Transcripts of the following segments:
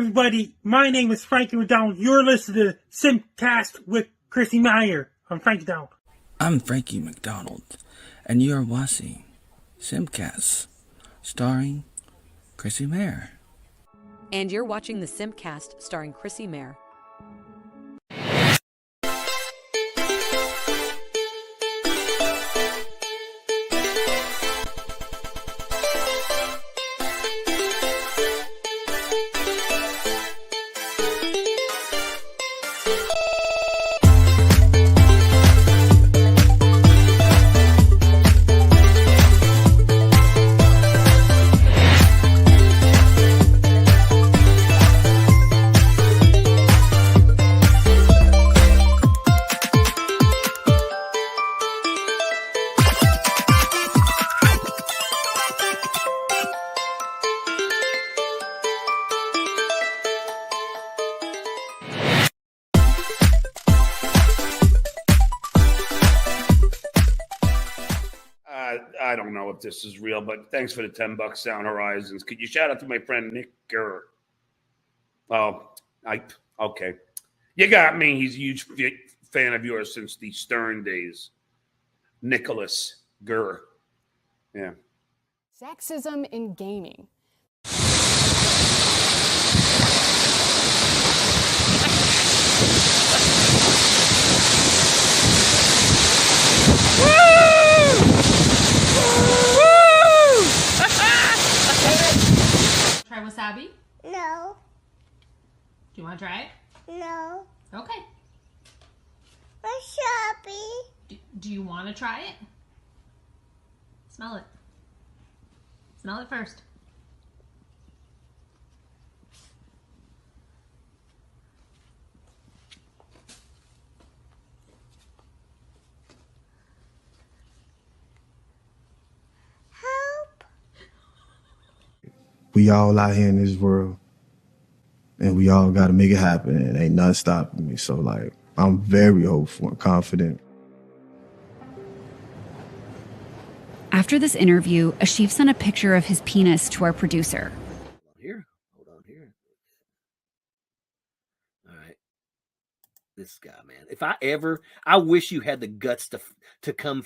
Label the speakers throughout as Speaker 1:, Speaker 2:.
Speaker 1: everybody, my name is Frankie McDonald. You're listening to SimpCast with Chrissie Mayr. I'm Frankie McDonald.
Speaker 2: I'm Frankie McDonald, and you're watching SimpCast, starring Chrissie Mayr.
Speaker 3: And you're watching the SimpCast, starring Chrissie Mayr.
Speaker 4: I don't know if this is real, but thanks for the $10 Sound Horizons. Could you shout out to my friend Nick Gurr? Oh, okay. You got me. He's a huge fan of yours since the Stern days. Nicholas Gurr. Yeah.
Speaker 5: Sexism in gaming.
Speaker 6: Try wasabi?
Speaker 7: No.
Speaker 6: Do you want to try it?
Speaker 7: No.
Speaker 6: Okay.
Speaker 7: Where's Sharpe?
Speaker 6: Do you want to try it? Smell it. Smell it first.
Speaker 7: Help.
Speaker 8: We all out here in this world, and we all got to make it happen, and ain't nothing stopping me. So, like, I'm very hopeful and confident.
Speaker 9: After this interview, Ashif sent a picture of his penis to our producer.
Speaker 10: Hold on here. All right. This guy, man. I wish you had the guts to come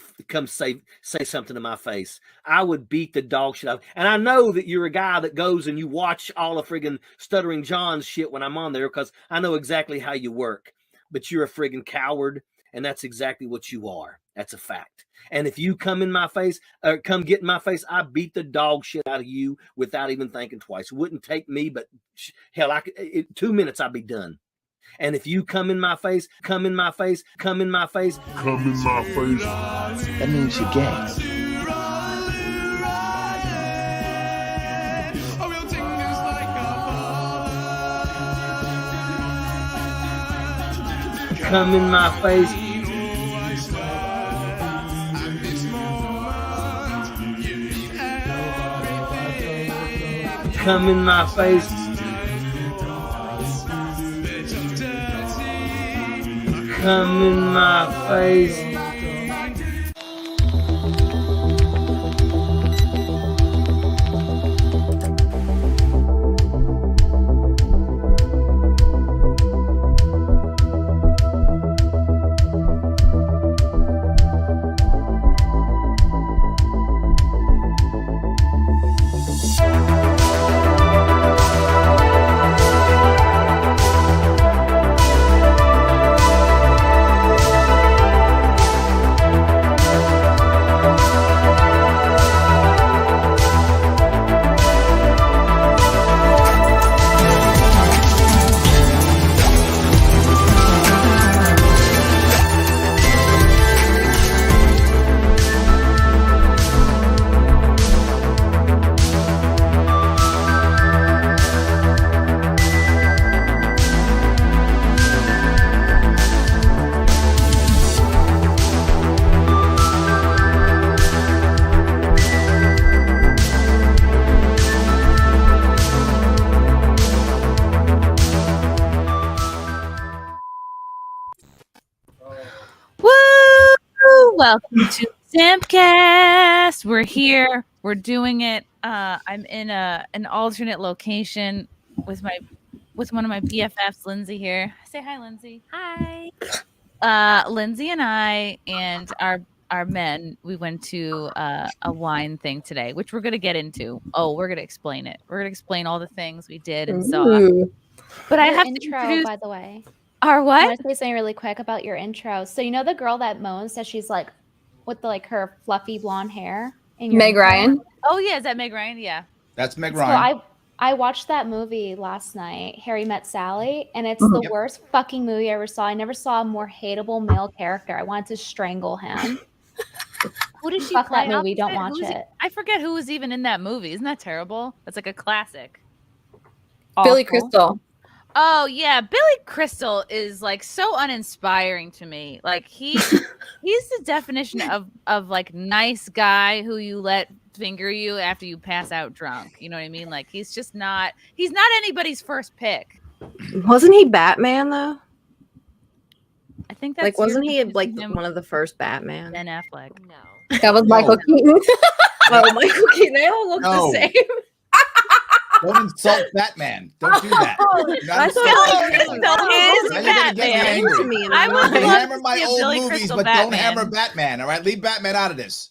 Speaker 10: say something to my face. I would beat the dog shit out. And I know that you're a guy that goes and you watch all of friggin' Stuttering John's shit when I'm on there, because I know exactly how you work. But you're a friggin' coward, and that's exactly what you are. That's a fact. And if you come in my face, or come get in my face, I beat the dog shit out of you without even thinking twice. It wouldn't take me, but hell, 2 minutes I'd be done. And if you come in my face, that
Speaker 8: means you're gay.
Speaker 10: come in my face. Come in my face. Come in my face.
Speaker 11: Welcome to SimpCast. We're here. We're doing it. I'm in an alternate location with my with one of my BFFs, Lindsay here. Say hi, Lindsay. Hi. Lindsay and I and our men, we went to a wine thing today, which we're gonna get into. Oh, we're gonna explain it. We're gonna explain all the things we did and saw. But I have to introduce,
Speaker 12: by the way.
Speaker 11: Our what?
Speaker 12: I want to say something really quick about your intro. So you know the girl that moans that she's like with the, like her fluffy blonde hair in your
Speaker 13: Meg Ryan.
Speaker 11: Oh yeah, is that Meg Ryan? Yeah.
Speaker 14: That's Meg
Speaker 12: So
Speaker 14: Ryan.
Speaker 12: I watched that movie last night, Harry Met Sally, and it's the worst fucking movie I ever saw. I never saw a more hateable male character. I wanted to strangle him.
Speaker 11: Who did she
Speaker 12: Fuck
Speaker 11: play?
Speaker 12: that movie. Don't watch it.
Speaker 11: I forget who was even in that movie. Isn't that terrible? That's like a classic.
Speaker 13: Billy Crystal.
Speaker 11: Oh yeah, Billy Crystal is like so uninspiring to me. Like he's the definition of like nice guy who you let finger you after you pass out drunk. You know what I mean? Like he's not anybody's first pick.
Speaker 13: Wasn't he Batman though?
Speaker 11: I think that's
Speaker 13: like wasn't he like
Speaker 11: him
Speaker 13: one of the first Batman?
Speaker 11: Ben Affleck.
Speaker 6: No.
Speaker 13: That was Michael Keaton. Oh, Michael Keaton. They all look the same.
Speaker 14: Don't insult Batman. Don't do that.
Speaker 11: That's Batman.
Speaker 14: I would hammer my old movies, but don't hammer Batman. All right, leave Batman out of this.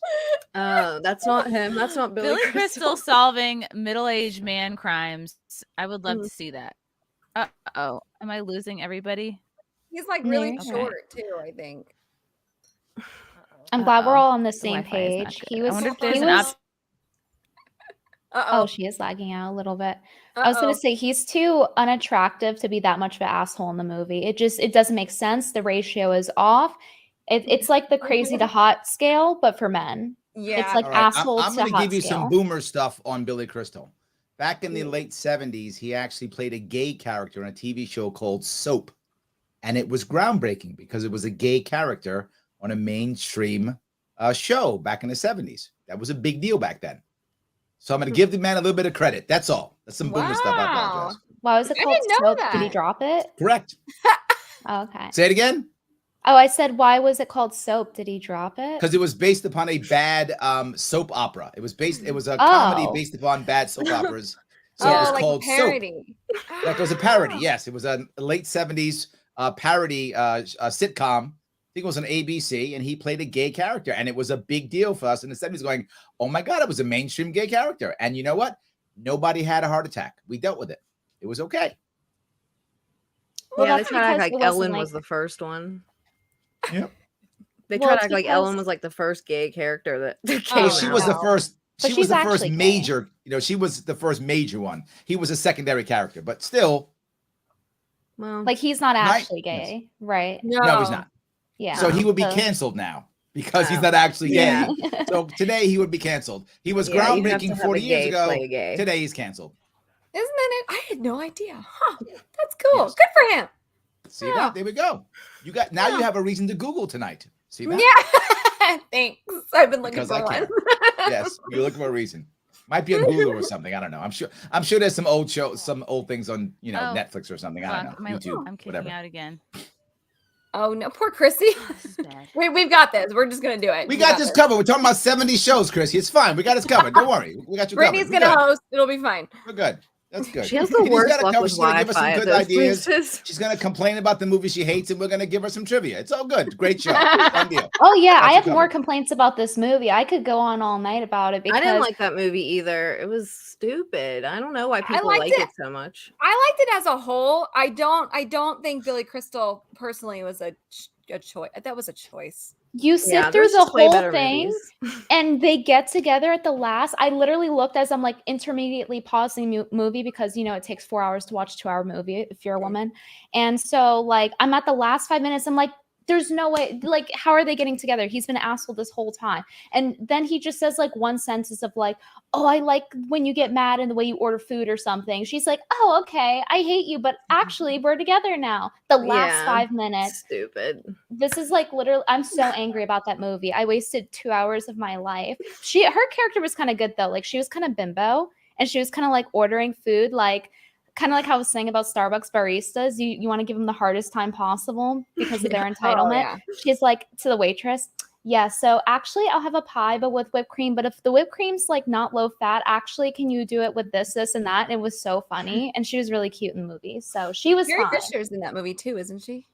Speaker 13: That's not him. That's not
Speaker 11: Billy Crystal solving middle-aged man crimes. I would love to see that. Oh, am I losing everybody?
Speaker 15: He's like really short too, I think.
Speaker 12: I'm glad we're all on the same page. He was. Oh, she is lagging out a little bit. I was going to say he's too unattractive to be that much of an asshole in the movie. It doesn't make sense. The ratio is off. It's like the crazy to hot scale, but for men.
Speaker 15: Yeah,
Speaker 12: it's like asshole to hot scale.
Speaker 14: I'm going to give you some boomer stuff on Billy Crystal. Back in the late 70s, he actually played a gay character in a TV show called Soap. And it was groundbreaking because it was a gay character on a mainstream show back in the 70s. That was a big deal back then. So I'm going to give the man a little bit of credit. That's all. That's some boomer stuff. I apologize.
Speaker 12: Why was it called Soap? Did he drop it?
Speaker 14: Correct.
Speaker 12: Okay.
Speaker 14: Say it again.
Speaker 12: Oh, I said, why was it called Soap? Did he drop it?
Speaker 14: Because it was based upon a bad soap opera. It was a comedy based upon bad soap operas. So it was
Speaker 15: like
Speaker 14: called
Speaker 15: parody.
Speaker 14: Soap. Like it was a parody. Yes, it was a late 70s parody sitcom. I think it was on ABC, and he played a gay character, and it was a big deal for us in the 70s going, oh my God, it was a mainstream gay character. And you know what? Nobody had a heart attack. We dealt with it. It was okay.
Speaker 13: Well, yeah, they tried to act like Ellen was the first one.
Speaker 14: Yep.
Speaker 13: They tried to act like Ellen was like the first gay character that came out.
Speaker 14: She was the first. She was the first major, she was the first major one. He was a secondary character, but still.
Speaker 12: Well, like he's not actually gay, right?
Speaker 14: No, he's not.
Speaker 12: Yeah.
Speaker 14: So he would be canceled now because he's not actually gay. So today he would be canceled. He was groundbreaking 40 years ago. Today he's canceled.
Speaker 15: Isn't that it? I had no idea. Huh. That's cool. Yes. Good for him.
Speaker 14: See that? There we go. You have a reason to Google tonight. See that?
Speaker 15: Yeah. Thanks. I've been looking for one.
Speaker 14: Yes, you're looking for a reason. Might be on Hulu or something. I don't know. I'm sure there's some old shows, some old things on Netflix or something. I don't know. YouTube.
Speaker 11: I'm kicking out again.
Speaker 15: Oh no, poor Chrissy. We've got this. We're just gonna do it.
Speaker 14: We got this covered. We're talking about 70 shows, Chrissy. It's fine. We got this covered. Don't worry. We got you covered.
Speaker 15: Brittany's gonna host. It'll be fine.
Speaker 14: We're good. That's good.
Speaker 13: She has the worst luck with Wi-Fi.
Speaker 14: Give us some good ideas. She's gonna complain about the movie she hates, and we're gonna give her some trivia. It's all good. Great show. Fun deal.
Speaker 12: Oh yeah, I have more complaints about this movie. I could go on all night about it because
Speaker 13: I didn't like that movie either. It was stupid. I don't know why people like it so much.
Speaker 15: I liked it as a whole. I don't think Billy Crystal personally was a choice. That was a choice.
Speaker 12: You sit through the whole thing and they get together at the last. I literally looked as I'm like intermediately pausing movie because, it takes 4 hours to watch a 2-hour movie if you're a woman. And so like, I'm at the last 5 minutes. I'm like, there's no way, like, how are they getting together? He's been an asshole this whole time. And then he just says like one sentence of like, oh, I like when you get mad and the way you order food or something. She's like, oh, okay, I hate you, but actually we're together now. The last 5 minutes.
Speaker 13: Stupid.
Speaker 12: This is like literally, I'm so angry about that movie. I wasted 2 hours of my life. Her character was kind of good though. Like she was kind of bimbo and she was kind of like ordering food, like kind of like how I was saying about Starbucks baristas. You want to give them the hardest time possible because of their entitlement. She's like to the waitress, Yeah, so actually I'll have a pie, but with whipped cream. But if the whipped cream's like not low fat, actually, can you do it with this, and that? And it was so funny. And she was really cute in the movie. So she was
Speaker 15: Carrie
Speaker 12: fine.
Speaker 15: Fisher's in that movie too, isn't she?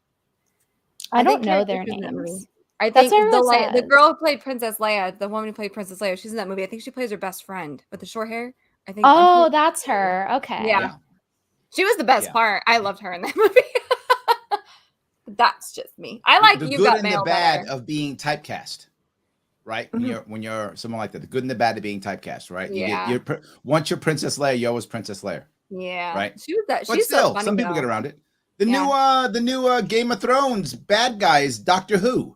Speaker 12: I don't
Speaker 15: think
Speaker 12: know
Speaker 15: Carrie
Speaker 12: their
Speaker 15: Fisher's in that movie.
Speaker 12: names.
Speaker 15: I
Speaker 12: That's
Speaker 15: think
Speaker 12: what
Speaker 15: the
Speaker 12: everyone
Speaker 15: the
Speaker 12: says.
Speaker 15: girl who played Princess Leia, the woman who played Princess Leia, she's in that movie. I think she plays her best friend with the short hair. I think.
Speaker 12: Oh, that's her. Okay.
Speaker 15: Yeah. She was the best part. I loved her in that movie. That's just me. I like
Speaker 14: the
Speaker 15: You
Speaker 14: good
Speaker 15: Got
Speaker 14: and the
Speaker 15: Mail
Speaker 14: bad
Speaker 15: better.
Speaker 14: of being typecast, right? When you're someone like that, the good and the bad of being typecast, right?
Speaker 15: Yeah.
Speaker 14: Once you're Princess Leia, you're always Princess Leia.
Speaker 15: Yeah.
Speaker 14: Right.
Speaker 15: She was that.
Speaker 14: But
Speaker 15: She's
Speaker 14: still,
Speaker 15: so funny.
Speaker 14: some people
Speaker 15: though.
Speaker 14: get around it. The new Game of Thrones bad guy is Doctor Who.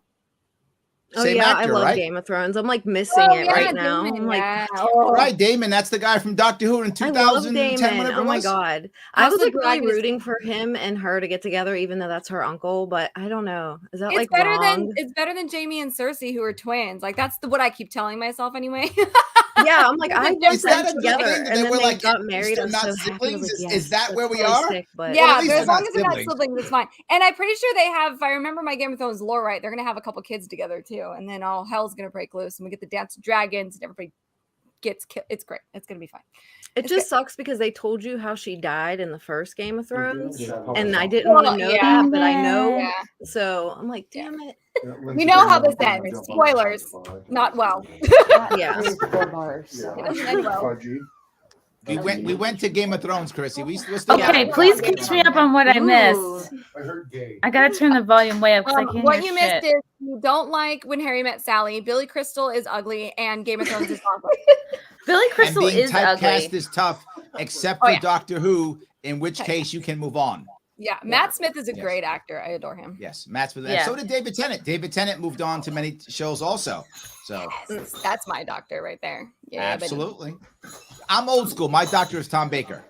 Speaker 13: Oh
Speaker 14: Same
Speaker 13: yeah,
Speaker 14: actor,
Speaker 13: I love
Speaker 14: right?
Speaker 13: Game of Thrones. I'm like missing it right now.
Speaker 15: Damon,
Speaker 13: I'm like,
Speaker 14: Right, Damon. That's the guy from Doctor Who in
Speaker 13: I love
Speaker 14: 2010,
Speaker 13: Damon.
Speaker 14: whatever
Speaker 13: Oh
Speaker 14: it
Speaker 13: my
Speaker 14: was.
Speaker 13: god, I
Speaker 15: House
Speaker 13: was
Speaker 15: of
Speaker 13: like really
Speaker 15: Dragon is-
Speaker 13: rooting for him and her to get together, even though that's her uncle. But I don't know. Is that
Speaker 15: It's
Speaker 13: like
Speaker 15: better
Speaker 13: wrong?
Speaker 15: than Jamie and Cersei, who are twins. Like that's what I keep telling myself anyway.
Speaker 13: Yeah, I'm like, I want
Speaker 14: Is that
Speaker 13: them
Speaker 14: a good
Speaker 13: together,
Speaker 14: thing that
Speaker 13: and
Speaker 14: they
Speaker 13: then
Speaker 14: were
Speaker 13: they
Speaker 14: like
Speaker 13: got married.
Speaker 14: they're
Speaker 13: I'm
Speaker 14: not
Speaker 13: so happy. I
Speaker 14: siblings?
Speaker 13: was like,
Speaker 14: Is that
Speaker 13: yes,
Speaker 14: where
Speaker 13: that's
Speaker 14: we
Speaker 13: so
Speaker 14: are?
Speaker 13: sick, but
Speaker 15: Yeah,
Speaker 14: least
Speaker 15: but as
Speaker 14: they're
Speaker 15: long
Speaker 14: not
Speaker 15: as they're not
Speaker 14: siblings.
Speaker 15: siblings, it's fine. And I'm pretty sure they have. If I remember my Game of Thrones lore right, they're gonna have a couple kids together too, and then all hell's gonna break loose, and we get the dance of dragons, and everybody gets killed. It's great. It's gonna be fine.
Speaker 13: It
Speaker 15: It's
Speaker 13: just
Speaker 15: good.
Speaker 13: sucks because they told you how she died in the first Game of Thrones, and I
Speaker 14: Well,
Speaker 13: didn't want to know
Speaker 15: yeah.
Speaker 13: that, but I know.
Speaker 15: Yeah.
Speaker 13: So I'm like, damn it.
Speaker 15: We know how this ends. Spoilers. Not well.
Speaker 13: Yeah.
Speaker 15: It doesn't end well.
Speaker 14: We went to Game of Thrones, Chrissy. We're still
Speaker 11: Okay, please catch me up on what I missed.
Speaker 14: I heard gay.
Speaker 11: I gotta turn the volume way up because I can't
Speaker 15: What
Speaker 11: hear
Speaker 15: you
Speaker 11: shit.
Speaker 15: missed is you don't like When Harry Met Sally. Billy Crystal is ugly, and Game of Thrones is awesome.
Speaker 11: Billy Crystal
Speaker 14: and being
Speaker 11: is
Speaker 14: typecast
Speaker 11: ugly.
Speaker 14: is tough, except
Speaker 15: Oh,
Speaker 14: for
Speaker 15: yeah.
Speaker 14: Doctor Who, in which case you can move on.
Speaker 15: Yeah, Matt Smith is a great actor. I adore him.
Speaker 14: Yes, Matt's with that.
Speaker 11: Yeah.
Speaker 14: So did David Tennant. David Tennant moved on to many shows also. So
Speaker 15: That's my doctor right there. Yeah, but-
Speaker 14: absolutely. I'm old school. My doctor is Tom Baker.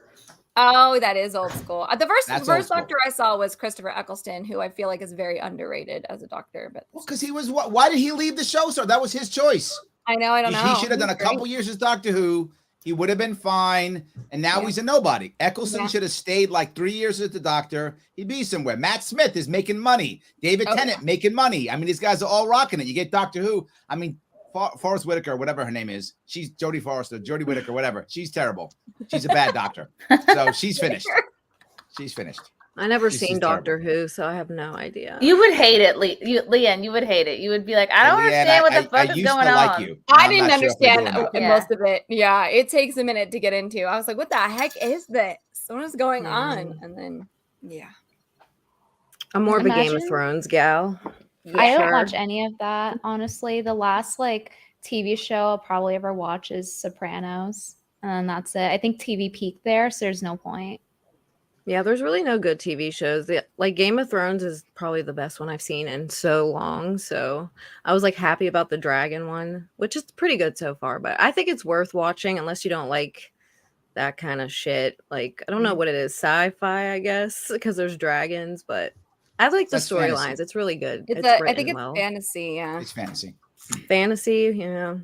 Speaker 15: Oh, that is old school. The
Speaker 14: That's
Speaker 15: first
Speaker 14: old school.
Speaker 15: doctor I saw was Christopher Eccleston, who I feel like is very underrated as a doctor. But
Speaker 14: Because he was what? Why did he leave the show, sir? That was his choice.
Speaker 15: I know, I don't know.
Speaker 14: He should have done a
Speaker 15: He's great.
Speaker 14: couple years as Doctor Who. He would have been fine. And now he's a nobody. Eccleston should have stayed like 3 years as the doctor. He'd be somewhere. Matt Smith is making money. David Tennant making money. I mean, these guys are all rocking it. You get Doctor Who. I mean, Forrest Whitaker, whatever her name is. She's Jodie Forrester, Jodie Whittaker, whatever. She's terrible. She's a bad doctor. So she's finished. She's finished.
Speaker 13: I never
Speaker 14: She's
Speaker 13: seen
Speaker 14: terrible.
Speaker 13: Doctor Who, so I have no idea.
Speaker 11: You would hate it, LeeAnn. You would hate it. You would be like, I don't
Speaker 14: LeeAnn,
Speaker 11: understand what the fuck
Speaker 14: I
Speaker 11: is
Speaker 14: used
Speaker 11: going
Speaker 14: to
Speaker 11: on.
Speaker 14: like you.
Speaker 15: I
Speaker 14: I'm
Speaker 15: didn't
Speaker 14: not sure if we're
Speaker 15: understand
Speaker 14: doing that.
Speaker 15: most of it. Yeah, it takes a minute to get into. I was like, what the heck is this? What is going on? And then, yeah.
Speaker 13: I'm more of a Game of
Speaker 12: Imagine-
Speaker 13: Thrones gal.
Speaker 12: I don't
Speaker 13: Sure.
Speaker 12: watch any of that, honestly. The last like TV show I'll probably ever watch is Sopranos, and that's it. I think TV peaked there, so there's no point.
Speaker 13: Yeah, there's really no good TV shows. Like Game of Thrones is probably the best one I've seen in so long. So I was like happy about the dragon one, which is pretty good so far. But I think it's worth watching unless you don't like that kind of shit. Like I don't know what it is, sci-fi, I guess, because there's dragons. But I like the
Speaker 14: That's fantasy.
Speaker 13: storylines. It's really good.
Speaker 15: I
Speaker 13: written
Speaker 15: think it's
Speaker 13: well.
Speaker 15: fantasy. Yeah.
Speaker 14: It's fantasy.
Speaker 13: Fantasy, yeah.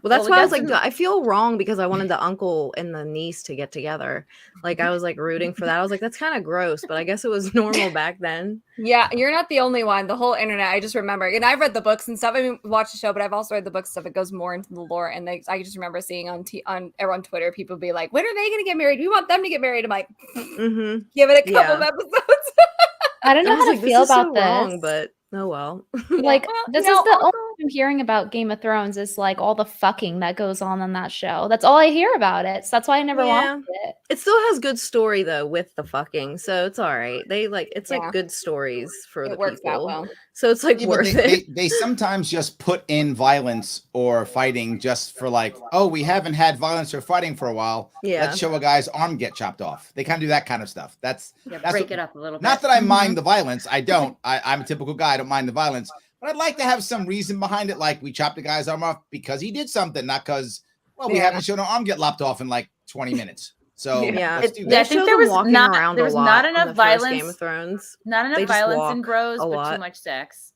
Speaker 13: Well, that's
Speaker 11: we
Speaker 13: why I
Speaker 11: got
Speaker 13: was like,
Speaker 11: some-
Speaker 13: I feel wrong because I wanted the uncle and the niece to get together. Like, I was like rooting for that. I was like, that's kind of gross, but I guess it was normal back then.
Speaker 15: Yeah, you're not the only one. The whole internet, I just remember, and I've read the books and stuff. I mean, watched the show, but I've also read the book stuff. It goes more into the lore, and I just remember seeing on Twitter, people be like, "When are they going to get married? We want them to get married." I'm like, give it a couple of episodes.
Speaker 12: I don't know
Speaker 13: I was
Speaker 12: how
Speaker 13: like,
Speaker 12: to feel
Speaker 13: this is so
Speaker 12: about this.
Speaker 13: wrong, but oh well.
Speaker 12: Like
Speaker 15: Well,
Speaker 12: this
Speaker 15: you know,
Speaker 12: is the only thing I'm hearing about Game of Thrones is like all the fucking that goes on that show. That's all I hear about it. So that's why I never
Speaker 13: Yeah.
Speaker 12: watched it.
Speaker 13: It still has good story though with the fucking, so it's all right. They like it's
Speaker 15: Yeah.
Speaker 13: like good stories for
Speaker 15: It
Speaker 13: the
Speaker 15: works out
Speaker 13: people.
Speaker 15: well.
Speaker 13: So it's like
Speaker 14: Yeah, but
Speaker 13: worth
Speaker 14: they,
Speaker 13: it.
Speaker 14: they sometimes just put in violence or fighting just for like, oh, we haven't had violence or fighting for a while.
Speaker 13: Yeah.
Speaker 14: Let's show a guy's arm get chopped off. They kind of do that kind of stuff. That's
Speaker 11: break
Speaker 14: what-
Speaker 11: it up a little bit.
Speaker 14: Not that I mind the violence. I don't. I'm a typical guy. I don't mind the violence. But I'd like to have some reason behind it. Like we chopped the guy's arm off because he did something, not because, well, we
Speaker 15: Yeah.
Speaker 14: haven't shown an arm get lopped off in like 20 minutes. So
Speaker 13: Yeah.
Speaker 14: let's do
Speaker 11: I
Speaker 14: that.
Speaker 11: think
Speaker 13: show
Speaker 11: there
Speaker 13: them
Speaker 11: was
Speaker 13: walking
Speaker 11: not
Speaker 13: around a
Speaker 11: there was
Speaker 13: lot
Speaker 11: not
Speaker 13: in
Speaker 11: enough
Speaker 13: the first
Speaker 11: violence.
Speaker 13: Game of Thrones.
Speaker 11: Not enough
Speaker 13: They just
Speaker 11: violence
Speaker 13: walk
Speaker 11: in Bros,
Speaker 13: a
Speaker 11: but
Speaker 13: lot.
Speaker 11: too much sex.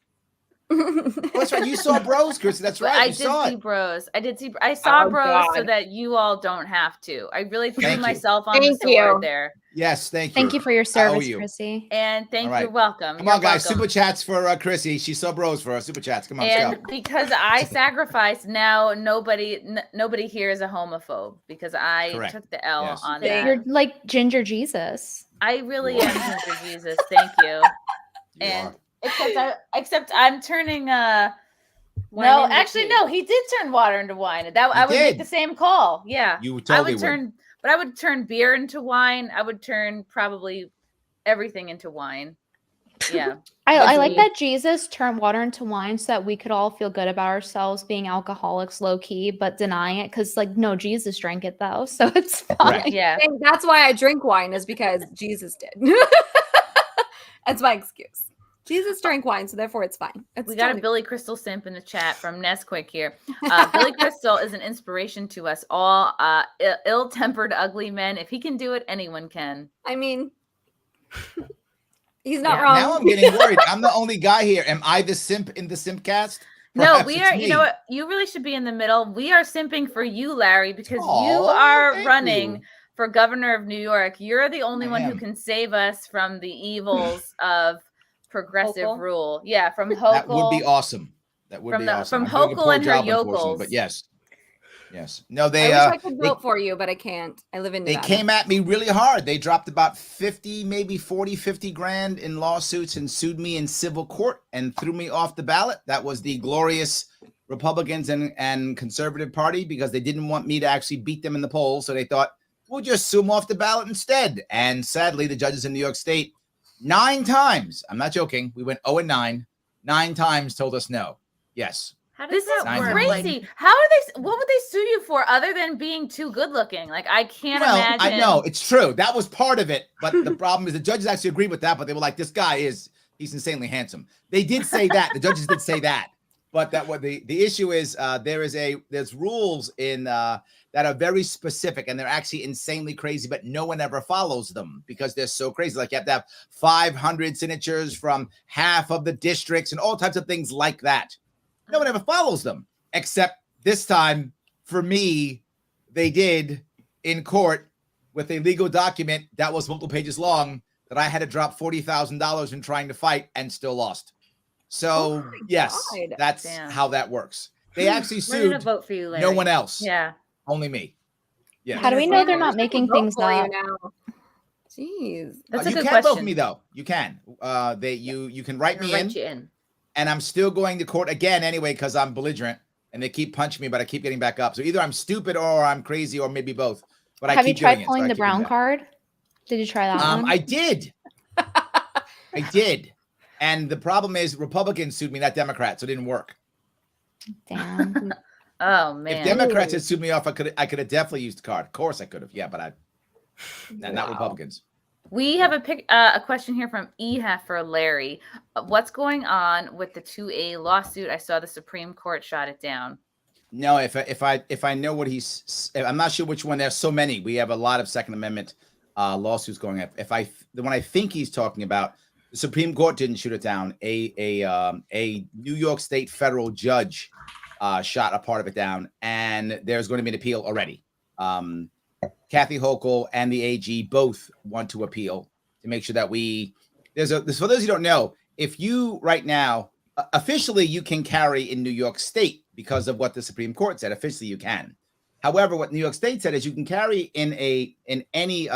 Speaker 14: Oh, that's right. You saw Bros, Chris. That's right.
Speaker 11: I
Speaker 14: You
Speaker 11: did
Speaker 14: saw
Speaker 11: see
Speaker 14: it.
Speaker 11: Bros. I saw
Speaker 15: Oh,
Speaker 11: Bros so
Speaker 15: God.
Speaker 11: that you all don't have to. I really threw
Speaker 14: Thank you.
Speaker 11: myself on the
Speaker 15: Thank
Speaker 11: sword
Speaker 15: you.
Speaker 11: there.
Speaker 14: Yes, thank you.
Speaker 12: Thank you for your
Speaker 14: I owe
Speaker 12: service,
Speaker 14: you.
Speaker 12: Chrissy.
Speaker 11: And
Speaker 14: All
Speaker 11: thank
Speaker 14: right.
Speaker 11: you. Welcome.
Speaker 14: Come
Speaker 11: You're
Speaker 14: on, guys.
Speaker 11: welcome.
Speaker 14: Super chats for Chrissy. She's so bros for us. Super chats. Come on,
Speaker 11: And
Speaker 14: let's go.
Speaker 11: because I sacrificed, now nobody here is a homophobe because I
Speaker 14: Correct.
Speaker 11: took the L
Speaker 14: Yes.
Speaker 11: on
Speaker 12: You're
Speaker 11: that.
Speaker 12: like Ginger Jesus.
Speaker 11: I really am Ginger Jesus. Thank you. And except I'm turning
Speaker 15: Wine
Speaker 11: no,
Speaker 15: into
Speaker 11: actually
Speaker 15: tea.
Speaker 11: no, he did turn water into wine. That I would make
Speaker 14: did.
Speaker 11: the same call. Yeah.
Speaker 14: You
Speaker 11: I
Speaker 14: totally
Speaker 11: would turn but I would turn beer into wine. I would turn probably everything into wine. Yeah.
Speaker 12: I like that Jesus turned water into wine so that we could all feel good about ourselves being alcoholics low key, but denying it because, like, no, Jesus drank it though, so it's fine.
Speaker 14: Right.
Speaker 11: Yeah.
Speaker 15: And that's why I drink wine, is because Jesus did. That's my excuse. Jesus drank wine, so therefore it's fine.
Speaker 11: We got a Billy Crystal simp in the chat from Nesquik here. Billy Crystal is an inspiration to us all. Ill-tempered, ugly men. If he can do it, anyone can.
Speaker 15: I mean, he's not
Speaker 14: Yeah,
Speaker 15: wrong.
Speaker 14: now I'm getting worried. I'm the only guy here. Am I the simp in the SimpCast?
Speaker 11: No,
Speaker 14: Perhaps
Speaker 11: we
Speaker 14: it's
Speaker 11: are.
Speaker 14: me.
Speaker 11: You know what? You really should be in the middle. We are simping for you, Larry, because you
Speaker 14: Aw,
Speaker 11: are
Speaker 14: thank
Speaker 11: running
Speaker 14: you.
Speaker 11: for governor of New York. You're the only
Speaker 14: I
Speaker 11: one who
Speaker 14: am.
Speaker 11: can save us from the evils of progressive
Speaker 15: Hochul?
Speaker 11: rule. Yeah, from Hochul.
Speaker 14: That would be awesome. That would
Speaker 11: From
Speaker 14: be
Speaker 11: the-
Speaker 14: awesome.
Speaker 11: from
Speaker 14: I'm doing a
Speaker 11: Hochul
Speaker 14: poor
Speaker 11: and her
Speaker 14: job, unfortunately,
Speaker 11: yokels.
Speaker 14: But yes. No,
Speaker 15: I
Speaker 14: they
Speaker 15: wish I could
Speaker 14: they-
Speaker 15: vote for you, but I can't. I live in
Speaker 14: They
Speaker 15: Nevada.
Speaker 14: came at me really hard. They dropped about 50, maybe 40, 50 grand in lawsuits and sued me in civil court and threw me off the ballot. That was the glorious Republicans and Conservative Party, because they didn't want me to actually beat them in the polls. So they thought, we'll just sue them off the ballot instead. And sadly, the judges in New York State 9 times, I'm not joking, we went 0-9, 9 times told us no. Yes.
Speaker 11: This is
Speaker 14: that work?
Speaker 11: crazy. How are they? What would they sue you for other than being too good looking? Like, I can't
Speaker 14: Well,
Speaker 11: imagine.
Speaker 14: I know it's true. That was part of it, but the problem is the judges actually agreed with that. But they were like, "This guy he's insanely handsome." They did say that. The judges did say that. But that what the issue is, there's rules in that are very specific, and they're actually insanely crazy, but no one ever follows them because they're so crazy. Like you have to have 500 signatures from half of the districts and all types of things like that. No one ever follows them, except this time for me, they did in court with a legal document that was multiple pages long that I had to drop $40,000 in trying to fight and still lost. So yes,
Speaker 15: God.
Speaker 14: that's
Speaker 11: Damn.
Speaker 14: how that works. They actually
Speaker 11: We're gonna
Speaker 14: sued
Speaker 11: vote for you, Larry.
Speaker 14: no one else,
Speaker 11: Yeah.
Speaker 14: only me. Yeah.
Speaker 12: How do we know they're not making
Speaker 15: Vote
Speaker 12: things
Speaker 15: for you
Speaker 12: up?
Speaker 15: now. Jeez.
Speaker 11: That's a
Speaker 14: you
Speaker 11: good
Speaker 14: can vote
Speaker 11: question.
Speaker 14: for me though. You can. You can write me
Speaker 3: Write
Speaker 14: in,
Speaker 3: you in.
Speaker 14: and I'm still going to court again anyway because I'm belligerent and they keep punching me, but I keep getting back up. So either I'm stupid or I'm crazy or maybe both. But
Speaker 12: Have
Speaker 14: I
Speaker 12: you
Speaker 14: keep
Speaker 12: tried
Speaker 14: doing it, so
Speaker 12: pulling
Speaker 14: I
Speaker 12: the
Speaker 14: keep doing
Speaker 12: brown
Speaker 14: that.
Speaker 12: card? Did you try that one?
Speaker 14: I did. I did. And the problem is Republicans sued me, not Democrats, so it didn't work.
Speaker 12: Damn.
Speaker 11: Oh man.
Speaker 14: If Democrats had sued me off, I could have definitely used the card. Of course I could have. Yeah, but not Republicans.
Speaker 11: We have a question here from EHF for Larry. What's going on with the 2A lawsuit? I saw the Supreme Court shot it down.
Speaker 14: No, if I know what I'm not sure which one. There's so many. We have a lot of Second Amendment lawsuits going on. The one I think he's talking about, the Supreme Court didn't shoot it down. A New York State federal judge shot a part of it down, and there's going to be an appeal already. Kathy Hochul and the AG both want to appeal to make sure that for those who don't know, if you right now officially you can carry in New York State because of what the Supreme Court said. Officially you can. However, what New York State said is you can carry in any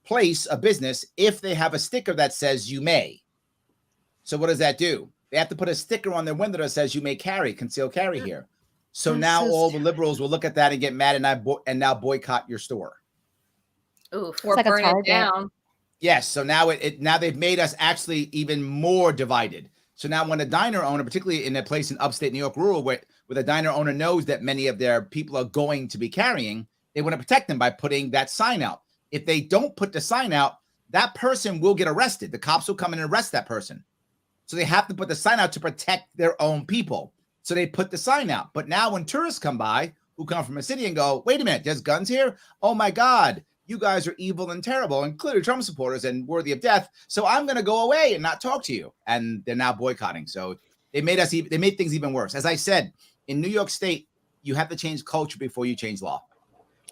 Speaker 14: place, a business, if they have a sticker that says you may. So what does that do? They have to put a sticker on their window that says you may carry, concealed carry here. So
Speaker 12: That's
Speaker 14: now
Speaker 12: so
Speaker 14: all the liberals will look at that and get mad and now boycott your store.
Speaker 11: Oof.
Speaker 15: Or
Speaker 12: like a
Speaker 15: burn it
Speaker 12: Target.
Speaker 15: down.
Speaker 14: Yes. So now now they've made us actually even more divided. So now when a diner owner, particularly in a place in upstate New York, rural, where the diner owner knows that many of their people are going to be carrying, they want to protect them by putting that sign out. If they don't put the sign out, that person will get arrested. The cops will come in and arrest that person. So they have to put the sign out to protect their own people. So they put the sign out. But now when tourists come by who come from a city and go, wait a minute, there's guns here? Oh my God, you guys are evil and terrible and clearly Trump supporters and worthy of death. So I'm going to go away and not talk to you. And they're now boycotting. So they made things even worse. As I said, in New York State, you have to change culture before you change law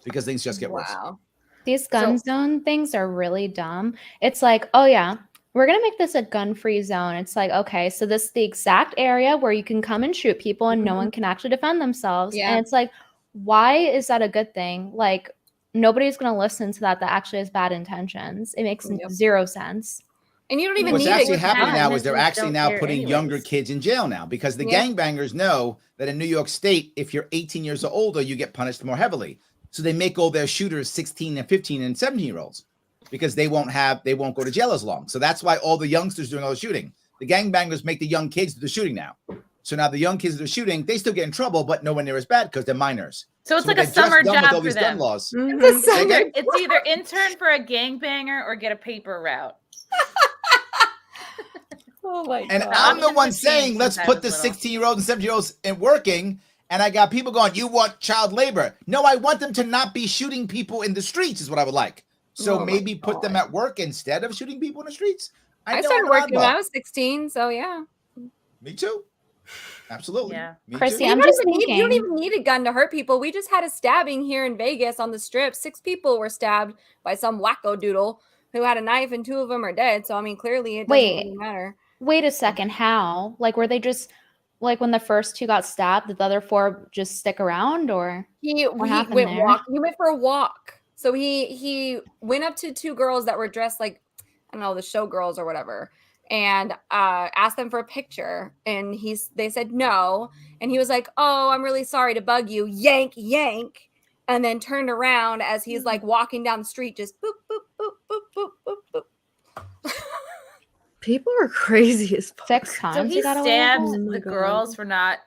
Speaker 14: because things just get worse.
Speaker 15: Wow.
Speaker 12: These gun zone things are really dumb. It's like, oh yeah, we're gonna make this a gun-free zone. It's like, okay, so this is the exact area where you can come and shoot people and no one can actually defend themselves.
Speaker 15: Yeah.
Speaker 12: And it's like, why is that a good thing? Like, nobody's gonna listen to that actually has bad intentions. It makes zero sense.
Speaker 15: And you don't even
Speaker 14: What's
Speaker 15: need
Speaker 14: actually
Speaker 15: it.
Speaker 14: happening now is they're
Speaker 15: Innocents
Speaker 14: actually
Speaker 15: don't
Speaker 14: now
Speaker 15: care
Speaker 14: putting
Speaker 15: anyways.
Speaker 14: younger kids in jail now because the
Speaker 15: Yeah.
Speaker 14: gangbangers know that in New York State, if you're 18 years or older, you get punished more heavily. So they make all their shooters 16 and 15 and 17-year-olds because they won't go to jail as long. So that's why all the youngsters doing all the shooting. The gangbangers make the young kids do the shooting now. So now the young kids that are shooting, they still get in trouble, but nowhere near as bad because they're minors.
Speaker 11: So it's like
Speaker 14: they're
Speaker 11: a
Speaker 14: just
Speaker 11: summer
Speaker 14: done with
Speaker 11: job
Speaker 14: all
Speaker 11: for
Speaker 14: these
Speaker 11: them.
Speaker 14: gun laws.
Speaker 11: Say again? It's either intern for a gangbanger or get a paper route.
Speaker 15: Oh my
Speaker 14: And
Speaker 15: God.
Speaker 14: I'm the one
Speaker 11: Options
Speaker 14: saying,
Speaker 11: change
Speaker 14: let's
Speaker 11: since I
Speaker 14: put the
Speaker 11: was little.
Speaker 14: 16-year-olds and 17-year-olds in working. And I got people going, you want child labor. No, I want them to not be shooting people in the streets is what I would like. So
Speaker 15: Oh my
Speaker 14: maybe put them at work instead of shooting people in the streets.
Speaker 15: I
Speaker 14: know
Speaker 15: started
Speaker 14: I'm an
Speaker 15: working when
Speaker 14: oddball.
Speaker 15: I was 16, so yeah.
Speaker 14: Me too. Absolutely.
Speaker 11: Yeah.
Speaker 14: Me
Speaker 12: Chrissy,
Speaker 14: too.
Speaker 12: I'm
Speaker 15: You don't
Speaker 12: just
Speaker 15: even need- you don't
Speaker 12: thinking.
Speaker 15: even need a gun to hurt people. We just had a stabbing here in Vegas on the strip. 6 people were stabbed by some wacko doodle who had a knife, and 2 of them are dead. So I mean, clearly it doesn't really matter.
Speaker 12: Wait a second. How? Like, were they just like when the first 2 got stabbed, did the other 4 just stick around, or
Speaker 15: He
Speaker 12: what happened
Speaker 15: went
Speaker 12: there?
Speaker 15: walk. He went for a walk. So he went up to 2 girls that were dressed like, I don't know, the showgirls or whatever, and asked them for a picture. And they said no. And he was like, "Oh, I'm really sorry to bug you." Yank, yank. And then turned around as he's like walking down the street, just boop, boop, boop, boop, boop, boop, boop.
Speaker 13: People are crazy as fuck.
Speaker 12: 6
Speaker 11: So
Speaker 12: times
Speaker 11: he
Speaker 12: got away
Speaker 11: stabbed
Speaker 12: with it?
Speaker 13: Oh my
Speaker 11: the
Speaker 13: God.
Speaker 11: girls for not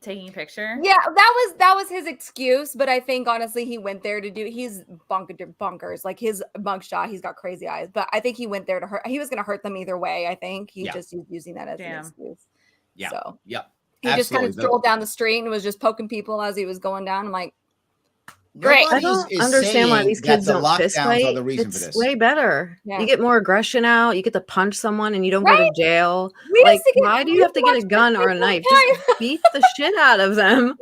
Speaker 11: taking a picture.
Speaker 15: Yeah, that was his excuse, but I think honestly he went there to do. He's bonkers. Like his mugshot, he's got crazy eyes, but I think he went there to hurt. He was going to hurt them either way. I think he just was using that as an excuse.
Speaker 14: Yeah.
Speaker 15: So
Speaker 14: Yeah.
Speaker 15: he just kind of
Speaker 14: Absolutely.
Speaker 15: strolled down the street and was just poking people as he was going down. I'm like, great.
Speaker 13: I don't understand why these kids don't fist fight.
Speaker 14: are the reason for
Speaker 13: It's
Speaker 14: this.
Speaker 13: way better.
Speaker 15: Yeah.
Speaker 13: You get more aggression out. You get to punch someone, and you don't go
Speaker 15: Right?
Speaker 13: to jail.
Speaker 15: We
Speaker 13: Like,
Speaker 15: used to get-
Speaker 13: why do
Speaker 15: we
Speaker 13: you have
Speaker 15: used
Speaker 13: to
Speaker 15: to
Speaker 13: get a
Speaker 15: watch
Speaker 13: gun
Speaker 15: this
Speaker 13: or a
Speaker 15: all the
Speaker 13: knife?
Speaker 15: time.
Speaker 13: Just beat the shit out of them.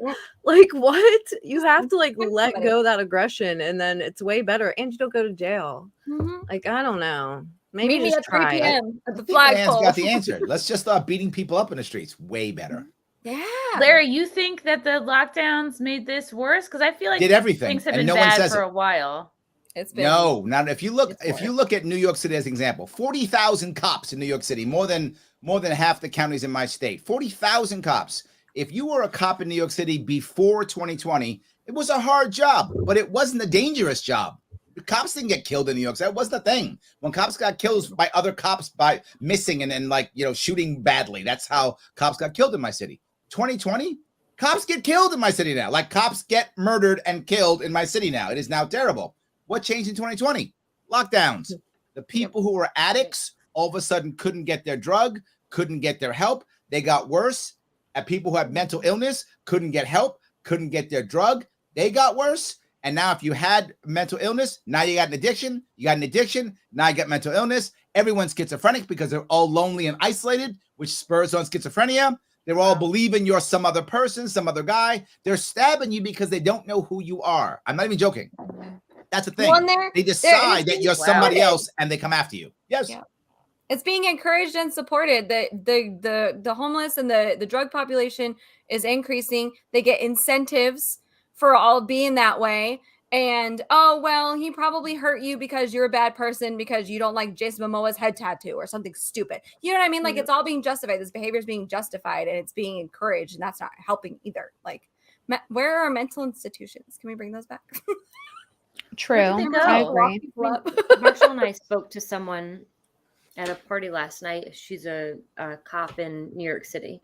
Speaker 13: Like, what? You have to like let
Speaker 15: somebody.
Speaker 13: go that aggression, and then it's way better. And you don't go to jail.
Speaker 15: Mhm.
Speaker 13: Like, I don't know. Maybe
Speaker 15: Meet me
Speaker 13: just
Speaker 15: at 3
Speaker 13: try it.
Speaker 15: p.m. at the
Speaker 14: I think Leanne's
Speaker 15: flagpole.
Speaker 14: got the answer. Let's just start beating people up in the streets. Way better.
Speaker 15: Yeah.
Speaker 11: Larry, you think that the lockdowns made this worse? Because I feel like
Speaker 14: Did everything,
Speaker 11: things have
Speaker 14: and
Speaker 11: been
Speaker 14: no one
Speaker 11: bad
Speaker 14: says
Speaker 11: for
Speaker 14: it.
Speaker 11: a while.
Speaker 15: It's been
Speaker 14: No, not if you look at New York City as an example. 40,000 cops in New York City, more than half the counties in my state. 40,000 cops. If you were a cop in New York City before 2020, it was a hard job, but it wasn't a dangerous job. The cops didn't get killed in New York. That was the thing. When cops got killed by other cops by missing and like, shooting badly. That's how cops got killed in my city. 2020, cops get killed in my city now. Like cops get murdered and killed in my city now. It is now terrible. What changed in 2020? Lockdowns. The people who were addicts all of a sudden couldn't get their drug, couldn't get their help. They got worse. And people who had mental illness couldn't get help, couldn't get their drug. They got worse. And now if you had mental illness, now you got an addiction. You got an addiction. Now you got mental illness. Everyone's schizophrenic because they're all lonely and isolated, which spurs on schizophrenia. They're all believing you're some other person, some other guy. They're stabbing you because they don't know who you are. I'm not even joking. That's the thing.
Speaker 15: Well,
Speaker 14: They decide that you're somebody else and they come after you. Yes.
Speaker 15: Yeah. It's being encouraged and supported. The homeless and the drug population is increasing. They get incentives for all being that way. And oh well, he probably hurt you because you're a bad person because you don't like Jason Momoa's head tattoo or something stupid. You know what I mean? Like it's all being justified. This behavior is being justified and it's being encouraged, and that's not helping either. Like, where are our mental institutions? Can we bring those back?
Speaker 12: True. I agree.
Speaker 16: Marshall and I spoke to someone at a party last night. She's a cop in New York City,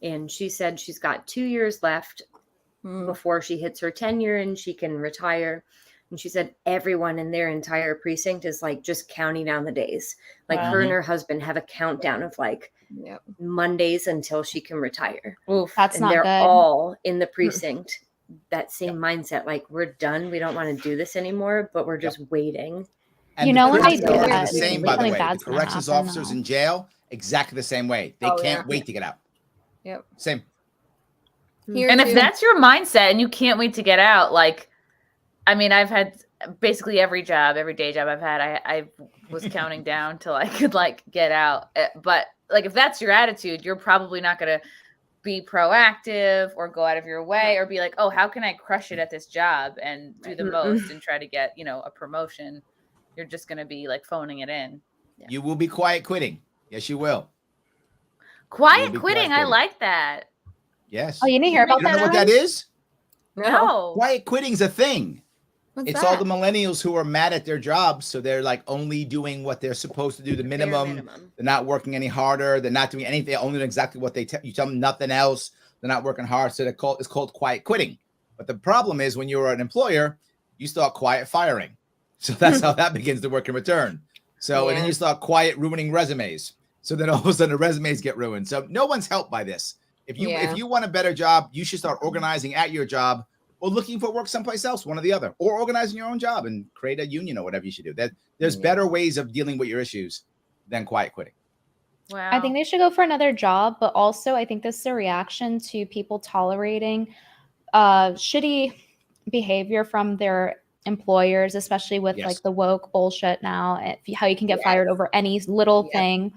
Speaker 16: and she said she's got 2 years left before she hits her tenure and she can retire. And she said everyone in their entire precinct is like just counting down the days. Like her and her husband have a countdown of like Mondays until she can retire.
Speaker 12: Oof, that's
Speaker 16: and
Speaker 12: not
Speaker 16: they're
Speaker 12: good.
Speaker 16: all in the precinct. That same mindset, like we're done. We don't want to do this anymore, but we're just waiting.
Speaker 14: And
Speaker 12: You know when they
Speaker 14: prisons
Speaker 12: do
Speaker 14: are
Speaker 12: that,
Speaker 14: the same, by the
Speaker 12: something
Speaker 14: way.
Speaker 12: bad's
Speaker 14: The
Speaker 12: gonna
Speaker 14: corrections
Speaker 12: happen,
Speaker 14: officers
Speaker 12: though.
Speaker 14: in jail, exactly the same way. They
Speaker 15: Oh,
Speaker 14: can't
Speaker 15: yeah.
Speaker 14: wait to get out.
Speaker 15: Yep.
Speaker 14: Same.
Speaker 15: Here
Speaker 11: And
Speaker 15: too.
Speaker 11: if that's your mindset and you can't wait to get out, like, I mean, I've had basically every day job I've had, I was counting down till I could like get out. But like, if that's your attitude, you're probably not going to be proactive or go out of your way or be like, oh, how can I crush it at this job and do the most and try to get, a promotion. You're just going to be like phoning it in.
Speaker 14: Yeah. You will be quiet quitting. Yes, you will.
Speaker 11: Quiet quitting. I like that.
Speaker 14: Yes.
Speaker 12: Oh, you didn't hear about that?
Speaker 14: You know what that is?
Speaker 11: No.
Speaker 14: Quiet quitting's a thing.
Speaker 15: What's
Speaker 14: it's
Speaker 15: that?
Speaker 14: all the millennials who are mad at their jobs, so they're like only doing what they're supposed to do, the minimum. They're not working any harder. They're not doing anything. They're only doing exactly what you tell them, nothing else. They're not working hard, so it's called quiet quitting. But the problem is when you're an employer, you start quiet firing. So that's how that begins to work in return. So and then you start quiet ruining resumes. So then all of a sudden the resumes get ruined. So no one's helped by this. If you want a better job, you should start organizing at your job or looking for work someplace else, one or the other, or organizing your own job and create a union or whatever you should do. There's better ways of dealing with your issues than quiet quitting.
Speaker 11: Wow.
Speaker 12: I think they should go for another job, but also I think this is a reaction to people tolerating shitty behavior from their employers, especially with like the woke bullshit now, how you can get fired over any little thing.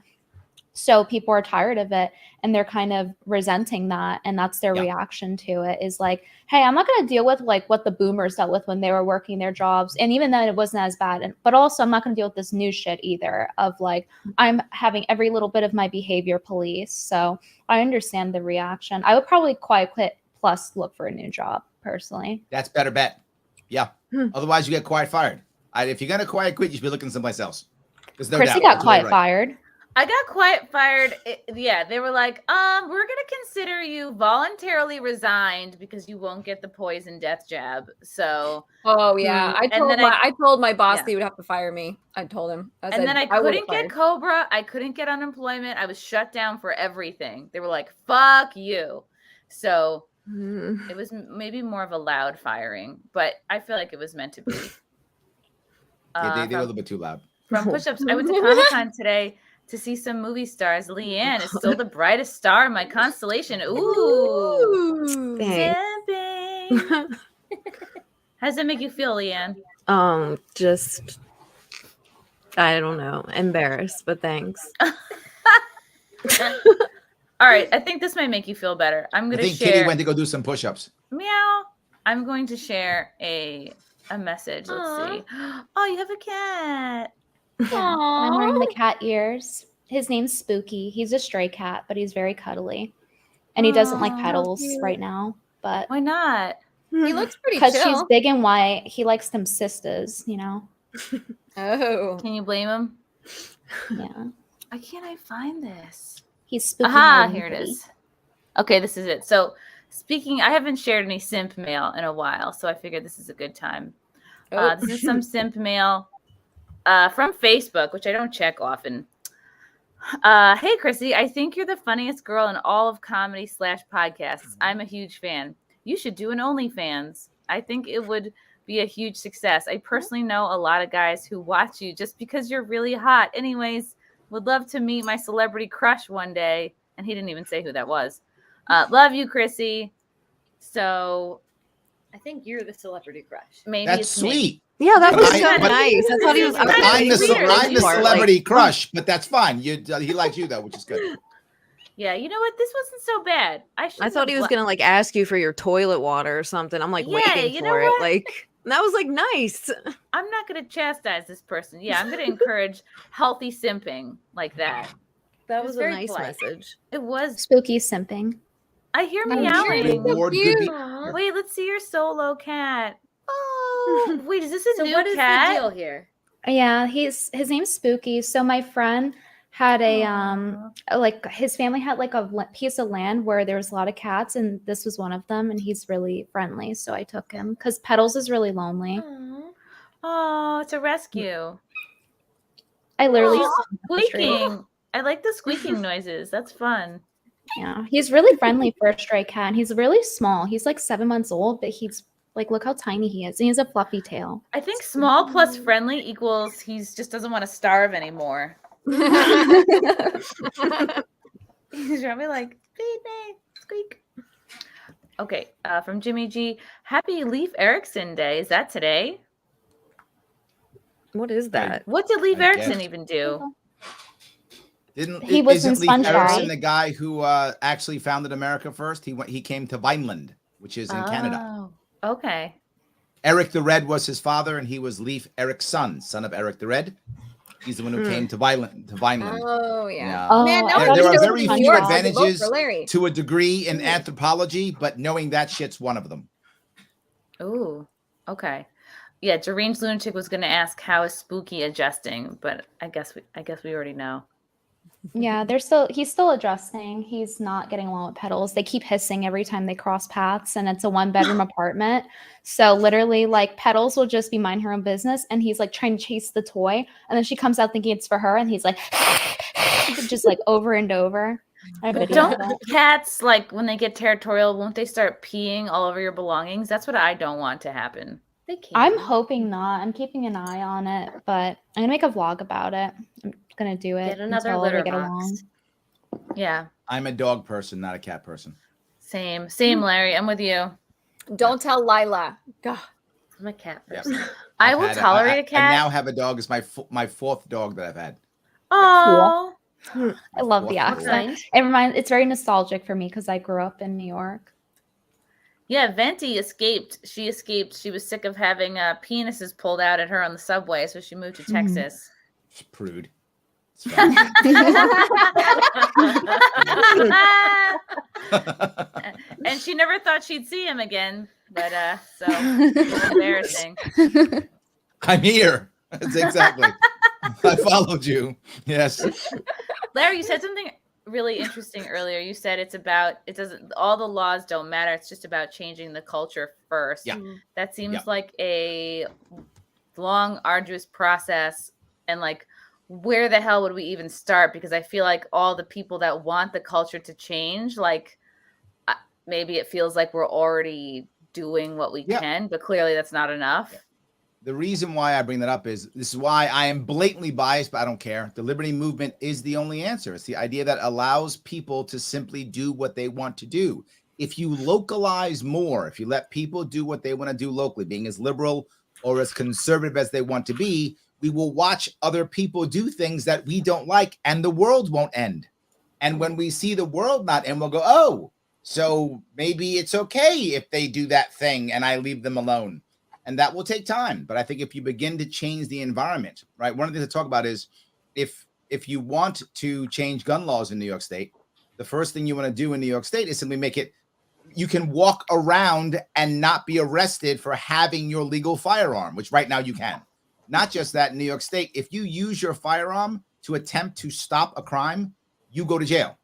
Speaker 12: So people are tired of it and they're kind of resenting that. And that's their reaction to it is like, hey, I'm not going to deal with like what the boomers dealt with when they were working their jobs. And even then it wasn't as bad. But also I'm not going to deal with this new shit either of like, I'm having every little bit of my behavior police. So I understand the reaction. I would probably quiet quit plus look for a new job personally.
Speaker 14: That's better bet. Yeah. Otherwise you get quiet fired. If you're going to quiet quit, you should be looking someplace else. There's no
Speaker 12: Chrissy
Speaker 14: doubt.
Speaker 12: got quiet fired.
Speaker 11: I got quiet fired. They were like, we're going to consider you voluntarily resigned because you won't get the poison death jab. So,
Speaker 15: I told my boss he would have to fire me. I told him. I
Speaker 11: couldn't get Cobra. I couldn't get unemployment. I was shut down for everything. They were like, fuck you. So it was maybe more of a loud firing, but I feel like it was meant to be.
Speaker 14: They were a little bit too loud.
Speaker 11: From push-ups, I went to Comic-Con today to see some movie stars. LeeAnn is still the brightest star in my constellation. Ooh. Simping. How does that make you feel, LeeAnn?
Speaker 13: Just, I don't know, embarrassed, but thanks.
Speaker 11: All right, I think this might make you feel better. I'm going to share.
Speaker 14: Kitty went to go do some push-ups.
Speaker 11: Meow. I'm going to share a message. Let's see. Oh, you have a cat.
Speaker 12: I'm wearing the cat ears. His name's Spooky. He's a stray cat, but he's very cuddly. And he doesn't like petals right now. But
Speaker 11: why not?
Speaker 15: He looks pretty
Speaker 12: because
Speaker 15: chill.
Speaker 12: she's big and white. He likes them sisters,
Speaker 15: Oh.
Speaker 11: Can you blame him?
Speaker 12: Yeah.
Speaker 11: Why can't I find this?
Speaker 12: He's Spooky.
Speaker 11: Aha, here it is. Okay, this is it. So I haven't shared any simp mail in a while, so I figured this is a good time. This is some simp mail from Facebook, which I don't check often. Hey, Chrissy, I think you're the funniest girl in all of comedy / podcasts. I'm a huge fan. You should do an OnlyFans. I think it would be a huge success. I personally know a lot of guys who watch you just because you're really hot. Anyways, would love to meet my celebrity crush one day. And he didn't even say who that was. Love you, Chrissy. So
Speaker 16: I think you're the celebrity crush.
Speaker 11: Maybe
Speaker 14: that's
Speaker 11: it's
Speaker 14: sweet.
Speaker 11: Me.
Speaker 13: Yeah, that was so nice. I thought he was.
Speaker 14: I'm the celebrity crush, but that's fine. He likes you though, which is good.
Speaker 11: Yeah, you know what? This wasn't so bad.
Speaker 13: I thought he was gonna like ask you for your toilet water or something. I'm like waiting for it. Like that was like nice.
Speaker 11: I'm not gonna chastise this person. Yeah, I'm gonna encourage healthy simping like that.
Speaker 13: That was a
Speaker 11: very
Speaker 13: nice
Speaker 11: polite.
Speaker 13: message.
Speaker 11: It was
Speaker 12: Spooky simping.
Speaker 11: I hear
Speaker 14: I'm
Speaker 11: meowing.
Speaker 14: sure the award could be-
Speaker 11: Wait, let's see your solo cat. Oh, wait, is this a new
Speaker 16: what is
Speaker 11: cat?
Speaker 16: the deal here?
Speaker 12: Yeah, his name's Spooky. So my friend had a like his family had like a piece of land where there was a lot of cats, and this was one of them. And he's really friendly, so I took him because Petals is really lonely.
Speaker 11: Oh, it's a rescue.
Speaker 12: I literally
Speaker 11: squeaking. I like the squeaking noises. That's fun.
Speaker 12: Yeah, he's really friendly for a stray cat. And he's really small. He's like 7 months old, but he's like, look how tiny he is. And he has a fluffy tail.
Speaker 11: I think small plus friendly equals he's just doesn't want to starve anymore. He's probably like, baby, squeak. Okay, from Jimmy G. Happy Leif Erikson Day. Is that today?
Speaker 13: What is that?
Speaker 11: What did Leif
Speaker 14: I
Speaker 11: Erikson
Speaker 14: guess.
Speaker 11: even do?
Speaker 12: He was in
Speaker 14: Isn't Leif Erikson
Speaker 12: SpongeBob.
Speaker 14: the guy who actually founded America first? He came to Vineland, which is in Canada.
Speaker 11: Oh, okay.
Speaker 14: Eric the Red was his father, and he was Leif Erikson, son of Eric the Red. He's the one who came to Vineland.
Speaker 15: Oh yeah.
Speaker 12: Oh,
Speaker 15: Man,
Speaker 12: I
Speaker 15: no
Speaker 14: There
Speaker 15: one
Speaker 14: are
Speaker 15: knows
Speaker 14: very
Speaker 15: New
Speaker 14: few
Speaker 15: York, so vote
Speaker 14: advantages
Speaker 15: for Larry.
Speaker 14: to a degree in anthropology, but knowing that shit's one of them.
Speaker 11: Ooh, okay. Yeah, Deranged Lunatic was going to ask how is Spooky adjusting, but I guess we already know.
Speaker 12: Yeah, he's still adjusting. He's not getting along with Petals. They keep hissing every time they cross paths, and it's a 1-bedroom apartment. So literally, like, Petals will just be mind her own business, and he's like trying to chase the toy, and then she comes out thinking it's for her, and he's like just like over and over.
Speaker 11: But don't cats, like, when they get territorial, won't they start peeing all over your belongings? That's what I don't want to happen.
Speaker 16: They can't.
Speaker 12: I'm hoping not. I'm keeping an eye on it, but I'm gonna make a vlog about it. I'm gonna do it.
Speaker 16: Get another
Speaker 12: until
Speaker 16: litter
Speaker 12: we get
Speaker 16: box.
Speaker 12: along.
Speaker 11: Yeah,
Speaker 14: I'm a dog person, not a cat person.
Speaker 11: same, Larry. I'm with you.
Speaker 15: Don't tell Lila. God.
Speaker 16: I'm a cat
Speaker 14: Yep.
Speaker 16: person.
Speaker 11: I will tolerate a cat.
Speaker 14: I now have a dog. It's my fourth dog that I've had.
Speaker 11: Oh,
Speaker 12: I love the
Speaker 14: Fourth
Speaker 12: accent. It's very nostalgic for me because I grew up in New York.
Speaker 11: yeah. Venti escaped. She escaped. She was sick of having penises pulled out at her on the subway, so she moved to Texas.
Speaker 14: It's prude.
Speaker 11: And she never thought she'd see him again, but so it's embarrassing.
Speaker 14: I'm here. That's exactly. I followed you. Yes.
Speaker 11: Larry, you said something really interesting earlier. You said all the laws don't matter. It's just about changing the culture first.
Speaker 14: Yeah.
Speaker 11: That seems like a long, arduous process. And like, where the hell would we even start? Because I feel like all the people that want the culture to change, like, maybe it feels like we're already doing what we can, but clearly that's not enough.
Speaker 14: The reason why I bring that up is this is why I am blatantly biased, but I don't care. The liberty movement is the only answer. It's the idea that allows people to simply do what they want to do. If you localize more, if you let people do what they want to do locally, being as liberal or as conservative as they want to be, we will watch other people do things that we don't like, and the world won't end. And when we see the world not end, we'll go, oh, so maybe it's okay if they do that thing and I leave them alone. And that will take time. But I think if you begin to change the environment, right? One of the things to talk about is if you want to change gun laws in New York State, the first thing you want to do in New York State is simply make it, you can walk around and not be arrested for having your legal firearm, which right now you can. Not just that, in New York State, if you use your firearm to attempt to stop a crime, you go to jail.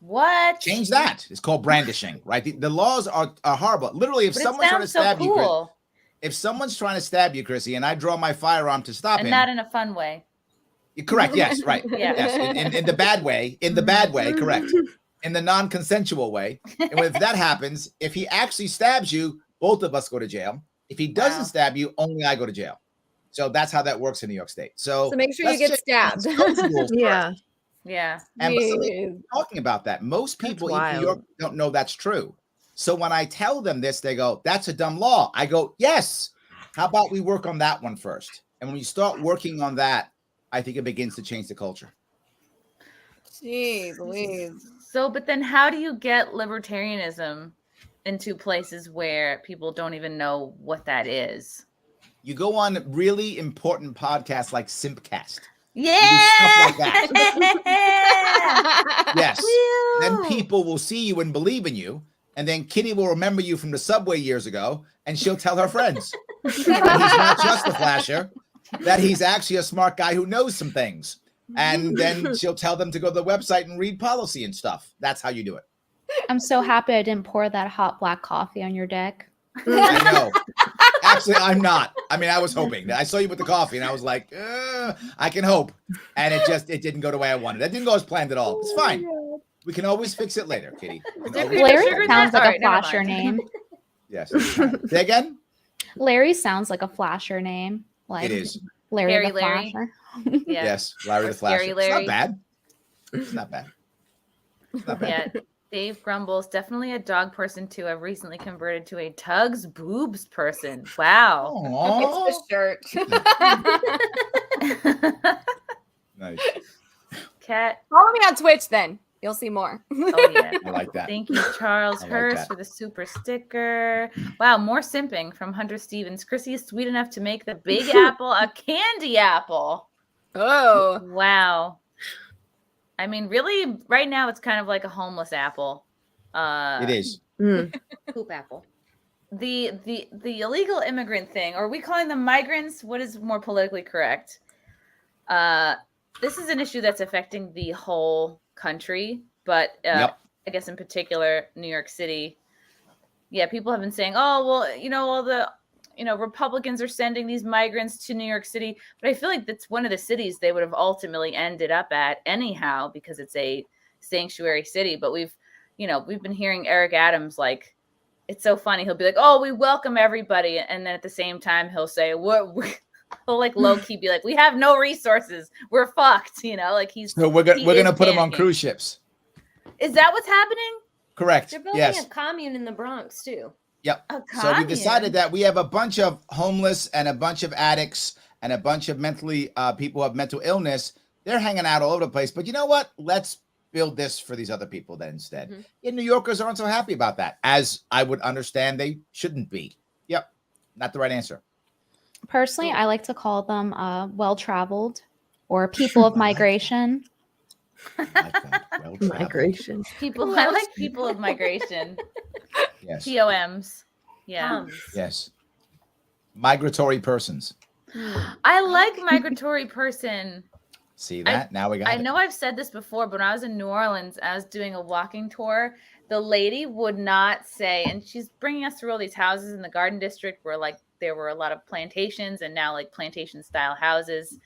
Speaker 11: What?
Speaker 14: Change that. It's called brandishing, right? The laws are horrible. Literally, if someone's trying to stab you, Chris, if someone's trying to stab you, Chrissy, and I draw my firearm to stop him,
Speaker 11: and not in a fun way.
Speaker 14: You're correct. Yes, right.
Speaker 11: Yeah.
Speaker 14: Yes, in the bad way. In the bad way, correct. In the non-consensual way. And if that happens, if he actually stabs you, both of us go to jail. If he doesn't stab you, only I go to jail. So that's how that works in New York State. So
Speaker 15: make sure you get stabbed.
Speaker 11: Yeah.
Speaker 14: And talking about that, most people in New York don't know that's true. So when I tell them this, they go, that's a dumb law. I go, yes. How about we work on that one first? And when you start working on that, I think it begins to change the culture.
Speaker 15: Jeez Louise.
Speaker 11: So, but then how do you get libertarianism into places where people don't even know what that is?
Speaker 14: You go on really important podcasts like SimpCast.
Speaker 11: Yeah.
Speaker 14: Stuff like that. Yes. Then people will see you and believe in you. And then Kitty will remember you from the subway years ago, and she'll tell her friends that he's not just a flasher, that he's actually a smart guy who knows some things. And then she'll tell them to go to the website and read policy and stuff. That's how you do it.
Speaker 12: I'm so happy I didn't pour that hot black coffee on your dick.
Speaker 14: I know. Actually, I'm not. I mean, I was hoping. I saw you with the coffee, and I was like, I can hope. And it didn't go the way I wanted. That didn't go as planned at all. It's fine. We can always fix it later, Kitty.
Speaker 12: Larry sounds like a flasher name.
Speaker 14: Yes. Say again?
Speaker 12: Larry sounds like a flasher name. Like
Speaker 14: it is.
Speaker 12: Larry the
Speaker 11: Larry.
Speaker 12: Flasher.
Speaker 14: Yes, Larry the Flasher.
Speaker 11: Larry.
Speaker 14: It's not bad. It's not bad. It's not bad.
Speaker 11: Dave grumbles, definitely a dog person too. I've recently converted to a Tugg's boobs person. Wow.
Speaker 15: It's the shirt.
Speaker 14: Nice.
Speaker 11: Cat.
Speaker 15: Follow me on Twitch then. You'll see more.
Speaker 11: Oh yeah.
Speaker 14: I like that.
Speaker 11: Thank you, Charles
Speaker 14: I like
Speaker 11: Hurst,
Speaker 14: that.
Speaker 11: for the super sticker. Wow, more simping from Hunter Stevens. Chrissy is sweet enough to make the big apple a candy apple.
Speaker 15: Oh.
Speaker 11: Wow. I mean, really, right now it's kind of like a homeless apple.
Speaker 14: It is.
Speaker 16: Poop apple.
Speaker 11: The illegal immigrant thing, or are we calling them migrants? What is more politically correct? This is an issue that's affecting the whole country, but I guess in particular New York City. Yeah, people have been saying, oh, well, all the Republicans are sending these migrants to New York City, but I feel like that's one of the cities they would have ultimately ended up at anyhow, because it's a sanctuary city. But we've been hearing Eric Adams, like, it's so funny. He'll be like, oh, we welcome everybody, and then at the same time he'll say, he'll like low key be like, we have no resources, we're fucked, like he's.
Speaker 14: So we're gonna put them on cruise ships.
Speaker 11: Is that what's happening?
Speaker 14: Correct.
Speaker 16: They're building
Speaker 14: Yes.
Speaker 16: a commune in the Bronx too.
Speaker 14: Yep. So we decided that we have a bunch of homeless and a bunch of addicts and a bunch of mentally people who have mental illness. They're hanging out all over the place. But you know what? Let's build this for these other people then instead.
Speaker 16: Mm-hmm.
Speaker 14: And New Yorkers aren't so happy about that, as I would understand they shouldn't be. Yep. Not the right answer.
Speaker 12: Personally, I like to call them well-traveled or people of migration.
Speaker 13: Migration.
Speaker 11: People, I like people of migration.
Speaker 14: Yes.
Speaker 11: POMs. Yeah.
Speaker 14: Yes. Migratory persons.
Speaker 11: I like migratory person.
Speaker 14: See that? Now we got
Speaker 11: I
Speaker 14: it.
Speaker 11: know I've said this before, but when I was in New Orleans, I was doing a walking tour. The lady would not say, and she's bringing us through all these houses in the Garden District where like there were a lot of plantations and now like plantation style houses.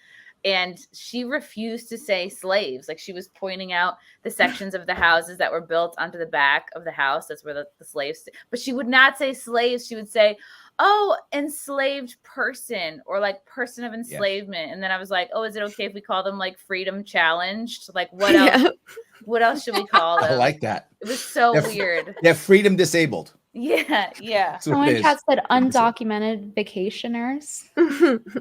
Speaker 11: And she refused to say slaves. Like she was pointing out the sections of the houses that were built onto the back of the house. That's where the slaves, but she would not say slaves. She would say, oh, enslaved person, or like person of enslavement. And then I was like, oh, is it okay if we call them like freedom challenged? Like what else? What else should we call them?
Speaker 14: I like that.
Speaker 11: It was so weird.
Speaker 14: They're freedom disabled.
Speaker 11: Yeah.
Speaker 12: Someone in chat said undocumented vacationers.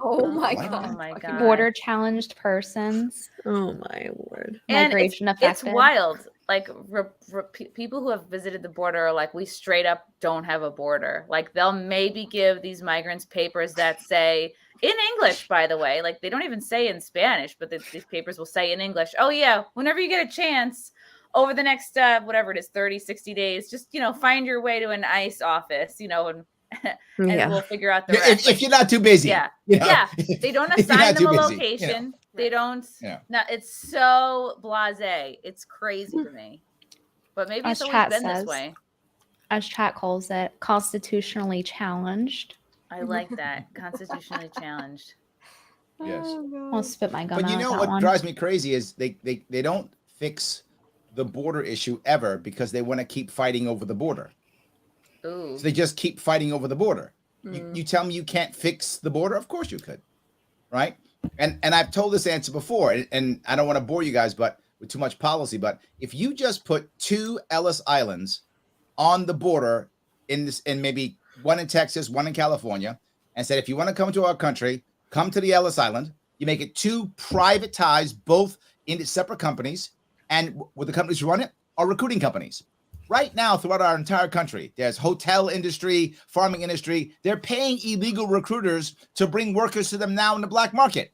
Speaker 15: Oh my god.
Speaker 11: Oh my god.
Speaker 12: Border challenged persons.
Speaker 13: Oh my word.
Speaker 11: And
Speaker 12: Migration
Speaker 11: it's
Speaker 12: affected.
Speaker 11: wild. Like people who have visited the border are like, we straight up don't have a border. Like they'll maybe give these migrants papers that say in English, by the way, like they don't even say in Spanish, but these papers will say in English, oh yeah, whenever you get a chance over the next, whatever it is, 30, 60 days, just, find your way to an ICE office, and we'll figure out the rest.
Speaker 14: If you're not too busy.
Speaker 11: Yeah.
Speaker 14: You know?
Speaker 11: Yeah. They don't assign them a location. They don't.
Speaker 14: Yeah.
Speaker 11: No, it's so blasé. It's crazy to me. But maybe
Speaker 12: As
Speaker 11: it's always
Speaker 12: chat
Speaker 11: been this
Speaker 12: says.
Speaker 11: way.
Speaker 12: As chat calls it, constitutionally challenged.
Speaker 11: I like that. Constitutionally challenged.
Speaker 14: Yes.
Speaker 12: I'll spit my gum
Speaker 14: But you
Speaker 12: out
Speaker 14: know
Speaker 12: that
Speaker 14: what
Speaker 12: one.
Speaker 14: drives me crazy is they don't fix the border issue ever because they want to keep fighting over the border.
Speaker 11: Ooh.
Speaker 14: So they just keep fighting over the border. You tell me you can't fix the border? Of course you could, right? And I've told this answer before, and I don't want to bore you guys, but with too much policy. But if you just put 2 Ellis Islands on the border in maybe one in Texas, one in California, and said if you want to come to our country, come to the Ellis Island. You make it 2 privatized, both into separate companies, and with the companies who run it are recruiting companies. Right now, throughout our entire country, there's hotel industry, farming industry. They're paying illegal recruiters to bring workers to them now in the black market.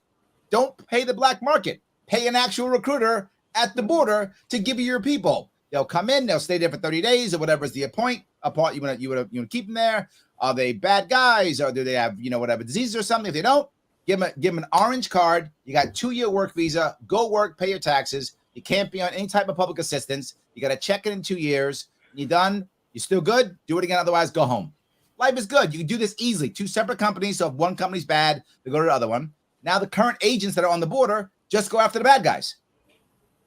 Speaker 14: Don't pay the black market. Pay an actual recruiter at the border to give you your people. They'll come in, they'll stay there for 30 days or whatever is the appoint. You want to keep them there. Are they bad guys, or do they have whatever diseases or something? If they don't, give them an orange card. You got 2-year work visa. Go work, pay your taxes. You can't be on any type of public assistance. You got to check it in 2 years. You done? You still good? Do it again. Otherwise, go home. Life is good. You can do this easily. 2 separate companies. So if one company's bad, they go to the other one. Now the current agents that are on the border just go after the bad guys.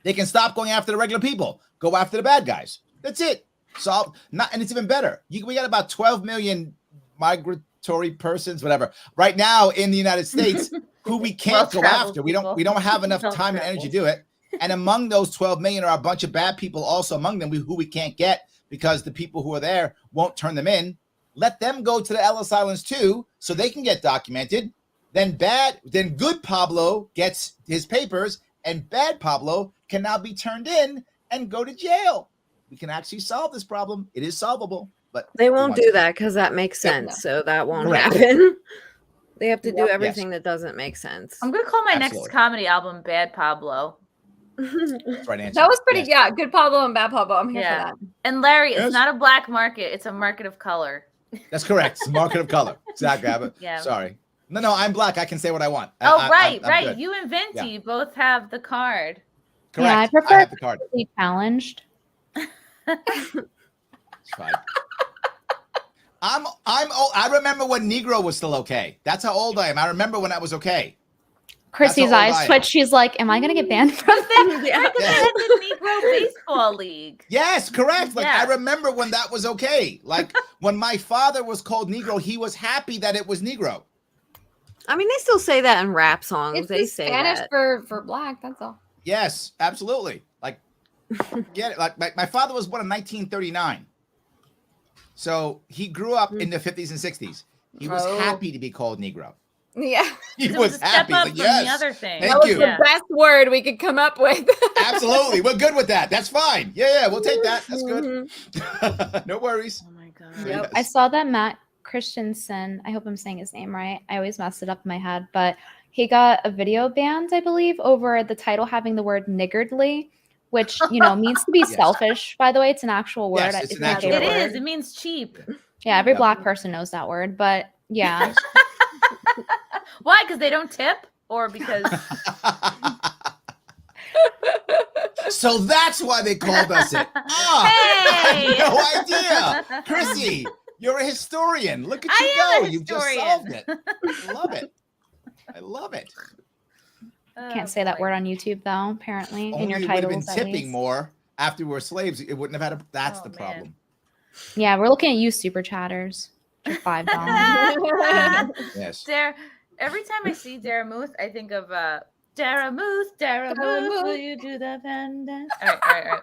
Speaker 14: They can stop going after the regular people. Go after the bad guys. That's it. And it's even better. We got about 12 million migratory persons, whatever, right now in the United States who we can't go after. We don't have enough time and energy to do it. And among those 12 million are a bunch of bad people also among them who we can't get because the people who are there won't turn them in. Let them go to the Ellis Islands too, so they can get documented. Then good Pablo gets his papers, and bad Pablo can now be turned in and go to jail. We can actually solve this problem. It is solvable, but
Speaker 13: They won't do that because that makes sense. So that won't happen. They have to do everything that doesn't make sense.
Speaker 11: I'm gonna call my next comedy album "Bad Pablo."
Speaker 14: That's right answer.
Speaker 15: That was pretty, good Pablo and bad Pablo. I'm here for that.
Speaker 11: And Larry, it's not a black market; it's a market of color.
Speaker 14: That's correct. It's a market of color. Exactly.
Speaker 11: Yeah.
Speaker 14: Sorry. No, I'm black. I can say what I want.
Speaker 11: Right.
Speaker 14: Good.
Speaker 11: You and Venti both have the card.
Speaker 14: Correct.
Speaker 12: Yeah, I prefer
Speaker 14: have the card.
Speaker 12: to be challenged.
Speaker 14: It's fine. I'm old. I remember when Negro was still okay. That's how old I am. I remember when that was okay.
Speaker 12: Chrissy's eyes twitch. She's like, "Am I going to get banned from this?"
Speaker 11: Yeah. Because they had the Negro Baseball League.
Speaker 14: Yes, correct. Like I remember when that was okay. Like when my father was called Negro, he was happy that it was Negro.
Speaker 13: I mean, they still say that in rap songs.
Speaker 15: It's
Speaker 13: They
Speaker 15: the
Speaker 13: say
Speaker 15: Spanish
Speaker 13: that.
Speaker 15: for black. That's all.
Speaker 14: Yes, absolutely. Like, get it. Like my father was born in 1939, so he grew up in the 50s and 60s. He was happy to be called Negro.
Speaker 15: Yeah,
Speaker 14: he was happy.
Speaker 11: Up
Speaker 14: Like,
Speaker 11: from
Speaker 14: yes,
Speaker 11: the other thing.
Speaker 14: thank
Speaker 15: that was
Speaker 14: you.
Speaker 15: the best word we could come up with.
Speaker 14: Absolutely, we're good with that. That's fine. Yeah, we'll take that. That's good. No worries.
Speaker 11: Oh my god.
Speaker 12: Yep. I saw that Matt Christensen, I hope I'm saying his name right. I always mess it up in my head, but he got a video banned, I believe, over the title having the word niggardly, which, means to be selfish, by the way. It's an actual word.
Speaker 14: Yes, it's an actual
Speaker 11: It
Speaker 14: word.
Speaker 11: is. It means cheap.
Speaker 12: Yeah, every black person knows that word, but yeah.
Speaker 11: Why? Because they don't tip? Or because...
Speaker 14: So that's why they called us it. I had no idea. Chrissy, you're a historian. Look at you go. You've just solved it. I love it. I love it.
Speaker 12: Can't say that word on YouTube, though, apparently, in your
Speaker 14: Only
Speaker 12: titles.
Speaker 14: would have been
Speaker 12: at
Speaker 14: tipping
Speaker 12: least.
Speaker 14: more after we were slaves. It wouldn't have had a... That's the problem.
Speaker 12: Yeah, we're looking at you, super chatters. For $5.
Speaker 14: Yes.
Speaker 11: Every time I see Daramuth, I think of Daramuth, will you do the bend? All right.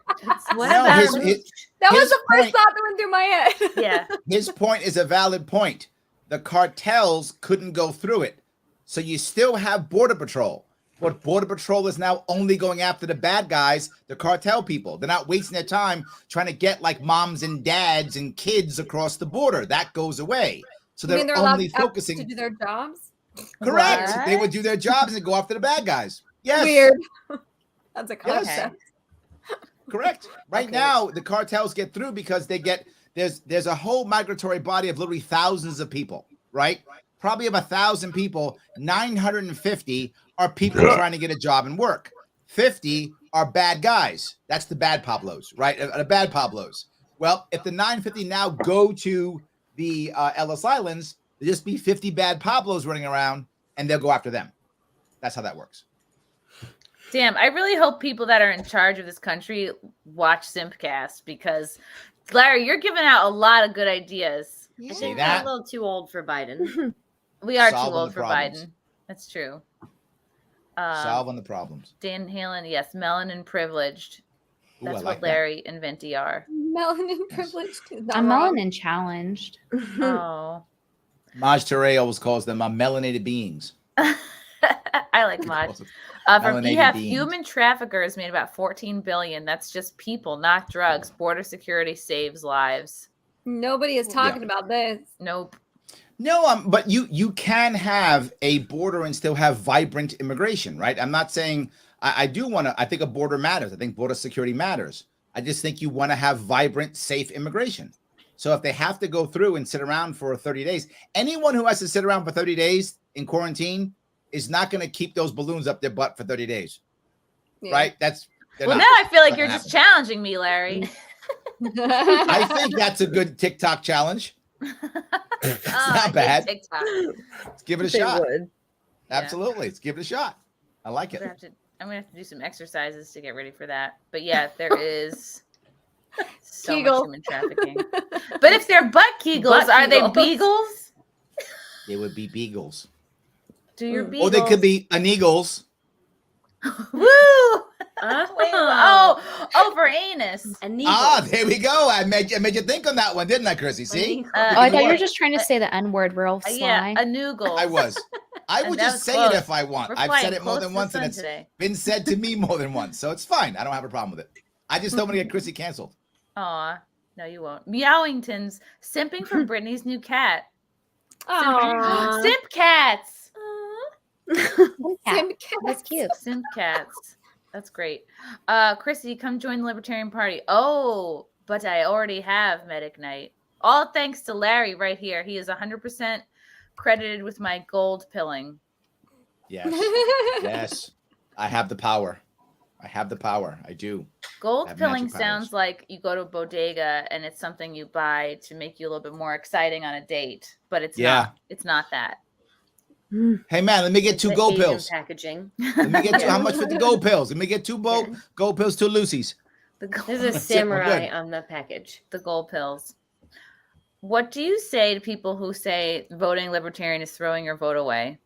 Speaker 11: What
Speaker 14: No,
Speaker 11: about
Speaker 15: That was
Speaker 14: his
Speaker 15: the first
Speaker 14: point-
Speaker 15: thought that went through my head.
Speaker 11: Yeah.
Speaker 14: His point is a valid point. The cartels couldn't go through it. So you still have Border Patrol. But Border Patrol is now only going after the bad guys, the cartel people. They're not wasting their time trying to get like moms and dads and kids across the border. That goes away. So
Speaker 15: You mean
Speaker 14: they're
Speaker 15: allowed
Speaker 14: only focusing.
Speaker 15: to do their jobs?
Speaker 14: Correct.
Speaker 11: What?
Speaker 14: They would do their jobs and go after the bad guys. Yes.
Speaker 15: Weird. That's a concept.
Speaker 14: Correct. Right now, the cartels get through because they get there's a whole migratory body of literally thousands of people, right? Probably of 1,000 people, 950 are people trying to get a job and work. 50 are bad guys. That's the bad Pablos, right? The bad Pablos. Well, if the 950 now go to the Ellis Islands, there'll just be 50 bad Pablos running around, and they'll go after them. That's how that works.
Speaker 11: Damn, I really hope people that are in charge of this country watch SimpCast because, Larry, you're giving out a lot of good ideas.
Speaker 16: I
Speaker 14: See
Speaker 16: think
Speaker 14: that?
Speaker 16: we're a little too old for Biden.
Speaker 11: We are
Speaker 14: Solving
Speaker 11: too old
Speaker 14: the
Speaker 11: for
Speaker 14: problems.
Speaker 11: Biden. That's true.
Speaker 14: Solving the problems.
Speaker 11: Dan Halen, yes, melanin privileged.
Speaker 14: Ooh, I
Speaker 11: That's
Speaker 14: like
Speaker 11: what
Speaker 14: that.
Speaker 11: Larry and Venti are.
Speaker 15: Melanin privileged.
Speaker 12: I'm melanin challenged.
Speaker 11: Oh.
Speaker 14: Maj Touré always calls them melanated beings.
Speaker 11: I like Maj. From
Speaker 14: Melanated
Speaker 11: EF,
Speaker 14: beings.
Speaker 11: human traffickers made about $14 billion. That's just people, not drugs. Border security saves lives.
Speaker 15: Nobody is talking about this.
Speaker 11: Nope.
Speaker 14: No, but you can have a border and still have vibrant immigration, right? I'm not saying I think a border matters. I think border security matters. I just think you want to have vibrant, safe immigration. So if they have to go through and sit around for 30 days, anyone who has to sit around for 30 days in quarantine is not going to keep those balloons up their butt for 30 days, right?
Speaker 11: Well, now I feel like you're just challenging me, Larry.
Speaker 14: I think that's a good TikTok challenge. It's not bad.
Speaker 11: TikTok.
Speaker 14: Let's give it a
Speaker 13: They
Speaker 14: shot.
Speaker 13: would.
Speaker 14: Absolutely. Let's give it a shot. I like it.
Speaker 11: I'm gonna have to do some exercises to get ready for that. But yeah, there is so
Speaker 15: Kegel.
Speaker 11: much human trafficking. But if they're butt Kegels, are they beagles?
Speaker 14: They would be beagles.
Speaker 11: Do your beagles?
Speaker 14: Or they could be an eagles.
Speaker 11: Woo! Oh, for anus.
Speaker 14: There we go. I made you think on that one, didn't I, Chrissy? See?
Speaker 12: I thought you were just trying to say the N word real sly.
Speaker 11: Yeah, a noogle.
Speaker 14: I was. I would just say it if I want. I've said it more than once, and it's been said to me more than once, so it's fine. I don't have a problem with it. I just don't want to get Chrissy canceled.
Speaker 11: Aw, no, you won't. Meowington's simping for Brittany's new cat.
Speaker 12: Aww.
Speaker 11: Simp cats.
Speaker 12: Simp cats. That's cute.
Speaker 11: Simp cats. That's great. Chrissy, come join the Libertarian Party. Oh, but I already have Medic Night. All thanks to Larry right here. He is 100% credited with my gold pilling.
Speaker 14: Yes. Yes. I have the power. I do.
Speaker 11: Gold pilling sounds like you go to a bodega and it's something you buy to make you a little bit more exciting on a date, but it's not. It's not that.
Speaker 14: Hey man, let me get 2 gold pills.
Speaker 16: Packaging.
Speaker 14: Let me get how much for the gold pills? Let me get 2 gold pills, 2 Lucy's.
Speaker 16: There's a samurai on the package.
Speaker 11: The gold pills. What do you say to people who say voting Libertarian is throwing your vote away?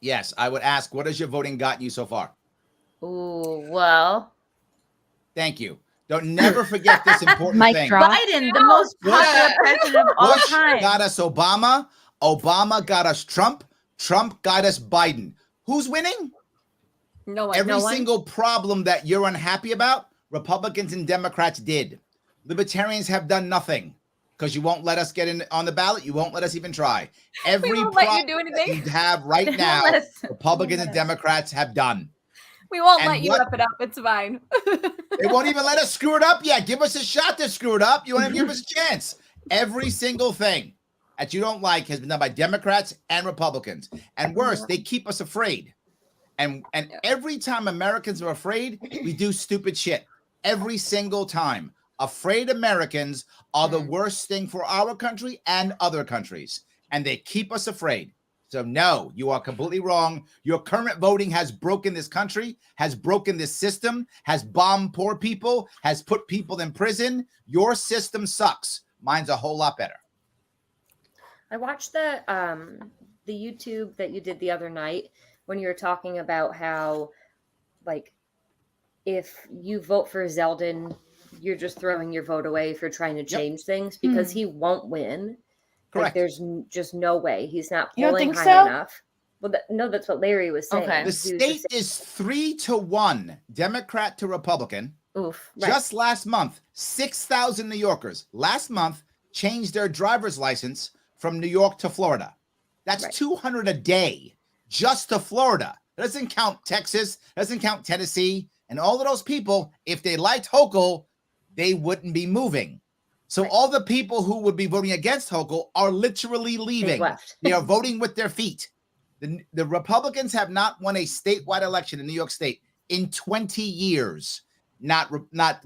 Speaker 14: Yes, I would ask, what has your voting gotten you so far?
Speaker 11: Ooh, well.
Speaker 14: Thank you. Don't never forget this important thing.
Speaker 11: Biden, the most popular president of all
Speaker 14: Bush
Speaker 11: time.
Speaker 14: got us Obama. Obama got us Trump. Trump got us Biden. Who's winning?
Speaker 15: No one.
Speaker 14: Every single problem that you're unhappy about, Republicans and Democrats did. Libertarians have done nothing because you won't let us get in on the ballot. You won't let us even try. Every
Speaker 15: won't
Speaker 14: problem
Speaker 15: let you do anything.
Speaker 14: you have right now, Republicans and Democrats have done.
Speaker 15: We won't
Speaker 14: And
Speaker 15: let you up it up. It's fine.
Speaker 14: They won't even let us screw it up yet. Give us a shot to screw it up. You want to give us a chance. Every single thing that you don't like has been done by Democrats and Republicans. And worse, they keep us afraid. And every time Americans are afraid, we do stupid shit. Every single time. Afraid Americans are the worst thing for our country and other countries. And they keep us afraid. So no, you are completely wrong. Your current voting has broken this country, has broken this system, has bombed poor people, has put people in prison. Your system sucks. Mine's a whole lot better.
Speaker 16: I watched the YouTube that you did the other night when you were talking about how, like, if you vote for Zeldin, you're just throwing your vote away for trying to change things because he won't win.
Speaker 14: Correct.
Speaker 16: Like, there's just no way. He's not
Speaker 12: You don't
Speaker 16: polling
Speaker 12: think
Speaker 16: high
Speaker 12: so?
Speaker 16: enough. Well, no, that's what Larry was saying.
Speaker 11: Okay.
Speaker 14: The state is 3-1 Democrat to Republican.
Speaker 11: Oof.
Speaker 14: Just last month, 6,000 New Yorkers last month changed their driver's license from New York to Florida. That's 200 a day just to Florida. That doesn't count Texas, doesn't count Tennessee. And all of those people, if they liked Hochul, they wouldn't be moving. So all the people who would be voting against Hochul are literally leaving. They are voting with their feet. The Republicans have not won a statewide election in New York State in 20 years. Not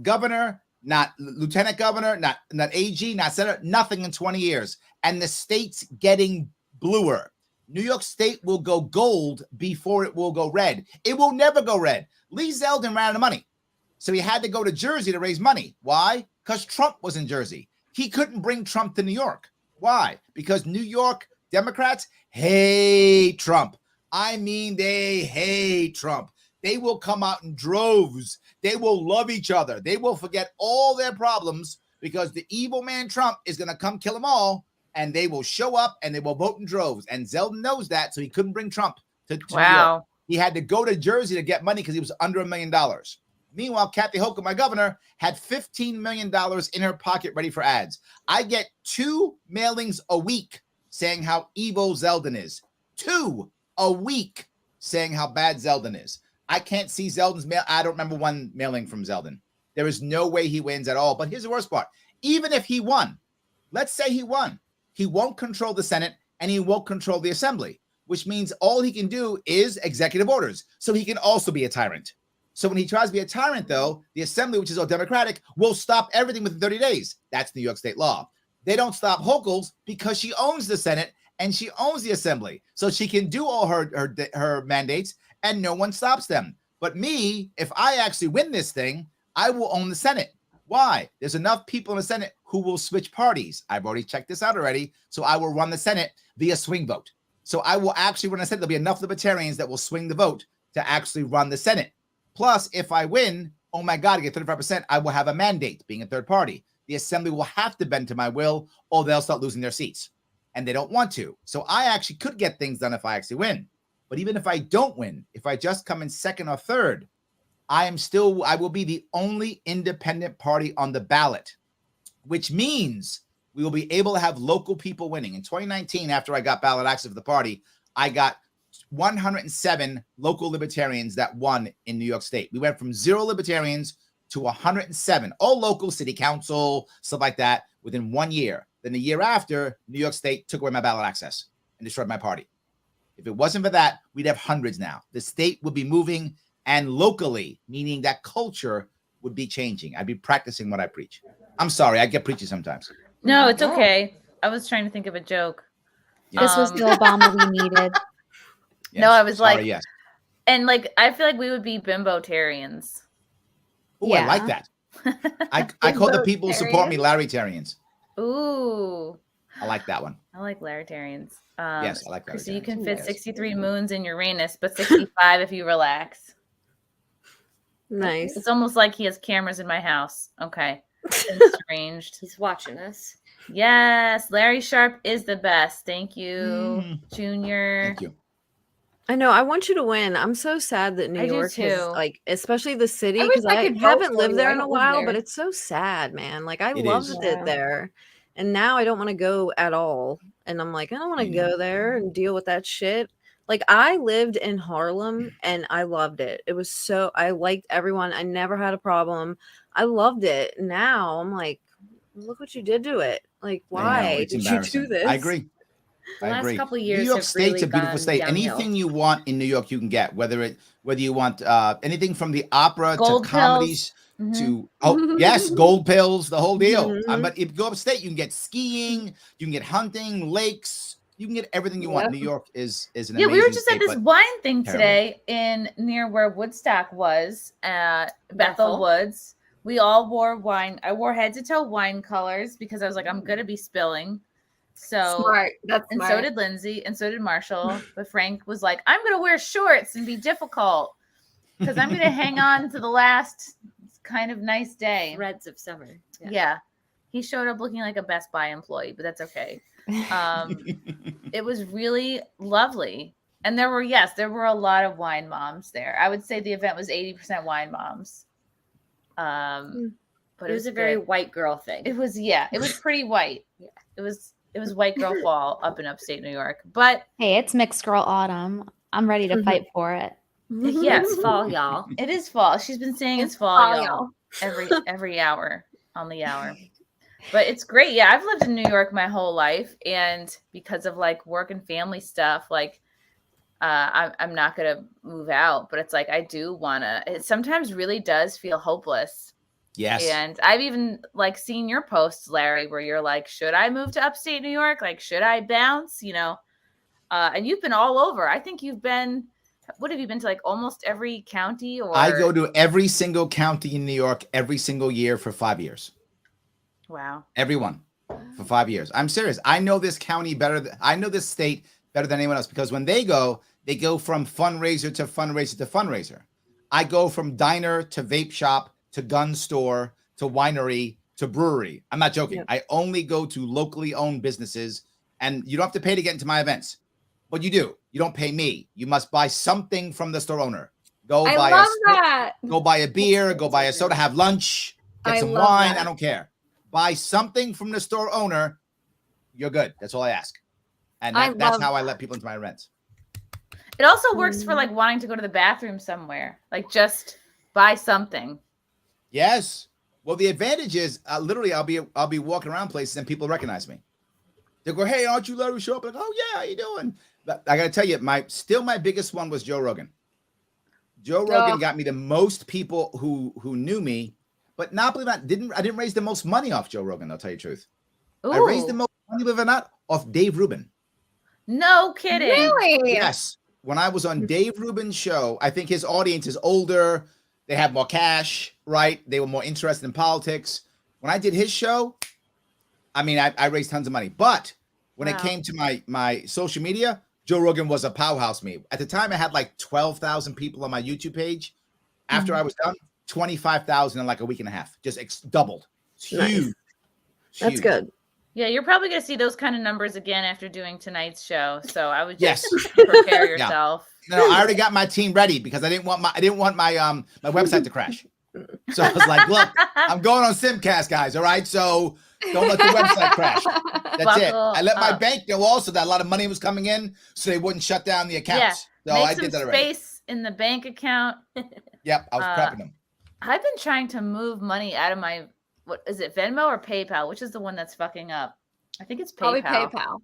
Speaker 14: governor, not lieutenant governor, not AG, not senator, nothing in 20 years. And the state's getting bluer. New York State will go gold before it will go red. It will never go red. Lee Zeldin ran out of money. So he had to go to Jersey to raise money. Why? Because Trump was in Jersey. He couldn't bring Trump to New York. Why? Because New York Democrats hate Trump. I mean, they hate Trump. They will come out in droves. They will love each other. They will forget all their problems because the evil man Trump is going to come kill them all, and they will show up and they will vote in droves. And Zeldin knows that, so he couldn't bring Trump to New York. He had to go to Jersey to get money because he was under $1 million. Meanwhile, Kathy Hochul, my governor, had $15 million in her pocket ready for ads. I get 2 mailings a week saying how evil Zeldin is. 2 a week saying how bad Zeldin is. I can't see Zeldin's mail. I don't remember one mailing from Zeldin. There is no way he wins at all. But here's the worst part. Even if he won, let's say he won, he won't control the Senate and he won't control the Assembly, which means all he can do is executive orders. So he can also be a tyrant. So when he tries to be a tyrant, though, the Assembly, which is all Democratic, will stop everything within 30 days. That's New York State law. They don't stop Hochul's because she owns the Senate and she owns the Assembly. So she can do all her mandates and no one stops them. But me, if I actually win this thing, I will own the Senate. Why? There's enough people in the Senate who will switch parties. I've already checked this out already. So I will run the Senate via swing vote. So I will actually run the Senate. There'll be enough libertarians that will swing the vote to actually run the Senate. Plus, if I win, oh my God, I get 35%, I will have a mandate being a third party. The assembly will have to bend to my will or they'll start losing their seats. And they don't want to. So I actually could get things done if I actually win. But even if I don't win, if I just come in second or third, I will be the only independent party on the ballot, which means we will be able to have local people winning. In 2019, after I got ballot access for the party, I got 107 local libertarians that won in New York State. We went from 0 libertarians to 107, all local, city council, stuff like that, within 1 year. Then the year after, New York State took away my ballot access and destroyed my party. If it wasn't for that, we'd have hundreds now. The state would be moving, and locally, meaning that culture would be changing. I'd be practicing what I preach. I'm sorry, I get preachy sometimes.
Speaker 11: No, it's okay. I was trying to think of a joke.
Speaker 12: This was the Obama we needed.
Speaker 14: Yes.
Speaker 11: No, I was
Speaker 14: Sorry,
Speaker 11: like,
Speaker 14: yes.
Speaker 11: And like, I feel like we would be bimbotarians.
Speaker 14: Oh, I like that. I call the people who support me Larrytarians.
Speaker 11: Ooh.
Speaker 14: I like that one.
Speaker 11: I like Libertarians.
Speaker 14: Yes, I like that.
Speaker 11: So you can fit 63 moons in Uranus, but 65 if you relax.
Speaker 13: Nice.
Speaker 11: It's almost like he has cameras in my house. Okay. Estranged.
Speaker 16: He's watching us.
Speaker 11: Yes. Larry Sharpe is the best. Thank you, Junior.
Speaker 14: Thank you.
Speaker 13: I know. I want you to win. I'm so sad that New
Speaker 11: I do
Speaker 13: York has,
Speaker 11: too.
Speaker 13: like, especially the city,
Speaker 15: I wish
Speaker 13: because
Speaker 15: I
Speaker 13: I
Speaker 15: could vote
Speaker 13: haven't
Speaker 15: for
Speaker 13: lived
Speaker 15: you.
Speaker 13: there
Speaker 15: I
Speaker 13: in a
Speaker 15: don't live
Speaker 13: while,
Speaker 15: there.
Speaker 13: but it's so sad, man. Like, I
Speaker 14: It
Speaker 13: loved
Speaker 14: is.
Speaker 13: it there. And now I don't want to go at all. And I'm like, I don't want to go there and deal with that shit. Like, I lived in Harlem and I loved it. It was so, I liked everyone. I never had a problem. I loved it. Now I'm like, look what you did to it. Like, why did you do this?
Speaker 14: I agree.
Speaker 16: The
Speaker 14: I
Speaker 16: last
Speaker 14: agree.
Speaker 16: couple of years
Speaker 14: New York
Speaker 16: have
Speaker 14: State's
Speaker 16: really
Speaker 14: a beautiful
Speaker 16: gone
Speaker 14: state.
Speaker 16: downhill.
Speaker 14: Anything you want in New York, you can get. Whether you want anything from the opera
Speaker 11: Gold
Speaker 14: to comedies
Speaker 11: pills.
Speaker 14: to yes, gold pills, the whole deal.
Speaker 13: Mhm.
Speaker 14: But if you go upstate, you can get skiing, you can get hunting, lakes, you can get everything you want. New York is an
Speaker 11: Yeah,
Speaker 14: amazing
Speaker 11: we were just
Speaker 14: state,
Speaker 11: at this
Speaker 14: but
Speaker 11: wine thing
Speaker 14: terrible.
Speaker 11: today near where Woodstock was, Bethel
Speaker 16: Bethel.
Speaker 11: Woods. We all wore wine. I wore head to toe wine colors because I was like, I'm gonna be spilling. So
Speaker 15: Smart. That's
Speaker 11: and
Speaker 15: smart.
Speaker 11: so did Lindsay, and so did Marshall. But Frank was like, I'm gonna wear shorts and be difficult because I'm gonna hang on to the last kind of nice day.
Speaker 16: Threads of summer.
Speaker 11: Yeah. He showed up looking like a Best Buy employee, but that's okay. It was really lovely. And there were a lot of wine moms there. I would say the event was 80% wine moms. But
Speaker 16: It was a very
Speaker 11: good.
Speaker 16: white girl thing.
Speaker 11: It was pretty white. It was white girl fall up in upstate New York. But
Speaker 12: Hey, it's mixed girl autumn. I'm ready to fight for it.
Speaker 11: yeah,
Speaker 16: It's fall, y'all.
Speaker 11: it is fall. She's been saying it's fall, y'all, every hour on the hour. But it's great. Yeah, I've lived in New York my whole life, and because of like work and family stuff, like I'm not gonna move out. But it's like I do wanna. It sometimes really does feel hopeless.
Speaker 14: Yes.
Speaker 11: And I've even like seen your posts, Larry, where you're like, should I move to upstate New York? Like, should I bounce? You know, and you've been all over. I think you've been. What have you been to? Like almost every county, or
Speaker 14: I go to every single county in New York every single year for 5 years.
Speaker 11: Wow.
Speaker 14: Everyone for 5 years. I'm serious. I know this county better. I know this state better than anyone else because when they go from fundraiser to fundraiser to fundraiser. I go from diner to vape shop to gun store to winery to brewery. I'm not joking.
Speaker 13: Yep.
Speaker 14: I only go to locally owned businesses, and you don't have to pay to get into my events. But you do. You don't pay me. You must buy something from the store owner.
Speaker 15: I love that.
Speaker 14: Go buy a beer, go buy a soda, have lunch, get
Speaker 15: I
Speaker 14: some
Speaker 15: love
Speaker 14: wine.
Speaker 15: that.
Speaker 14: I don't care. Buy something from the store owner. You're good. That's all I ask. And that's how I let people into my events.
Speaker 11: It also works for like wanting to go to the bathroom somewhere. Like just buy something.
Speaker 14: Yes. Well, the advantage is literally I'll be walking around places and people recognize me. They go, "Hey, aren't you Larry Sharpe?" Like, "Oh yeah, how you doing?" But I gotta tell you, my biggest one was Joe Rogan. Joe Rogan got me the most people who knew me, but not believe it or not, I didn't raise the most money off Joe Rogan. I'll tell you the truth. I raised the most money, believe it or not, off Dave Rubin.
Speaker 11: No kidding.
Speaker 15: Really?
Speaker 14: Yes. When I was on Dave Rubin's show, I think his audience is older. They have more cash, right? They were more interested in politics. When I did his show, I mean, I raised tons of money. But when it came to my social media, Joe Rogan was a powerhouse me. At the time, I had like 12,000 people on my YouTube page. After I was done, 25,000 in like a week and a half, just doubled. It's huge.
Speaker 13: Nice. That's
Speaker 14: Huge.
Speaker 13: good.
Speaker 11: Yeah, you're probably going to see those kind of numbers again after doing tonight's show. So I would
Speaker 14: Yes.
Speaker 11: just prepare
Speaker 14: Yeah.
Speaker 11: yourself.
Speaker 14: No, I already got my team ready because I didn't want my my website to crash. So I was like, look, I'm going on SimpCast, guys. All right. So don't let the website crash. That's it. I let my bank know also that a lot of money was coming in, so they wouldn't shut down the accounts.
Speaker 11: Yeah.
Speaker 14: So
Speaker 11: Make
Speaker 14: I
Speaker 11: some
Speaker 14: did that already.
Speaker 11: space in the bank account.
Speaker 14: Yep. I was prepping them.
Speaker 11: I've been trying to move money out of my, what is it, Venmo or PayPal? Which is the one that's fucking up? I think it's PayPal.
Speaker 15: Probably PayPal.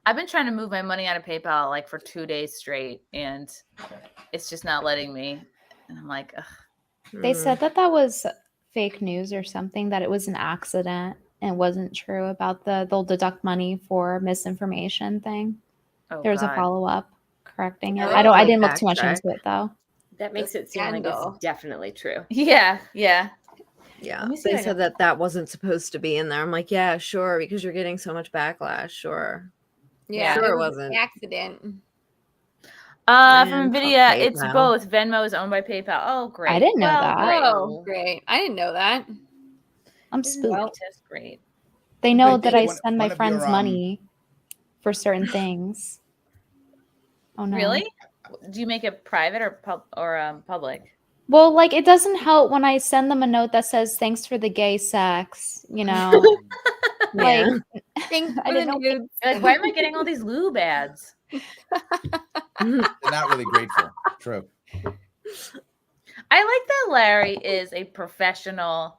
Speaker 11: I've been trying to move my money out of PayPal like for 2 days straight, and it's just not letting me. And I'm like, ugh.
Speaker 12: They said that was fake news or something, that it was an accident and wasn't true about they'll deduct money for misinformation thing.
Speaker 11: Oh,
Speaker 12: There was a
Speaker 11: God.
Speaker 12: follow-up correcting it.
Speaker 16: Oh,
Speaker 12: I didn't look too much into it though.
Speaker 16: That makes it seem like it's definitely true.
Speaker 11: Yeah.
Speaker 13: Yeah,
Speaker 11: Let me see
Speaker 13: they
Speaker 11: if I
Speaker 13: said that wasn't supposed to be in there. I'm like, yeah, sure, because you're getting so much backlash. Sure.
Speaker 15: Yeah,
Speaker 13: sure
Speaker 15: it
Speaker 13: it
Speaker 15: was
Speaker 13: wasn't.
Speaker 15: an accident.
Speaker 11: From
Speaker 13: Man, fuck
Speaker 11: Nvidia, it's
Speaker 13: PayPal.
Speaker 11: both. Venmo is owned by PayPal. Oh, great.
Speaker 12: I didn't know that.
Speaker 11: Great.
Speaker 15: Oh, great. I didn't know that.
Speaker 12: I'm
Speaker 11: Isn't
Speaker 12: spooked.
Speaker 11: that just great?
Speaker 12: They know
Speaker 14: Wait,
Speaker 12: that
Speaker 14: did
Speaker 12: I
Speaker 14: one-
Speaker 12: send my
Speaker 14: one of
Speaker 12: friends
Speaker 14: your,
Speaker 12: money for certain things. Oh no.
Speaker 11: Really? Do you make it private or public?
Speaker 12: Well, like it doesn't help when I send them a note that says thanks for the gay sex, you know. Like
Speaker 15: Thanks
Speaker 12: I
Speaker 15: for
Speaker 12: didn't
Speaker 15: the
Speaker 12: know.
Speaker 15: nudes.
Speaker 11: Like, why am I getting all these lube ads?
Speaker 14: They're not really grateful. True.
Speaker 11: I like that Larry is a professional.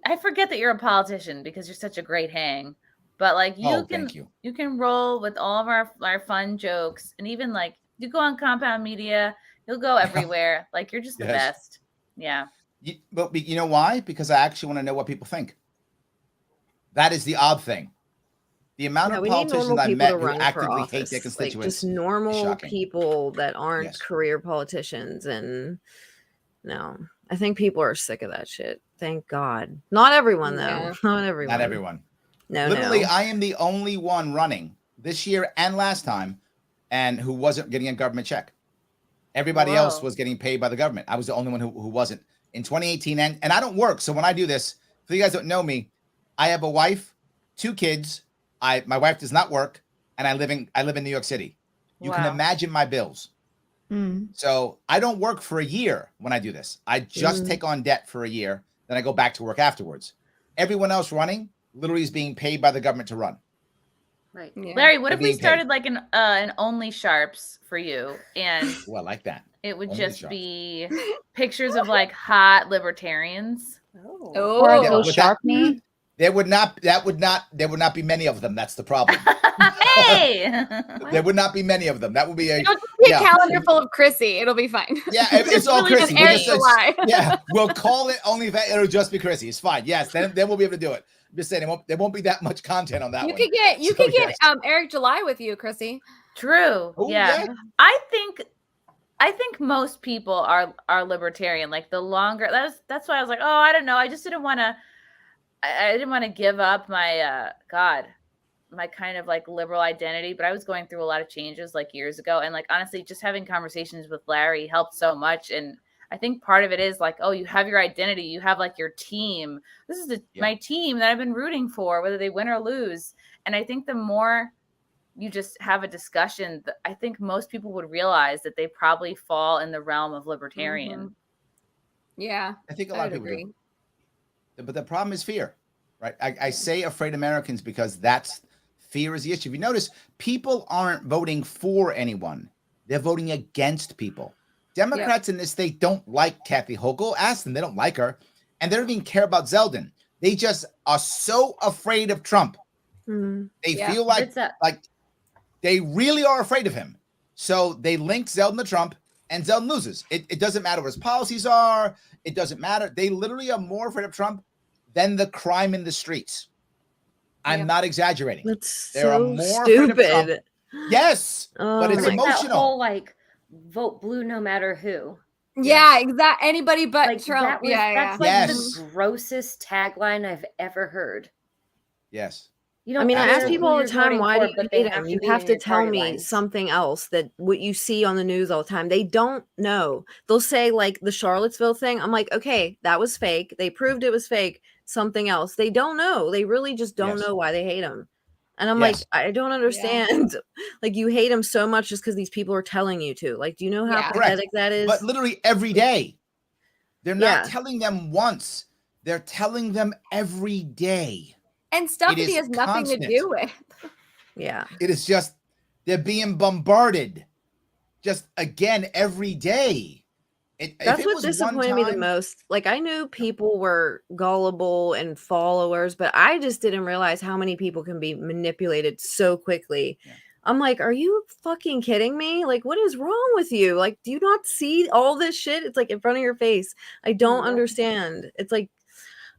Speaker 11: I forget that you're a politician because you're such a great hang. But like
Speaker 14: Thank you.
Speaker 11: you can roll with all of our fun jokes, and even like you go on Compound Media, you'll go everywhere. Like you're just the
Speaker 14: Yes.
Speaker 11: best. Yeah.
Speaker 14: But you know why? Because I actually want to know what people think. That is the odd thing. The amount of
Speaker 13: we need
Speaker 14: politicians
Speaker 13: normal
Speaker 14: I've
Speaker 13: people
Speaker 14: met
Speaker 13: to
Speaker 14: who
Speaker 13: run for
Speaker 14: actively hate
Speaker 13: office,
Speaker 14: their
Speaker 13: like
Speaker 14: constituents.
Speaker 13: just
Speaker 14: is
Speaker 13: normal
Speaker 14: shocking.
Speaker 13: people that aren't
Speaker 14: Yes.
Speaker 13: career politicians. And no, I think people are sick of that shit. Thank God. Not everyone though.
Speaker 15: Yeah.
Speaker 13: Not everyone.
Speaker 14: Not everyone.
Speaker 13: No,
Speaker 14: Literally,
Speaker 13: no.
Speaker 14: I am the only one running this year and last time, and who wasn't getting a government check. Everybody else
Speaker 11: Whoa.
Speaker 14: was getting paid by the government. I was the only one who wasn't in 2018. And I don't work. So when I do this, for you guys that don't know me, I have a wife, 2 kids. My wife does not work, and I live in New York City. You can
Speaker 11: Wow.
Speaker 14: imagine my bills.
Speaker 12: Mm.
Speaker 14: So I don't work for a year when I do this. I just take on debt for a year, then I go back to work afterwards. Everyone else running literally is being paid by the government to run.
Speaker 16: Right.
Speaker 15: Yeah.
Speaker 11: Larry, what
Speaker 14: They're
Speaker 11: if we
Speaker 14: being paid.
Speaker 11: started like an only Sharps for you, and
Speaker 14: Oh, I like that.
Speaker 11: it would
Speaker 14: Only
Speaker 11: just
Speaker 14: Sharps.
Speaker 11: be pictures of like hot libertarians?
Speaker 15: Oh,
Speaker 12: Or
Speaker 14: Yeah,
Speaker 12: go
Speaker 14: but that-
Speaker 12: sharp me.
Speaker 14: There would not be many of them. That's the problem.
Speaker 11: Hey.
Speaker 14: There would not be many of them. That would be a
Speaker 15: It'll just be
Speaker 14: yeah.
Speaker 15: a calendar full of Chrissy. It'll be fine.
Speaker 14: Yeah, it's all
Speaker 11: really
Speaker 14: Chrissy.
Speaker 11: just
Speaker 14: We'll
Speaker 15: Eric
Speaker 14: just-
Speaker 15: July.
Speaker 14: yeah, we'll call it only that it'll just be Chrissy. It's fine. Yes, then we'll be able to do it. I'm just saying there won't be that much content on that
Speaker 15: You
Speaker 14: one.
Speaker 15: could get
Speaker 14: So, yes.
Speaker 15: Eric July with you, Chrissy.
Speaker 11: True.
Speaker 14: Oh,
Speaker 11: yeah.
Speaker 14: yeah.
Speaker 11: I think most people are libertarian. Like the longer that's why I was like, oh, I don't know. I just didn't want to. I didn't want to give up my my kind of like liberal identity, but I was going through a lot of changes like years ago, and like honestly, just having conversations with Larry helped so much. And I think part of it is like, oh, you have your identity, you have like your team. This is my team that I've been rooting for, whether they win or lose. And I think the more you just have a discussion, I think most people would realize that they probably fall in the realm of libertarian.
Speaker 15: Mm-hmm. Yeah,
Speaker 14: I think a lot of people do. But the problem is fear, right? I say afraid Americans because fear is the issue. If you notice, people aren't voting for anyone. They're voting against people. Democrats in this state don't like Kathy Hochul. Ask them. They don't like her. And they don't even care about Zeldin. They just are so afraid of Trump. They feel like they really are afraid of him. So they link Zeldin to Trump, and Zeldin loses. It doesn't matter what his policies are. It doesn't matter. They literally are more afraid of Trump than the crime in the streets. I'm not exaggerating.
Speaker 13: That's
Speaker 14: They are
Speaker 13: so
Speaker 14: more afraid of Trump.
Speaker 13: stupid.
Speaker 14: Yes, but it's
Speaker 16: Like that
Speaker 14: emotional.
Speaker 16: whole like vote blue no matter who.
Speaker 15: Yeah, exactly. Anybody but
Speaker 16: Like,
Speaker 15: Trump.
Speaker 16: that's
Speaker 15: Yeah,
Speaker 16: like
Speaker 14: Yes.
Speaker 16: the grossest tagline I've ever heard.
Speaker 14: Yes.
Speaker 16: You
Speaker 13: I mean, I ask
Speaker 16: care
Speaker 13: people
Speaker 16: who
Speaker 13: all the
Speaker 16: you're
Speaker 13: time,
Speaker 16: voting
Speaker 13: why
Speaker 16: for,
Speaker 13: do you
Speaker 16: but they
Speaker 13: hate
Speaker 16: have
Speaker 13: him?
Speaker 16: to
Speaker 13: You
Speaker 16: be
Speaker 13: have
Speaker 16: in
Speaker 13: to
Speaker 16: your
Speaker 13: tell
Speaker 16: party
Speaker 13: me
Speaker 16: lines.
Speaker 13: something else that what you see on the news all the time. They don't know. They'll say like the Charlottesville thing. I'm like, okay, that was fake. They proved it was fake. Something else. They don't know. They really just don't
Speaker 14: Yes.
Speaker 13: know why they hate him. And I'm
Speaker 14: Yes.
Speaker 13: like, I don't understand. Like, you hate him so much just because these people are telling you to. Like, do you know how
Speaker 14: Correct.
Speaker 13: pathetic that is?
Speaker 14: But literally every day. They're not
Speaker 13: Yeah.
Speaker 14: telling them once. They're telling them every day.
Speaker 15: And stuff
Speaker 14: It
Speaker 15: that he
Speaker 14: is
Speaker 15: has nothing to
Speaker 14: constant.
Speaker 15: do with.
Speaker 13: Yeah.
Speaker 14: It is just, they're being bombarded just again every day.
Speaker 13: That's what disappointed me the most. Like, I knew people were gullible and followers, but I just didn't realize how many people can be manipulated so quickly. I'm like, are you fucking kidding me? Like, what is wrong with you? Like, do you not see all this shit? It's like in front of your face. I don't understand. It's like,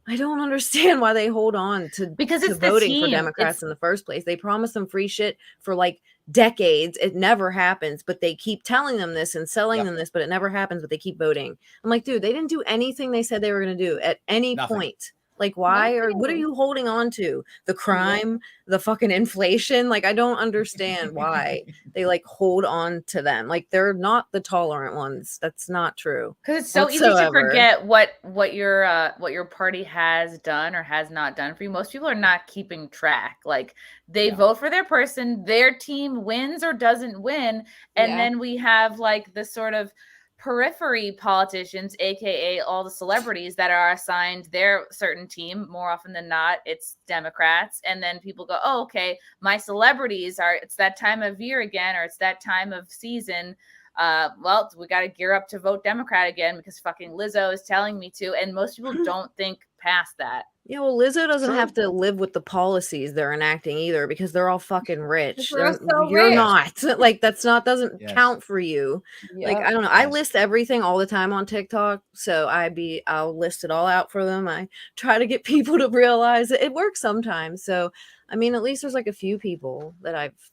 Speaker 13: I don't understand why they hold on to
Speaker 11: Because it's the
Speaker 13: voting for
Speaker 11: team.
Speaker 13: Democrats
Speaker 11: It's
Speaker 13: in the first place. They promise them free shit for like decades. It never happens, but they keep telling them this and selling them this, but it never happens, but they keep voting. I'm like, dude, they didn't do anything they said they were going to do at any point. Like, why or what are you holding on to? The crime, the fucking inflation? Like, I don't understand why they like hold on to them. Like, they're not the tolerant ones. That's not true.
Speaker 11: Because it's so easy to
Speaker 13: whatsoever.
Speaker 11: forget what your party has done or has not done for you. Most people are not keeping track. Like, they vote for their person, their team wins or doesn't win, and then we have like the sort of periphery politicians, aka all the celebrities that are assigned their certain team. More often than not, it's Democrats, and then people go, oh, okay, my celebrities are, it's that time of year again, or it's that time of season, well, we got to gear up to vote Democrat again because fucking Lizzo is telling me to. And most people don't think past that.
Speaker 13: Yeah, well, Lizzo doesn't have to live with the policies they're enacting either because they're all fucking rich.
Speaker 15: We're so
Speaker 13: You're
Speaker 15: rich.
Speaker 13: not. Like, that's not, doesn't
Speaker 14: Yes.
Speaker 13: count for you. Like, I don't know. I list everything all the time on TikTok. So I'll list it all out for them. I try to get people to realize it works sometimes. So, I mean, at least there's like a few people that I've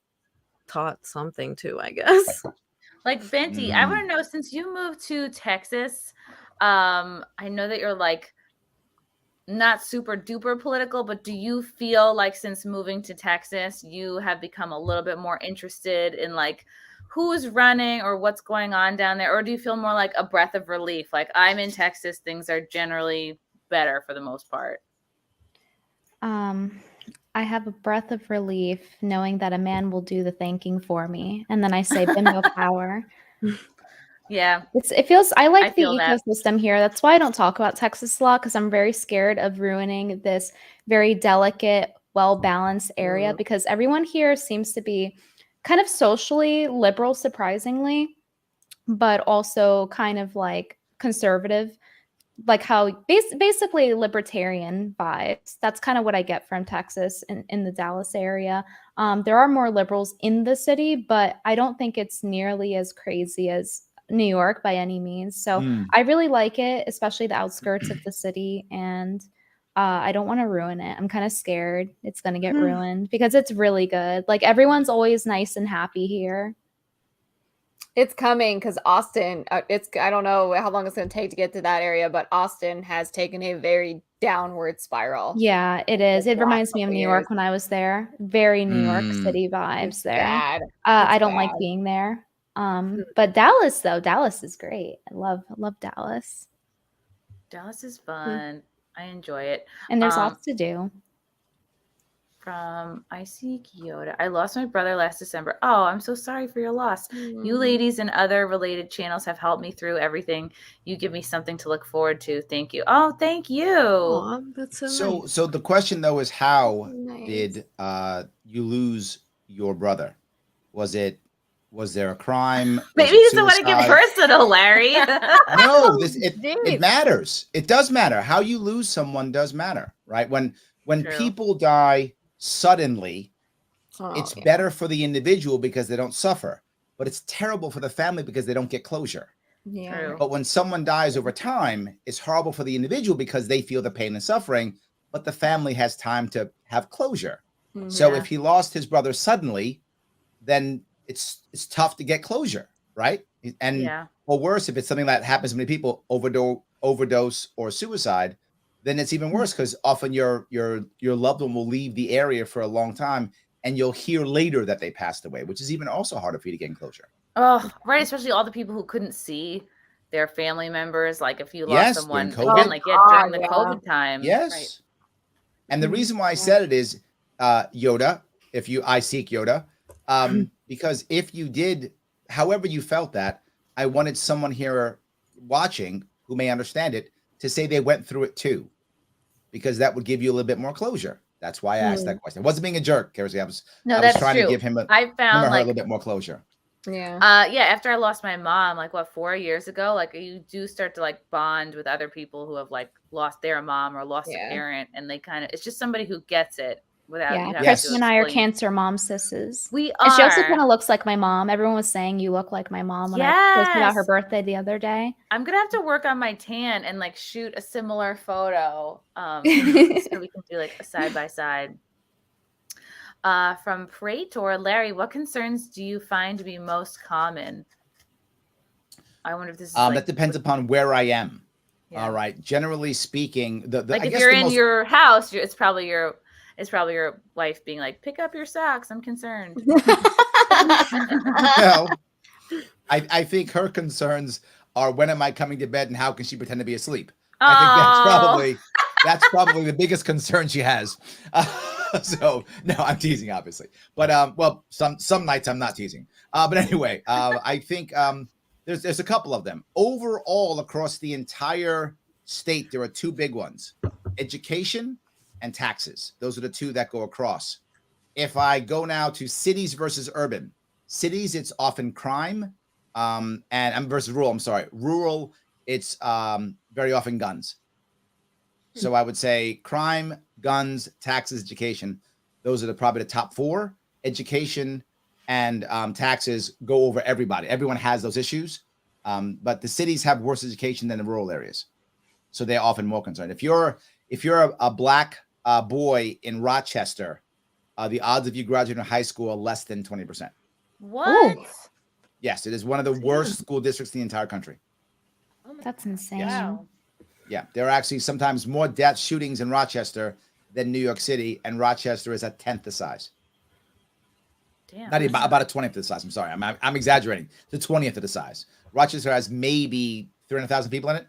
Speaker 13: taught something to, I guess.
Speaker 11: Like, Venti, I want to know, since you moved to Texas, I know that you're like not super duper political, but do you feel like since moving to Texas, you have become a little bit more interested in like who's running or what's going on down there? Or do you feel more like a breath of relief? Like, I'm in Texas, things are generally better for the most part.
Speaker 12: I have a breath of relief knowing that a man will do the thinking for me. And then I say bimbo power.
Speaker 11: Yeah.
Speaker 12: I like the
Speaker 11: feel that.
Speaker 12: ecosystem here. That's why I don't talk about Texas a lot, because I'm very scared of ruining this very delicate, well-balanced area, because everyone here seems to be kind of socially liberal, surprisingly, but also kind of like conservative, like how basically libertarian vibes. That's kind of what I get from Texas in the Dallas area. There are more liberals in the city, but I don't think it's nearly as crazy as New York by any means. So I really like it, especially the outskirts of the city. And I don't want to ruin it. I'm kind of scared it's going to get ruined because it's really good. Like, everyone's always nice and happy here.
Speaker 15: It's coming because Austin, I don't know how long it's going to take to get to that area, but Austin has taken a very downward spiral.
Speaker 12: Yeah, it is. It reminds me of
Speaker 15: couple
Speaker 12: New
Speaker 15: years.
Speaker 12: York when I was there. Very New York City vibes
Speaker 15: It's
Speaker 12: there.
Speaker 15: bad.
Speaker 12: I
Speaker 15: It's
Speaker 12: don't like
Speaker 15: bad.
Speaker 12: being there. But Dallas, though, Dallas is great. I love Dallas.
Speaker 11: Dallas is fun. I enjoy it.
Speaker 12: And there's lots to do.
Speaker 11: From IC Keto. I lost my brother last December. Oh, I'm so sorry for your loss. You ladies and other related channels have helped me through everything. You give me something to look forward to. Thank you. Oh, thank you.
Speaker 13: Aw, that's so nice.
Speaker 14: So the question though is, how
Speaker 13: Nice.
Speaker 14: did you lose your brother? Was there a crime? Was
Speaker 11: Maybe
Speaker 14: it
Speaker 11: you don't want to get
Speaker 14: suicide?
Speaker 11: personal, Larry.
Speaker 14: No, it matters. It does matter. How you lose someone does matter, right? When
Speaker 11: True.
Speaker 14: people die suddenly, it's
Speaker 15: yeah.
Speaker 14: better for the individual because they don't suffer, but it's terrible for the family because they don't get closure.
Speaker 15: Yeah.
Speaker 11: True.
Speaker 14: But when someone dies over time, it's horrible for the individual because they feel the pain and suffering, but the family has time to have closure. So if he lost his brother suddenly, then it's tough to get closure, right? And
Speaker 11: Yeah.
Speaker 14: or worse, if it's something that happens to many people, overdose or suicide, then it's even worse because often your loved one will leave the area for a long time, and you'll hear later that they passed away, which is even also harder for you to get closure.
Speaker 11: Oh, right. Especially all the people who couldn't see their family members. Like if you lost
Speaker 14: Yes,
Speaker 11: someone
Speaker 14: during
Speaker 11: again,
Speaker 14: COVID.
Speaker 11: like during the COVID time.
Speaker 14: Yes.
Speaker 11: Right.
Speaker 14: And the reason why I said it is Yoda, I seek Yoda, because if you did, however you felt that, I wanted someone here watching who may understand it to say they went through it too, because that would give you a little bit more closure. That's why I asked that question. I wasn't being a jerk, Kerry. I was trying to give him a little bit more closure.
Speaker 11: Yeah. After I lost my mom, 4 years ago, you do start to bond with other people who have lost their mom or lost a parent, and they it's just somebody who gets it without you having
Speaker 12: Kristen
Speaker 11: to
Speaker 12: and I are
Speaker 11: explain.
Speaker 12: cancer mom sisters.
Speaker 11: We
Speaker 12: And she also
Speaker 11: are.
Speaker 12: kind of looks like my mom. Everyone was saying you look like my mom when I posted about her
Speaker 11: Yes.
Speaker 12: birthday the other day.
Speaker 11: I'm gonna have to work on my tan and shoot a similar photo, so we can do a side by side. From Praetor, Larry, what concerns do you find to be most common? I wonder if this is
Speaker 14: That depends upon where I am.
Speaker 11: Yeah.
Speaker 14: All right. Generally speaking, I
Speaker 11: if
Speaker 14: guess
Speaker 11: you're
Speaker 14: the
Speaker 11: in
Speaker 14: most-
Speaker 11: your house, it's probably your wife being like, "Pick up your socks. I'm concerned."
Speaker 14: No, I think her concerns are when am I coming to bed and how can she pretend to be asleep? I think that's probably the biggest concern she has. So no, I'm teasing, obviously, but some nights I'm not teasing. But anyway, I think there's a couple of them. Overall, across the entire state, there are two big ones: education and taxes. Those are the two that go across. If I go now to cities versus urban, cities, it's often crime, and versus rural. I'm sorry, rural, it's very often guns. So I would say crime, guns, taxes, education. Those are probably the top four. Education and taxes go over everybody. Everyone has those issues, but the cities have worse education than the rural areas, so they're often more concerned. If you're a black boy in Rochester, the odds of you graduating high school are less than 20%.
Speaker 11: What?
Speaker 14: Yes, it is one of the worst school districts in the entire country.
Speaker 12: That's insane.
Speaker 11: Wow.
Speaker 14: Yeah, there are actually sometimes more death shootings in Rochester than New York City, and Rochester is a 10th the size.
Speaker 11: Damn.
Speaker 14: Not even about a 20th of the size. I'm sorry, I'm exaggerating. The 20th of the size. Rochester has maybe 300,000 people in it,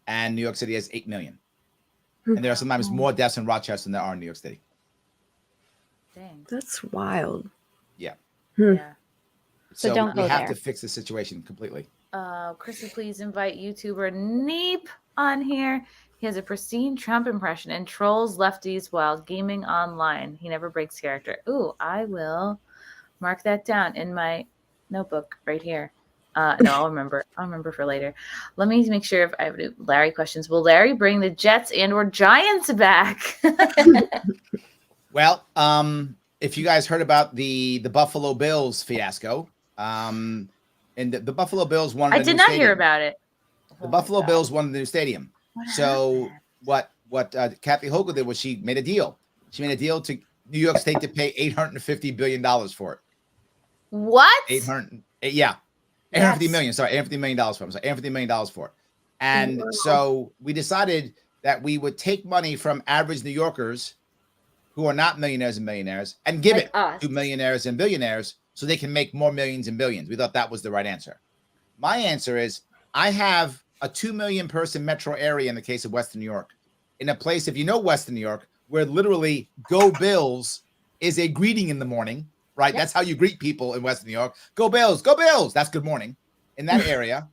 Speaker 14: and New York City has 8 million. And there are sometimes more deaths in Rochester than there are in New York City.
Speaker 11: Dang.
Speaker 13: That's wild.
Speaker 14: Yeah.
Speaker 11: Yeah.
Speaker 12: So don't
Speaker 14: we
Speaker 12: go
Speaker 14: have
Speaker 12: there.
Speaker 14: to fix the situation completely.
Speaker 11: Chrissy, please invite YouTuber Neep on here. He has a pristine Trump impression and trolls lefties while gaming online. He never breaks character. Ooh, I will mark that down in my notebook right here. No, I'll remember. I'll remember for later. Let me make sure if I have any Larry questions. Will Larry bring the Jets and/or Giants back?
Speaker 14: Well, if you guys heard about the Buffalo Bills fiasco, and the Buffalo Bills won.
Speaker 11: I did not hear about it.
Speaker 14: The Buffalo Bills won the new stadium. So what Kathy Hochul did was she made a deal. She made a deal to New York State to pay $850 billion for it.
Speaker 11: What?
Speaker 14: 850 million. Sorry, $850 million for it. So $850 million for it. And so we decided that we would take money from average New Yorkers who are not millionaires and millionaires and give it to millionaires and billionaires so they can make more millions and billions. We thought that was the right answer. My answer is I have a 2 million person metro area in the case of Western New York, in a place, if you know Western New York, where literally Go Bills is a greeting in the morning, right? Yep. That's how you greet people in Western New York. Go Bills, go Bills. That's good morning. In that area,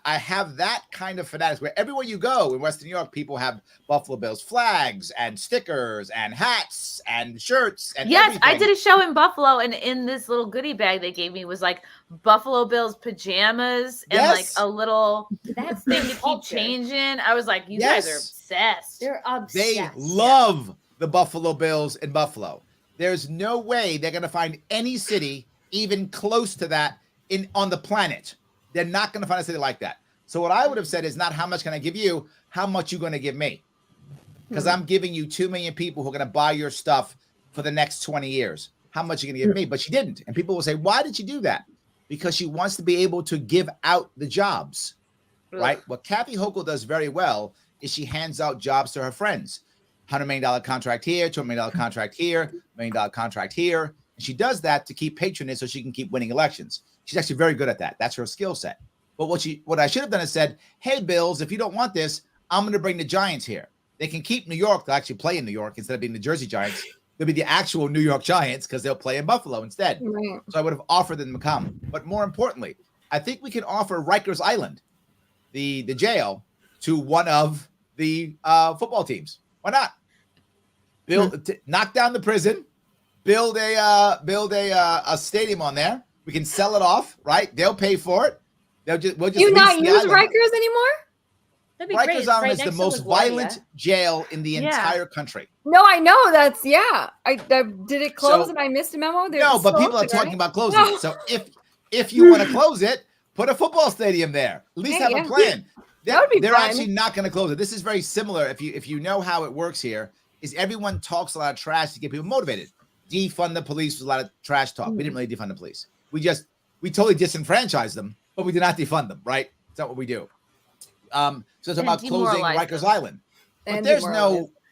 Speaker 14: I have that kind of fanatics where everywhere you go in Western New York, people have Buffalo Bills flags and stickers and hats and shirts. And
Speaker 11: yes, I did a show in Buffalo, and in this little goodie bag they gave me was like Buffalo Bills pajamas and like a little thing to keep changing. I was like, you guys are obsessed.
Speaker 16: They're obsessed.
Speaker 14: They love the Buffalo Bills in Buffalo. There's no way they're going to find any city even close to that on the planet. They're not going to find a city like that. So what I would have said is not how much can I give you, how much you going to give me? Because I'm giving you 2 million people who are going to buy your stuff for the next 20 years. How much are you going to give me? But she didn't. And people will say, why did she do that? Because she wants to be able to give out the jobs, right? What Kathy Hochul does very well is she hands out jobs to her friends. $100 million contract here, $200 million contract here, $1 million contract here. And she does that to keep patronage so she can keep winning elections. She's actually very good at that. That's her skill set. But what I should have done is said, hey, Bills, if you don't want this, I'm going to bring the Giants here. They can keep New York. They'll actually play in New York instead of being the Jersey Giants. They'll be the actual New York Giants because they'll play in Buffalo instead.
Speaker 15: Right.
Speaker 14: So I would have offered them to come. But more importantly, I think we can offer Rikers Island, the jail, to one of the football teams. Why not? Knock down the prison, build a stadium on there. We can sell it off, right? They'll pay for it. We'll just
Speaker 15: you not
Speaker 14: lease
Speaker 15: use
Speaker 14: the
Speaker 15: Rikers anymore?
Speaker 16: That'd be great.
Speaker 14: Rikers
Speaker 16: It's
Speaker 14: Island
Speaker 16: right
Speaker 14: is the
Speaker 16: next to
Speaker 14: most
Speaker 16: LaGuardia.
Speaker 14: violent jail in the
Speaker 11: Yeah.
Speaker 14: entire country.
Speaker 15: No, I know that's I did it close
Speaker 14: So-
Speaker 15: and I missed a memo?
Speaker 14: No, but people are talking about closing it. So if you want to close it, put a football stadium there. At least have a plan.
Speaker 15: That would be
Speaker 14: They're
Speaker 15: fun.
Speaker 14: actually not going to close it. This is very similar. If you know how it works here, is everyone talks a lot of trash to get people motivated. Defund the police was a lot of trash talk. We didn't really defund the police. We totally disenfranchised them, but we did not defund them, right? It's not what we do. So it's about closing Rikers Island. But there's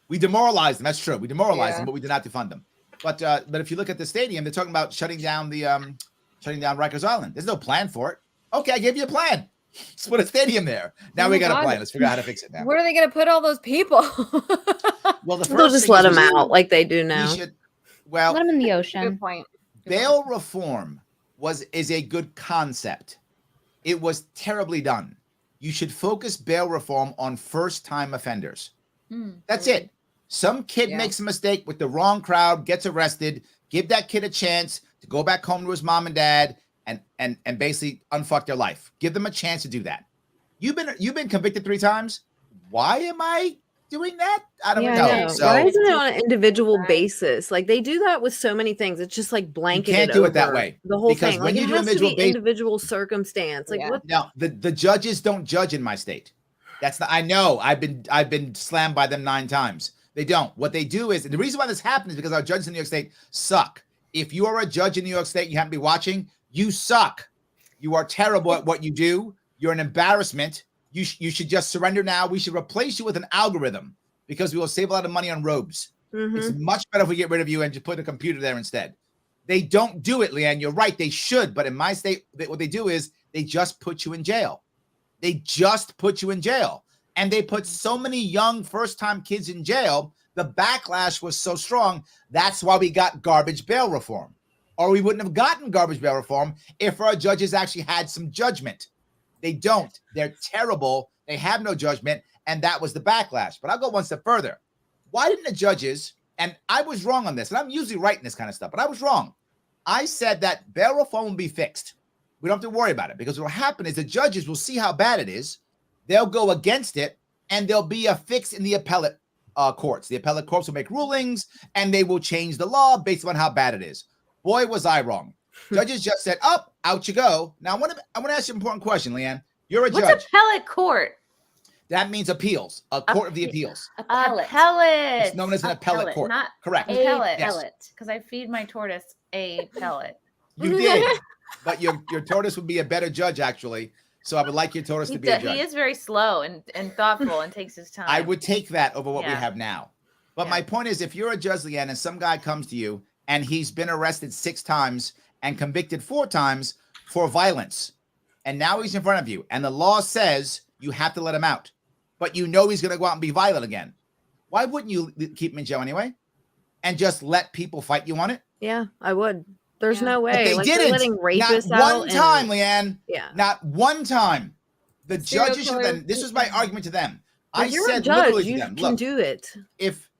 Speaker 14: we demoralized them. That's true. We demoralized them, but we did not defund them. But if you look at the stadium, they're talking about shutting down Rikers Island. There's no plan for it. Okay, I gave you a plan. Let's put a stadium there. Now we got a plan. Let's figure out how to fix it now.
Speaker 15: Where are they going to put all those people?
Speaker 14: Well, the
Speaker 13: They'll just let them out like they do now.
Speaker 12: Let them in the ocean.
Speaker 15: Good point.
Speaker 14: Bail reform is a good concept. It was terribly done. You should focus bail reform on first-time offenders. That's it. Some kid makes a mistake with the wrong crowd, gets arrested. Give that kid a chance to go back home to his mom and dad and basically unfuck their life. Give them a chance to do that. You've been convicted 3 times. Why am I doing that? I don't know. So,
Speaker 13: why isn't it on an individual basis? Like they do that with so many things. It's just like blanketed.
Speaker 14: You can't do it that way.
Speaker 13: The whole
Speaker 14: because
Speaker 13: thing.
Speaker 14: when
Speaker 13: Like
Speaker 14: you
Speaker 13: it
Speaker 14: do
Speaker 13: has to be
Speaker 14: individual
Speaker 13: individual circumstance. Like what?
Speaker 14: Now the judges don't judge in my state. That's not. I know. I've been slammed by them 9 times. They don't. What they do is, and the reason why this happens is because our judges in New York State suck. If you are a judge in New York State, and you happen to be watching. You suck. You are terrible at what you do. You're an embarrassment. You should just surrender now. We should replace you with an algorithm because we will save a lot of money on robes. It's much better if we get rid of you and just put a computer there instead. They don't do it, LeeAnn. You're right. They should. But in my state, what they do is they just put you in jail. They just put you in jail. And they put so many young first-time kids in jail. The backlash was so strong. That's why we got garbage bail reform. Or we wouldn't have gotten garbage bail reform if our judges actually had some judgment. They don't. They're terrible. They have no judgment. And that was the backlash. But I'll go one step further. Why didn't the judges, and I was wrong on this, and I'm usually right in this kind of stuff, but I was wrong. I said that bail reform will be fixed. We don't have to worry about it because what will happen is the judges will see how bad it is. They'll go against it, and there'll be a fix in the appellate courts. The appellate courts will make rulings, and they will change the law based on how bad it is. Boy, was I wrong. Judges just said, out you go. Now, I want to ask you an important question, LeeAnn. You're a judge.
Speaker 11: What's appellate court?
Speaker 14: That means appeals, a court of the appeals.
Speaker 11: Appellate.
Speaker 14: It's known as an appellate court.
Speaker 11: Not
Speaker 14: correct.
Speaker 11: A pellet.
Speaker 14: Yes.
Speaker 11: Because I feed my tortoise a pellet.
Speaker 14: You did, but your tortoise would be a better judge, actually. So I would like your tortoise to be a judge.
Speaker 11: He is very slow and thoughtful and takes his time.
Speaker 14: I would take that over what we have now. But my point is, if you're a judge, LeeAnn, and some guy comes to you and he's been arrested 6 times and convicted 4 times for violence, and now he's in front of you, and the law says you have to let him out, but you know he's going to go out and be violent again. Why wouldn't you keep him in jail anyway and just let people fight you on it?
Speaker 13: Yeah, I would. There's no way.
Speaker 14: But they
Speaker 13: like,
Speaker 14: didn't.
Speaker 13: Letting rapists
Speaker 14: Not
Speaker 13: out
Speaker 14: one time, LeeAnn.
Speaker 13: Yeah.
Speaker 14: Not one time. The
Speaker 13: Serial
Speaker 14: judges should then. This was my argument to them.
Speaker 13: But
Speaker 14: I
Speaker 13: you're
Speaker 14: said
Speaker 13: a judge.
Speaker 14: literally to
Speaker 13: You
Speaker 14: them,
Speaker 13: can
Speaker 14: look,
Speaker 13: do it.
Speaker 14: If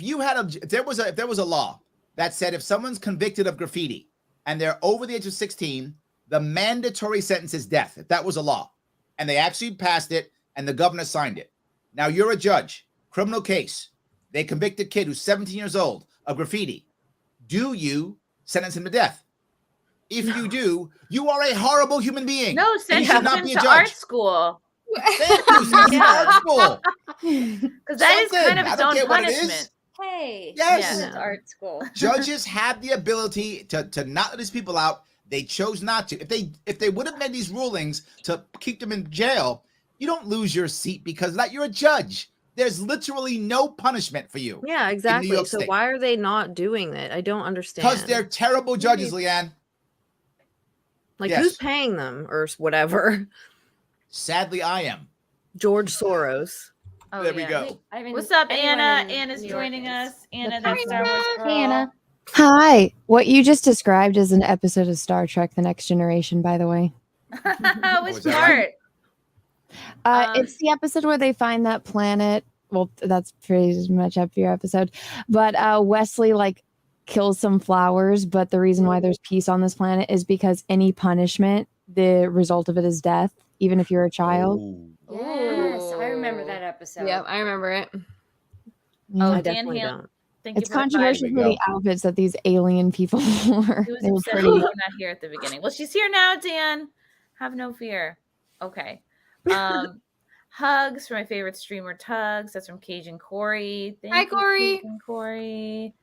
Speaker 14: you had if there was a law that said if someone's convicted of graffiti and they're over the age of 16, the mandatory sentence is death. If that was a law, and they actually passed it, and the governor signed it. Now you're a judge, criminal case. They convict a kid who's 17 years old of graffiti. Do you sentence him to death? If you do, you are a horrible human being.
Speaker 11: No, send him to art school.
Speaker 14: Thank you, send him to art school.
Speaker 11: Because that is kind of its own punishment.
Speaker 16: Hey,
Speaker 14: Yes.
Speaker 16: it's art school.
Speaker 14: Judges have the ability to not let these people out. They chose not to. If they would have made these rulings to keep them in jail, You don't lose your seat because of that. You're a judge. There's literally no punishment for you.
Speaker 13: Yeah,
Speaker 14: in
Speaker 13: exactly.
Speaker 14: New York
Speaker 13: So
Speaker 14: State.
Speaker 13: why are they not doing it? I don't understand.
Speaker 14: Because they're terrible judges, LeeAnn.
Speaker 13: Like,
Speaker 14: Yes.
Speaker 13: who's paying them or whatever?
Speaker 14: Sadly, I am.
Speaker 13: George Soros.
Speaker 11: Oh,
Speaker 14: There we
Speaker 11: yeah.
Speaker 14: go.
Speaker 11: What's up,
Speaker 16: anyone
Speaker 11: Anna?
Speaker 16: in
Speaker 11: Anna's
Speaker 16: New York
Speaker 11: joining
Speaker 16: is.
Speaker 11: us. Anna, that Star Wars girl.
Speaker 12: Hey, Anna.
Speaker 5: Hi. What you just described is an episode of Star Trek: The Next Generation, by the way.
Speaker 11: Which
Speaker 14: is that
Speaker 11: part?
Speaker 5: It's the episode where they find that planet. Well, that's pretty much up your episode. But Wesley like kills some flowers, but the reason why there's peace on this planet is because any punishment, the result of it is death, even if you're a child.
Speaker 16: Yes, I remember that episode.
Speaker 15: Yep, I remember it.
Speaker 11: Oh,
Speaker 13: I
Speaker 11: Dan
Speaker 13: definitely
Speaker 11: Hale.
Speaker 13: don't.
Speaker 11: Thank you
Speaker 5: It's
Speaker 11: for the
Speaker 5: controversial
Speaker 11: five.
Speaker 5: for the outfits that these alien people wore.
Speaker 11: He was
Speaker 5: They were
Speaker 11: upset
Speaker 5: pretty.
Speaker 11: that you were not here at the beginning. Well, she's here now, Dan. Have no fear. Okay. Hugs for my favorite streamer, Tugs. That's from Cajun Corey. Thank
Speaker 15: Hi,
Speaker 11: you,
Speaker 15: Corey.
Speaker 11: Cajun Corey.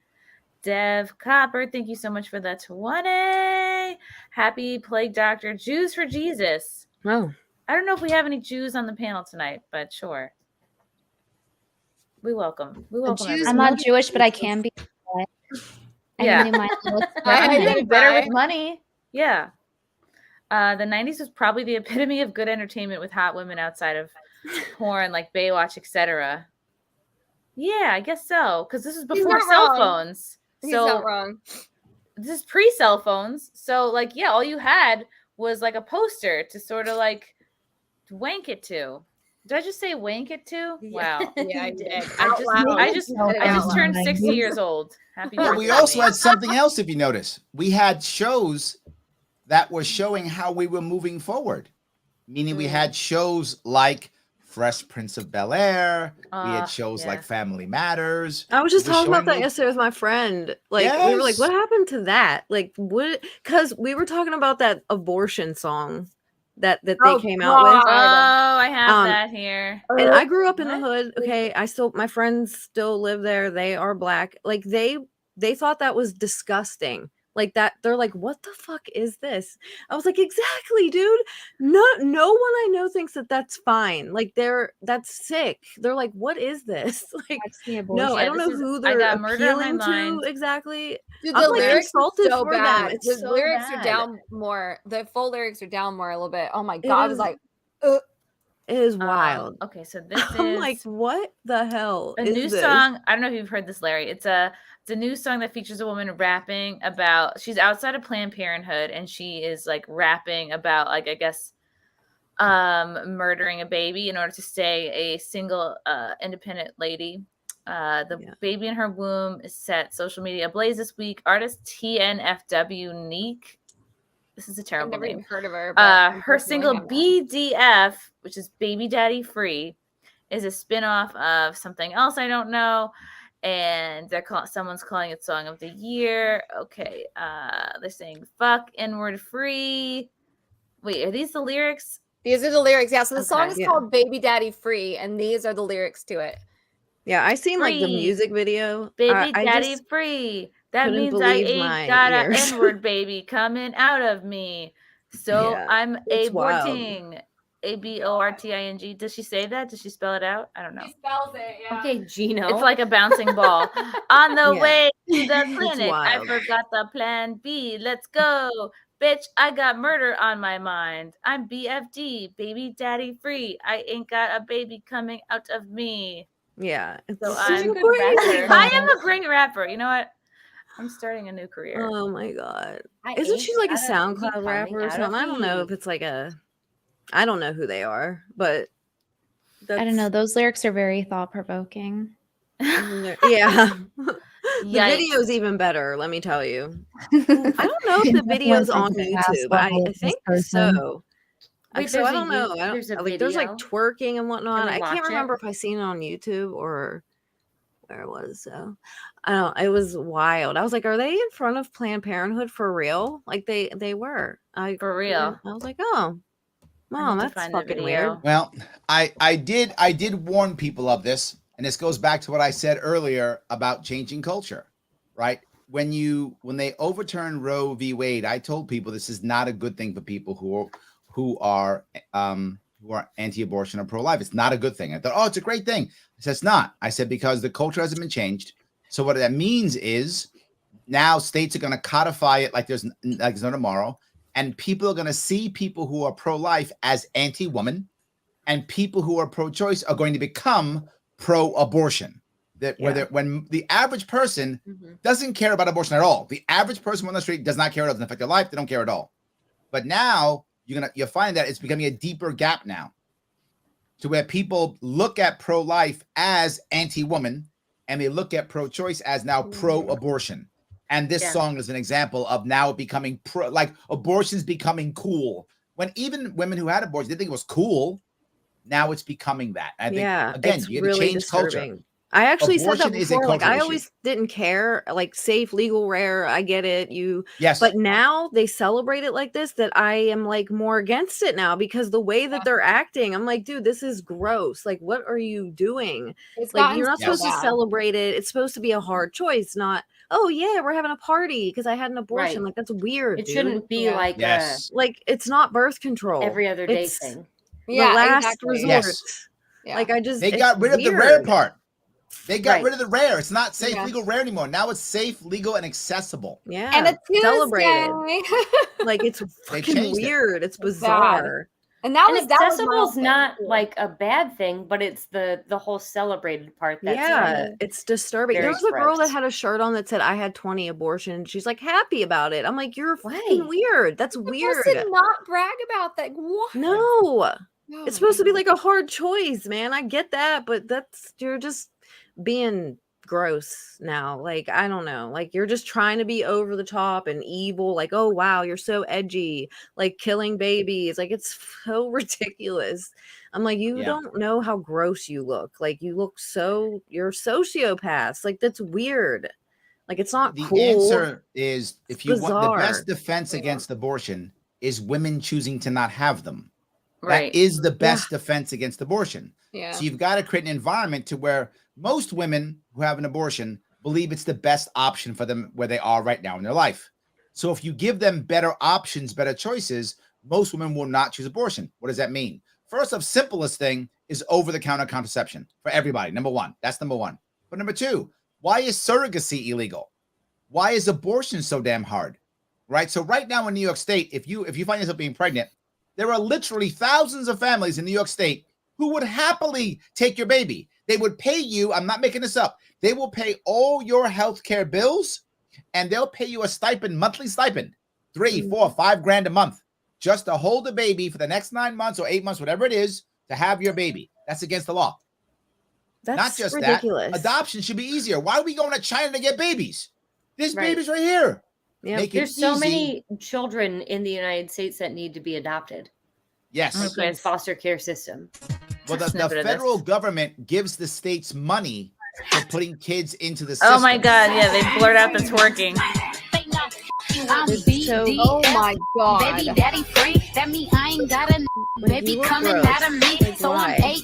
Speaker 11: Dev Copper, thank you so much for the 20. Happy Plague Doctor. Jews for Jesus.
Speaker 13: Oh.
Speaker 11: I don't know if we have any Jews on the panel tonight, but sure. We welcome. We welcome
Speaker 12: I'm
Speaker 11: everyone.
Speaker 12: not Jewish, but I can be.
Speaker 11: Yeah.
Speaker 12: Anybody might know what's
Speaker 11: I
Speaker 12: happening.
Speaker 11: think better with money. Yeah. The 90s was probably the epitome of good entertainment with hot women outside of porn, like Baywatch, etc. Yeah, I guess so. Because this is
Speaker 15: He's
Speaker 11: before
Speaker 15: not
Speaker 11: cell
Speaker 15: wrong.
Speaker 11: phones.
Speaker 15: He's
Speaker 11: So
Speaker 15: not wrong.
Speaker 11: this is pre-cell phones. So, like, yeah, all you had was like a poster to sort of like wank it to. Did I just say wank it to? Wow.
Speaker 15: Yeah, I did.
Speaker 11: I just turned 60 years old. Happy
Speaker 14: Well,
Speaker 11: birthday.
Speaker 14: we also had something else, if you notice. We had shows that were showing how we were moving forward. Meaning we had shows like Fresh Prince of Bel-Air. We had shows like Family Matters.
Speaker 13: I was just
Speaker 14: We're
Speaker 13: talking about
Speaker 14: showing
Speaker 13: that yesterday with my friend. Like, we were like,
Speaker 14: Yes.
Speaker 13: what happened to that? Like, what? Because we were talking about that abortion song that they came out with.
Speaker 11: Oh, I have that here.
Speaker 13: And I grew up in the hood. Okay, my friends still live there. They are black. Like, they thought that was disgusting. Like that, they're like, what the fuck is this? I was like, exactly, dude. No one I know thinks that that's fine. Like that's sick. They're like, what is this? Like, no, I don't know who they're
Speaker 11: got Murder on My
Speaker 13: appealing to
Speaker 11: Mind.
Speaker 13: exactly.
Speaker 15: Dude,
Speaker 13: I'm
Speaker 15: the
Speaker 13: like
Speaker 15: lyrics
Speaker 13: insulted
Speaker 15: are so
Speaker 13: for
Speaker 15: bad.
Speaker 13: them. It's
Speaker 15: The
Speaker 13: so
Speaker 15: lyrics
Speaker 13: bad.
Speaker 15: are down more. The full lyrics are down more a little bit. Oh my god, I was
Speaker 13: is-
Speaker 15: like,
Speaker 13: It is wild.
Speaker 11: Okay, so this
Speaker 13: I'm
Speaker 11: is
Speaker 13: like, what the hell?
Speaker 11: a
Speaker 13: is
Speaker 11: new
Speaker 13: this?
Speaker 11: song. I don't know if you've heard this, Larry. It's a new song that features a woman rapping about. She's outside of Planned Parenthood, and she is like rapping about, like, I guess, murdering a baby in order to stay a single, independent lady. The baby in her womb is set social media ablaze this week. Artist TNFW Neek. This is a
Speaker 15: I've
Speaker 11: terrible
Speaker 15: never
Speaker 11: name.
Speaker 15: even heard of her. but I'm
Speaker 11: Her
Speaker 15: personally
Speaker 11: single
Speaker 15: have not.
Speaker 11: BDF, which is Baby Daddy Free, is a spin-off of something else I don't know. And someone's calling it Song of the Year. Okay. They're saying fuck N-word free. Wait, are these the lyrics?
Speaker 15: These are the lyrics. Yeah, so the song
Speaker 11: Okay.
Speaker 15: is
Speaker 13: Yeah.
Speaker 15: called Baby Daddy Free, and these are the lyrics to it.
Speaker 13: Yeah, I seen like the
Speaker 11: Free.
Speaker 13: music video.
Speaker 11: Baby
Speaker 13: I
Speaker 11: Daddy
Speaker 13: just
Speaker 11: Free. That
Speaker 13: couldn't
Speaker 11: means I
Speaker 13: believe my
Speaker 11: ain't got an
Speaker 13: ears.
Speaker 11: N-word baby coming out of me. So
Speaker 13: Yeah,
Speaker 11: I'm
Speaker 13: it's wild.
Speaker 11: aborting. ABORTING. Does she say that? Does she spell it out? I don't know.
Speaker 15: Spells it, yeah.
Speaker 16: Okay, Gino.
Speaker 11: It's like a bouncing ball. On the
Speaker 13: Yeah.
Speaker 11: way to the
Speaker 13: It's
Speaker 11: clinic, I
Speaker 13: wild.
Speaker 11: forgot the plan B. Let's go. Bitch, I got murder on my mind. I'm BFD, baby daddy free. I ain't got a baby coming out of me.
Speaker 13: Yeah, it's
Speaker 11: So
Speaker 15: Such a
Speaker 11: I'm
Speaker 15: good rapper.
Speaker 11: I am a great rapper. You know what? I'm starting a new career.
Speaker 13: Oh my god.
Speaker 16: I
Speaker 13: Isn't
Speaker 16: ain't
Speaker 13: she like a
Speaker 16: got a baby
Speaker 13: SoundCloud
Speaker 16: coming
Speaker 13: rapper or
Speaker 16: out of
Speaker 13: something? I don't know
Speaker 16: me.
Speaker 13: if it's like I don't know who they are, but
Speaker 12: I don't know. Those lyrics are very thought provoking.
Speaker 13: yeah. The
Speaker 11: Yikes.
Speaker 13: video's even better, let me tell you. I don't know if the video's on YouTube. I think so.
Speaker 16: Wait,
Speaker 13: So I
Speaker 16: there's a
Speaker 13: don't know.
Speaker 16: you-
Speaker 13: I don't,
Speaker 16: there's a
Speaker 13: like there's like
Speaker 16: video?
Speaker 13: twerking and whatnot.
Speaker 16: we
Speaker 13: I
Speaker 16: watch
Speaker 13: can't
Speaker 16: it?
Speaker 13: remember if I seen it on YouTube or where it was. So I don't. It was wild. I was like, are they in front of Planned Parenthood for real? Like they were.
Speaker 11: For real.
Speaker 13: I was like, oh,
Speaker 11: I need to
Speaker 13: that's
Speaker 11: find the
Speaker 13: fucking
Speaker 11: video.
Speaker 13: weird.
Speaker 14: Well, I did warn people of this, and this goes back to what I said earlier about changing culture, right? When they overturned Roe v. Wade, I told people this is not a good thing for people who are who are anti-abortion or pro-life. It's not a good thing. I thought, oh, it's a great thing. I said, it's not. I said, because the culture hasn't been changed. So what that means is now states are going to codify it like there's no tomorrow. And people are going to see people who are pro-life as anti-woman, and people who are pro-choice are going to become pro-abortion. When the average person doesn't care about abortion at all. The average person on the street does not care. It doesn't affect their life. They don't care at all. But now you'll find that it's becoming a deeper gap now, to where people look at pro-life as anti-woman, and they look at pro-choice as now pro-abortion. And this song is an example of now it becoming like abortion's becoming cool. When even women who had abortion didn't think it was cool. Now it's becoming that. I think again, you got to change culture.
Speaker 13: I actually said that
Speaker 14: Abortion is a
Speaker 13: before. Like,
Speaker 14: cultural
Speaker 13: I
Speaker 14: issue.
Speaker 13: always didn't care. Like, safe, legal, rare. I get it.
Speaker 14: Yes.
Speaker 13: But now they celebrate it like this, that I am like more against it now, because the way that they're acting, I'm like, dude, this is gross. Like, what are you doing?
Speaker 12: It's
Speaker 13: Like,
Speaker 12: gotten
Speaker 13: you're not
Speaker 12: so
Speaker 13: supposed to
Speaker 12: bad.
Speaker 13: celebrate it. It's supposed to be a hard choice, not, oh yeah, we're having a party because I had an abortion.
Speaker 16: Right.
Speaker 13: Like, that's weird.
Speaker 16: It
Speaker 13: dude.
Speaker 16: shouldn't be like
Speaker 13: like it's not birth control.
Speaker 16: every other day
Speaker 13: It's
Speaker 16: thing.
Speaker 13: the
Speaker 12: Yeah,
Speaker 13: last
Speaker 12: exactly.
Speaker 13: resort.
Speaker 14: Yes.
Speaker 13: Like, I just
Speaker 14: They
Speaker 13: it's
Speaker 14: got rid of the rare
Speaker 13: weird.
Speaker 14: part. They got
Speaker 16: Right.
Speaker 14: rid of the rare. It's not safe,
Speaker 12: Yeah.
Speaker 14: legal, rare anymore. Now it's safe, legal, and accessible.
Speaker 13: Yeah,
Speaker 12: And a
Speaker 13: celebrated.
Speaker 12: Tuesday.
Speaker 13: Like, it's
Speaker 14: They
Speaker 13: fucking
Speaker 14: changed it.
Speaker 13: weird. It's
Speaker 12: Bad.
Speaker 13: bizarre.
Speaker 12: And that
Speaker 16: And
Speaker 12: was that was my
Speaker 16: accessible is
Speaker 12: thing,
Speaker 16: not
Speaker 12: too.
Speaker 16: like a bad thing, but it's the whole celebrated part that's
Speaker 13: Yeah,
Speaker 16: kind of
Speaker 13: it's disturbing. There
Speaker 16: very
Speaker 13: was a girl that
Speaker 16: gross.
Speaker 13: had a shirt on that said, I had 20 abortions. She's like happy about it. I'm like, you're
Speaker 16: Why?
Speaker 13: fucking weird. That's
Speaker 12: You're
Speaker 13: weird.
Speaker 12: supposed to not brag about that. What?
Speaker 13: No,
Speaker 12: Oh
Speaker 13: it's
Speaker 12: my
Speaker 13: supposed to be
Speaker 12: God.
Speaker 13: like a hard choice, man. I get that, but you're just being gross now. Like, I don't know. Like, you're just trying to be over the top and evil. Like, oh wow, you're so edgy. Like, killing babies. Like, it's so ridiculous. I'm like, you
Speaker 14: Yeah.
Speaker 13: don't know how gross you look. Like, you're sociopaths. Like, that's weird. Like, it's not
Speaker 14: The
Speaker 13: cool.
Speaker 14: answer is, if you want, the
Speaker 13: bizarre.
Speaker 14: best defense against abortion is women choosing to not have them.
Speaker 16: right.
Speaker 14: That is the best defense against abortion.
Speaker 12: Yeah.
Speaker 14: So you've got to create an environment to where most women who have an abortion believe it's the best option for them where they are right now in their life. So if you give them better options, better choices, most women will not choose abortion. What does that mean? First of simplest thing is over-the-counter contraception for everybody. Number one. That's number one. But number two, why is surrogacy illegal? Why is abortion so damn hard? Right? So right now in New York State, if you find yourself being pregnant, there are literally thousands of families in New York State who would happily take your baby. They would pay you, I'm not making this up, they will pay all your health care bills, and they'll pay you a stipend, monthly stipend, $3, $4, $5 a month, just to hold the baby for the next 9 months or 8 months, whatever it is, to have your baby. That's against the law.
Speaker 13: That's
Speaker 14: Not just
Speaker 13: ridiculous.
Speaker 14: that, adoption should be easier. Why are we going to China to get babies? There's
Speaker 16: Right.
Speaker 14: babies right here.
Speaker 13: Yeah.
Speaker 14: Make it
Speaker 16: There's so
Speaker 14: easy.
Speaker 16: many children in the United States that need to be adopted.
Speaker 14: Yes.
Speaker 16: Like the foster care system.
Speaker 14: Well, the
Speaker 16: Snippet of this.
Speaker 14: federal government gives the states money for putting kids into the system.
Speaker 11: Oh my god, yeah, they blurt out the twerking.
Speaker 13: It's so
Speaker 12: Oh my God.
Speaker 17: Baby daddy free, that mean I ain't got a
Speaker 13: Like,
Speaker 17: baby
Speaker 13: you look
Speaker 17: coming
Speaker 13: gross.
Speaker 17: out of me.
Speaker 13: Like,
Speaker 17: So I'm
Speaker 13: why?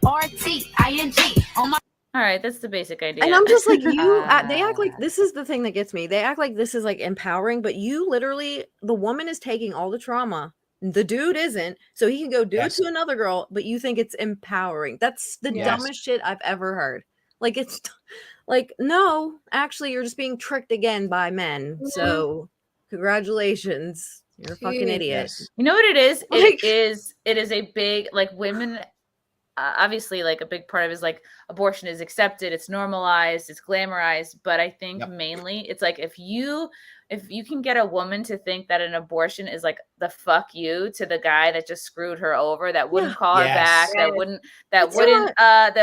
Speaker 17: ABORTING on my
Speaker 11: All right, that's the basic idea.
Speaker 13: And I'm just like, they act like this is the thing that gets me. They act like this is like empowering, but you literally, the woman is taking all the trauma. The dude isn't, so he can go do
Speaker 14: Yes.
Speaker 13: it to another girl, but you think it's empowering. That's the
Speaker 14: Yes.
Speaker 13: dumbest shit I've ever heard. Like, it's like, no, actually, you're just being tricked again by men. So, congratulations. You're a fucking
Speaker 12: Jesus.
Speaker 13: idiot.
Speaker 14: Yes.
Speaker 11: You know what it is?
Speaker 13: Like-
Speaker 11: It is a big, like, women obviously, like, a big part of it is like abortion is accepted, it's normalized, it's glamorized, but I think
Speaker 14: Yep.
Speaker 11: mainly it's like if you can get a woman to think that an abortion is like the fuck you to the guy that just screwed her over, that wouldn't call her back,
Speaker 14: Yes.
Speaker 11: that
Speaker 12: It's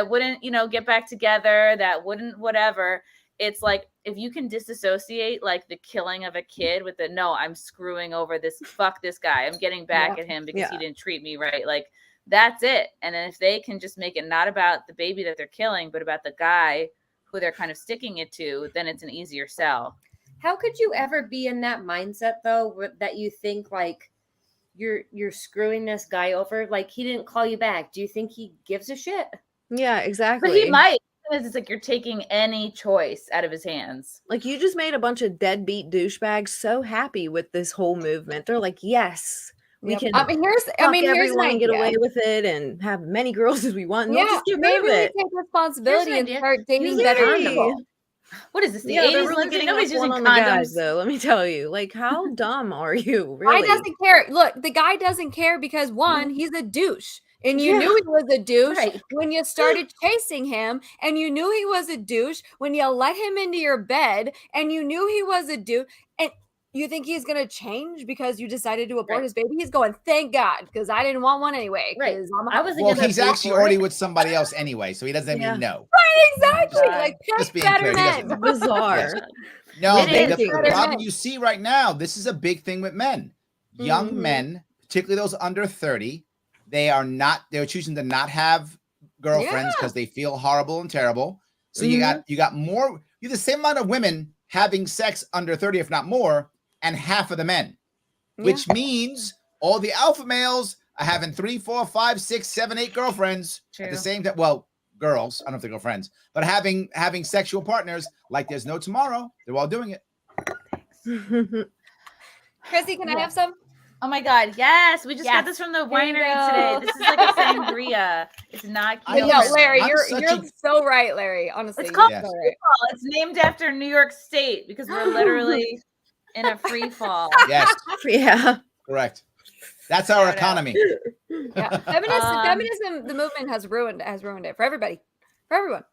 Speaker 11: wouldn't get back together, that wouldn't whatever. It's like if you can disassociate like the killing of a kid with the no, I'm screwing over this, fuck this guy, I'm getting back at him because he didn't treat me right, like that's it. And then if they can just make it not about the baby that they're killing, but about the guy who they're kind of sticking it to, then it's an easier sell.
Speaker 16: How could you ever be in that mindset though, that you think like you're screwing this guy over? Like he didn't call you back. Do you think he gives a shit?
Speaker 13: Yeah, exactly.
Speaker 11: But he might. It's like you're taking any choice out of his hands.
Speaker 13: Like, you just made a bunch of deadbeat douchebags so happy with this whole movement. They're like, yes, We
Speaker 15: Yep.
Speaker 13: can
Speaker 15: I mean, here's
Speaker 13: fuck
Speaker 15: here's
Speaker 13: everyone
Speaker 15: an
Speaker 13: and get
Speaker 15: idea.
Speaker 13: away with it and have many girls as we want. And
Speaker 15: Yeah,
Speaker 13: we'll just get rid
Speaker 15: maybe
Speaker 13: of
Speaker 15: we
Speaker 13: it.
Speaker 15: take responsibility and
Speaker 16: idea.
Speaker 15: start dating
Speaker 16: Use
Speaker 15: better
Speaker 13: Yay.
Speaker 15: people.
Speaker 16: What is this? The
Speaker 13: Yeah, they're
Speaker 16: 80s?
Speaker 13: really
Speaker 16: Lindsay?
Speaker 13: getting
Speaker 16: Nobody's
Speaker 13: off one
Speaker 16: using
Speaker 13: on the guys,
Speaker 16: condoms.
Speaker 13: though. Let me tell you, like, how dumb are you?
Speaker 15: Guy
Speaker 13: Really?
Speaker 15: doesn't care. Look, the guy doesn't care because one, he's a douche. And you
Speaker 13: Yeah.
Speaker 15: knew he was a douche
Speaker 16: Right.
Speaker 15: when you started chasing him, and you knew he was a douche when you let him into your bed, and you knew he was a douche. And you think he's gonna change because you decided to abort his baby? He's going, thank God, because I didn't want one anyway.
Speaker 16: Right.
Speaker 15: I was
Speaker 14: Well, he's actually already with somebody else anyway, so he doesn't even know.
Speaker 15: right, exactly. Like
Speaker 14: Just
Speaker 15: pick
Speaker 14: being
Speaker 15: better
Speaker 14: clear, he doesn't
Speaker 15: men.
Speaker 14: know.
Speaker 13: Bizarre.
Speaker 14: Yes. No,
Speaker 15: It is
Speaker 14: the
Speaker 15: better
Speaker 14: problem
Speaker 15: men.
Speaker 14: you see right now, this is a big thing with men. Young
Speaker 15: Mhm.
Speaker 14: men, particularly those under 30, they're choosing to not have girlfriends because they feel horrible and terrible. So you got more, you have the same amount of women having sex under 30, if not more, and half of the men, which means all the alpha males are having 3, 4, 5, 6, 7, 8 girlfriends at the same time. Well, girls, I don't know if they're girlfriends, but having sexual partners like there's no tomorrow. They're all doing it.
Speaker 15: Chrissy, can I have some?
Speaker 11: Oh my God, yes. We just got this from the
Speaker 15: Here you
Speaker 11: winery
Speaker 15: go.
Speaker 11: today. This is like a sangria. It's not
Speaker 15: But
Speaker 11: cute.
Speaker 15: no, Larry,
Speaker 14: I'm
Speaker 15: you're
Speaker 14: such
Speaker 15: so right, Larry. Honestly,
Speaker 11: It's called
Speaker 15: you're so
Speaker 11: free
Speaker 15: right.
Speaker 11: fall. It's named after New York State because we're literally in a free fall.
Speaker 14: Yes.
Speaker 13: Yeah.
Speaker 14: Correct. That's our economy.
Speaker 15: Yeah, feminism, the movement has ruined it for everybody, for everyone.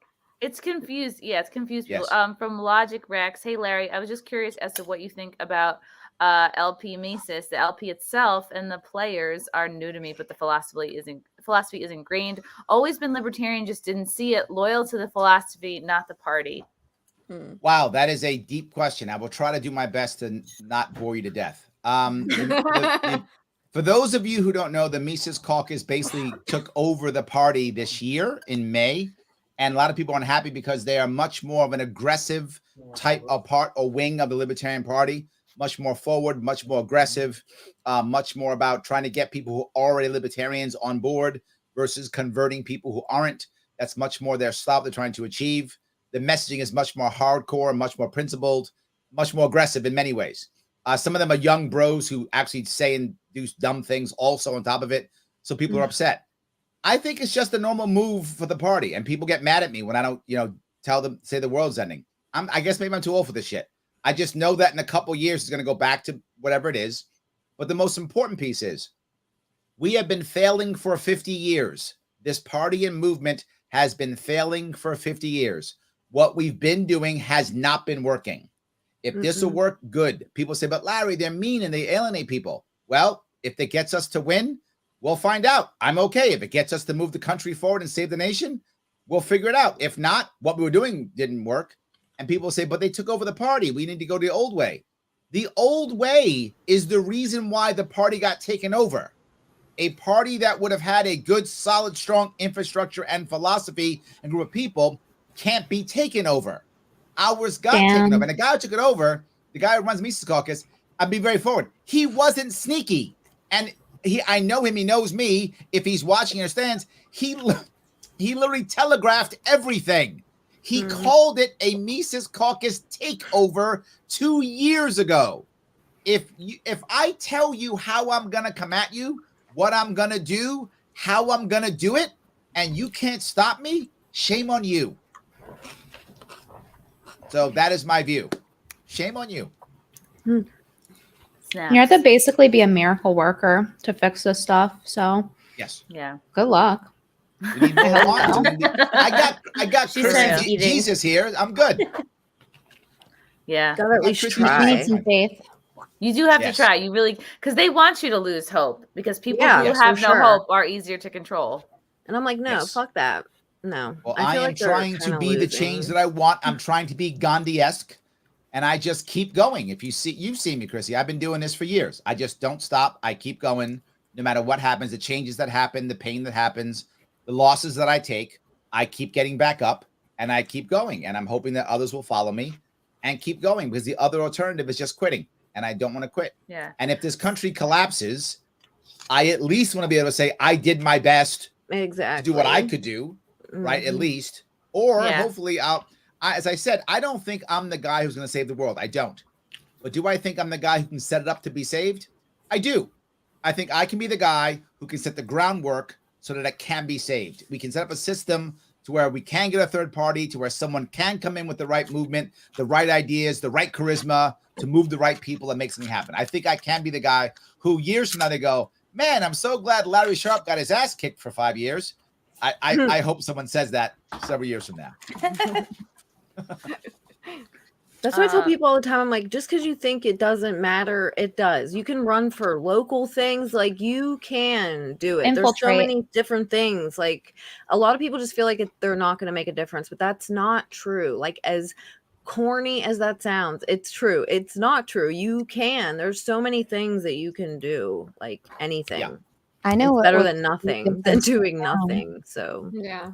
Speaker 11: It's confused. Yeah, it's confused people.
Speaker 14: Yes.
Speaker 11: From Logic Rex. Hey, Larry, I was just curious as to what you think about LP Mises. The LP itself and the players are new to me, but the philosophy is ingrained. Always been libertarian, just didn't see it. Loyal to the philosophy, not the party.
Speaker 14: Wow, that is a deep question. I will try to do my best to not bore you to death. For those of you who don't know, the Mises Caucus basically took over the party this year in May. And a lot of people are unhappy because they are much more of an aggressive type of part or wing of the Libertarian Party, much more forward, much more aggressive, much more about trying to get people who are already libertarians on board versus converting people who aren't. That's much more their style they're trying to achieve. The messaging is much more hardcore, much more principled, much more aggressive in many ways. Some of them are young bros who actually say and do dumb things also on top of it. So people are upset. I think it's just a normal move for the party. And people get mad at me when I don't, tell them, say the world's ending. I guess maybe I'm too old for this shit. I just know that in a couple years, it's going to go back to whatever it is. But the most important piece is we have been failing for 50 years. This party and movement has been failing for 50 years. What we've been doing has not been working. If this will work, good. People say, but Larry, they're mean and they alienate people. Well, if it gets us to win, we'll find out. I'm okay. If it gets us to move the country forward and save the nation, we'll figure it out. If not, what we were doing didn't work. And people say, but they took over the party. We need to go the old way. The old way is the reason why the party got taken over. A party that would have had a good, solid, strong infrastructure and philosophy and group of people can't be taken over. Ours got taken over. And the guy who took it over, the guy who runs Mises Caucus, I'll be very forward. He wasn't sneaky. And I know him. He knows me. If he's watching or stands, he literally telegraphed everything. He called it a Mises Caucus takeover 2 years ago. If I tell you how I'm going to come at you, what I'm going to do, how I'm going to do it, and you can't stop me, shame on you. So that is my view. Shame on you.
Speaker 12: You have to basically be a miracle worker to fix this stuff. So
Speaker 14: yes,
Speaker 11: yeah.
Speaker 12: Good luck.
Speaker 14: We need more I got Chrissy Jesus here. I'm good.
Speaker 11: Yeah.
Speaker 12: Gotta at least try. You need some faith.
Speaker 11: You do have
Speaker 14: Yes.
Speaker 11: to try. You really, because they want you to lose hope. Because people
Speaker 13: Yeah,
Speaker 11: who
Speaker 13: yes,
Speaker 11: have
Speaker 13: for
Speaker 11: no
Speaker 13: sure.
Speaker 11: hope are easier to control.
Speaker 13: And I'm like, no,
Speaker 14: Yes.
Speaker 13: fuck that. No.
Speaker 14: Well, I
Speaker 13: feel
Speaker 14: am
Speaker 13: like they're
Speaker 14: trying to
Speaker 13: kinda
Speaker 14: be the change
Speaker 13: losing.
Speaker 14: that I want. I'm trying to be Gandhi-esque, and I just keep going. If you've seen me, Chrissy. I've been doing this for years. I just don't stop. I keep going, no matter what happens. The changes that happen, the pain that happens, the losses that I take. I keep getting back up, and I keep going. And I'm hoping that others will follow me and keep going, because the other alternative is just quitting, and I don't want to quit.
Speaker 11: Yeah.
Speaker 14: And if this country collapses, I at least want to be able to say I did my best
Speaker 13: exactly
Speaker 14: to do what I could do. Right, at
Speaker 13: Mhm.
Speaker 14: least, or
Speaker 11: Yeah.
Speaker 14: hopefully as I said, I don't think I'm the guy who's going to save the world. I don't. But do I think I'm the guy who can set it up to be saved? I do. I think I can be the guy who can set the groundwork so that it can be saved. We can set up a system to where we can get a third party, to where someone can come in with the right movement, the right ideas, the right charisma to move the right people and make something happen. I think I can be the guy who years from now they go, man, I'm so glad Larry Sharpe got his ass kicked for 5 years. I hope someone says that several years from now.
Speaker 13: That's why I tell people all the time, I'm like, just because you think it doesn't matter, it does. You can run for local things, like you can do it. There's so many different things. Like a lot of people just feel like they're not going to make a difference, but that's not true. Like as corny as that sounds, it's true. It's not true. You can. There's so many things that you can do, like anything.
Speaker 14: Yeah.
Speaker 5: I know
Speaker 13: it's better than nothing, than doing nothing. So
Speaker 12: yeah.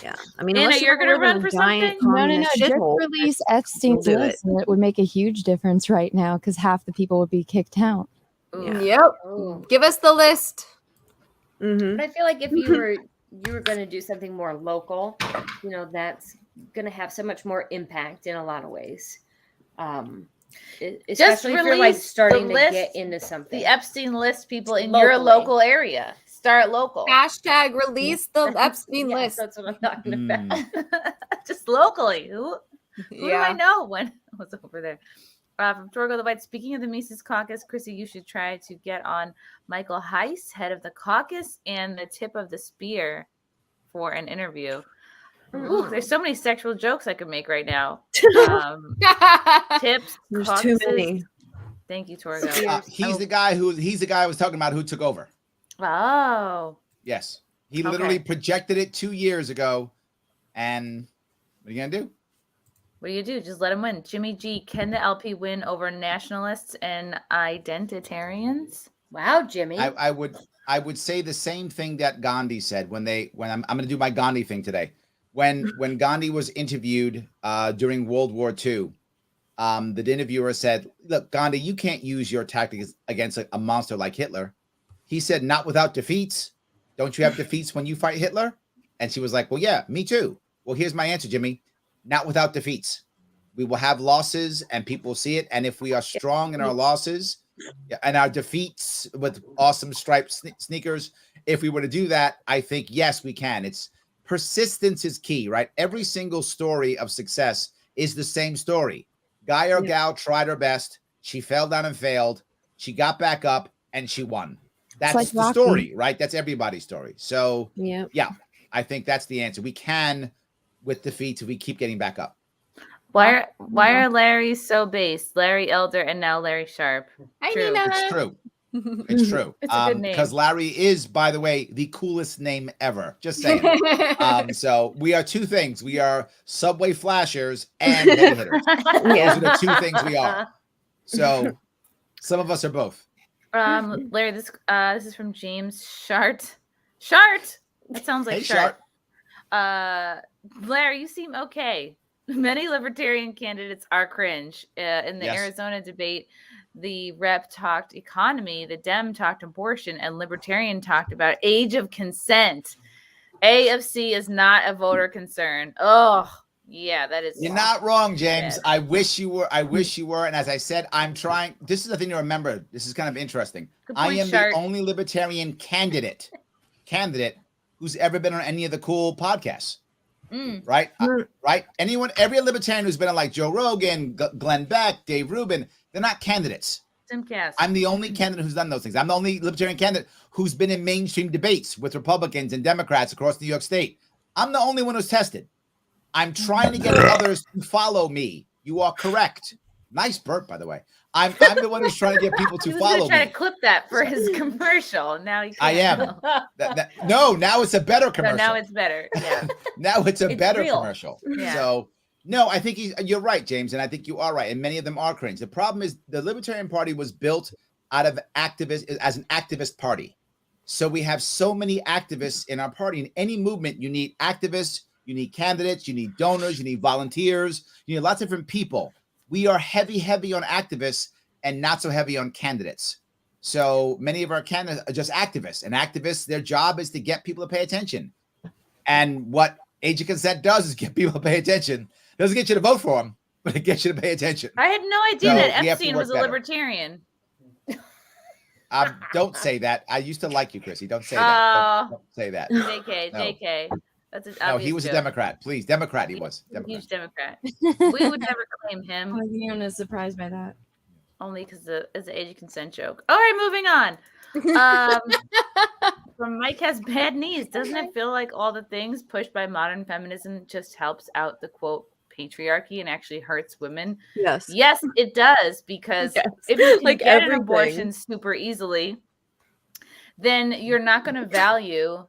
Speaker 13: Yeah, I mean,
Speaker 11: Anna,
Speaker 13: unless
Speaker 11: you're
Speaker 13: going to
Speaker 11: run for something?
Speaker 5: No. Just release Epstein's
Speaker 13: do
Speaker 5: list, and it would make a huge difference right now because half the people would be kicked out.
Speaker 13: Yeah.
Speaker 15: Yep. Give us the list.
Speaker 16: But I feel like if you were going to do something more local, you know, that's going to have so much more impact in a lot of ways. Especially if you're like starting to get into something.
Speaker 11: The Epstein list people in
Speaker 16: Locally.
Speaker 11: your local area. Start local.
Speaker 15: Hashtag release the Epstein list.
Speaker 16: That's what I'm talking about.
Speaker 11: Just locally. Who do
Speaker 15: Yeah.
Speaker 11: I know when I was over there? From Torgo the White, speaking of the Mises Caucus, Chrissy, you should try to get on Michael Heiss, head of the caucus, and the tip of the spear for an interview. Ooh, there's so many sexual jokes I could make right now. Tips,
Speaker 13: There's
Speaker 11: caucuses.
Speaker 13: too many.
Speaker 11: Thank you, Torgo.
Speaker 14: He's the guy I was talking about who took over.
Speaker 11: Oh.
Speaker 14: Yes. He literally projected it 2 years ago. And what are you going to do?
Speaker 11: What do you do? Just let him win. Jimmy G, can the LP win over nationalists and identitarians?
Speaker 16: Wow, Jimmy.
Speaker 14: I would say the same thing that Gandhi said when I'm going to do my Gandhi thing today. When Gandhi was interviewed during World War II, the interviewer said, look, Gandhi, you can't use your tactics against a monster like Hitler. He said, not without defeats. Don't you have defeats when you fight Hitler? And she was like, well, yeah, me too. Well, here's my answer, Jimmy. Not without defeats. We will have losses and people will see it. And if we are strong in our losses and our defeats with awesome striped sneakers, if we were to do that, I think, yes, we can. It's persistence is key, right? Every single story of success is the same story. Guy or gal tried her best. She fell down and failed. She got back up and she won. That's
Speaker 5: like
Speaker 14: the
Speaker 5: Rocky.
Speaker 14: story, right? That's everybody's story. So,
Speaker 13: yeah,
Speaker 14: I think that's the answer. We can with defeats if we keep getting back up.
Speaker 11: Why are Larry so based? Larry Elder and now Larry Sharpe.
Speaker 14: It's true. It's true.
Speaker 11: It's a good name.
Speaker 14: Because Larry is, by the way, the coolest name ever. Just saying. So we are two things. We are Subway Flashers and heavy hitters. Those are the two things we are. So some of us are both.
Speaker 11: Larry, this is from James Shart. Shart. That sounds like
Speaker 14: Hey,
Speaker 11: Shart. Larry, you seem okay. Many libertarian candidates are cringe. In the Arizona debate, the rep talked economy, the Dem talked abortion, and libertarian talked about age of consent. A of C is not a voter concern. Oh, yeah, that is.
Speaker 14: You're not wrong, James. I wish you were. And as I said, I'm trying. This is the thing to remember. This is kind of interesting.
Speaker 11: Good point,
Speaker 14: I am
Speaker 11: Shart.
Speaker 14: the only libertarian candidate who's ever been on any of the cool podcasts. Right? Right? Every libertarian who's been on like Joe Rogan, Glenn Beck, Dave Rubin, they're not candidates.
Speaker 11: SimpCast.
Speaker 14: I'm the only candidate who's done those things. I'm the only libertarian candidate who's been in mainstream debates with Republicans and Democrats across New York State. I'm the only one who's tested. I'm trying to get others to follow me. You are correct. Nice burp, by the way. I'm the one who's trying to get people to follow me.
Speaker 11: Try to clip that for his commercial. Now you can't.
Speaker 14: I am. No, now it's a better commercial.
Speaker 11: No, now it's better. Yeah.
Speaker 14: Now it's a better
Speaker 11: real.
Speaker 14: commercial.
Speaker 11: Yeah.
Speaker 14: So, no, I think you're right, James, and I think you are right. And many of them are cringe. The problem is the Libertarian Party was built out of activists as an activist party. So we have so many activists in our party. In any movement, you need activists, you need candidates, you need donors, you need volunteers, you need lots of different people. We are heavy on activists and not so heavy on candidates. So many of our candidates are just activists, and activists, their job is to get people to pay attention. And what age of consent does is get people to pay attention. It doesn't get you to vote for them, but it gets you to pay attention.
Speaker 11: I had no idea
Speaker 14: So
Speaker 11: that
Speaker 14: we have to
Speaker 11: Epstein
Speaker 14: work
Speaker 11: was a
Speaker 14: better.
Speaker 11: libertarian.
Speaker 14: Don't say that. I used to like you, Chrissy. Don't say that. Don't say that.
Speaker 11: JK,
Speaker 14: No.
Speaker 11: JK. That's an
Speaker 14: No, he was a Democrat. Please, Democrat. He was Democrat.
Speaker 11: Huge Democrat. We would never claim him.
Speaker 5: I think I'm surprised by that.
Speaker 11: Only because it's an age of consent joke. All right, moving on. From Mike has bad knees. Doesn't it feel like all the things pushed by modern feminism just helps out the quote patriarchy and actually hurts women?
Speaker 13: Yes.
Speaker 11: Yes, it does, because if you can get an abortion super easily, then you're not going to value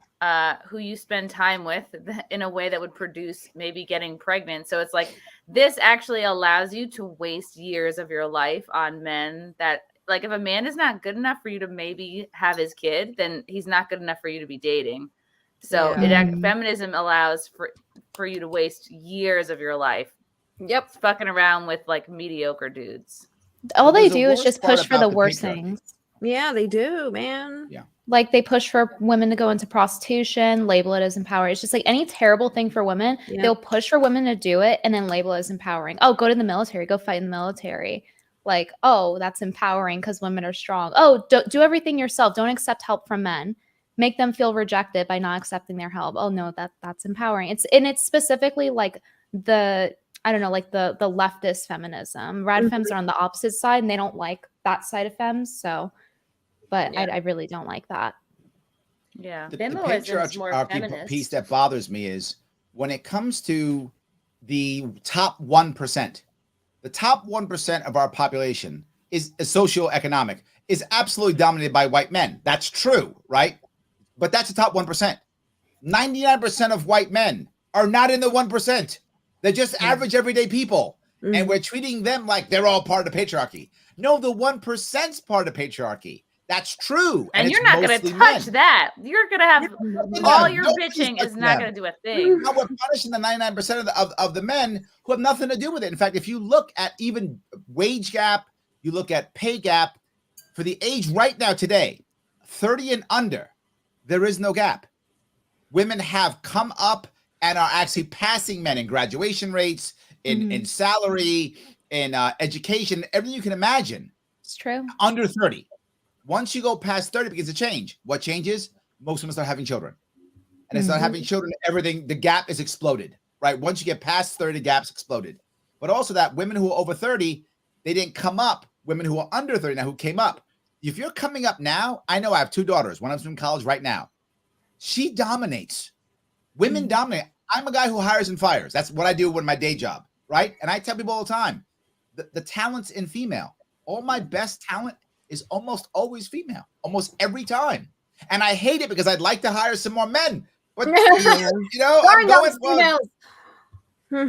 Speaker 11: who you spend time with in a way that would produce maybe getting pregnant. So it's like this actually allows you to waste years of your life on men that, like, if a man is not good enough for you to maybe have his kid, then he's not good enough for you to be dating. So feminism allows for you to waste years of your life.
Speaker 15: Yep.
Speaker 11: Fucking around with like mediocre dudes.
Speaker 5: All they do is just push for the worst things.
Speaker 13: Yeah, they do, man.
Speaker 14: Yeah.
Speaker 5: Like they push for women to go into prostitution, label it as empowering. It's just like any terrible thing for women, they'll push for women to do it and then label it as empowering. Oh, go to the military, go fight in the military. Like, oh, that's empowering because women are strong. Oh, do everything yourself. Don't accept help from men. Make them feel rejected by not accepting their help. Oh no, that's empowering. It's specifically like the leftist feminism. Rad femmes are on the opposite side and they don't like that side of femmes. So, but I really don't like that.
Speaker 11: Yeah.
Speaker 14: The
Speaker 11: Feminism is more
Speaker 14: patriarchy
Speaker 11: feminist.
Speaker 14: piece that bothers me is when it comes to the top 1%. The top 1% of our population is socioeconomic, is absolutely dominated by white men. That's true, right? But that's the top 1%. 99% of white men are not in the 1%. They're just average everyday people. And we're treating them like they're all part of the patriarchy. No, the 1%'s part of the patriarchy. That's true.
Speaker 11: And you're
Speaker 14: it's
Speaker 11: not going to
Speaker 14: mostly
Speaker 11: touch
Speaker 14: men.
Speaker 11: that. You're going to have all your
Speaker 14: Nobody's
Speaker 11: bitching is
Speaker 14: touching
Speaker 11: not
Speaker 14: them.
Speaker 11: going to do a thing.
Speaker 14: No, we're punishing the 99% of the men who have nothing to do with it. In fact, if you look at even wage gap, you look at pay gap, for the age right now today, 30 and under, there is no gap. Women have come up and are actually passing men in graduation rates, in salary, in education, everything you can imagine.
Speaker 5: It's true.
Speaker 14: Under 30. Once you go past 30, it begins to change. What changes? Most women start having children. And they start having children, everything, the gap is exploded, right? Once you get past 30, the gap's exploded. But also that women who are over 30, they didn't come up. Women who are under 30 now who came up. If you're coming up now, I know I have 2 daughters. One of them's in college right now. She dominates. Women dominate. I'm a guy who hires and fires. That's what I do with my day job, right? And I tell people all the time, the talent's in female. All my best talent is almost always female, almost every time. And I hate it because I'd like to hire some more men. But, you know, I'm going for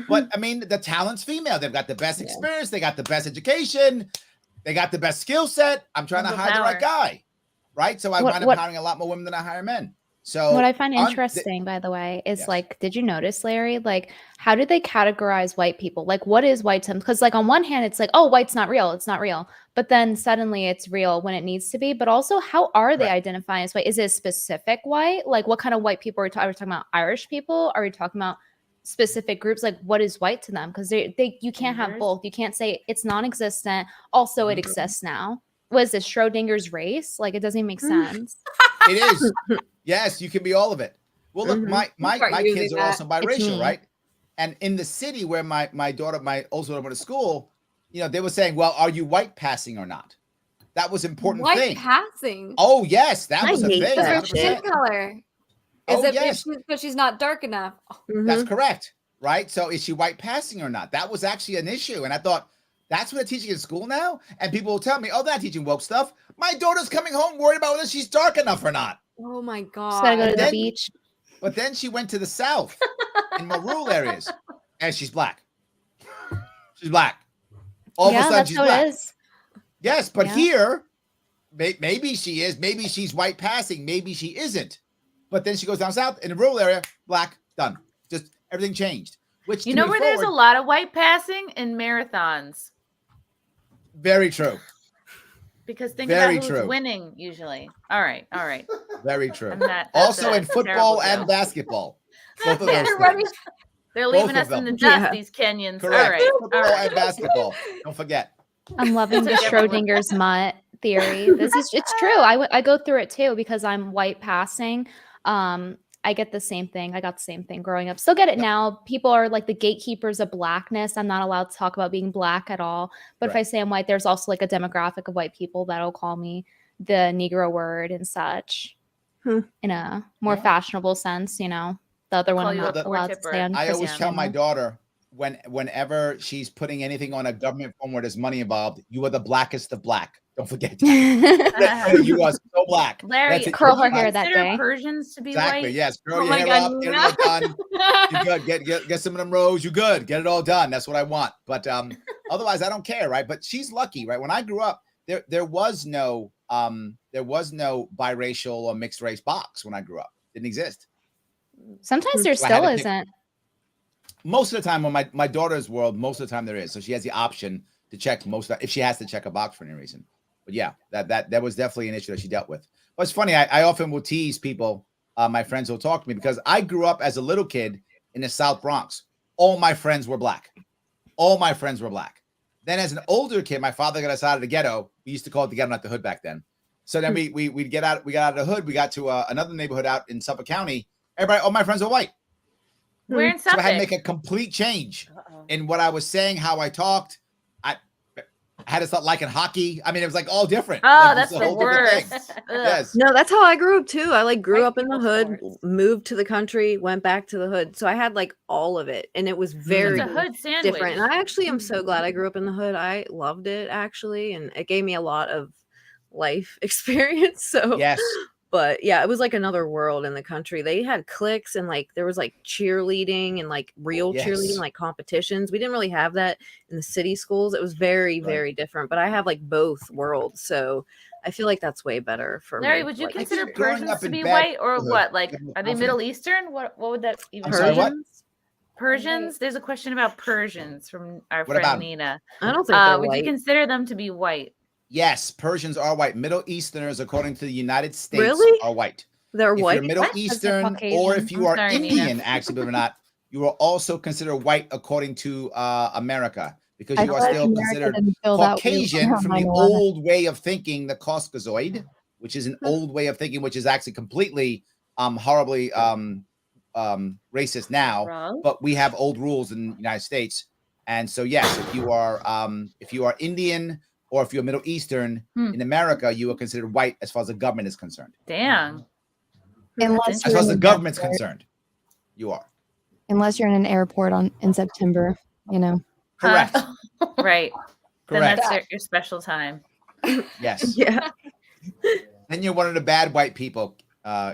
Speaker 14: but I mean, the talent's female. They've got the best experience. They got the best education. They got the best skill set. I'm trying to hire the right guy, right? So I wind up hiring a lot more women than I hire men. So
Speaker 5: what I find interesting, by the way, is like, did you notice, Larry? Like, how did they categorize white people? Like, what is whiteism? Because, like, on one hand, it's like, oh, white's not real. It's not real. But then suddenly it's real when it needs to be. But also, how are they identifying as white? Is it a specific white? Like, what kind of white people are we talking? Are we talking about Irish people? Are we talking about specific groups? Like, what is white to them? Because you can't have both. You can't say it's non-existent. Also, it exists now. Was this Schrodinger's race? Like, it doesn't even make sense.
Speaker 14: It is. Yes, you can be all of it. Well, look, my kids are also biracial, right? And in the city where my daughter, my oldest daughter went to school, you know, they were saying, well, are you white passing or not? That was an important thing.
Speaker 15: White passing?
Speaker 14: Oh, yes, that was a thing.
Speaker 15: Because her skin color. Is it
Speaker 14: yes.
Speaker 15: because she's not dark enough?
Speaker 14: That's correct, right? So is she white passing or not? That was actually an issue. And I thought, that's what they're teaching in school now? And people will tell me, oh, they're not teaching woke stuff. My daughter's coming home worried about whether she's dark enough or not.
Speaker 15: Oh my God.
Speaker 5: She's got to go to the beach.
Speaker 14: But then she went to the South in more rural areas and she's black. She's black. All of a sudden she's black. It is. Yes, but here, maybe she is. Maybe she's white passing. Maybe she isn't. But then she goes down south in the rural area, black, done. Just everything changed. Which
Speaker 11: you know where there's a lot of white passing? In marathons.
Speaker 14: Very true.
Speaker 11: Because think about who's winning usually. All right.
Speaker 14: Very true.
Speaker 11: Also
Speaker 14: in football and basketball. Both of those things.
Speaker 11: They're leaving us in the dust, these Kenyans.
Speaker 14: Correct.
Speaker 11: All right.
Speaker 14: Football and basketball. Don't forget.
Speaker 5: I'm loving the Schrodinger's mutt
Speaker 12: theory. It's true. I go through it too because I'm white passing. I get the same thing. I got the same thing growing up. Still get it now. People are like the gatekeepers of blackness. I'm not allowed to talk about being black at all. But if I say I'm white, there's also like a demographic of white people that'll call me the Negro word and such in a more fashionable sense, you know. The other one I'm not allowed to say on
Speaker 14: I always
Speaker 12: Chris's
Speaker 14: tell my
Speaker 12: channel.
Speaker 14: daughter whenever she's putting anything on a government form where there's money involved, you are the blackest of black. Don't forget that. You are so black.
Speaker 11: Larry,
Speaker 12: curl her hair that
Speaker 11: consider
Speaker 12: day.
Speaker 11: Persians to be
Speaker 14: Exactly.
Speaker 11: white.
Speaker 14: Yes. Curl your hair up. Get it all done. You good. Get some of them rows. You good. Get it all done. That's what I want. But otherwise, I don't care, right? But she's lucky, right? When I grew up, there was no biracial or mixed race box when I grew up. Didn't exist.
Speaker 12: Sometimes there still isn't.
Speaker 14: Most of the time, when my daughter's world, most of the time there is. So she has the option to check if she has to check a box for any reason. But yeah, that was definitely an issue that she dealt with. But it's funny. I often will tease people. My friends will talk to me because I grew up as a little kid in the South Bronx. All my friends were black. Then as an older kid, my father got us out of the ghetto. We used to call it the ghetto, not the hood back then. So then we got out of the hood. We got to another neighborhood out in Suffolk County. All my friends were white.
Speaker 11: We're in Suffolk.
Speaker 14: So I had to make a complete change in what I was saying, how I talked. I had to start liking hockey. I mean, it was like all different.
Speaker 11: Oh,
Speaker 14: like,
Speaker 11: that's the worst.
Speaker 13: Yes. No, that's how I grew up too. I grew up in the hood, moved to the country, went back to the hood. So I had like all of it, and it was very
Speaker 11: It's a hood sandwich.
Speaker 13: different. And I actually am so glad I grew up in the hood. I loved it actually, and it gave me a lot of life experience. So
Speaker 14: yes.
Speaker 13: But yeah, it was like another world in the country. They had cliques and like there was like cheerleading and like real cheerleading, like competitions. We didn't really have that in the city schools. It was very, very different. But I have like both worlds. So I feel like that's way better for
Speaker 11: Larry,
Speaker 13: me.
Speaker 11: would you
Speaker 13: like,
Speaker 11: consider Persians to be white or what? Like, are they Middle Eastern? What would that even be?
Speaker 14: Sorry, what?
Speaker 11: Persians? There's a question about Persians from our
Speaker 14: What about
Speaker 11: friend
Speaker 14: 'em?
Speaker 11: Nina.
Speaker 13: I don't think they're
Speaker 11: would
Speaker 13: white.
Speaker 11: you consider them to be white?
Speaker 14: Yes, Persians are white. Middle Easterners, according to the United States,
Speaker 13: Really?
Speaker 14: are white.
Speaker 13: They're
Speaker 14: if
Speaker 13: white?
Speaker 14: you're Middle
Speaker 13: What? That's a
Speaker 14: Eastern or
Speaker 13: Caucasian.
Speaker 14: if you
Speaker 13: I'm
Speaker 14: are
Speaker 13: sorry, Nina.
Speaker 14: Indian, actually, believe it or not, you are also considered white according to America because
Speaker 5: I
Speaker 14: you are
Speaker 5: thought
Speaker 14: still
Speaker 5: America
Speaker 14: considered
Speaker 5: didn't feel that way
Speaker 14: Caucasian
Speaker 5: around
Speaker 14: from the
Speaker 5: 9/11.
Speaker 14: old way of thinking, the Caucasoid, which is an old way of thinking, which is actually completely horribly racist now.
Speaker 16: Wrong.
Speaker 14: But we have old rules in the United States. And so, yes, if you are Indian or if you're Middle Eastern in America, you are considered white as far as the government is concerned.
Speaker 11: Damn.
Speaker 5: Unless
Speaker 14: As
Speaker 5: you're
Speaker 14: far as
Speaker 5: in
Speaker 14: the
Speaker 5: an
Speaker 14: government's
Speaker 5: airport.
Speaker 14: concerned, you are.
Speaker 5: Unless you're in an airport in September, you know.
Speaker 14: Correct.
Speaker 11: Right. Then
Speaker 14: Correct.
Speaker 11: that's your special time.
Speaker 14: Yes.
Speaker 13: Yeah.
Speaker 14: Then you're one of the bad white people,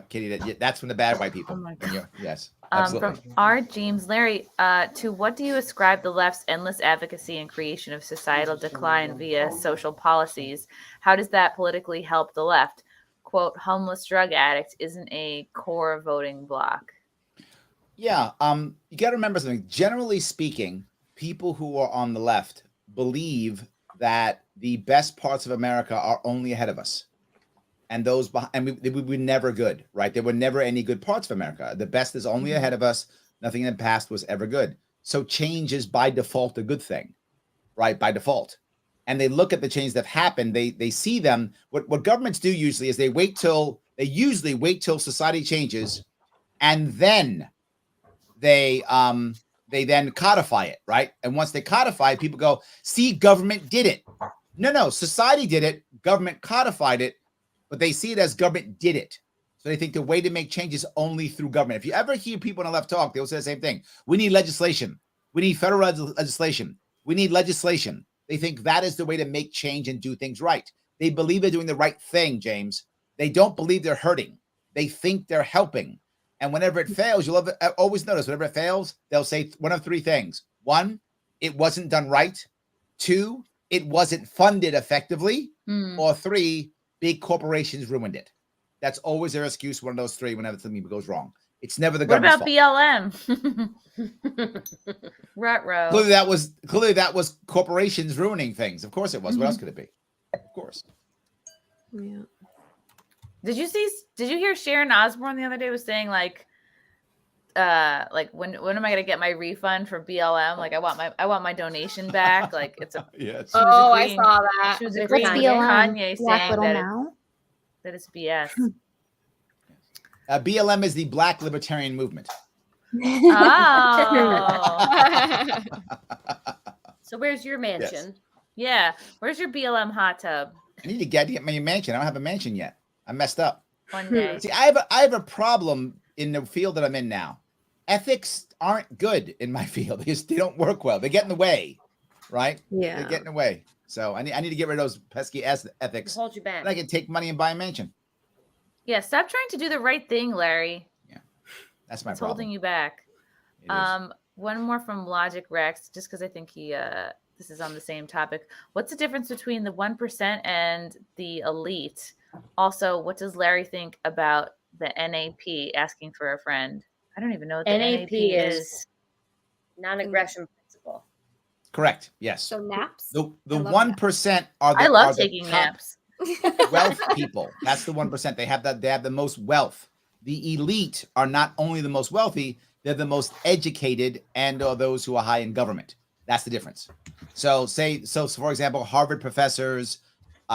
Speaker 14: Kitty. That's from the bad white people.
Speaker 11: Oh my
Speaker 14: God. Yes. Absolutely.
Speaker 11: From R. James, Larry, to what do you ascribe the left's endless advocacy and creation of societal decline via social policies? How does that politically help the left? Quote, homeless drug addict isn't a core voting bloc.
Speaker 14: Yeah. You got to remember something. Generally speaking, people who are on the left believe that the best parts of America are only ahead of us. And those behind, we were never good, right? There were never any good parts of America. The best is only ahead of us. Nothing in the past was ever good. So change is by default a good thing, right? By default. And they look at the changes that have happened. They see them. What governments do usually is they usually wait till society changes, and then they then codify it, right? And once they codify it, people go, see, government did it. No, society did it. Government codified it. But they see it as government did it. So they think the way to make change is only through government. If you ever hear people on the left talk, they'll say the same thing. We need legislation. We need federal legislation. We need legislation. They think that is the way to make change and do things right. They believe they're doing the right thing, James. They don't believe they're hurting. They think they're helping. And whenever it fails, you'll always notice whenever it fails, they'll say one of three things. One, it wasn't done right. Two, it wasn't funded effectively. Or three, big corporations ruined it. That's always their excuse, one of those three, whenever something goes wrong. It's never the
Speaker 11: What
Speaker 14: government's
Speaker 11: about
Speaker 14: fault.
Speaker 11: BLM? Ruh-roh.
Speaker 14: Clearly that was corporations ruining things. Of course it was. What else could it be? Of course.
Speaker 13: Yeah.
Speaker 11: Did you hear Sharon Osbourne the other day was saying like like when am I gonna get my refund for BLM? Like I want my donation back. Like it's a
Speaker 14: yes.
Speaker 15: I saw that.
Speaker 11: She was
Speaker 12: What's
Speaker 11: agreeing with
Speaker 12: BLM?
Speaker 11: Kanye
Speaker 12: Black
Speaker 11: saying
Speaker 12: Little
Speaker 11: that
Speaker 12: Now?
Speaker 11: that it's BS.
Speaker 14: BLM is the Black Libertarian Movement.
Speaker 11: Oh.
Speaker 16: So where's your mansion?
Speaker 11: Yeah. Where's your BLM hot tub?
Speaker 14: I need to get my mansion. I don't have a mansion yet. I messed up.
Speaker 11: One day.
Speaker 14: See, I have a problem in the field that I'm in now. Ethics aren't good in my field. They don't work well. They get in the way, right?
Speaker 13: Yeah.
Speaker 14: They get in the way. So I need to get rid of those pesky ethics.
Speaker 16: Hold you back.
Speaker 14: And I can take money and buy a mansion.
Speaker 11: Yeah, stop trying to do the right thing, Larry.
Speaker 14: That's my
Speaker 11: It's
Speaker 14: problem.
Speaker 11: holding you back.
Speaker 14: It is.
Speaker 11: One more from Logic Rex, just because I think this is on the same topic. What's the difference between the 1% and the elite? Also, what does Larry think about the NAP asking for a friend? I don't even know what the
Speaker 16: NAP
Speaker 11: is.
Speaker 16: is non-aggression principle.
Speaker 14: Correct. Yes.
Speaker 15: So naps.
Speaker 14: The 1% are the
Speaker 11: I love
Speaker 14: are the
Speaker 11: taking
Speaker 14: top
Speaker 11: naps.
Speaker 14: wealth people. That's the 1%. They have the most wealth. The elite are not only the most wealthy, they're the most educated and are those who are high in government. That's the difference. So for example, Harvard professors,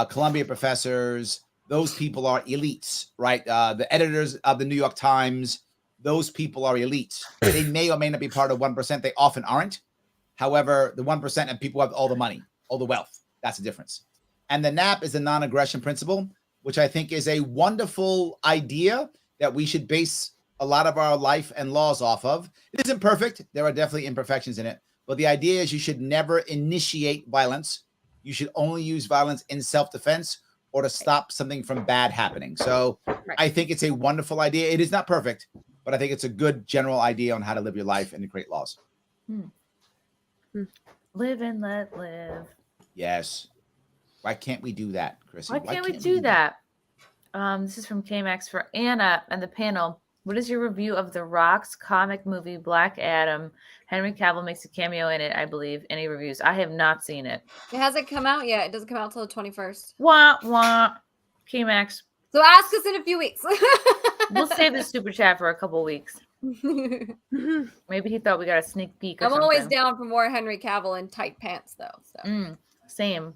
Speaker 14: Columbia professors, those people are elites, right? The editors of the New York Times, those people are elites. They may or may not be part of 1%. They often aren't. However, the 1% and people have all the money, all the wealth. That's the difference. And the NAP is the non-aggression principle, which I think is a wonderful idea that we should base a lot of our life and laws off of. It isn't perfect. There are definitely imperfections in it. But the idea is you should never initiate violence. You should only use violence in self-defense or to stop something from bad happening. So I think it's a wonderful idea. It is not perfect, but I think it's a good general idea on how to live your life and to create laws.
Speaker 11: Live and let live.
Speaker 14: Yes. Why can't we do that, Chrissy?
Speaker 11: Why can't we do that? This is from KMax for Anna and the panel. What is your review of The Rock's comic movie Black Adam? Henry Cavill makes a cameo in it, I believe. Any reviews? I have not seen it.
Speaker 15: It hasn't come out yet. It doesn't come out till the 21st.
Speaker 11: Wah, wah. KMax.
Speaker 15: So ask us in a few weeks.
Speaker 11: We'll save the super chat for a couple weeks. Maybe he thought we got a sneak peek or
Speaker 15: I'm
Speaker 11: something.
Speaker 15: always down for more Henry Cavill in tight pants, though. So.
Speaker 11: Same.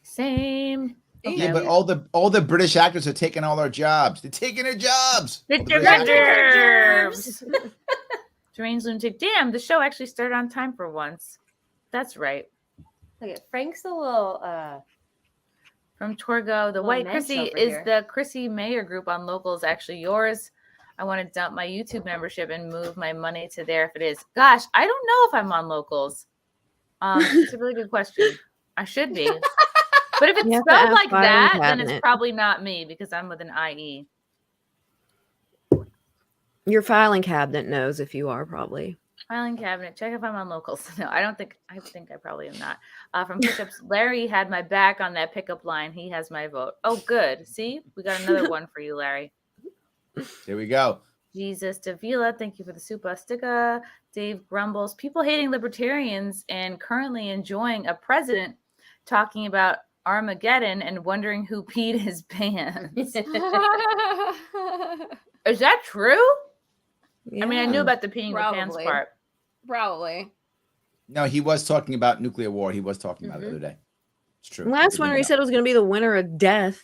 Speaker 11: Same.
Speaker 14: Yeah, but all the British actors are taking all our jobs. They're taking their jobs.
Speaker 11: Strange lunatic. Damn, the show actually started on time for once. That's right.
Speaker 16: Look at Frank's a little
Speaker 11: from Torgo. The
Speaker 16: little
Speaker 11: White
Speaker 16: mensch
Speaker 11: Chrissy
Speaker 16: over
Speaker 11: is
Speaker 16: here.
Speaker 11: the Chrissie Mayr group on Locals actually yours? I want to dump my YouTube membership and move my money to there if it is. Gosh, I don't know if I'm on Locals. It's a really good question. I should be. But if it's
Speaker 13: You have to
Speaker 11: spelled
Speaker 13: ask
Speaker 11: like that,
Speaker 13: filing
Speaker 11: then it's
Speaker 13: cabinet.
Speaker 11: probably not me because I'm with an IE.
Speaker 13: Your filing cabinet knows if you are probably.
Speaker 11: Filing cabinet. Check if I'm on Locals. No, I don't think. I think I probably am not. From pickups, Larry had my back on that pickup line. He has my vote. Oh, good. See, we got another one for you, Larry.
Speaker 14: There we go.
Speaker 11: Jesus Davila, thank you for the super sticker. Dave grumbles. People hating libertarians and currently enjoying a president talking about Armageddon and wondering who peed his pants. Is that true? I mean, I knew about the peeing the pants
Speaker 15: Probably.
Speaker 11: part.
Speaker 15: Probably.
Speaker 14: No, he was talking about nuclear war. He was talking about it the other day. It's true.
Speaker 13: Last winter, he said it was going to be the winner of death.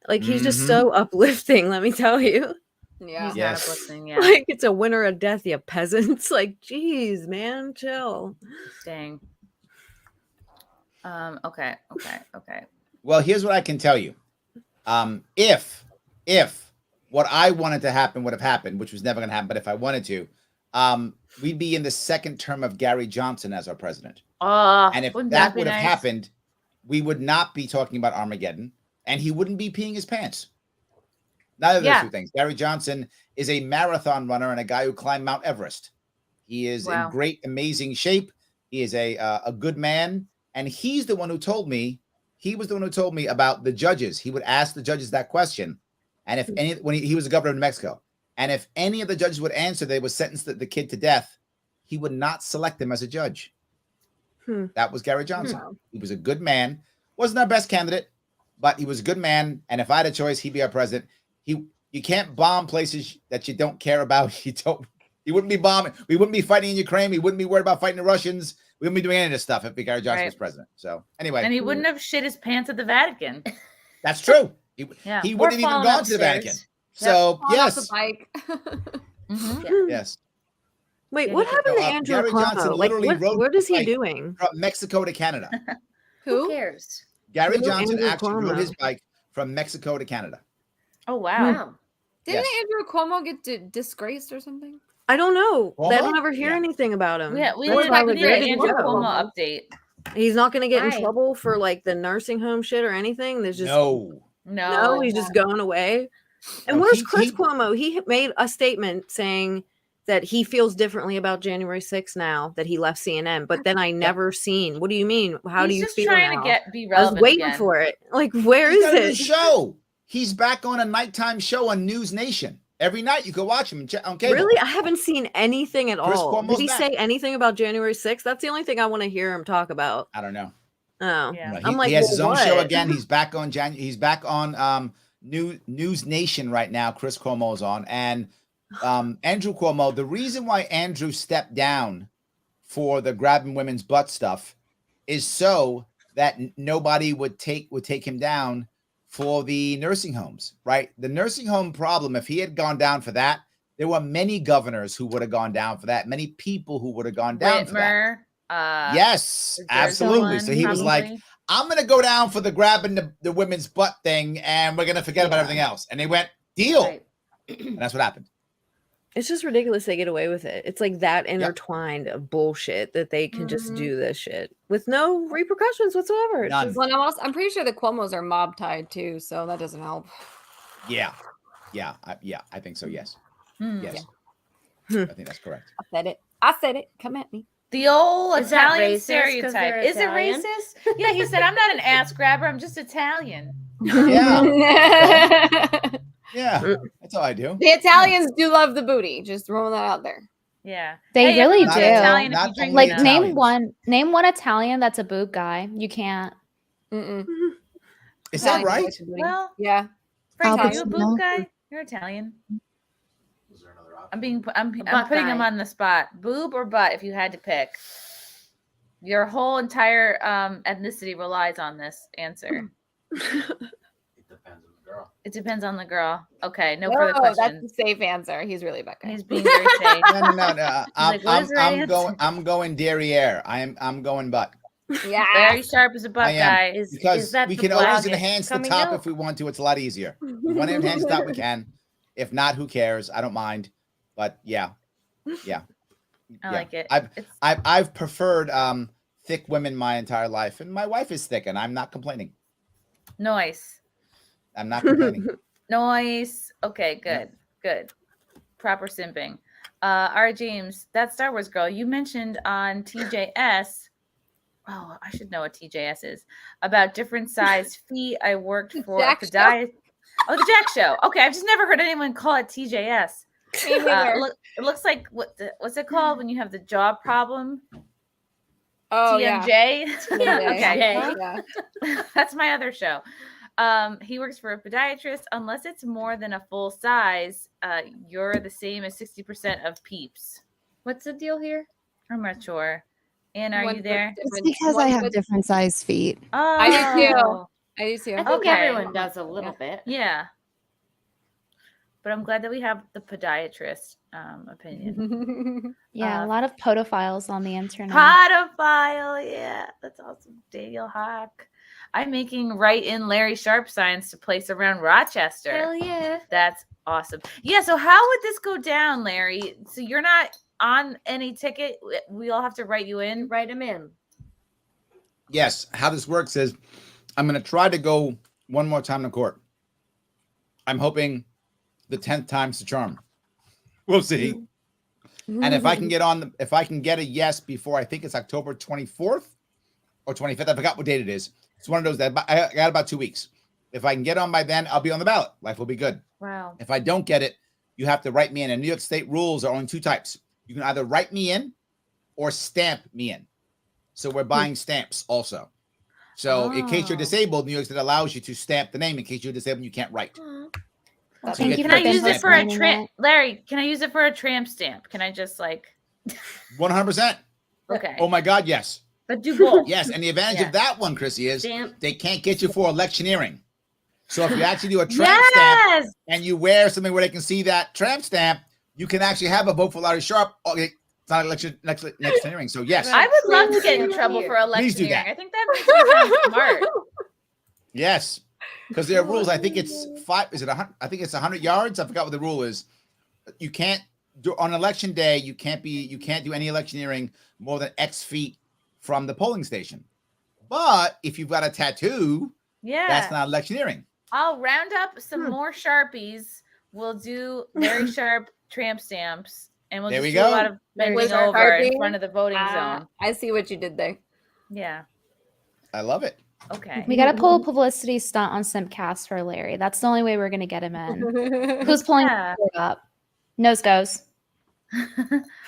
Speaker 13: Like, he's just so uplifting, let me tell you.
Speaker 15: Yeah.
Speaker 11: He's
Speaker 14: Yes.
Speaker 11: not uplifting, yeah.
Speaker 13: Like, it's a winner of death, you peasants. Like, geez, man, chill.
Speaker 11: Dang. Okay.
Speaker 14: Well, here's what I can tell you. If what I wanted to happen would have happened, which was never going to happen, but if I wanted to, we'd be in the second term of Gary Johnson as our president. And if
Speaker 11: wouldn't
Speaker 14: that
Speaker 11: be
Speaker 14: would have
Speaker 11: nice?
Speaker 14: happened, we would not be talking about Armageddon, and he wouldn't be peeing his pants. Neither of those two things. Gary Johnson is a marathon runner and a guy who climbed Mount Everest. He is in great, amazing shape. He is a good man. And he's the one who told me, he was the one who told me about the judges. He would ask the judges that question. And if any, when he was the governor of New Mexico, and if any of the judges would answer, they would sentence the kid to death, he would not select them as a judge. That was Gary Johnson. He was a good man. Wasn't our best candidate, but he was a good man. And if I had a choice, he'd be our president. You can't bomb places that you don't care about. You wouldn't be bombing. We wouldn't be fighting in Ukraine. We wouldn't be worried about fighting the Russians. We wouldn't be doing any of this stuff if Gary Johnson was president. So anyway.
Speaker 11: And he wouldn't have shit his pants at the Vatican.
Speaker 14: That's true. He
Speaker 11: Yeah.
Speaker 14: wouldn't
Speaker 11: Or
Speaker 14: have even
Speaker 11: falling
Speaker 14: gone to the
Speaker 11: upstairs.
Speaker 14: Vatican. So
Speaker 15: Falling off
Speaker 14: yes.
Speaker 15: the bike.
Speaker 14: Yes.
Speaker 13: Wait, what happened to Andrew
Speaker 14: Gary Johnson
Speaker 13: Cuomo? Like,
Speaker 14: literally rode
Speaker 13: what is he
Speaker 14: bike
Speaker 13: doing?
Speaker 14: from Mexico to Canada?
Speaker 15: Who
Speaker 16: cares?
Speaker 14: Gary
Speaker 13: Who?
Speaker 14: Johnson
Speaker 13: Andrew
Speaker 14: actually rode
Speaker 13: Cuomo.
Speaker 14: his bike from Mexico to Canada.
Speaker 11: Oh wow.
Speaker 15: Didn't
Speaker 14: Yes.
Speaker 15: Andrew Cuomo get disgraced or something?
Speaker 13: I don't know. I don't
Speaker 14: Cuomo?
Speaker 13: ever hear anything about him.
Speaker 11: Yeah, we
Speaker 13: That's
Speaker 11: need,
Speaker 13: why I
Speaker 11: we
Speaker 13: was
Speaker 11: need an
Speaker 13: ready to
Speaker 11: Andrew
Speaker 13: go.
Speaker 11: Cuomo update.
Speaker 13: He's not going to get in
Speaker 16: Why?
Speaker 13: trouble for like the nursing home shit or anything. There's just
Speaker 14: No.
Speaker 13: no. He's just going away. And
Speaker 14: No,
Speaker 13: where's
Speaker 14: he-
Speaker 13: Chris
Speaker 14: he-
Speaker 13: Cuomo? He made a statement saying that he feels differently about January 6th now that he left CNN. But then I never seen. What do you mean? How do
Speaker 11: He's
Speaker 13: you
Speaker 11: just
Speaker 13: feel
Speaker 11: trying
Speaker 13: now?
Speaker 11: to be
Speaker 13: I was
Speaker 11: relevant
Speaker 13: waiting
Speaker 11: again.
Speaker 13: for it. Like, where
Speaker 14: He's
Speaker 13: is
Speaker 14: got a new
Speaker 13: it?
Speaker 14: show. He's back on a nighttime show on News Nation. Every night you can watch him on cable.
Speaker 13: Really? I haven't seen anything at
Speaker 14: Chris
Speaker 13: all.
Speaker 14: Cuomo's
Speaker 13: Did he
Speaker 14: back.
Speaker 13: say anything about January 6th? That's the only thing I want to hear him talk about.
Speaker 14: I don't know.
Speaker 13: Oh,
Speaker 11: Yeah.
Speaker 14: He,
Speaker 13: I'm like,
Speaker 14: he has
Speaker 13: well,
Speaker 14: his own show
Speaker 13: what?
Speaker 14: again. He's back on He's back on News Nation right now. Chris Cuomo's on, and Andrew Cuomo. The reason why Andrew stepped down for the grabbing women's butt stuff is so that nobody would take him down for the nursing homes. Right, the nursing home problem. If he had gone down for that, there were many governors who would have gone down for that. Many people who would have gone down for that.
Speaker 11: Whitmer.
Speaker 14: Yes,
Speaker 11: there's
Speaker 14: absolutely. So
Speaker 11: someone
Speaker 14: he was like,
Speaker 11: probably.
Speaker 14: I'm going to go down for the grabbing the women's butt thing, and we're going to forget about everything else. And they went, deal.
Speaker 16: Right.
Speaker 14: And that's what happened.
Speaker 13: It's just ridiculous they get away with it. It's like that intertwined of bullshit that they can just do this shit with no repercussions whatsoever. It's
Speaker 14: None.
Speaker 13: just-
Speaker 15: Well, I'm pretty sure the Cuomos are mob tied too, so that doesn't help.
Speaker 14: Yeah. I think so. Yes.
Speaker 11: Hmm.
Speaker 14: Yes.
Speaker 13: Hmm.
Speaker 14: I think that's correct.
Speaker 15: I said it. Come at me.
Speaker 11: The old
Speaker 16: Is that
Speaker 11: Italian
Speaker 16: racist 'cause they're
Speaker 11: stereotype. Is
Speaker 16: Italian?
Speaker 11: it racist? Yeah, he said, I'm not an ass grabber. I'm just Italian.
Speaker 14: Yeah. Yeah. That's all I do.
Speaker 15: The Italians do love the booty. Just throwing that out there.
Speaker 11: Yeah.
Speaker 12: They
Speaker 11: Hey,
Speaker 12: really
Speaker 11: everyone's
Speaker 12: do.
Speaker 11: Italian if
Speaker 14: Not
Speaker 11: you drink
Speaker 14: only
Speaker 12: Like
Speaker 11: enough.
Speaker 12: name one Italian that's a boob guy. You can't.
Speaker 15: Mm-mm.
Speaker 14: Is that
Speaker 15: Italians
Speaker 14: right?
Speaker 15: like the booty.
Speaker 11: Well,
Speaker 15: Yeah.
Speaker 11: Frank, are
Speaker 12: Al
Speaker 11: you a
Speaker 12: Pacino.
Speaker 11: boob guy? You're Italian. I'm
Speaker 16: butt
Speaker 11: putting him
Speaker 16: guy.
Speaker 11: on the spot. Boob or butt, if you had to pick. Your whole entire ethnicity relies on this answer. It depends on the girl. Okay, no further
Speaker 15: Oh, that's
Speaker 11: questions.
Speaker 15: the safe answer. He's really butt guy.
Speaker 11: He's being very safe.
Speaker 14: No.
Speaker 11: like, what is the right answer?
Speaker 14: I'm going derrière. I'm going butt.
Speaker 15: Yeah.
Speaker 11: Very Sharpe is a butt
Speaker 14: I am.
Speaker 11: guy.
Speaker 14: Because
Speaker 16: that
Speaker 14: we
Speaker 16: the
Speaker 14: can always
Speaker 16: black
Speaker 14: enhance the
Speaker 16: coming
Speaker 14: top
Speaker 16: out?
Speaker 14: if we want to. It's a lot easier. If we want to enhance the top, we can. If not, who cares? I don't mind. But yeah.
Speaker 11: I like it.
Speaker 14: I've preferred thick women my entire life, and my wife is thick, and I'm not complaining.
Speaker 11: Nice.
Speaker 14: I'm not complaining.
Speaker 11: Nice. Okay, good. Proper simping. All right, James, that Star Wars girl you mentioned on TJS. Oh, I should know what TJS is. About different size feet. I worked for
Speaker 15: Jack
Speaker 11: a podiatrist. Oh, the Jack Show. Okay, I've just never heard anyone call it TJS.
Speaker 15: Me neither.
Speaker 11: It looks like what's it called when you have the jaw problem?
Speaker 15: Oh,
Speaker 11: TMJ.
Speaker 15: yeah.
Speaker 11: Okay.
Speaker 15: Yeah.
Speaker 11: That's my other show. He works for a podiatrist. Unless it's more than a full size, you're the same as 60% of peeps.
Speaker 16: What's the deal here?
Speaker 11: I'm not sure. Anne, are
Speaker 15: One
Speaker 11: you
Speaker 15: foot
Speaker 11: there?
Speaker 12: It's because I have different size feet.
Speaker 11: Oh,
Speaker 15: I do too. I do too.
Speaker 16: I think
Speaker 11: Okay.
Speaker 16: everyone does a little bit.
Speaker 11: Yeah. But I'm glad that we have the podiatrist opinion.
Speaker 12: Yeah, a lot of podophiles on the internet.
Speaker 11: Podophile, yeah, that's awesome. Daniel Hawk. I'm making write-in Larry Sharpe signs to place around Rochester.
Speaker 16: Hell yeah.
Speaker 11: That's awesome. Yeah, so how would this go down, Larry? So you're not on any ticket. We all have to write you in.
Speaker 16: Write them in.
Speaker 14: Yes. How this works is I'm going to try to go one more time to court. I'm hoping the 10th time's the charm. We'll see. And if I can get a yes before, I think it's October 24th or 25th. I forgot what date it is. It's one of those that I got about 2 weeks. If I can get on by then, I'll be on the ballot. Life will be good.
Speaker 11: Wow.
Speaker 14: If I don't get it, you have to write me in. And New York State rules are only two types. You can either write me in or stamp me in. So we're buying stamps also. So in case you're disabled, New York State allows you to stamp the name in case you're disabled and you can't write.
Speaker 5: Thank you
Speaker 11: Can
Speaker 5: for
Speaker 11: I use it for a
Speaker 5: explaining
Speaker 11: tramp?
Speaker 5: it.
Speaker 11: Larry, can I use it for a tramp stamp? Can I just like
Speaker 14: 100%.
Speaker 11: okay?
Speaker 14: Oh my God, yes.
Speaker 11: But do both.
Speaker 14: Yes, and the advantage
Speaker 11: Yeah.
Speaker 14: of that one, Chrissy, is
Speaker 16: Stamp.
Speaker 14: they can't get you for electioneering. So if you actually do a tramp
Speaker 11: Yes!
Speaker 14: stamp and you wear something where they can see that tramp stamp, you can actually have a vote for Larry Sharpe. Okay, it's not electioneering. So yes,
Speaker 11: I would love to get in trouble for
Speaker 14: Please do
Speaker 11: electioneering.
Speaker 14: that.
Speaker 11: I think that makes me sound smart.
Speaker 14: yes, because there are rules. I think it's 5. Is it 100? I think it's 100 yards. I forgot what the rule is. You can't do on election day. You can't do any electioneering more than X feet from the polling station. But if you've got a tattoo,
Speaker 11: Yeah.
Speaker 14: that's not electioneering.
Speaker 11: I'll round up some more Sharpies. We'll do Larry Sharpe tramp stamps, and we'll
Speaker 14: There
Speaker 11: just
Speaker 14: we
Speaker 11: do a
Speaker 14: go.
Speaker 11: lot of bending
Speaker 15: Was our
Speaker 11: over in
Speaker 15: Sharpie?
Speaker 11: front of the voting zone.
Speaker 15: I see what you did there.
Speaker 11: Yeah.
Speaker 14: I love it.
Speaker 11: Okay.
Speaker 5: We got to pull a publicity stunt on SimpCast for Larry. That's the only way we're going to get him in. Who's pulling
Speaker 11: Yeah.
Speaker 5: it up? Nose goes.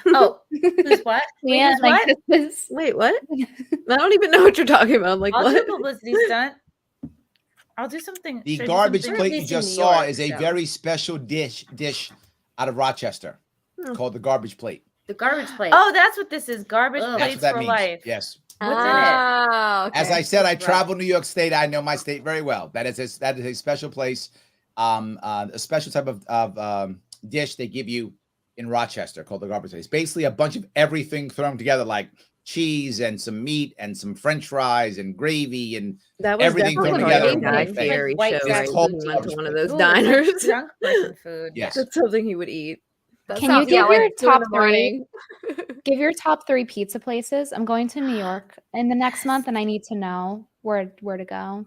Speaker 11: Oh, who's what? Wait,
Speaker 5: Yeah,
Speaker 11: who's
Speaker 5: like
Speaker 11: what?
Speaker 5: this.
Speaker 13: Wait, what? I don't even know what you're talking about. I'm like,
Speaker 11: I'll do
Speaker 13: what?
Speaker 11: a publicity stunt. I'll do something.
Speaker 14: The
Speaker 11: should I do
Speaker 14: garbage
Speaker 11: something-
Speaker 14: plate you just saw is a very special dish out of Rochester called the garbage plate.
Speaker 16: The garbage plate.
Speaker 11: Oh, that's what this is. Garbage
Speaker 14: That's
Speaker 11: plates
Speaker 14: what that
Speaker 11: for
Speaker 14: means.
Speaker 11: life.
Speaker 14: Yes.
Speaker 11: What's
Speaker 15: Oh,
Speaker 14: As I said, I travel New York State. I know my state very well. That is a special place, a special type of dish they give you in Rochester called the garbage plate. It's basically a bunch of everything thrown together, like cheese and some meat and some French fries and gravy and
Speaker 13: That was
Speaker 14: everything thrown
Speaker 13: definitely
Speaker 14: together.
Speaker 13: a Guy
Speaker 14: in one thing.
Speaker 13: Fieri
Speaker 11: White
Speaker 13: show.
Speaker 11: trash
Speaker 13: Right?
Speaker 14: called
Speaker 13: He went to one of those
Speaker 11: Ooh,
Speaker 13: diners.
Speaker 11: it's like drunk person food.
Speaker 14: Yes.
Speaker 13: That's something he would eat.
Speaker 15: That
Speaker 5: Can you
Speaker 15: sounds-
Speaker 5: give
Speaker 15: yeah, like
Speaker 5: your
Speaker 15: 2 in
Speaker 5: top
Speaker 15: the
Speaker 5: 3?
Speaker 15: morning.
Speaker 5: Give your top 3 pizza places. I'm going to New York in the next month, and I need to know where to go.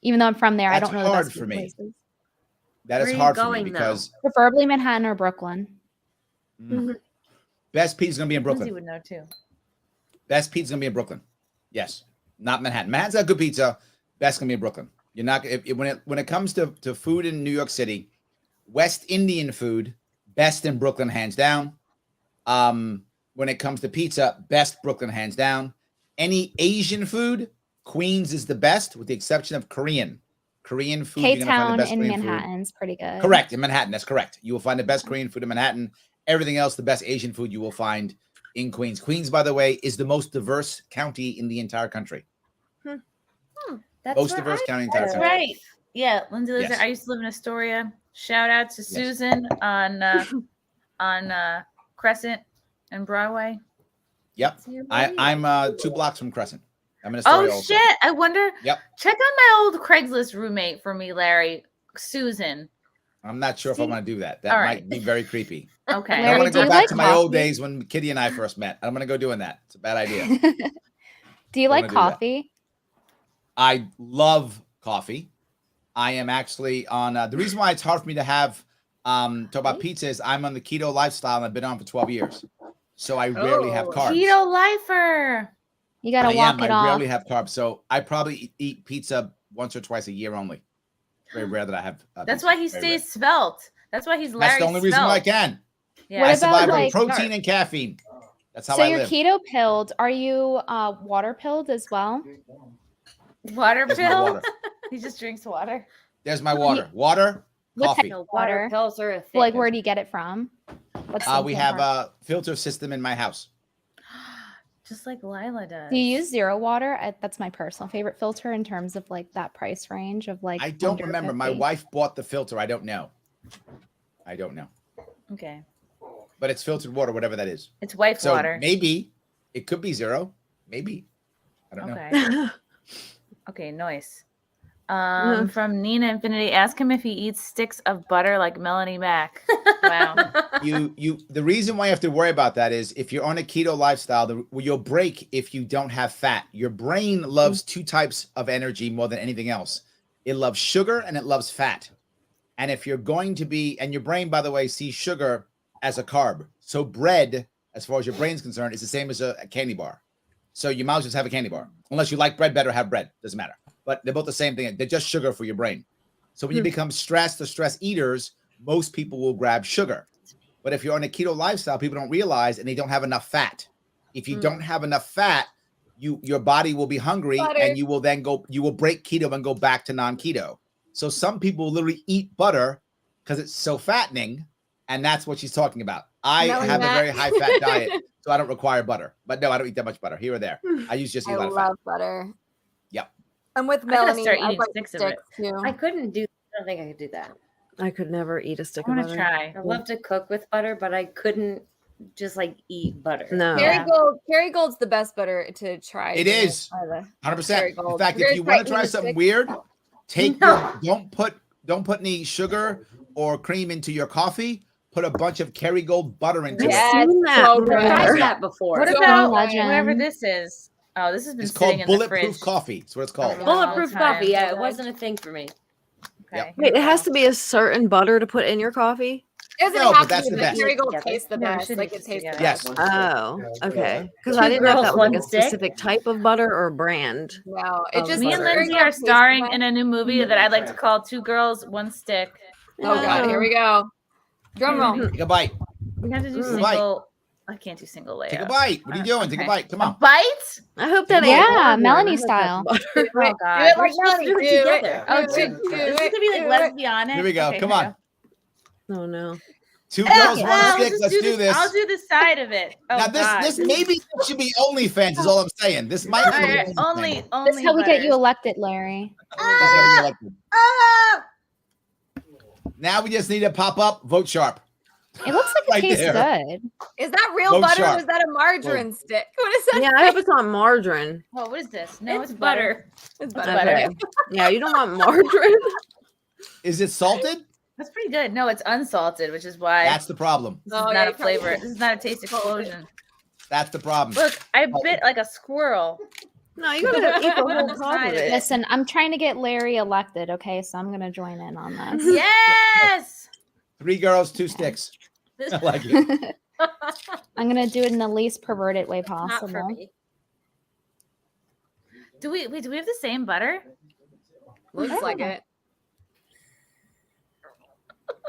Speaker 5: Even though I'm from there, I
Speaker 14: That's
Speaker 5: don't know the
Speaker 14: hard
Speaker 5: best
Speaker 14: for
Speaker 5: pizza
Speaker 14: me.
Speaker 5: places.
Speaker 14: That is
Speaker 16: Where are you
Speaker 14: hard for me
Speaker 16: going, though?
Speaker 14: because
Speaker 5: Preferably Manhattan or Brooklyn.
Speaker 14: best pizza is gonna be in
Speaker 11: Lindsay
Speaker 14: Brooklyn.
Speaker 11: would know too.
Speaker 14: Best pizza is gonna be in Brooklyn. Yes, not Manhattan. Manhattan's got good pizza. Best gonna be in Brooklyn. You're not when it comes to food in New York City, West Indian food best in Brooklyn hands down. When it comes to pizza, best Brooklyn hands down. Any Asian food, Queens is the best, with the exception of Korean. Korean food, you're gonna find the
Speaker 5: K-Town
Speaker 14: best
Speaker 5: in
Speaker 14: Korean food.
Speaker 5: Manhattan's pretty good.
Speaker 14: Correct, in Manhattan. That's correct. You will find the best Korean food in Manhattan. Everything else, the best Asian food you will find in Queens. Queens, by the way, is the most diverse county in the entire country.
Speaker 11: That's
Speaker 14: Most
Speaker 11: where
Speaker 14: diverse
Speaker 11: I
Speaker 14: county in the entire
Speaker 11: That's
Speaker 14: country.
Speaker 11: right. Yeah, Lindsay lives
Speaker 14: Yes.
Speaker 11: there. I used to live in Astoria. Shout out to Susan on Crescent and Broadway.
Speaker 14: Yep.
Speaker 11: See,
Speaker 14: I'm 2 blocks from Crescent. I'm in Astoria.
Speaker 11: Oh
Speaker 14: also.
Speaker 11: shit! I wonder.
Speaker 14: Yep.
Speaker 11: Check on my old Craigslist roommate for me, Larry. Susan.
Speaker 14: I'm not sure if I want to do that. That
Speaker 11: All
Speaker 14: might
Speaker 11: right.
Speaker 14: be very creepy.
Speaker 11: Okay.
Speaker 14: I don't
Speaker 5: Larry,
Speaker 14: want to
Speaker 5: do
Speaker 14: go
Speaker 5: you
Speaker 14: back
Speaker 5: like
Speaker 14: to my old
Speaker 5: coffee?
Speaker 14: days when Kitty and I first met. I'm going to go doing that. It's a bad idea.
Speaker 5: Do you
Speaker 14: Don't
Speaker 5: like
Speaker 14: wanna do that.
Speaker 5: coffee?
Speaker 14: I love coffee. I am actually on the reason why it's hard for me to have talk about pizza is I'm on the keto lifestyle and I've been on for 12 years. So I rarely have carbs.
Speaker 11: Keto lifer.
Speaker 5: You got to walk it
Speaker 14: I
Speaker 5: off.
Speaker 14: rarely have carbs. So I probably eat pizza once or twice a year only. Very rare that I have
Speaker 11: That's
Speaker 14: pizza.
Speaker 11: why he
Speaker 14: Very
Speaker 11: stays
Speaker 14: rare.
Speaker 11: svelte. That's why he's Larry.
Speaker 14: That's the only reason why I
Speaker 11: svelte.
Speaker 14: can.
Speaker 11: Yeah.
Speaker 5: What
Speaker 14: I
Speaker 5: about,
Speaker 14: survive on
Speaker 5: like-
Speaker 14: protein and caffeine. That's how
Speaker 5: So
Speaker 14: I
Speaker 5: you're
Speaker 14: live.
Speaker 5: keto pilled. Are you water pilled as well?
Speaker 11: Water
Speaker 14: There's my
Speaker 11: pill.
Speaker 14: water.
Speaker 11: He just drinks water.
Speaker 14: There's my water. Water,
Speaker 5: What
Speaker 14: coffee.
Speaker 5: type of
Speaker 16: Water
Speaker 5: water?
Speaker 16: pills are a thing.
Speaker 5: Like, where do you get it from? What's the
Speaker 14: We
Speaker 5: thing
Speaker 14: have
Speaker 5: for-
Speaker 14: a filter system in my house.
Speaker 11: Just like Lila does.
Speaker 5: Do you use zero water? That's my personal favorite filter in terms of like that price range of like.
Speaker 14: I don't
Speaker 5: under
Speaker 14: remember. My
Speaker 5: 50.
Speaker 14: wife bought the filter. I don't know.
Speaker 11: Okay.
Speaker 14: But it's filtered water, whatever that is.
Speaker 11: It's wife
Speaker 14: So
Speaker 11: water.
Speaker 14: maybe it could be zero. Maybe. I don't know.
Speaker 11: Okay. Okay, nice. From Nina Infinity, ask him if he eats sticks of butter like Melanie Mac. Wow.
Speaker 14: The reason why you have to worry about that is if you're on a keto lifestyle, you'll break if you don't have fat. Your brain loves 2 types of energy more than anything else. It loves sugar and it loves fat. And if you're going to be, and your brain, by the way, sees sugar as a carb. So bread, as far as your brain's concerned, is the same as a candy bar. So you might as well just have a candy bar. Unless you like bread better, have bread. Doesn't matter. But they're both the same thing. They're just sugar for your brain. So when you become stressed or stress eaters, most people will grab sugar. But if you're on a keto lifestyle, people don't realize, and they don't have enough fat. If you don't have enough fat, your body will be hungry,
Speaker 15: Butter.
Speaker 14: and you will break keto and go back to non-keto. So some people will literally eat butter because it's so fattening, and that's what she's talking about. I
Speaker 15: Knowing
Speaker 14: have
Speaker 15: that.
Speaker 14: a very high fat diet, so I don't require butter. But no, I don't eat that much butter here or there. I use just a
Speaker 15: I
Speaker 14: lot of fat.
Speaker 15: love butter.
Speaker 14: Yep.
Speaker 15: I'm with
Speaker 11: I gotta
Speaker 15: Melanie.
Speaker 11: start
Speaker 15: I
Speaker 11: eating
Speaker 15: like
Speaker 11: sticks of it.
Speaker 15: sticks too.
Speaker 16: I couldn't do. I don't think I could do that.
Speaker 13: I could never eat a stick
Speaker 11: I
Speaker 13: of
Speaker 11: want to
Speaker 13: butter.
Speaker 11: try.
Speaker 16: I love to cook with butter, but I couldn't just like eat butter.
Speaker 13: No.
Speaker 15: Kerrygold's the best butter to try.
Speaker 14: It
Speaker 15: to
Speaker 14: is.
Speaker 15: try the
Speaker 14: 100%.
Speaker 15: Kerrygold.
Speaker 14: In fact,
Speaker 15: You're
Speaker 14: if you
Speaker 15: gonna
Speaker 14: want to try
Speaker 15: eat a
Speaker 14: something
Speaker 15: stick?
Speaker 14: weird, don't put any sugar or cream into your coffee. Put a bunch of Kerrygold butter into it.
Speaker 15: Yes,
Speaker 16: I've tried that before.
Speaker 11: What
Speaker 15: So
Speaker 11: about
Speaker 15: legend.
Speaker 11: whatever this is? Oh, this has been
Speaker 14: It's
Speaker 11: sitting
Speaker 14: called
Speaker 11: in the
Speaker 14: bulletproof
Speaker 11: fridge.
Speaker 14: coffee. That's what it's called.
Speaker 16: Bulletproof
Speaker 11: Time.
Speaker 16: coffee. Yeah, it wasn't a thing for me.
Speaker 11: Okay.
Speaker 13: Wait, it has to be a certain butter to put in your coffee?
Speaker 15: Doesn't
Speaker 14: No,
Speaker 15: have
Speaker 14: but that's
Speaker 15: to be,
Speaker 14: the
Speaker 15: but
Speaker 14: best.
Speaker 15: Kerrygold tastes the
Speaker 11: No, we
Speaker 15: best.
Speaker 11: should
Speaker 15: Like
Speaker 11: eat
Speaker 15: it tastes the
Speaker 14: Yes.
Speaker 15: best.
Speaker 13: Oh, okay. Because
Speaker 16: Two
Speaker 13: I didn't know if
Speaker 16: girls,
Speaker 13: that was
Speaker 16: one
Speaker 13: like a
Speaker 16: stick?
Speaker 13: specific type of butter or brand.
Speaker 15: No, it
Speaker 13: of
Speaker 15: just
Speaker 11: Me and
Speaker 13: butter.
Speaker 11: Lindsay
Speaker 15: Kerrygold
Speaker 11: are
Speaker 15: tastes the
Speaker 11: starring
Speaker 15: best.
Speaker 11: in a new movie that I'd like to call Two Girls, One Stick.
Speaker 15: Oh god, here we go. Drum roll.
Speaker 14: Take a bite.
Speaker 11: We have to do
Speaker 14: Take a bite.
Speaker 11: single. I can't do single layer.
Speaker 14: Take a bite. What are you doing? Take a
Speaker 11: Okay.
Speaker 14: bite. Come on.
Speaker 11: Bite?
Speaker 13: I hope that
Speaker 5: Yeah,
Speaker 13: ain't margarine.
Speaker 5: Melanie
Speaker 13: I hope that's
Speaker 5: style.
Speaker 13: butter.
Speaker 11: Oh
Speaker 15: Do
Speaker 11: God.
Speaker 15: it like
Speaker 11: We're supposed to
Speaker 15: Melanie.
Speaker 11: do it
Speaker 15: Do
Speaker 11: together. Oh,
Speaker 15: do
Speaker 11: two.
Speaker 15: it, do
Speaker 11: This is
Speaker 15: it,
Speaker 11: gonna be like
Speaker 15: do it.
Speaker 11: lesbianic.
Speaker 14: Here we go.
Speaker 11: Okay,
Speaker 14: Come
Speaker 11: here we
Speaker 14: on.
Speaker 11: go.
Speaker 13: Oh no.
Speaker 14: Two girls, one
Speaker 11: Let's
Speaker 14: stick.
Speaker 11: just
Speaker 14: Let's do this.
Speaker 11: I'll do the side of it. Oh,
Speaker 14: Now this
Speaker 11: God.
Speaker 14: this maybe should be OnlyFans is all I'm saying. This might
Speaker 11: All
Speaker 14: be
Speaker 11: right,
Speaker 14: the
Speaker 11: only
Speaker 5: That's how we get you
Speaker 11: butters.
Speaker 5: elected, Larry.
Speaker 14: Now we just need to pop up, vote Sharpe.
Speaker 5: It looks like it
Speaker 14: Right
Speaker 5: tastes
Speaker 14: there.
Speaker 5: good.
Speaker 15: Is that real
Speaker 14: Vote
Speaker 15: butter or
Speaker 14: Sharpe.
Speaker 15: is that a margarine stick? What is that?
Speaker 13: Yeah, I hope it's not margarine.
Speaker 11: Oh, what is this? No,
Speaker 16: It's butter.
Speaker 15: It's
Speaker 11: It's
Speaker 15: butter.
Speaker 11: butter.
Speaker 13: Okay. Yeah, you don't want margarine.
Speaker 14: Is it salted?
Speaker 11: That's pretty good. No, it's unsalted, which is why
Speaker 14: That's the problem.
Speaker 11: this is
Speaker 15: Oh,
Speaker 11: not
Speaker 15: yeah,
Speaker 11: a
Speaker 15: you probably
Speaker 11: flavor.
Speaker 15: should
Speaker 11: This is not a taste
Speaker 15: salt it.
Speaker 11: explosion.
Speaker 14: That's the problem.
Speaker 11: Look, I bit like a squirrel.
Speaker 13: No, you gotta eat the whole top of it.
Speaker 5: Listen, I'm trying to get Larry elected, okay? So I'm gonna join in on this.
Speaker 11: Yes.
Speaker 14: 3 girls, 2 sticks. I like it.
Speaker 5: I'm gonna do it in the least perverted way
Speaker 16: Not for
Speaker 5: possible.
Speaker 16: me.
Speaker 11: Do we have the same butter?
Speaker 15: Looks like it.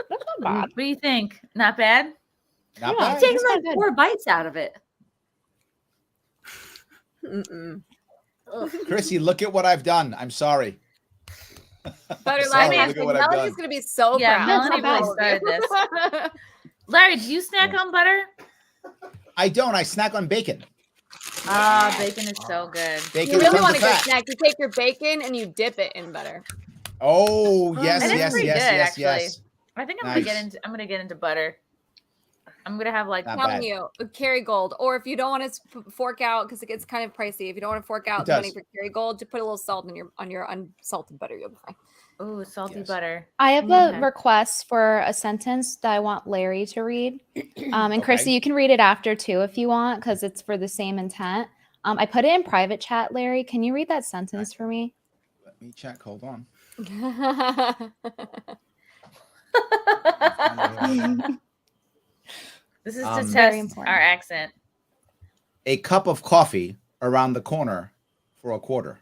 Speaker 5: That's not bad.
Speaker 11: What do you think? Not bad?
Speaker 14: Not
Speaker 5: Yeah.
Speaker 14: bad.
Speaker 16: Taking
Speaker 5: It's
Speaker 16: like
Speaker 5: not good.
Speaker 16: 4 bites out of it.
Speaker 13: Mm-mm.
Speaker 14: Chrissy, look at what I've done. I'm sorry.
Speaker 15: Butter
Speaker 14: Sorry,
Speaker 15: life.
Speaker 14: look at what I've
Speaker 15: Melody's
Speaker 14: done.
Speaker 15: gonna be so
Speaker 11: Yeah,
Speaker 15: proud.
Speaker 11: Melanie
Speaker 15: of
Speaker 11: really
Speaker 15: all of
Speaker 11: started
Speaker 15: you.
Speaker 11: this. Larry, do you snack on butter?
Speaker 14: I don't. I snack on bacon.
Speaker 11: Ah, bacon is so good.
Speaker 14: Bacon
Speaker 15: You really
Speaker 14: tons
Speaker 15: want a
Speaker 14: of
Speaker 15: good
Speaker 14: fat.
Speaker 15: snack. You take your bacon and you dip it in butter.
Speaker 14: Oh, yes,
Speaker 11: That is
Speaker 14: yes,
Speaker 11: pretty
Speaker 14: yes,
Speaker 11: good,
Speaker 14: yes,
Speaker 11: actually.
Speaker 14: yes.
Speaker 11: I think
Speaker 14: Nice.
Speaker 11: I'm gonna get into butter. I'm gonna have like
Speaker 14: Not
Speaker 15: I'm telling
Speaker 14: bad.
Speaker 15: you, Kerrygold. Or if you don't want to fork out, because it gets kind of pricey. If you don't want to fork out
Speaker 14: It
Speaker 15: the money
Speaker 14: does.
Speaker 15: for Kerrygold, just put a little salt on your unsalted butter. You'll be fine.
Speaker 11: ooh, salty
Speaker 14: Yes.
Speaker 11: butter.
Speaker 5: I have
Speaker 11: Okay.
Speaker 5: a request for a sentence that I want Larry to read. And
Speaker 14: Okay.
Speaker 5: Chrissy, you can read it after too if you want, because it's for the same intent. I put it in private chat, Larry. Can you read that sentence for me?
Speaker 14: Let me check. Hold on.
Speaker 11: This is
Speaker 14: Um,
Speaker 11: to
Speaker 5: Very
Speaker 11: test
Speaker 5: important.
Speaker 11: our accent.
Speaker 14: A cup of coffee around the corner for a quarter.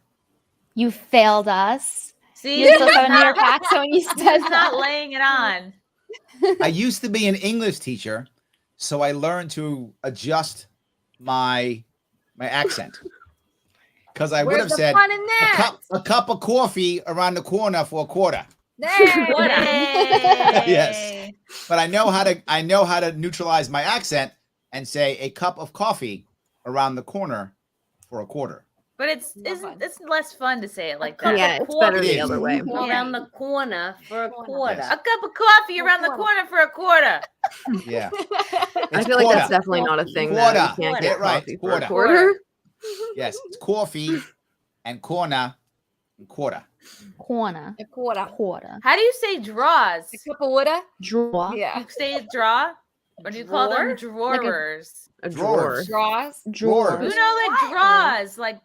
Speaker 5: You failed us.
Speaker 11: See,
Speaker 5: You still have a New
Speaker 11: not-
Speaker 5: York accent when you said
Speaker 11: he's not
Speaker 5: that.
Speaker 11: laying it on.
Speaker 14: I used to be an English teacher, so I learned to adjust my accent. Because I would
Speaker 15: Where's
Speaker 14: have
Speaker 15: the
Speaker 14: said
Speaker 15: fun in that?
Speaker 14: a cup of coffee around the corner for a quarter.
Speaker 15: There.
Speaker 14: Yes. But I know how to neutralize my accent and say a cup of coffee around the corner for a quarter.
Speaker 11: But it's less fun to say it like that.
Speaker 13: Yeah, it's better
Speaker 14: It
Speaker 13: the
Speaker 14: is.
Speaker 13: other way.
Speaker 16: Around the corner for a quarter.
Speaker 14: Yes.
Speaker 11: A cup of coffee around the corner for a quarter.
Speaker 14: Yeah.
Speaker 13: I feel like that's definitely not a thing. Though.
Speaker 14: Quarter.
Speaker 13: You can't
Speaker 14: Get
Speaker 13: get
Speaker 14: right.
Speaker 13: coffee for a
Speaker 14: Quarter.
Speaker 13: quarter.
Speaker 14: Yes. It's coffee and corner and quarter.
Speaker 5: Corner.
Speaker 15: A quarter.
Speaker 5: Quarter.
Speaker 11: How do you say draws?
Speaker 15: A cup of water.
Speaker 5: Draw.
Speaker 15: Yeah.
Speaker 11: You say draw? Or do you call them
Speaker 15: Drawer?
Speaker 11: drawers?
Speaker 13: A drawer.
Speaker 15: Draws.
Speaker 5: Drawer.
Speaker 11: You know, like draws, on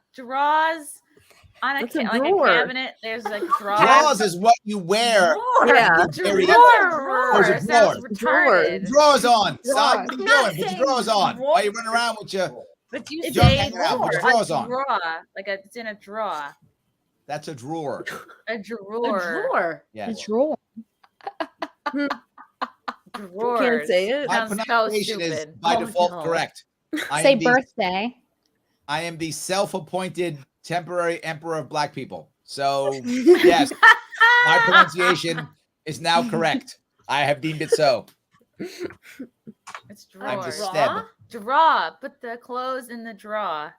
Speaker 13: What's a
Speaker 11: like a
Speaker 13: drawer?
Speaker 11: cabinet. There's like drawers.
Speaker 14: Drawers is what you wear.
Speaker 13: Yeah.
Speaker 14: Very-
Speaker 11: Drawer.
Speaker 14: There's a
Speaker 11: Sounds
Speaker 13: drawer.
Speaker 11: retarded.
Speaker 14: Drawers on. Son,
Speaker 15: Drawers.
Speaker 14: what you doing? Put your drawers on. Why you running around with your...
Speaker 11: But you
Speaker 14: It's
Speaker 11: say
Speaker 14: hanging out with
Speaker 11: drawer.
Speaker 14: drawers on.
Speaker 11: It's in a drawer.
Speaker 14: That's a drawer.
Speaker 11: A drawer.
Speaker 16: Drawer.
Speaker 14: Yes.
Speaker 5: Drawer.
Speaker 11: Drawers.
Speaker 13: Can't say it.
Speaker 14: My
Speaker 11: Sounds so
Speaker 14: pronunciation is
Speaker 11: stupid.
Speaker 14: by
Speaker 11: Oh,
Speaker 14: default
Speaker 11: no.
Speaker 14: correct. I
Speaker 5: Say
Speaker 14: am the-
Speaker 5: birthday.
Speaker 14: I am the self-appointed temporary emperor of black people. So yes, my pronunciation is now correct. I have deemed it so.
Speaker 11: It's
Speaker 14: I'm
Speaker 11: drawer.
Speaker 14: the steb.
Speaker 11: Draw. Put the clothes in the draw.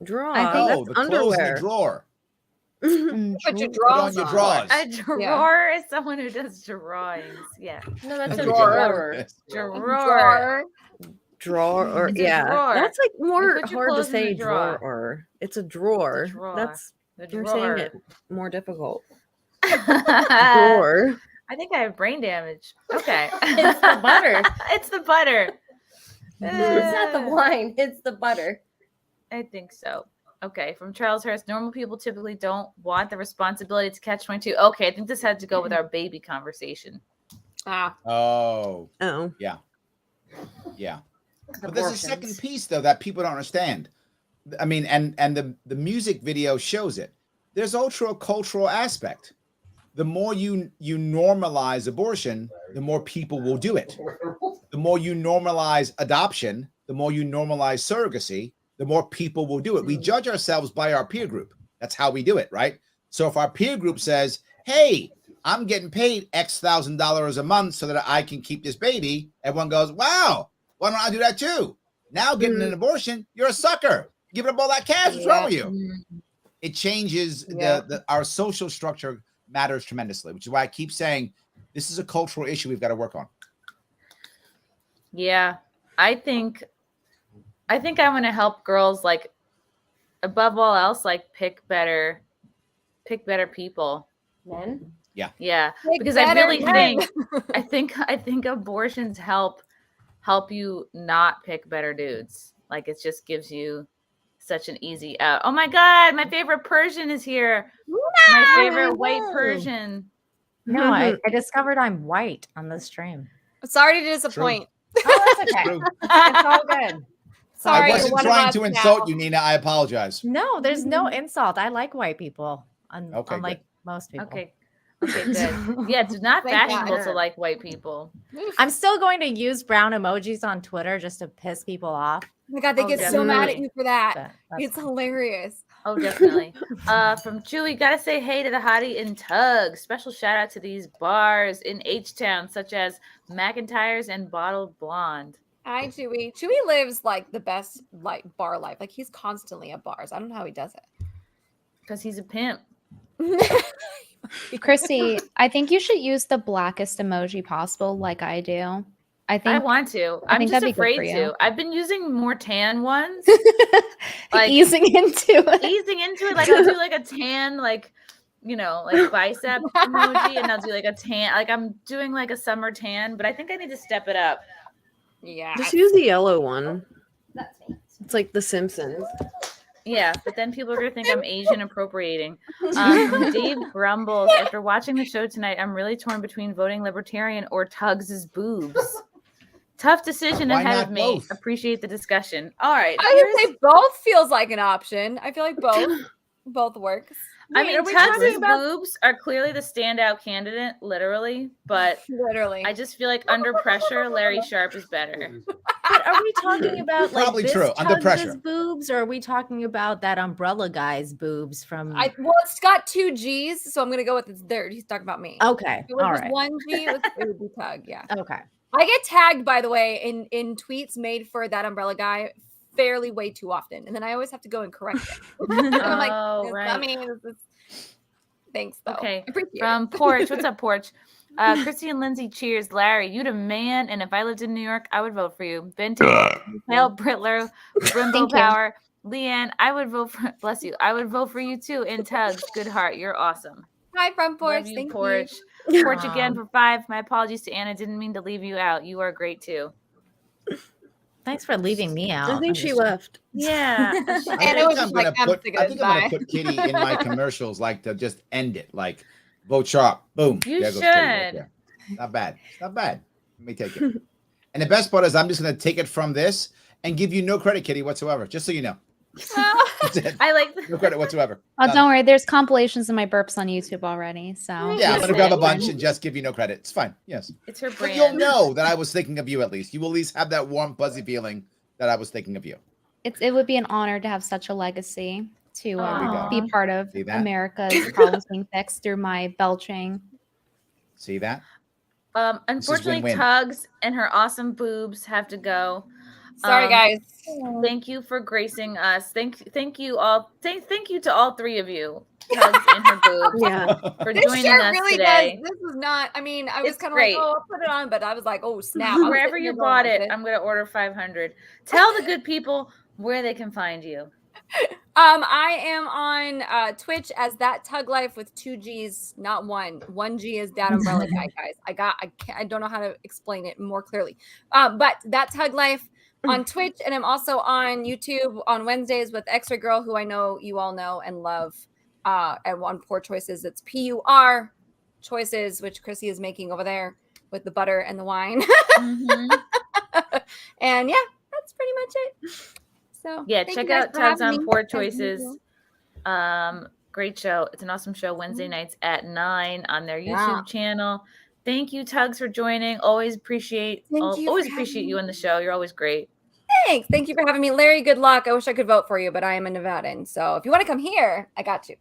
Speaker 13: Draw.
Speaker 5: I think
Speaker 14: Oh, the clothes in the drawer.
Speaker 15: Put your
Speaker 14: Put on
Speaker 15: drawers
Speaker 14: your
Speaker 15: on.
Speaker 14: drawers.
Speaker 11: A drawer is someone who does drawings. Yeah.
Speaker 16: No, that's
Speaker 14: There
Speaker 16: a
Speaker 14: we go.
Speaker 16: drawer.
Speaker 11: Drawer.
Speaker 13: Drawer.
Speaker 11: It's a
Speaker 13: Yeah.
Speaker 11: drawer.
Speaker 13: That's like
Speaker 11: You
Speaker 13: more
Speaker 11: put your
Speaker 13: hard to
Speaker 11: clothes in the
Speaker 13: say
Speaker 11: drawer.
Speaker 13: drawer. It's a drawer.
Speaker 11: drawer.
Speaker 13: That's
Speaker 11: The
Speaker 13: you're
Speaker 11: drawer.
Speaker 13: saying it more difficult.
Speaker 11: Drawer. I think I have brain damage. Okay.
Speaker 16: It's the butter.
Speaker 11: It's the butter.
Speaker 16: It's not the wine. It's the butter.
Speaker 11: I think so. Okay, from Charles Hurst, normal people typically don't want the responsibility to catch 22. Okay, I think this had to go with our baby conversation.
Speaker 14: Oh.
Speaker 13: Oh.
Speaker 14: Yeah. Yeah. But there's a second piece though that people don't understand. I mean, and the music video shows it. There's also a cultural aspect. The more you normalize abortion, the more people will do it. The more you normalize adoption, the more you normalize surrogacy, the more people will do it. We judge ourselves by our peer group. That's how we do it, right? So if our peer group says, hey, I'm getting paid X $1,000 a month so that I can keep this baby, everyone goes, wow, why don't I do that too? Now getting an abortion, you're a sucker. Giving up all that cash, what's wrong with you? It changes our social structure matters tremendously, which is why I keep saying this is a cultural issue we've got to work on.
Speaker 11: Yeah, I think I want to help girls, like, above all else, like pick better people.
Speaker 16: Men?
Speaker 11: Yeah,
Speaker 15: Pick
Speaker 11: because I
Speaker 15: better
Speaker 11: really
Speaker 15: men.
Speaker 11: I think abortions help you not pick better dudes. Like, it just gives you such an easy out. Oh my God, my favorite Persian is here. My favorite white Persian.
Speaker 18: No, I discovered I'm white on the stream.
Speaker 15: Sorry to disappoint.
Speaker 18: Oh, that's okay. It's all good.
Speaker 15: Sorry,
Speaker 14: I wasn't trying to insult you, Nina. I apologize.
Speaker 18: No, there's no insult. I like white people, unlike most people.
Speaker 11: Okay, good. Yeah, it's not
Speaker 18: Thank
Speaker 11: fashionable
Speaker 18: God.
Speaker 11: to like white people.
Speaker 18: I'm still going to use brown emojis on Twitter just to piss people off.
Speaker 15: Oh my God, they get so mad at you for that. It's hilarious.
Speaker 11: Oh, definitely. From Chewy, gotta say hey to the hottie in Tugg. Special shout out to these bars in H-Town, such as McIntyre's and Bottled Blonde.
Speaker 15: Hi, Chewy. Chewy lives like the best like bar life. Like he's constantly at bars. I don't know how he does it.
Speaker 11: Because he's a pimp.
Speaker 12: Chrissy, I think you should use the blackest emoji possible, like I do. I
Speaker 11: want to.
Speaker 12: I
Speaker 11: I'm
Speaker 12: think
Speaker 11: just
Speaker 12: that'd be good
Speaker 11: afraid
Speaker 12: for you.
Speaker 11: to. I've been using more tan ones.
Speaker 12: Easing into it.
Speaker 11: Easing into it. Like, I'll do like a tan, like, like bicep emoji, and I'll do like a tan. Like, I'm doing like a summer tan, but I think I need to step it up.
Speaker 15: Yeah.
Speaker 13: Just use the yellow one. It's like The Simpsons.
Speaker 11: Yeah, but then people are going to think I'm Asian appropriating. Dave grumbles, after watching the show tonight, I'm really torn between voting Libertarian or Tugg's boobs. Tough decision
Speaker 15: Why
Speaker 11: ahead
Speaker 15: not
Speaker 11: of me.
Speaker 15: both?
Speaker 11: Appreciate the discussion. All right.
Speaker 15: I would say both feels like an option. I feel like both works.
Speaker 11: I
Speaker 15: Wait,
Speaker 11: mean,
Speaker 15: are we
Speaker 11: Tugg's
Speaker 15: talking about-
Speaker 11: boobs are clearly the standout candidate, literally, but
Speaker 15: literally,
Speaker 11: I just feel like under pressure, Larry Sharpe is better.
Speaker 18: But are we talking about like
Speaker 14: Probably
Speaker 18: this
Speaker 14: true, under
Speaker 18: Tugg's
Speaker 14: pressure.
Speaker 18: boobs, or are we talking about that umbrella guy's boobs from?
Speaker 15: Well, it's got 2 G's, so I'm gonna go with it's third. He's talking about me.
Speaker 18: Okay,
Speaker 15: If it was
Speaker 18: all
Speaker 15: just
Speaker 18: right.
Speaker 15: 1 G, it would be Tugg. Yeah.
Speaker 18: Okay.
Speaker 15: I get tagged, by the way, in tweets made for that umbrella guy fairly way too often, and then I always have to go and correct it. I'm like,
Speaker 11: Oh, right.
Speaker 15: I mean, thanks though.
Speaker 11: Okay.
Speaker 15: I appreciate
Speaker 11: From
Speaker 15: it.
Speaker 11: Porch. What's up, Porch? Chrissy and Lindsay, cheers. Larry, you the man, and if I lived in New York, I would vote for you. Venti, Hale Brittler, Brimbo
Speaker 12: Thank you.
Speaker 11: Power, LeeAnn, I would vote for, bless you, I would vote for you too. And Tugg, good heart, you're awesome.
Speaker 15: Hi, Front Porch.
Speaker 11: Love you,
Speaker 15: Thank
Speaker 11: Porch.
Speaker 15: you.
Speaker 11: Porch again for 5. My apologies to Anna. Didn't mean to leave you out. You are great too.
Speaker 18: Thanks for leaving me out.
Speaker 13: I think she left.
Speaker 11: Yeah.
Speaker 14: I think I'm gonna put Kitty in my commercials, like to just end it, like vote Sharpe, boom.
Speaker 11: You
Speaker 14: There goes Kitty right
Speaker 11: should.
Speaker 14: there. Not bad. It's not bad. Let me take it. And the best part is I'm just gonna take it from this and give you no credit, Kitty, whatsoever. Just so you know. That's it.
Speaker 11: I like
Speaker 14: No credit whatsoever.
Speaker 12: Oh,
Speaker 14: None.
Speaker 12: don't worry. There's compilations of my burps on YouTube already. So
Speaker 14: Yeah, I'm gonna grab a bunch and just give you no credit. It's fine. Yes.
Speaker 11: It's her
Speaker 14: But
Speaker 11: brand.
Speaker 14: you'll know that I was thinking of you at least. You will at least have that warm, fuzzy feeling that I was thinking of you.
Speaker 12: it would be an honor to have such a legacy to
Speaker 14: There we go.
Speaker 12: be part of
Speaker 14: See that?
Speaker 12: America's problems being fixed through my belching.
Speaker 14: See that?
Speaker 11: Unfortunately,
Speaker 14: win-win.
Speaker 11: Tugs and her awesome boobs have to go.
Speaker 15: Sorry, guys.
Speaker 11: Thank you for gracing us. Thank you all. Thank you to all three of you, Tugs and her boobs, for
Speaker 15: This
Speaker 11: joining
Speaker 15: shirt
Speaker 11: us
Speaker 15: really
Speaker 11: today.
Speaker 15: does. This was not. I mean, I was
Speaker 11: It's
Speaker 15: kind of like,
Speaker 11: great.
Speaker 15: oh, I'll put it on, but I was like, oh snap! I was
Speaker 11: Wherever
Speaker 15: sitting
Speaker 11: you
Speaker 15: there going
Speaker 11: bought
Speaker 15: like
Speaker 11: it,
Speaker 15: this.
Speaker 11: I'm gonna order 500. Tell the good people where they can find you.
Speaker 15: I am on Twitch as That Tug Life with 2 G's, not 1. 1 G is That Umbrella Guy, guys. I don't know how to explain it more clearly. But That Tug Life on Twitch, and I'm also on YouTube on Wednesdays with Extra Girl, who I know you all know and love. And on Poor Choices, it's PUR Choices, which Chrissy is making over there with the butter and the wine. And yeah, that's pretty much it. So
Speaker 11: Yeah,
Speaker 15: thank
Speaker 11: check
Speaker 15: you guys
Speaker 11: out
Speaker 15: for
Speaker 11: Tugs
Speaker 15: having
Speaker 11: on
Speaker 15: me,
Speaker 11: Poor
Speaker 15: as
Speaker 11: Choices.
Speaker 15: usual.
Speaker 11: Great show. It's an awesome show. Wednesday nights at 9 on their YouTube
Speaker 15: Yeah.
Speaker 11: channel. Thank you, Tugs, for joining. Always appreciate you on the show. You're always great.
Speaker 15: Thanks. Thank you for having me. Larry, good luck. I wish I could vote for you, but I am a Nevadan. So if you want to come here, I got you.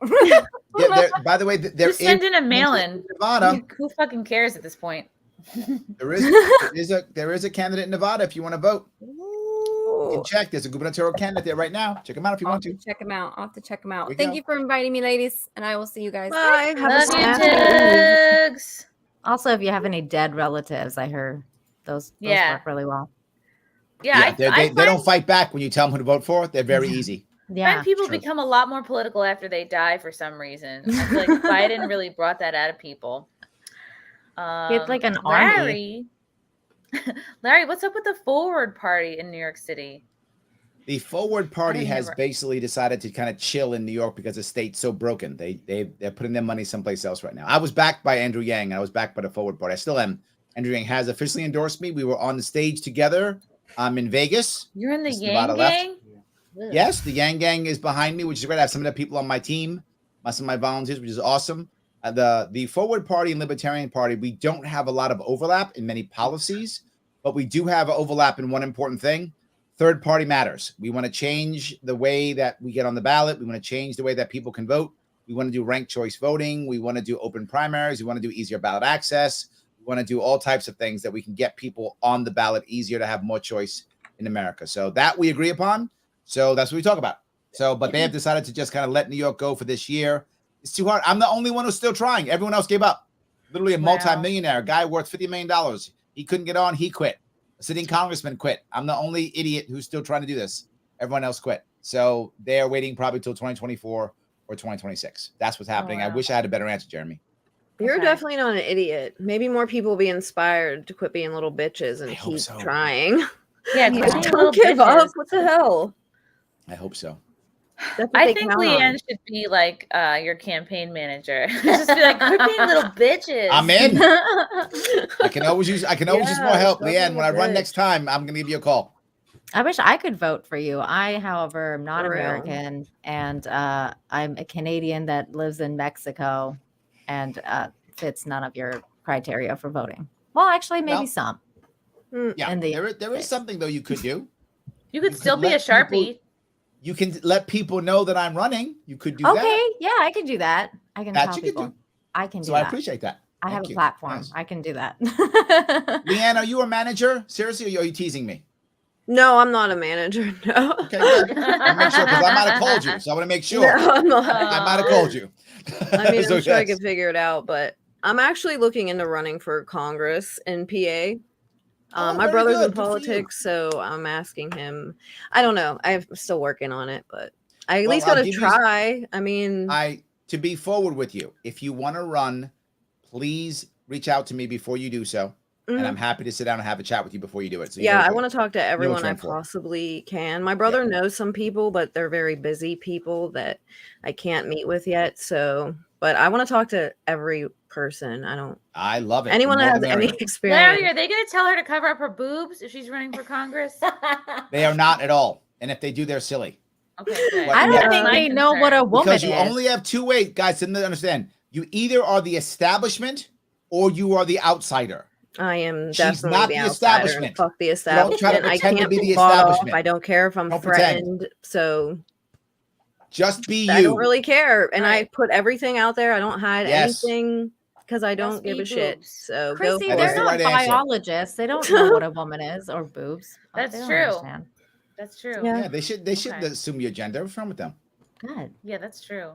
Speaker 14: By the way, there
Speaker 11: Just send in a mail-in.
Speaker 14: Nevada.
Speaker 11: Who fucking cares at this point?
Speaker 14: There is a candidate in Nevada if you want to vote. You can check. There's a gubernatorial candidate there right now. Check him out if you want to.
Speaker 15: Check them out. I'll have to check them out.
Speaker 14: There you
Speaker 15: Thank
Speaker 14: go.
Speaker 15: you for inviting me, ladies, and I will see you guys.
Speaker 13: Bye. Have a
Speaker 11: Love
Speaker 13: snap.
Speaker 11: you, Tugs.
Speaker 18: Also, if you have any dead relatives, I heard those work really well.
Speaker 11: Yeah,
Speaker 14: they don't fight back when you tell them who to vote for. They're very easy.
Speaker 11: I find people become a lot more political after they die for some reason. I feel like Biden really brought that out of people.
Speaker 18: It's like an
Speaker 11: Larry, Larry, what's up with the Forward Party in New York City?
Speaker 14: The Forward Party has basically decided to kind of chill in New York because the state's so broken. They're putting their money someplace else right now. I was backed by Andrew Yang. I was backed by the Forward Party. I still am. Andrew Yang has officially endorsed me. We were on the stage together. I'm in Vegas.
Speaker 11: You're in the
Speaker 14: Just
Speaker 11: Yang
Speaker 14: Nevada left.
Speaker 11: Gang? Ugh.
Speaker 14: Yes, the Yang Gang is behind me, which is great. I have some of the people on my team, some of my volunteers, which is awesome. The Forward Party and Libertarian Party, we don't have a lot of overlap in many policies, but we do have overlap in one important thing. Third party matters. We want to change the way that we get on the ballot. We want to change the way that people can vote. We want to do ranked choice voting. We want to do open primaries. We want to do easier ballot access. We want to do all types of things that we can get people on the ballot easier to have more choice in America. So that we agree upon. So that's what we talk about. So, but they have decided to just kind of let New York go for this year. It's too hard. I'm the only one who's still trying. Everyone else gave up. Literally a multi-millionaire, a guy worth $50 million. He couldn't get on. He quit. A sitting congressman quit. I'm the only idiot who's still trying to do this. Everyone else quit. So they're waiting probably till 2024 or 2026. That's what's happening. I wish I had a better answer, Jeremy.
Speaker 13: You're definitely not an idiot. Maybe more people will be inspired to quit being little bitches and keep trying.
Speaker 11: Yeah,
Speaker 13: don't give up. What the hell?
Speaker 14: I hope so.
Speaker 11: I think LeeAnn should be like your campaign manager. Just be like, quit being little bitches.
Speaker 14: I'm in. I can always use more help. LeeAnn, when I run next time, I'm gonna give you a call.
Speaker 18: I wish I could vote for you. I, however, am not
Speaker 13: For real.
Speaker 18: American, and I'm a Canadian that lives in Mexico and fits none of your criteria for voting. Well, actually, maybe some.
Speaker 14: Yeah, there is something though you could do.
Speaker 11: You could still be a Sharpie.
Speaker 14: You can let people know that I'm running. You could do that.
Speaker 18: Okay, yeah, I can do that. I can
Speaker 14: That
Speaker 18: tell
Speaker 14: you could
Speaker 18: people.
Speaker 14: do.
Speaker 18: I can do
Speaker 14: So
Speaker 18: that.
Speaker 14: I appreciate that.
Speaker 18: I have
Speaker 14: Thank
Speaker 18: a
Speaker 14: you.
Speaker 18: platform.
Speaker 14: Yes.
Speaker 18: I can do that.
Speaker 14: LeeAnn, are you a manager? Seriously, or are you teasing me?
Speaker 13: No, I'm not a manager. No.
Speaker 14: Okay, good. I make sure because I might have called you, so I want to make sure.
Speaker 13: No, I'm not.
Speaker 14: I might have called you.
Speaker 13: I mean,
Speaker 14: So,
Speaker 13: I'm sure I
Speaker 14: yes.
Speaker 13: could figure it out, but I'm actually looking into running for Congress in PA. My
Speaker 14: very
Speaker 13: brother's
Speaker 14: good.
Speaker 13: in
Speaker 14: Good for you.
Speaker 13: politics, so I'm asking him. I don't know. I'm still working on it, but I at
Speaker 14: Well,
Speaker 13: least
Speaker 14: I'll
Speaker 13: got to
Speaker 14: give you-
Speaker 13: try. I mean,
Speaker 14: to be forward with you, if you want to run, please reach out to me before you do so. And I'm happy to sit down and have a chat with you before you do it. So you
Speaker 13: yeah,
Speaker 14: know
Speaker 13: I
Speaker 14: what
Speaker 13: want to talk to
Speaker 14: what
Speaker 13: everyone
Speaker 14: you're
Speaker 13: I
Speaker 14: in for.
Speaker 13: possibly can. My brother knows some people, but they're very busy people that I can't meet with yet. So, but I want to talk to every person.
Speaker 14: I love it.
Speaker 13: Anyone
Speaker 14: The
Speaker 13: that
Speaker 14: more
Speaker 13: has
Speaker 14: the
Speaker 13: any
Speaker 14: merrier.
Speaker 13: experience.
Speaker 11: Larry, are they going to tell her to cover up her boobs if she's running for Congress?
Speaker 14: They are not at all. And if they do, they're silly.
Speaker 11: Okay, good.
Speaker 18: I don't think they know what a woman
Speaker 14: Because you
Speaker 18: is.
Speaker 14: only have two ways, guys. Didn't understand. You either are the establishment or you are the outsider.
Speaker 13: I am
Speaker 14: She's
Speaker 13: definitely
Speaker 14: not
Speaker 13: the
Speaker 14: the
Speaker 13: outsider. And
Speaker 14: establishment.
Speaker 13: fuck the
Speaker 14: Don't try to
Speaker 13: establishment. I
Speaker 14: pretend to
Speaker 13: can't
Speaker 14: be
Speaker 13: be
Speaker 14: the
Speaker 13: bought off.
Speaker 14: establishment.
Speaker 13: I don't care if I'm
Speaker 14: Don't pretend.
Speaker 13: threatened. So
Speaker 14: Just be
Speaker 13: I don't
Speaker 14: you.
Speaker 13: really care. And I put everything out there. I don't hide
Speaker 14: Yes.
Speaker 13: anything. because I don't give a shit. So go
Speaker 18: Chrissy,
Speaker 13: for
Speaker 18: they're
Speaker 13: it.
Speaker 18: not biologists. They don't know what a woman is or boobs.
Speaker 11: That's
Speaker 18: They don't
Speaker 11: true.
Speaker 18: understand.
Speaker 11: That's true.
Speaker 14: Yeah, they should
Speaker 11: Okay.
Speaker 14: assume your gender. What's wrong with them?
Speaker 18: Good.
Speaker 11: Yeah, that's true.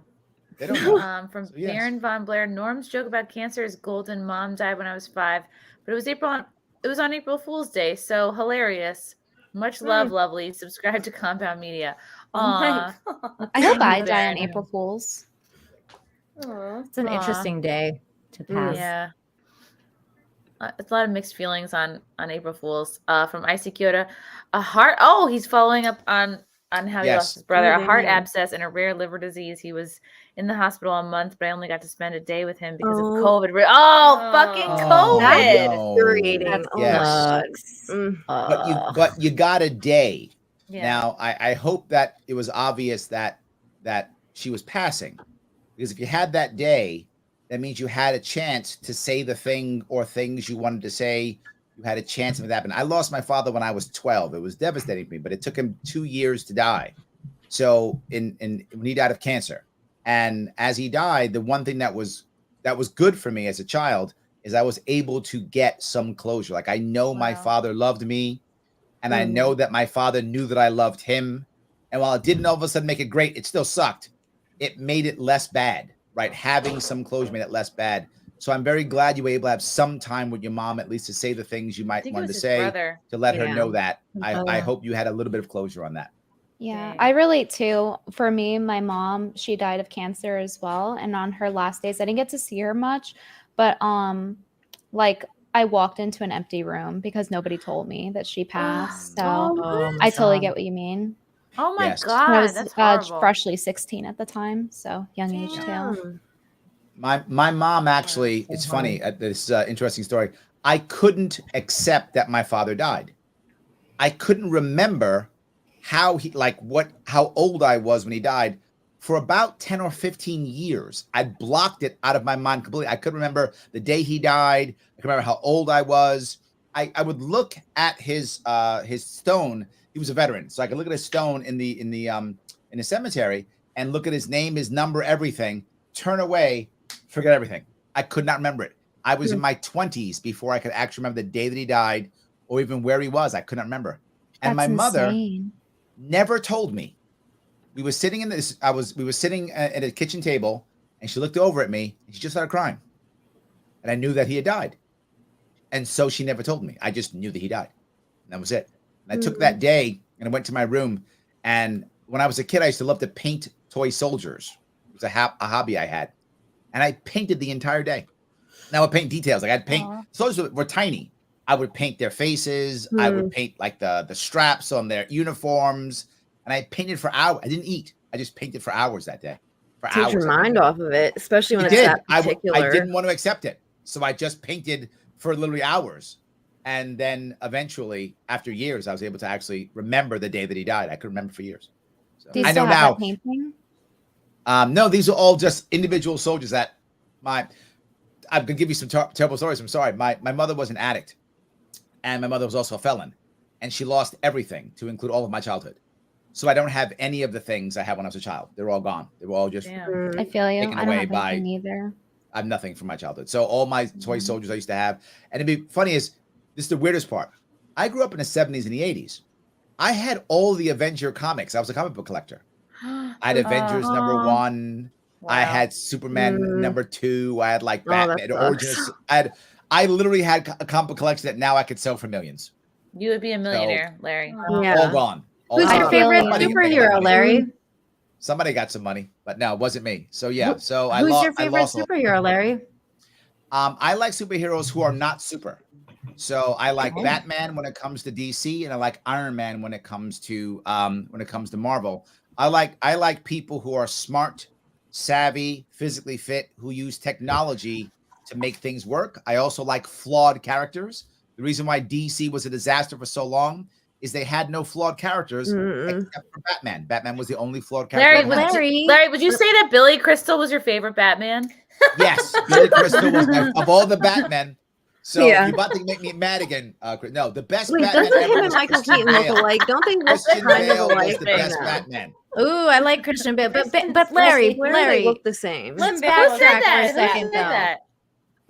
Speaker 14: They don't know.
Speaker 11: From
Speaker 14: So, yes.
Speaker 11: Baron Von Blair, Norm's joke about cancer is golden. Mom died when I was 5, but it was on April Fool's Day, so hilarious. Much love, lovely. Subscribe to Compound Media.
Speaker 12: my
Speaker 11: Aw.
Speaker 12: I hope I
Speaker 11: you,
Speaker 12: die on
Speaker 11: Baron.
Speaker 12: April Fools.
Speaker 18: It's an
Speaker 11: Aw.
Speaker 18: interesting day to pass.
Speaker 11: Yeah. It's a lot of mixed feelings on April Fools. From Icy Kyoto, a heart. Oh, he's following up on how he
Speaker 14: Yes.
Speaker 11: lost his brother. A heart
Speaker 13: Yeah.
Speaker 11: abscess and a rare liver disease. He was in the hospital a month, but I only got to spend a day with him because of
Speaker 13: Oh.
Speaker 11: COVID. Fucking
Speaker 14: Oh,
Speaker 11: COVID!
Speaker 14: no.
Speaker 13: Infuriating.
Speaker 14: Yes. But you got a day.
Speaker 11: Yeah.
Speaker 14: Now I hope that it was obvious that she was passing, because if you had that day, that means you had a chance to say the thing or things you wanted to say. You had a chance of it happening. I lost my father when I was 12. It was devastating to me, but it took him 2 years to die. So when he died of cancer, and as he died, the one thing that was good for me as a child is I was able to get some closure. Like, I know my father loved me, and I know that my father knew that I loved him. And while it didn't all of a sudden make it great, it still sucked. It made it less bad, right? Having some closure made it less bad. So I'm very glad you were able to have some time with your mom, at least to say the things you might
Speaker 11: think it
Speaker 14: want
Speaker 11: was
Speaker 14: to
Speaker 11: his
Speaker 14: say,
Speaker 11: brother.
Speaker 14: to let her
Speaker 12: Yeah.
Speaker 14: know that. I
Speaker 12: Oh.
Speaker 14: hope you had a little bit of closure on that.
Speaker 12: Yeah, I relate too. For me, my mom, she died of cancer as well, and on her last days, I didn't get to see her much, but like I walked into an empty room because nobody told me that she passed. So I totally get what you mean.
Speaker 11: Oh my
Speaker 14: Yes.
Speaker 11: god,
Speaker 12: I was
Speaker 11: that's horrible.
Speaker 12: freshly 16 at the time, so young age too.
Speaker 14: My mom actually, it's funny, this interesting story. I couldn't accept that my father died. I couldn't remember how old I was when he died. For about 10 or 15 years, I blocked it out of my mind completely. I couldn't remember the day he died. I could remember how old I was. I would look at his stone. He was a veteran, so I could look at his stone in the cemetery and look at his name, his number, everything. Turn away, forget everything. I could not remember it. I was in my 20s before I could actually remember the day that he died, or even where he was. I could not remember. And my mother never told me. We were sitting at a kitchen table, and she looked over at me and she just started crying. And I knew that he had died. And so she never told me. I just knew that he died. And that was it. And I took that day and I went to my room. And when I was a kid, I used to love to paint toy soldiers. It was a hobby I had. And I painted the entire day. And I would paint details. Like, I'd paint, soldiers were tiny. I would paint their faces. I would paint like the straps on their uniforms. And I painted for hours. I didn't eat. I just painted for hours that day. For
Speaker 13: Take
Speaker 14: hours.
Speaker 13: your mind off of it, especially when
Speaker 14: It
Speaker 13: it's
Speaker 14: did.
Speaker 13: that particular.
Speaker 14: I didn't want to accept it. So I just painted for literally hours. And then eventually, after years, I was able to actually remember the day that he died. I could remember for years. So
Speaker 12: Do you
Speaker 14: I
Speaker 12: still
Speaker 14: know
Speaker 12: have
Speaker 14: now.
Speaker 12: that painting?
Speaker 14: No, these are all just individual soldiers that I'm gonna give you some terrible stories. I'm sorry. My mother was an addict, and my mother was also a felon, and she lost everything, to include all of my childhood. So I don't have any of the things I had when I was a child. They're all gone. They were all just
Speaker 12: I feel you.
Speaker 14: taken
Speaker 12: I don't
Speaker 14: away
Speaker 12: have
Speaker 14: by.
Speaker 12: anything either.
Speaker 14: I have nothing from my childhood. So all my toy soldiers I used to have, and it'd be funny is this is the weirdest part. I grew up in the 70s and the 80s. I had all the Avenger comics. I was a comic book collector. I had Avengers #1. I had Superman #2. I had like Batman Origins. I literally had a comic book collection that now I could sell for millions.
Speaker 11: You would be a millionaire, Larry.
Speaker 14: All gone. All
Speaker 18: Who's your
Speaker 14: gone.
Speaker 18: favorite
Speaker 14: Somebody can make
Speaker 18: superhero,
Speaker 14: money.
Speaker 18: Larry?
Speaker 14: Somebody got some money, but no, it wasn't me. So yeah. So I
Speaker 18: Who's
Speaker 14: lost.
Speaker 18: your favorite superhero, Larry?
Speaker 14: I like superheroes who are not super. So I like Batman when it comes to DC, and I like Iron Man when it comes to Marvel. I like people who are smart, savvy, physically fit, who use technology to make things work. I also like flawed characters. The reason why DC was a disaster for so long is they had no flawed characters except for Batman. Batman was the only flawed character.
Speaker 11: Larry, would you say that Billy Crystal was your favorite Batman?
Speaker 14: Yes, Billy Crystal was of all the Batmen. So
Speaker 13: Yeah.
Speaker 14: you're about to make me mad again. No, the best
Speaker 13: Wait,
Speaker 14: Batman
Speaker 13: doesn't
Speaker 14: ever
Speaker 13: him and
Speaker 14: was
Speaker 13: Michael
Speaker 14: Christian
Speaker 13: Keaton look
Speaker 14: Bale.
Speaker 13: alike? Don't they look
Speaker 14: Christian
Speaker 13: kind of
Speaker 14: Bale was
Speaker 13: alike?
Speaker 14: the best Batman.
Speaker 18: Ooh, I like Christian Bale, but Larry,
Speaker 13: Where do they
Speaker 18: Larry,
Speaker 13: look the same?
Speaker 18: let's
Speaker 11: Who said
Speaker 18: backtrack
Speaker 11: that?
Speaker 18: for a
Speaker 11: Who
Speaker 18: second,
Speaker 11: said
Speaker 18: though.
Speaker 11: that?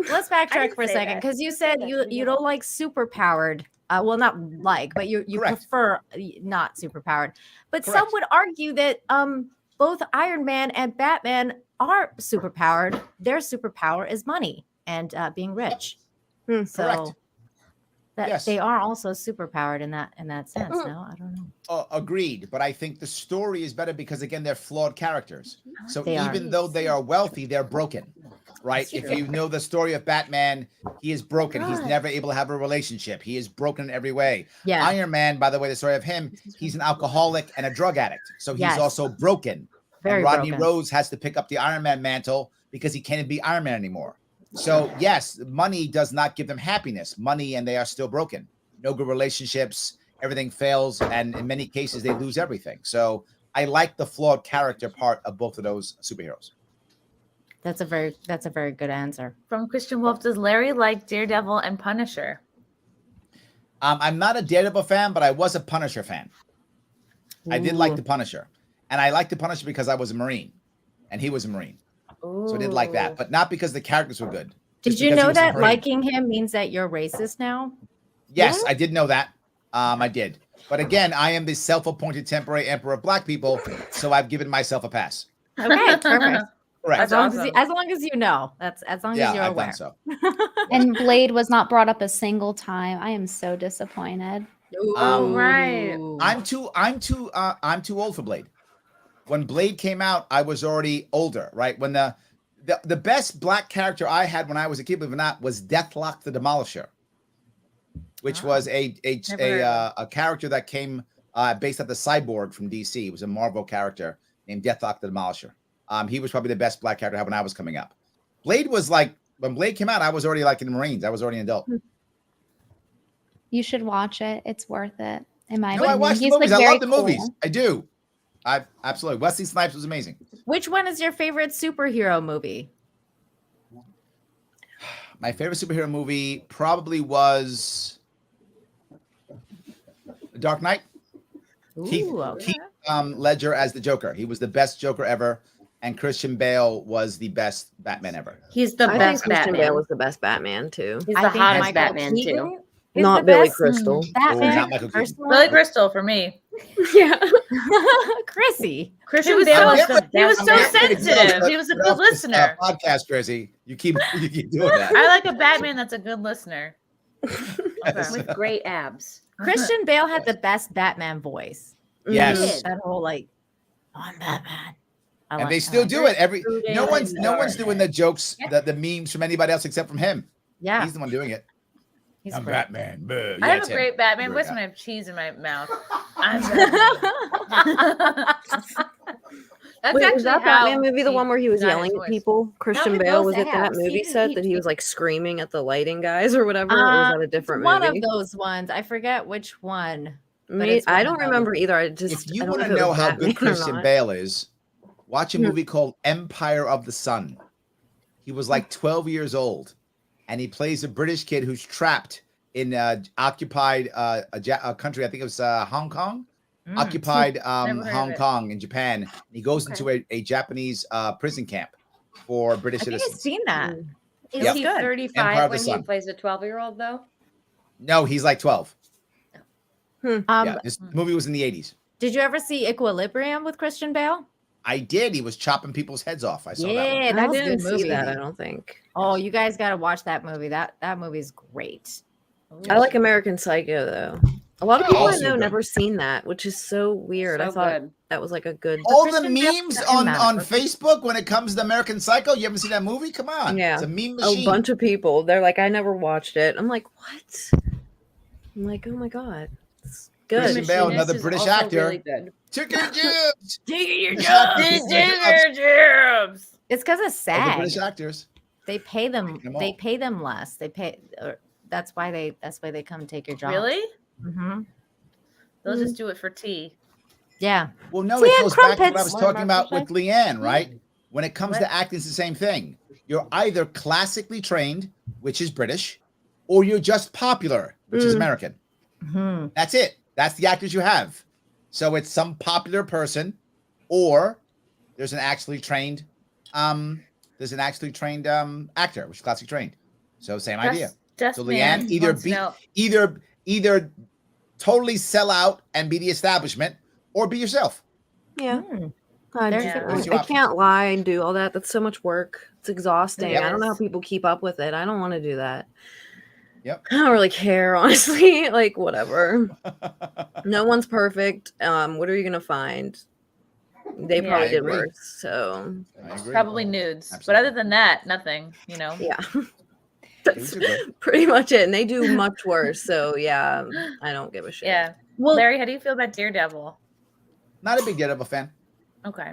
Speaker 18: Let's
Speaker 11: I
Speaker 18: backtrack
Speaker 11: didn't
Speaker 18: for a
Speaker 11: say
Speaker 18: second
Speaker 11: that.
Speaker 18: because you
Speaker 11: You said
Speaker 18: said
Speaker 11: that.
Speaker 18: you don't like superpowered. Well, not like, but you
Speaker 14: Correct.
Speaker 18: prefer not superpowered. But some
Speaker 14: Correct.
Speaker 18: would argue that both Iron Man and Batman are superpowered. Their superpower is money and being rich.
Speaker 14: Correct.
Speaker 18: So that
Speaker 14: Yes.
Speaker 18: they are also superpowered in that sense. No, I don't know.
Speaker 14: Agreed, but I think the story is better because again they're flawed characters. So
Speaker 18: They are.
Speaker 14: even though they are wealthy, they're broken, right? If you know the story of Batman, he is broken. He's never able to have a relationship. He is broken in every way.
Speaker 18: Yeah.
Speaker 14: Iron Man, by the way, the story of him, he's an alcoholic and a drug addict, so he's
Speaker 18: Yes.
Speaker 14: also broken.
Speaker 18: Very
Speaker 14: and Rodney
Speaker 18: broken.
Speaker 14: Rose has to pick up the Iron Man mantle because he can't be Iron Man anymore. So yes, money does not give them happiness. Money, and they are still broken. No good relationships. Everything fails, and in many cases, they lose everything. So I like the flawed character part of both of those superheroes.
Speaker 18: That's a very good answer.
Speaker 11: From Christian Wolf, does Larry like Daredevil and Punisher?
Speaker 14: I'm not a Daredevil fan, but I was a Punisher fan. I did like the Punisher, and I liked the Punisher because I was a Marine, and he was a Marine. So I did like that, but not because the characters were good.
Speaker 18: Did
Speaker 14: just
Speaker 18: you
Speaker 14: because he
Speaker 18: know
Speaker 14: was a
Speaker 18: that
Speaker 14: Marine.
Speaker 18: liking him means that you're racist now?
Speaker 14: Yes, I did know that. I did. But again, I am the self-appointed temporary emperor of black people, so I've given myself a pass.
Speaker 18: Okay, perfect.
Speaker 14: Correct.
Speaker 18: As long as you know. That's as long as you're
Speaker 14: I've
Speaker 18: aware.
Speaker 14: done so.
Speaker 12: And Blade was not brought up a single time. I am so disappointed.
Speaker 11: Right.
Speaker 14: I'm too old for Blade. When Blade came out, I was already older, right? When the best black character I had when I was a kid, believe it or not, was Deathlock the Demolisher, which was a character that came based off the Cyborg from DC. It was a Marvel character named Deathlock the Demolisher. He was probably the best black character I had when I was coming up. Blade was like, when Blade came out, I was already like in the Marines. I was already an adult.
Speaker 12: You should watch it. It's worth it. In my
Speaker 14: No,
Speaker 12: opinion.
Speaker 14: I watched the
Speaker 12: He's,
Speaker 14: movies.
Speaker 12: like,
Speaker 14: I
Speaker 12: very
Speaker 14: love the movies.
Speaker 12: cool.
Speaker 14: I do. I absolutely. Wesley Snipes was amazing.
Speaker 18: Which one is your favorite superhero movie?
Speaker 14: My favorite superhero movie probably was Dark Knight. Keith Ledger as the Joker. He was the best Joker ever, and Christian Bale was the best Batman ever.
Speaker 16: He's the
Speaker 13: I
Speaker 16: best
Speaker 13: think Christian
Speaker 16: Batman.
Speaker 13: Bale was the best Batman too.
Speaker 16: He's
Speaker 11: I
Speaker 16: the
Speaker 11: think
Speaker 16: hottest
Speaker 11: Michael
Speaker 16: Batman
Speaker 11: Keaton
Speaker 16: too.
Speaker 11: is
Speaker 13: Not
Speaker 11: the
Speaker 13: Billy
Speaker 11: best
Speaker 13: Crystal.
Speaker 18: Batman.
Speaker 14: Not Michael Keaton.
Speaker 18: Personally?
Speaker 11: Billy Crystal for me.
Speaker 13: Yeah.
Speaker 18: Chrissy.
Speaker 11: Christian
Speaker 16: was
Speaker 11: Bale
Speaker 16: so-
Speaker 11: was he was so
Speaker 16: I'm very
Speaker 11: sensitive. He was a good listener.
Speaker 14: Podcast, Chrissy. You keep doing that.
Speaker 11: I like a Batman that's a good listener.
Speaker 16: With great abs.
Speaker 18: Christian Bale had the best Batman voice.
Speaker 14: Yes.
Speaker 18: That whole like, I'm Batman. I
Speaker 14: And they still do it. No one's doing the jokes, the memes from anybody else except from him.
Speaker 18: Yeah.
Speaker 14: He's the one doing it.
Speaker 18: He's
Speaker 14: I'm
Speaker 18: great.
Speaker 14: Batman. Buh.
Speaker 11: I
Speaker 14: Yeah,
Speaker 11: have
Speaker 14: it's
Speaker 11: a
Speaker 14: him.
Speaker 11: great Batman
Speaker 14: Great
Speaker 11: voice when I
Speaker 14: guy.
Speaker 11: have cheese in my mouth. I'm Batman. That's
Speaker 13: Wait,
Speaker 11: actually
Speaker 13: was that
Speaker 11: how
Speaker 13: Batman movie the one where he was
Speaker 11: got his
Speaker 13: yelling at
Speaker 11: voice.
Speaker 13: people? Christian
Speaker 12: with
Speaker 13: Bale
Speaker 12: those
Speaker 13: was it that
Speaker 12: abs. He
Speaker 13: movie
Speaker 12: didn't-
Speaker 13: set
Speaker 12: he-
Speaker 13: that he was like screaming at the lighting guys or whatever? Or was that a different
Speaker 18: one
Speaker 13: movie?
Speaker 18: of those ones. I forget which one. but
Speaker 13: Me,
Speaker 18: it's
Speaker 13: I
Speaker 18: one
Speaker 13: don't
Speaker 18: of those.
Speaker 13: remember either. I just
Speaker 14: If you
Speaker 13: I don't
Speaker 14: want to
Speaker 13: if it
Speaker 14: know
Speaker 13: was
Speaker 14: how
Speaker 13: Batman
Speaker 14: good
Speaker 13: or
Speaker 14: Christian
Speaker 13: not.
Speaker 14: Bale is, watch a movie called Empire of the Sun. He was like 12 years old, and he plays a British kid who's trapped in occupied a country. I think it was Hong Kong. Occupied
Speaker 11: Never heard of
Speaker 14: Hong
Speaker 11: it.
Speaker 14: Kong in Japan. And he goes into a Japanese prison camp for British
Speaker 18: I think I've
Speaker 14: citizens.
Speaker 18: seen that.
Speaker 16: Is
Speaker 14: Yep.
Speaker 16: he
Speaker 14: Empire
Speaker 16: 35
Speaker 14: of the
Speaker 16: when he
Speaker 14: Sun.
Speaker 16: plays a 12-year-old though?
Speaker 14: No, he's like 12.
Speaker 18: Um,
Speaker 14: Yeah, this movie was in the 80s.
Speaker 18: Did you ever see Equilibrium with Christian Bale?
Speaker 14: I did. He was chopping people's heads off. I saw that
Speaker 18: Yeah,
Speaker 14: one.
Speaker 18: that
Speaker 13: I
Speaker 18: was a
Speaker 13: didn't
Speaker 18: good
Speaker 13: see
Speaker 18: movie.
Speaker 13: that. I don't think.
Speaker 18: Oh, you guys got to watch that movie. That movie's great.
Speaker 13: I like American Psycho though. A lot of people I
Speaker 14: Also
Speaker 13: know
Speaker 14: good.
Speaker 13: never seen that, which is so weird. I
Speaker 16: So
Speaker 13: thought
Speaker 16: good.
Speaker 13: that was like a good.
Speaker 14: All the
Speaker 18: Christian Bale
Speaker 14: memes
Speaker 18: doesn't
Speaker 14: on
Speaker 18: matter.
Speaker 14: Facebook when it comes to American Psycho. You haven't seen that movie? Come on.
Speaker 13: Yeah,
Speaker 14: It's a meme
Speaker 13: a
Speaker 14: machine.
Speaker 13: bunch of people. They're like, I never watched it. I'm like, what? I'm like, oh my god, it's good.
Speaker 14: Christian Bale,
Speaker 16: Machinist
Speaker 14: another
Speaker 16: is
Speaker 14: British
Speaker 16: also
Speaker 14: actor.
Speaker 16: really good.
Speaker 14: Chicken jibs.
Speaker 18: Digging your
Speaker 11: Jibs.
Speaker 18: It's because of
Speaker 14: All the
Speaker 18: SAG.
Speaker 14: British actors.
Speaker 18: They pay them.
Speaker 14: Them
Speaker 18: They
Speaker 14: all.
Speaker 18: pay them less. They pay. That's why they come take your job.
Speaker 11: Really?
Speaker 18: Mm-hmm.
Speaker 11: They'll just do it for tea.
Speaker 18: Yeah.
Speaker 14: Well, no,
Speaker 18: Tea
Speaker 14: it
Speaker 18: and
Speaker 14: goes back to what I
Speaker 18: crumpets.
Speaker 14: was
Speaker 18: What
Speaker 14: talking
Speaker 18: am I
Speaker 14: about
Speaker 18: supposed
Speaker 14: with LeeAnn, right? When it comes
Speaker 11: What?
Speaker 14: to acting, it's the same thing. You're either classically trained, which is British, or you're just popular, which is American.
Speaker 18: Mm-hmm.
Speaker 14: That's it. That's the actors you have. So it's some popular person, or there's an actually trained actor, which is classically trained. So same idea.
Speaker 11: Dust
Speaker 14: So
Speaker 11: Man
Speaker 14: LeeAnn,
Speaker 11: wants to know-
Speaker 14: either totally sell out and be the establishment, or be yourself.
Speaker 13: Yeah.
Speaker 14: There's your
Speaker 13: I
Speaker 14: options.
Speaker 13: can't lie and do all that. That's so much work. It's exhausting.
Speaker 14: Yep.
Speaker 13: I don't know how people keep up with it. I don't want to do that.
Speaker 14: Yep.
Speaker 13: I don't really care, honestly. Like, whatever. No one's perfect. What are you gonna find? They
Speaker 11: Yeah.
Speaker 13: probably
Speaker 11: I
Speaker 13: did
Speaker 11: agree.
Speaker 13: worse. So
Speaker 11: Probably nudes, but other than that, nothing. You know.
Speaker 13: Yeah. That's pretty much it. And they do much worse. So yeah, I don't give a shit.
Speaker 11: Yeah.
Speaker 13: Well,
Speaker 11: Larry, how do you feel about Daredevil?
Speaker 14: Not a big Daredevil fan.
Speaker 11: Okay.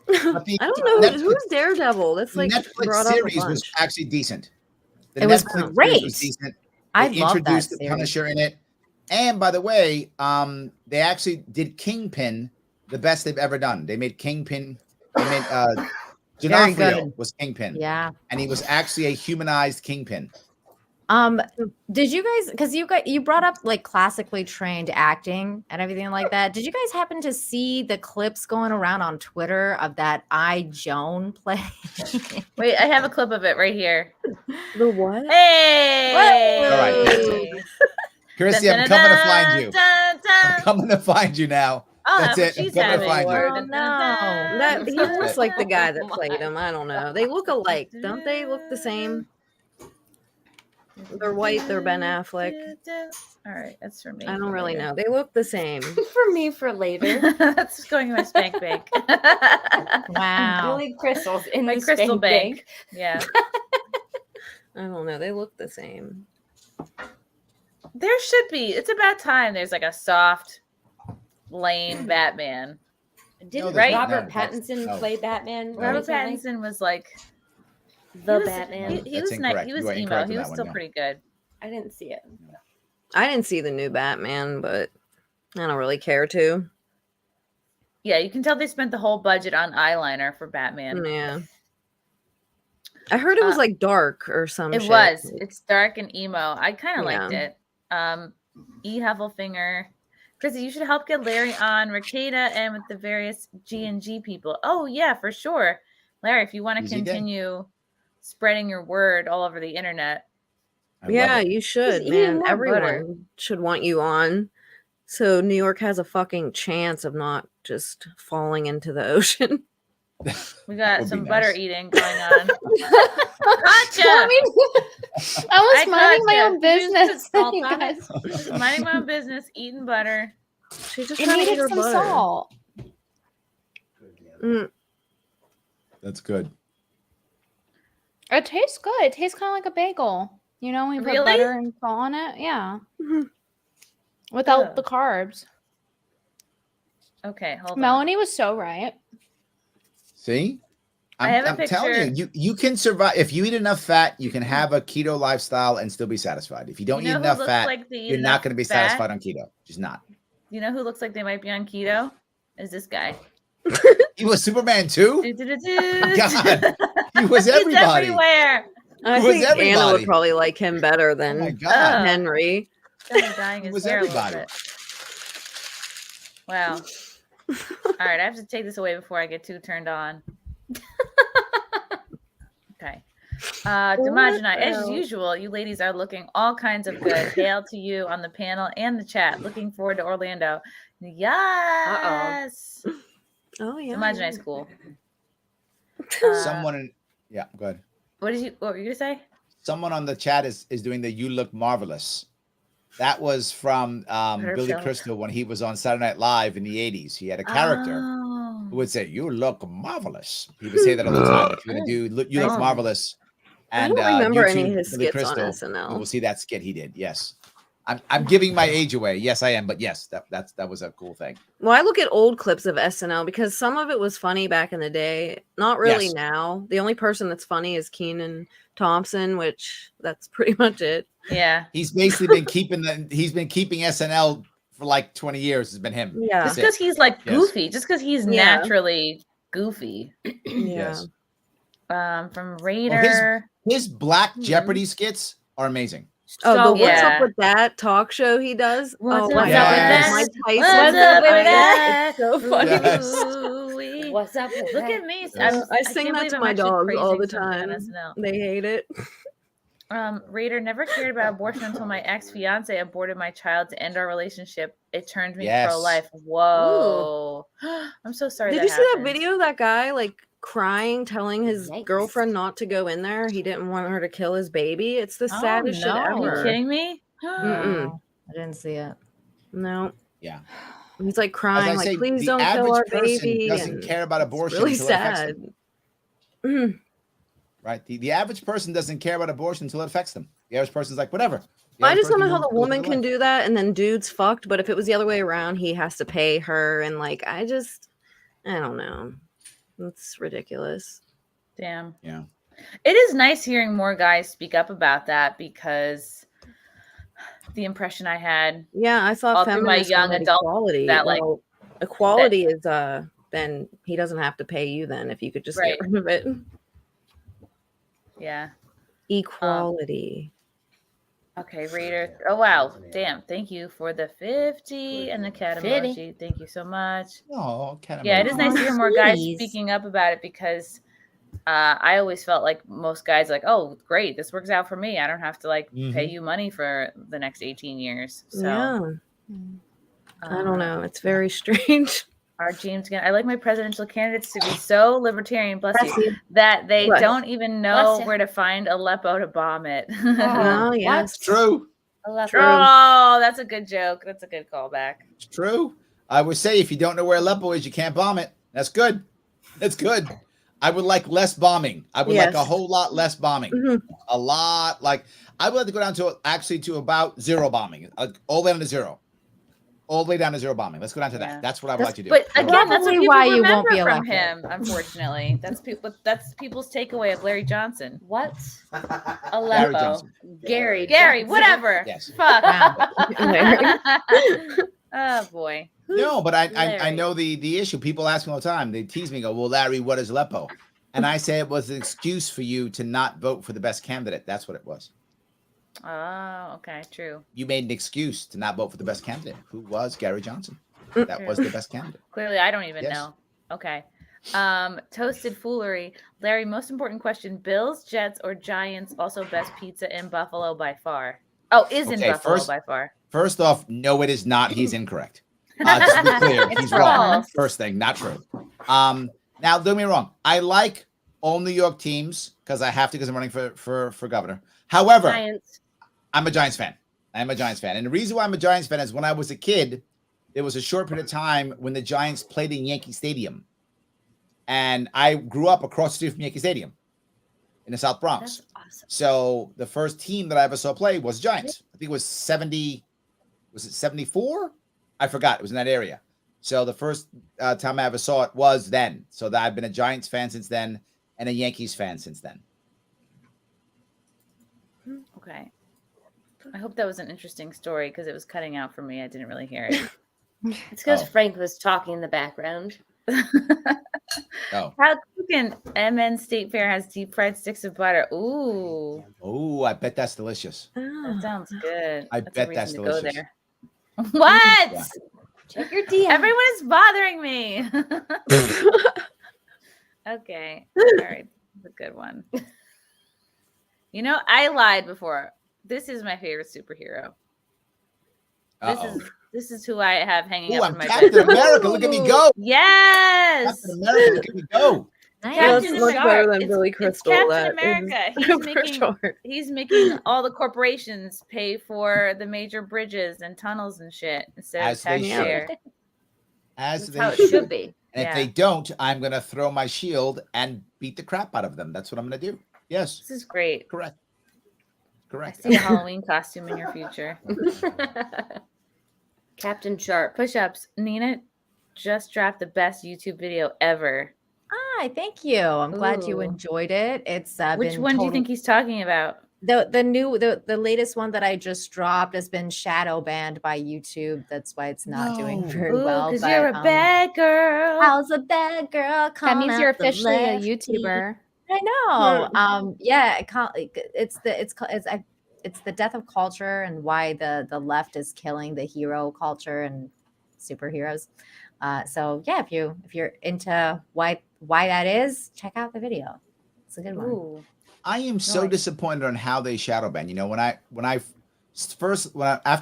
Speaker 14: But the
Speaker 13: I don't know
Speaker 14: Netflix-
Speaker 13: who's Daredevil. That's like
Speaker 14: Netflix
Speaker 13: brought up a
Speaker 14: series was
Speaker 13: bunch.
Speaker 14: actually decent. The
Speaker 13: It was
Speaker 14: Netflix
Speaker 13: great.
Speaker 14: series was decent.
Speaker 13: I
Speaker 14: They
Speaker 13: love that
Speaker 14: introduced the
Speaker 13: series.
Speaker 14: Punisher in it. And by the way, they actually did Kingpin the best they've ever done. They made Kingpin. They made
Speaker 18: Very
Speaker 14: D'Onofrio
Speaker 18: good.
Speaker 14: was Kingpin.
Speaker 18: Yeah.
Speaker 14: And he was actually a humanized Kingpin.
Speaker 18: Did you guys, because you brought up like classically trained acting and everything like that, did you guys happen to see the clips going around on Twitter of that Joan play?
Speaker 11: Wait, I have a clip of it right here.
Speaker 13: The what?
Speaker 11: Hey!
Speaker 14: All right. Chrissy, I'm coming to find you. I'm coming to find you now.
Speaker 11: Oh,
Speaker 14: That's it.
Speaker 11: that's what
Speaker 14: I'm
Speaker 11: she's
Speaker 14: coming to
Speaker 11: having.
Speaker 14: find you.
Speaker 13: Oh no. That he
Speaker 14: That's
Speaker 13: looks
Speaker 14: it.
Speaker 13: like the guy that played him. I don't know. They look alike, don't they? Look the same. They're white, they're Ben Affleck.
Speaker 11: All right, that's for me.
Speaker 13: I don't really know. They look the same.
Speaker 15: For me for later.
Speaker 11: That's going in my spank bank.
Speaker 18: Wow.
Speaker 15: Billy Crystal's in
Speaker 11: My
Speaker 15: the
Speaker 11: crystal
Speaker 15: spank
Speaker 11: bank. Yeah.
Speaker 13: I don't know. They look the same.
Speaker 11: There should be. It's about time there's like a soft, lame Batman.
Speaker 15: Didn't
Speaker 11: right?
Speaker 15: Robert Pattinson play Batman?
Speaker 11: Robert
Speaker 15: recently?
Speaker 11: Pattinson was like
Speaker 15: The
Speaker 11: he was-
Speaker 15: Batman.
Speaker 11: He was nice. He was emo. He was still pretty good.
Speaker 15: I didn't see it.
Speaker 13: I didn't see the new Batman, but I don't really care to.
Speaker 11: Yeah, you can tell they spent the whole budget on eyeliner for Batman.
Speaker 13: Yeah. I heard it was like dark or some
Speaker 11: It
Speaker 13: shit.
Speaker 11: was. It's dark and emo. I kind of liked
Speaker 13: Yeah.
Speaker 11: it. E. Heffelfinger. Chrissy, you should help get Larry on Rakeda and with the various G&G people. Oh, yeah, for sure. Larry, if you want to
Speaker 14: Easy day.
Speaker 11: continue spreading your word all over the internet.
Speaker 13: Yeah, you should,
Speaker 11: Just eating
Speaker 13: man.
Speaker 11: more
Speaker 13: Everyone
Speaker 11: butter.
Speaker 13: should want you on. So New York has a fucking chance of not just falling into the ocean.
Speaker 11: We got
Speaker 13: Would be
Speaker 11: some
Speaker 13: nice.
Speaker 11: butter eating going on. Gotcha!
Speaker 12: I was minding my own business.
Speaker 11: Salt
Speaker 12: you
Speaker 11: on
Speaker 12: guys.
Speaker 11: it. Just minding my own business, eating butter.
Speaker 13: She's just
Speaker 12: It
Speaker 13: trying to eat
Speaker 12: needed
Speaker 13: her
Speaker 12: some
Speaker 13: butter.
Speaker 12: salt.
Speaker 13: Mm.
Speaker 14: That's good.
Speaker 12: It tastes good. It tastes kind of like a bagel. You know, when you put
Speaker 11: Really?
Speaker 12: butter and salt on it. Yeah. Without the carbs.
Speaker 11: Okay, hold on.
Speaker 12: Melanie was so right.
Speaker 14: See?
Speaker 11: I have a
Speaker 14: I'm telling
Speaker 11: picture.
Speaker 14: you can survive. If you eat enough fat, you can have a keto lifestyle and still be satisfied. If you don't
Speaker 11: You know
Speaker 14: eat
Speaker 11: who
Speaker 14: enough
Speaker 11: looks
Speaker 14: fat,
Speaker 11: like they eat
Speaker 14: you're not
Speaker 11: enough
Speaker 14: going to be
Speaker 11: fat?
Speaker 14: satisfied on keto. Just not.
Speaker 11: You know who looks like they might be on keto? Is this guy.
Speaker 14: He was Superman too?
Speaker 11: Do-do-do-do.
Speaker 14: God. He was
Speaker 11: He's
Speaker 14: everybody.
Speaker 11: everywhere.
Speaker 13: I
Speaker 14: Who was
Speaker 13: think Anna
Speaker 14: everybody?
Speaker 13: would probably like him better than
Speaker 14: my God.
Speaker 13: Henry.
Speaker 11: Kind of dyeing his
Speaker 14: was
Speaker 11: hair a little
Speaker 14: everybody.
Speaker 11: bit. Wow. All right, I have to take this away before I get too turned on. Okay. Demogeni, as usual, you ladies are looking all kinds of good. Hail to you on the panel and the chat. Looking forward to Orlando. Yes.
Speaker 13: Oh yeah.
Speaker 11: Demogeni's cool.
Speaker 14: Someone yeah, go ahead.
Speaker 11: What were you gonna say?
Speaker 14: Someone on the chat is doing the "You Look Marvelous." That was from Billy
Speaker 11: Phillips.
Speaker 14: Crystal when he was on Saturday Night Live in the '80s. He had a character
Speaker 11: Oh.
Speaker 14: who would say, "You look marvelous." He would say that all the time. If you're gonna do "You Look Marvelous," and
Speaker 13: don't remember any of
Speaker 14: YouTube
Speaker 13: his
Speaker 14: Billy
Speaker 13: skits on
Speaker 14: Crystal,
Speaker 13: SNL.
Speaker 14: you will see that skit he did. Yes, I'm giving my age away. Yes, I am. But yes, that was a cool thing.
Speaker 13: Well, I look at old clips of SNL because some of it was funny back in the day. Not really
Speaker 14: Yes.
Speaker 13: now. The only person that's funny is Keenan Thompson, which that's pretty much it.
Speaker 11: Yeah.
Speaker 14: He's basically been keeping SNL for like 20 years. Has been him.
Speaker 13: Yeah.
Speaker 11: Just
Speaker 14: That's it.
Speaker 11: because he's like
Speaker 14: Yes.
Speaker 11: goofy, just because he's
Speaker 13: Yeah.
Speaker 11: naturally goofy.
Speaker 14: Yes.
Speaker 11: From
Speaker 14: Oh,
Speaker 11: Raider.
Speaker 14: his Black Jeopardy skits are amazing.
Speaker 13: Oh,
Speaker 11: So
Speaker 13: the what's
Speaker 11: yeah.
Speaker 13: up with that talk show he does?
Speaker 11: What's
Speaker 13: oh
Speaker 11: up
Speaker 13: my
Speaker 11: with
Speaker 13: God.
Speaker 14: that?
Speaker 13: Mike
Speaker 11: What's
Speaker 13: Tyson.
Speaker 11: up with
Speaker 13: I-
Speaker 11: that?
Speaker 13: it's so funny.
Speaker 14: Yes.
Speaker 11: Ooh-wee.
Speaker 15: What's up with
Speaker 11: Look
Speaker 15: that?
Speaker 11: at me.
Speaker 14: Yes.
Speaker 13: I sing
Speaker 11: can't
Speaker 13: that
Speaker 11: believe
Speaker 13: to
Speaker 11: I'm
Speaker 13: my
Speaker 11: actually
Speaker 13: dogs all
Speaker 11: praising
Speaker 13: the
Speaker 11: something on
Speaker 13: time.
Speaker 11: SNL.
Speaker 13: They hate it.
Speaker 11: Raider never cared about abortion until my ex-fiance aborted my child to end our relationship. It turned me
Speaker 14: Yes.
Speaker 11: pro-life. Whoa. I'm so sorry.
Speaker 13: Did you see that video of that guy like crying, telling his girlfriend not to go in there? He didn't want her to kill his baby. It's the saddest shit ever.
Speaker 11: Are you kidding me?
Speaker 13: Mm-mm.
Speaker 18: I didn't see it.
Speaker 13: No.
Speaker 14: Yeah.
Speaker 13: He's like
Speaker 14: As
Speaker 13: crying,
Speaker 14: I
Speaker 13: like,
Speaker 14: say,
Speaker 13: please
Speaker 14: the
Speaker 13: don't kill
Speaker 14: average
Speaker 13: our
Speaker 14: person
Speaker 13: baby.
Speaker 14: doesn't
Speaker 13: and
Speaker 14: care about
Speaker 13: it's
Speaker 14: abortion
Speaker 13: really
Speaker 14: until it affects
Speaker 13: sad.
Speaker 14: them. Right? The average person doesn't care about abortion until it affects them. The average person's like, whatever. The
Speaker 13: I
Speaker 14: average
Speaker 13: just don't know
Speaker 14: person
Speaker 13: how the
Speaker 14: goes
Speaker 13: woman
Speaker 14: through
Speaker 13: can
Speaker 14: life.
Speaker 13: do that and then dude's fucked. But if it was the other way around, he has to pay her. And like, I don't know. It's ridiculous.
Speaker 11: Damn.
Speaker 14: Yeah.
Speaker 11: It is nice hearing more guys speak up about that because the impression I had.
Speaker 13: Yeah, I thought
Speaker 11: all through my
Speaker 13: feminists
Speaker 11: young
Speaker 13: wanted
Speaker 11: adult
Speaker 13: equality.
Speaker 11: that like
Speaker 13: Well, equality is then he doesn't have to pay you then if you could just
Speaker 11: Right.
Speaker 13: get rid of it.
Speaker 11: Yeah.
Speaker 13: Equality.
Speaker 11: Okay, Raider. Oh wow. Damn. Thank you for the 50 and the cat
Speaker 16: 50.
Speaker 11: emoji. Thank you so much.
Speaker 14: Oh, cat
Speaker 11: Yeah, it is
Speaker 14: emoji.
Speaker 11: nice to hear more guys
Speaker 18: Please.
Speaker 11: speaking up about it because I always felt like most guys like, oh, great, this works out for me. I don't have to like pay you money for the next 18 years. So
Speaker 13: Yeah. I don't know. It's very strange.
Speaker 11: Our James again. I like my presidential candidates to be so libertarian, bless
Speaker 18: Bless
Speaker 11: you,
Speaker 18: you.
Speaker 11: that they
Speaker 13: Bless.
Speaker 11: don't even
Speaker 16: Bless
Speaker 11: know
Speaker 16: you.
Speaker 11: where to find Aleppo to bomb it.
Speaker 13: Oh, yes.
Speaker 14: It's true.
Speaker 11: Aleppo. Oh, that's a good joke. That's a good callback.
Speaker 14: It's true. I would say if you don't know where Aleppo is, you can't bomb it. That's good. That's good. I would like less bombing. I would like a
Speaker 13: Yes.
Speaker 14: whole lot less bombing.
Speaker 13: Mhm.
Speaker 14: A lot. Like I would like to go down to about zero bombing, all the way down to zero. All the way down to zero bombing. Let's go down to that.
Speaker 11: Yeah.
Speaker 14: That's what I would like to do.
Speaker 11: But again, that's what
Speaker 18: Probably
Speaker 11: people
Speaker 18: why you
Speaker 11: remember
Speaker 18: won't be
Speaker 11: from
Speaker 18: elected.
Speaker 11: him. Unfortunately, that's people's takeaway of Larry Johnson.
Speaker 16: What?
Speaker 14: Gary
Speaker 16: Aleppo.
Speaker 14: Johnson.
Speaker 16: Gary.
Speaker 11: Gary,
Speaker 16: Johnson.
Speaker 11: whatever.
Speaker 14: Yes.
Speaker 11: Fuck.
Speaker 13: Larry.
Speaker 11: Oh boy.
Speaker 14: No, but I
Speaker 11: Larry.
Speaker 14: know the issue. People ask me all the time. They tease me, go, well, Larry, what is Aleppo? And I say it was an excuse for you to not vote for the best candidate. That's what it was.
Speaker 11: Oh, okay, true.
Speaker 14: You made an excuse to not vote for the best candidate, who was Gary Johnson. That was the best candidate.
Speaker 11: Clearly, I don't even
Speaker 14: Yes.
Speaker 11: know. Okay. Toasted foolery. Larry, most important question: Bills, Jets, or Giants? Also, best pizza in Buffalo by far. Oh, is in
Speaker 14: Okay,
Speaker 11: Buffalo
Speaker 14: first-
Speaker 11: by far.
Speaker 14: First off, no, it is not. He's incorrect. Just to be clear,
Speaker 11: It's
Speaker 14: he's wrong.
Speaker 11: false.
Speaker 14: First thing, not true. Now, don't get me wrong. I like all New York teams because I have to because I'm running for governor. However,
Speaker 16: Giants.
Speaker 14: I'm a Giants fan. I'm a Giants fan. And the reason why I'm a Giants fan is when I was a kid, there was a short period of time when the Giants played in Yankee Stadium. And I grew up across the street from Yankee Stadium in the South Bronx.
Speaker 16: That's awesome.
Speaker 14: So the first team that I ever saw play was Giants. I think it was 70. Was it 74? I forgot. It was in that area. So the first time I ever saw it was then. So that I've been a Giants fan since then and a Yankees fan since then.
Speaker 11: Okay. I hope that was an interesting story because it was cutting out for me. I didn't really hear it.
Speaker 16: It's because
Speaker 14: Oh.
Speaker 16: Frank was talking in the background.
Speaker 14: Oh.
Speaker 11: How cooking MN State Fair has deep fried sticks of butter. Ooh,
Speaker 14: Oh, I bet that's delicious.
Speaker 11: that sounds good.
Speaker 14: I
Speaker 11: That's a
Speaker 14: bet
Speaker 11: reason
Speaker 14: that's
Speaker 11: to go
Speaker 14: delicious.
Speaker 11: there. What?
Speaker 14: Yeah.
Speaker 16: Check your DM.
Speaker 11: Everyone is bothering me. Okay. All right. That's a good one. You know, I lied before. This is my favorite superhero.
Speaker 14: Uh-oh.
Speaker 11: This is who I have hanging
Speaker 14: Ooh,
Speaker 11: up
Speaker 14: I'm
Speaker 11: in my
Speaker 14: Captain
Speaker 11: bedroom.
Speaker 14: America. Look at me go.
Speaker 11: Yes.
Speaker 14: Captain America. Look at me go.
Speaker 13: That's
Speaker 11: Captain
Speaker 13: much
Speaker 11: Sharpe.
Speaker 13: better than
Speaker 11: It's-
Speaker 13: Billy
Speaker 11: it's
Speaker 13: Crystal.
Speaker 11: Captain
Speaker 13: That is
Speaker 11: America.
Speaker 13: for
Speaker 11: He's
Speaker 13: sure.
Speaker 11: making all the corporations pay for the major bridges and tunnels and shit instead
Speaker 14: As
Speaker 11: of
Speaker 14: they
Speaker 11: taxpayer.
Speaker 14: should. As
Speaker 16: That's how
Speaker 14: they
Speaker 16: it should be.
Speaker 14: And if
Speaker 11: Yeah.
Speaker 14: they don't, I'm going to throw my shield and beat the crap out of them. That's what I'm going to do. Yes.
Speaker 11: This is great.
Speaker 14: Correct.
Speaker 11: I
Speaker 14: Correct.
Speaker 11: see a Halloween costume in your future.
Speaker 16: Captain Sharpe.
Speaker 11: Push-ups. Nina just dropped the best YouTube video ever.
Speaker 18: Hi, thank you. I'm glad you
Speaker 11: Ooh.
Speaker 18: enjoyed it. It's
Speaker 11: Which
Speaker 18: been
Speaker 11: one do you
Speaker 18: total-
Speaker 11: think he's talking about?
Speaker 18: the latest one that I just dropped has been shadow banned by YouTube. That's why it's not doing very well.
Speaker 11: Because
Speaker 18: but,
Speaker 11: you're a bad girl.
Speaker 18: How's a bad girl?
Speaker 12: That
Speaker 18: calling
Speaker 12: means you're
Speaker 18: out the
Speaker 12: officially a
Speaker 18: lefty?
Speaker 12: YouTuber.
Speaker 18: I know. Yeah, it's the death of culture and why the left is killing the hero culture and superheroes. So yeah, if you're into why that is, check out the video. It's a good one.
Speaker 11: Ooh.
Speaker 14: I am so disappointed on how they shadow ban. You know, after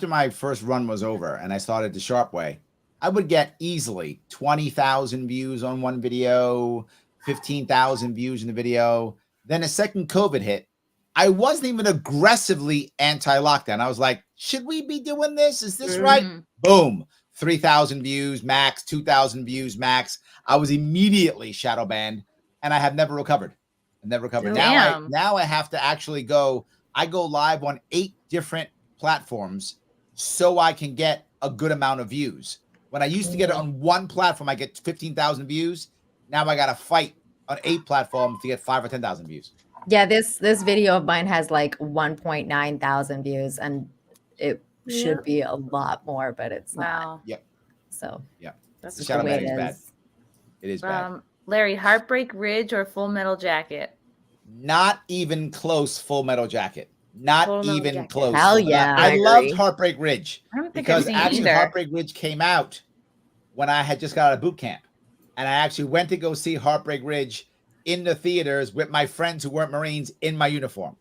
Speaker 14: my first run was over and I started the Sharpe way, I would get easily 20,000 views on one video, 15,000 views in the video. Then a second COVID hit. I wasn't even aggressively anti-lockdown. I was like, should we be doing this? Is this right? Boom. 3,000 views max, 2,000 views max. I was immediately shadow banned and I have never recovered.
Speaker 11: Damn.
Speaker 14: Now I have to actually go live on 8 different platforms so I can get a good amount of views. When I used to get it on one platform, I get 15,000 views. Now I got to fight on 8 platforms to get 5 or 10,000 views.
Speaker 18: Yeah, this video of mine has like 1.9 thousand views, and it should be a lot more, but it's not.
Speaker 14: Yep.
Speaker 18: So
Speaker 14: yeah,
Speaker 11: that's
Speaker 14: the shadow ban is bad. It is bad.
Speaker 11: Larry, Heartbreak Ridge or Full Metal Jacket?
Speaker 14: Not even close. Full Metal Jacket. Not even close.
Speaker 18: Hell yeah.
Speaker 14: I loved Heartbreak Ridge
Speaker 11: I don't think I've
Speaker 14: because
Speaker 11: seen
Speaker 14: actually
Speaker 11: either.
Speaker 14: Heartbreak Ridge came out when I had just got out of boot camp, and I actually went to go see Heartbreak Ridge in the theaters with my friends who weren't Marines in my uniform.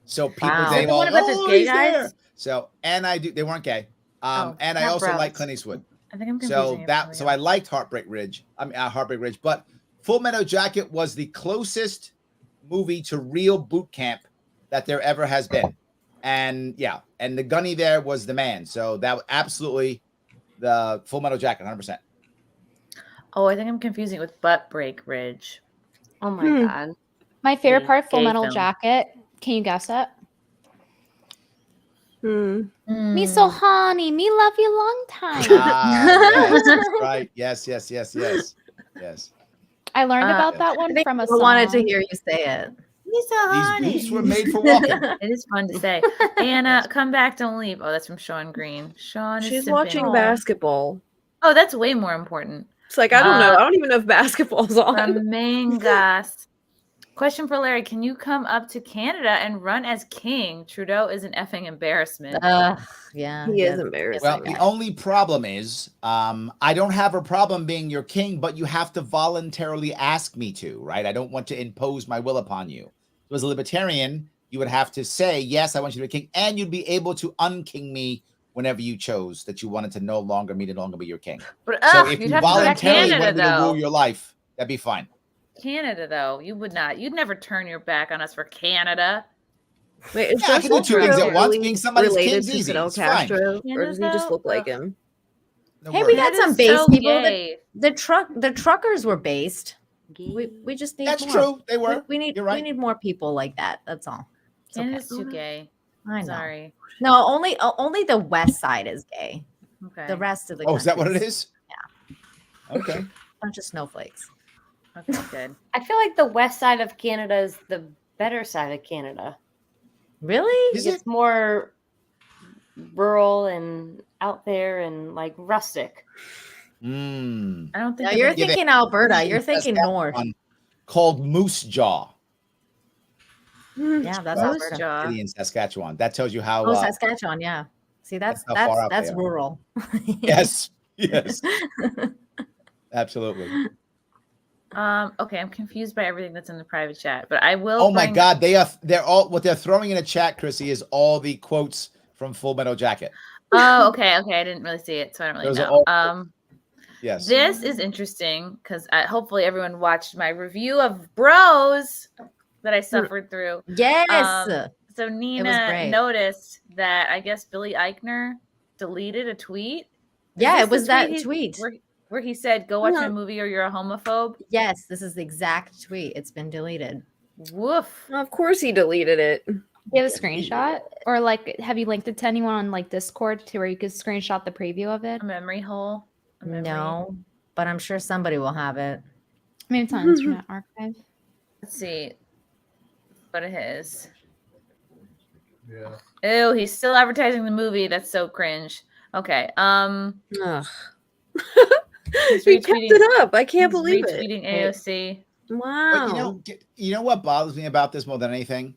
Speaker 14: So people say,
Speaker 11: The one about the gay guys?
Speaker 14: So, and I do, they weren't gay. And I
Speaker 11: not
Speaker 14: also
Speaker 11: bros.
Speaker 14: like Clint Eastwood.
Speaker 11: I think I'm
Speaker 14: So
Speaker 11: confusing
Speaker 14: so I liked Heartbreak Ridge. Heartbreak Ridge, but Full Metal Jacket was the closest movie to real boot camp that there ever has been. And yeah, and the gunny there was the man. So that was absolutely the Full Metal Jacket, 100%.
Speaker 11: Oh, I think I'm confusing it with Butt Break Ridge.
Speaker 16: Oh my god.
Speaker 12: My favorite
Speaker 11: Gay-
Speaker 12: part, Full
Speaker 11: gay
Speaker 12: Metal
Speaker 11: film.
Speaker 12: Jacket. Can you guess it? Me so honey, me love you long time.
Speaker 14: Yes, right. Yes.
Speaker 12: I learned about that one from a
Speaker 18: I
Speaker 12: song.
Speaker 18: wanted to hear you say it.
Speaker 14: These boots were made for walking.
Speaker 11: It is fun to say. Anna, come back, don't leave. Oh, that's from Sean Green. Sean is
Speaker 13: She's
Speaker 11: simping.
Speaker 13: watching basketball.
Speaker 11: Oh, that's way more important.
Speaker 13: It's like, I don't know. I don't even know if basketball's on.
Speaker 11: From Mangas. Question for Larry. Can you come up to Canada and run as king? Trudeau is an effing embarrassment.
Speaker 18: Yeah.
Speaker 13: He is embarrassing.
Speaker 14: Well, the only problem is I don't have a problem being your king, but you have to voluntarily ask me to, right? I don't want to impose my will upon you. So as a libertarian, you would have to say, yes, I want you to be king, and you'd be able to unking me whenever you chose that you wanted to no longer be your king.
Speaker 11: But
Speaker 14: So if
Speaker 11: you'd
Speaker 14: you
Speaker 11: have to go to
Speaker 14: voluntarily
Speaker 11: Canada,
Speaker 14: wanted me to
Speaker 11: though.
Speaker 14: rule your life, that'd be fine.
Speaker 11: Canada, though, you would not. You'd never turn your back on us for Canada.
Speaker 13: Wait, is
Speaker 14: Yeah, I can do two things at once. Being somebody's
Speaker 13: related
Speaker 14: king's
Speaker 13: to
Speaker 14: easy.
Speaker 13: Fidel
Speaker 14: It's fine.
Speaker 13: Castro, or does he just look like him?
Speaker 14: No
Speaker 18: Hey, we
Speaker 14: worries.
Speaker 18: got some
Speaker 11: is
Speaker 18: base
Speaker 11: so
Speaker 18: people.
Speaker 11: gay.
Speaker 18: The truckers were based. We just need
Speaker 14: That's
Speaker 18: more.
Speaker 14: true. They were.
Speaker 18: We need
Speaker 14: You're right.
Speaker 18: we need more people like that. That's all. It's okay.
Speaker 11: Canada's too gay.
Speaker 18: I know.
Speaker 11: Sorry.
Speaker 18: No, only the west side is gay.
Speaker 11: Okay.
Speaker 18: The rest of the
Speaker 14: Oh, is that what it
Speaker 18: country's-
Speaker 14: is?
Speaker 18: Yeah.
Speaker 14: Okay.
Speaker 18: Bunch of snowflakes.
Speaker 11: Okay, good.
Speaker 16: I feel like the west side of Canada is the better side of Canada.
Speaker 18: Really?
Speaker 16: It's more rural and out there and like rustic.
Speaker 11: I don't think
Speaker 18: No, you're
Speaker 14: Yeah,
Speaker 18: thinking Alberta. You're thinking north.
Speaker 14: One called Moose Jaw.
Speaker 18: Yeah, that's
Speaker 11: Moose
Speaker 18: Alberta.
Speaker 11: Jaw.
Speaker 14: City in Saskatchewan. That tells you how.
Speaker 18: Oh, Saskatchewan. Yeah. See, that's
Speaker 14: how far out
Speaker 18: that's
Speaker 14: they are.
Speaker 18: rural.
Speaker 14: Yes. Absolutely.
Speaker 11: Okay, I'm confused by everything that's in the private chat, but I will.
Speaker 14: Oh my
Speaker 11: bring-
Speaker 14: God, they're all what they're throwing in the chat, Chrissy, is all the quotes from Full Metal Jacket.
Speaker 11: Oh, okay. I didn't really see it, so I don't really
Speaker 14: Those are
Speaker 11: know.
Speaker 14: all- Yes.
Speaker 11: This is interesting because hopefully everyone watched my review of Bros that I suffered through.
Speaker 18: Yes.
Speaker 11: So
Speaker 18: great.
Speaker 11: Nina noticed that I guess Billy Eichner deleted a tweet.
Speaker 18: Yeah,
Speaker 11: Is
Speaker 18: it was
Speaker 11: this
Speaker 18: that
Speaker 11: the
Speaker 18: tweet.
Speaker 11: where he said, "Go watch
Speaker 18: Yeah.
Speaker 11: a movie or you're a homophobe."
Speaker 18: Yes, this is the exact tweet. It's been deleted.
Speaker 11: Woof.
Speaker 13: Of course he deleted it.
Speaker 12: You have a screenshot, or like, have you linked it to anyone on like Discord to where you could screenshot the preview of it?
Speaker 11: A memory hole. A memory.
Speaker 18: No, but I'm sure somebody will have it.
Speaker 12: Maybe it's on Internet Archive.
Speaker 11: Let's see what it is.
Speaker 19: Yeah.
Speaker 11: Ew, he's still advertising the movie. That's so cringe. Okay.
Speaker 13: Ugh.
Speaker 11: He's
Speaker 13: He kept
Speaker 11: retweeting-
Speaker 13: it up. I can't
Speaker 11: he's
Speaker 13: believe
Speaker 11: retweeting
Speaker 13: it.
Speaker 11: AOC.
Speaker 13: Wow.
Speaker 14: But you know what bothers me about this more than anything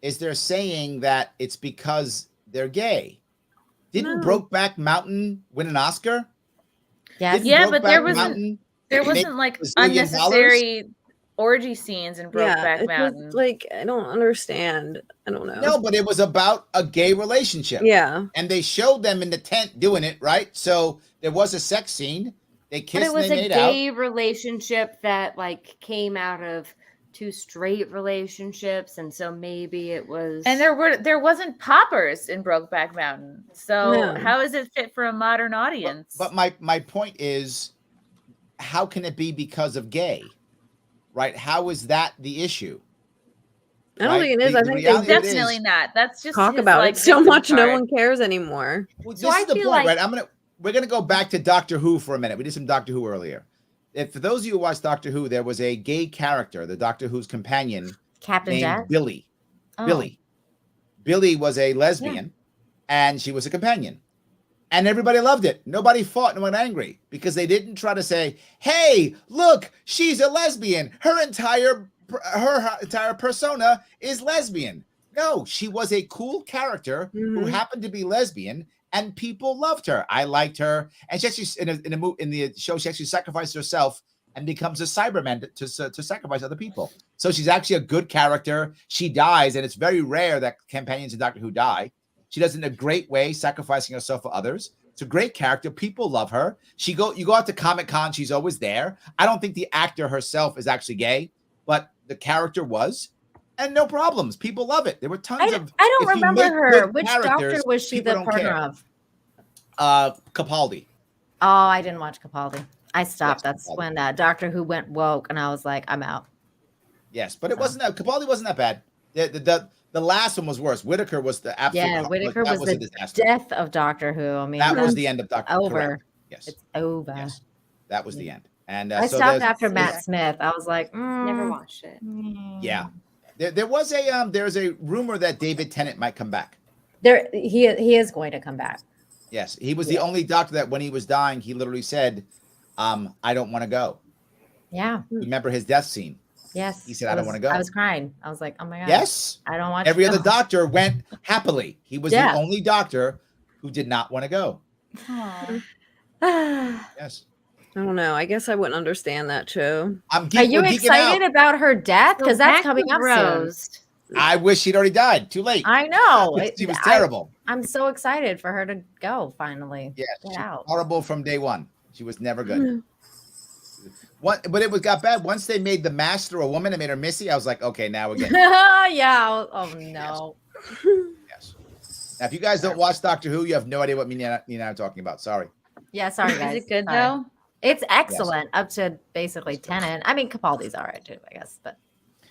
Speaker 14: is they're saying that it's because they're gay. Didn't Brokeback Mountain win an Oscar?
Speaker 18: Yes.
Speaker 11: Yeah, but there
Speaker 14: Brokeback
Speaker 11: wasn't
Speaker 14: Mountain
Speaker 11: there
Speaker 14: make
Speaker 11: wasn't like
Speaker 14: $1 zillion?
Speaker 11: unnecessary orgy scenes in Brokeback Mountain.
Speaker 13: Like, I don't understand. I don't know.
Speaker 14: No, but it was about a gay relationship.
Speaker 13: Yeah.
Speaker 14: And they showed them in the tent doing it, right? So there was a sex scene. They
Speaker 16: But
Speaker 14: kissed
Speaker 16: it was
Speaker 14: and they
Speaker 16: a
Speaker 14: made out.
Speaker 16: gay relationship that like came out of two straight relationships, and so maybe it was.
Speaker 11: And there wasn't poppers in Brokeback Mountain. So
Speaker 14: No.
Speaker 11: how is it fit for a modern audience?
Speaker 14: But my point is, how can it be because of gay? Right? How is that the issue?
Speaker 13: I don't think it is. I think they
Speaker 11: definitely not. That's just
Speaker 13: talk
Speaker 11: his,
Speaker 13: about
Speaker 11: like,
Speaker 13: it so
Speaker 11: victim
Speaker 13: much, no
Speaker 11: card.
Speaker 13: one cares anymore.
Speaker 14: Well, this is the point, right? We're gonna go back to Doctor Who for a minute. We did some Doctor Who earlier. If for those of you who watched Doctor Who, there was a gay character, the Doctor Who's companion,
Speaker 18: Captain
Speaker 14: named
Speaker 18: Jack?
Speaker 14: Billy.
Speaker 18: Oh.
Speaker 14: Billy was a lesbian, and she was a companion, and everybody loved it. Nobody fought and went angry because they didn't try to say, "Hey, look, she's a lesbian. Her entire persona is lesbian." No, she was a cool character who happened to be lesbian, and people loved her. I liked her, and she actually in the show she actually sacrificed herself and becomes a Cyberman to sacrifice other people. So she's actually a good character. She dies, and it's very rare that companions in Doctor Who die. She does it in a great way, sacrificing herself for others. It's a great character. People love her. You go out to Comic-Con, she's always there. I don't think the actor herself is actually gay, but the character was. And no problems. People love it. There were tons of.
Speaker 18: I don't
Speaker 14: if you
Speaker 18: remember
Speaker 14: make
Speaker 18: her.
Speaker 14: good
Speaker 18: Which doctor
Speaker 14: characters,
Speaker 18: was she
Speaker 14: people
Speaker 18: the
Speaker 14: don't
Speaker 18: partner
Speaker 14: care.
Speaker 18: of?
Speaker 14: Capaldi.
Speaker 18: Oh, I didn't watch Capaldi. I stopped. That's when Doctor Who went woke, and I was like, I'm out.
Speaker 14: Yes, but it wasn't that. Capaldi wasn't that bad. The last one was worse. Whitaker was the absolute.
Speaker 18: Yeah, Whitaker
Speaker 14: that
Speaker 18: was
Speaker 14: a
Speaker 18: the
Speaker 14: disaster.
Speaker 18: death of Doctor Who. I mean,
Speaker 14: That was the end of Doctor Who.
Speaker 18: Over.
Speaker 14: Correct. Yes.
Speaker 18: It's over.
Speaker 14: Yes. That was the end. And
Speaker 18: I
Speaker 14: so
Speaker 18: stopped
Speaker 14: there's-
Speaker 18: after Matt Smith. I was like,
Speaker 16: Never watched it.
Speaker 14: Yeah. There's a rumor that David Tennant might come back.
Speaker 18: He is going to come back.
Speaker 14: Yes, he was the only doctor that when he was dying, he literally said, "I don't want to go."
Speaker 18: Yeah.
Speaker 14: Remember his death scene?
Speaker 18: Yes.
Speaker 14: He said, "I don't want to go."
Speaker 18: I was crying. I was like, oh my god.
Speaker 14: Yes.
Speaker 18: I don't want
Speaker 14: Every
Speaker 18: to
Speaker 14: other
Speaker 18: go.
Speaker 14: doctor went happily. He was the only doctor who did not want to go. Yes.
Speaker 13: I don't know. I guess I wouldn't understand that show.
Speaker 18: Are you excited about her death? Because that's coming up soon.
Speaker 14: I wish she'd already died. Too late.
Speaker 18: I know.
Speaker 14: She was terrible.
Speaker 18: I'm so excited for her to go finally.
Speaker 14: Yeah,
Speaker 18: Get
Speaker 14: she was
Speaker 18: out.
Speaker 14: horrible from day one. She was never good. But it got bad once they made the Master a woman and made her Missy. I was like, okay, now we're getting.
Speaker 18: Yeah. Oh no.
Speaker 14: Yes. Now, if you guys don't watch Doctor Who, you have no idea what me and I'm talking about. Sorry.
Speaker 18: Yeah. Sorry, guys.
Speaker 11: Is it good
Speaker 18: Sorry.
Speaker 11: though?
Speaker 18: It's excellent up to basically Tennant. I mean, Capaldi's all right too, I guess. But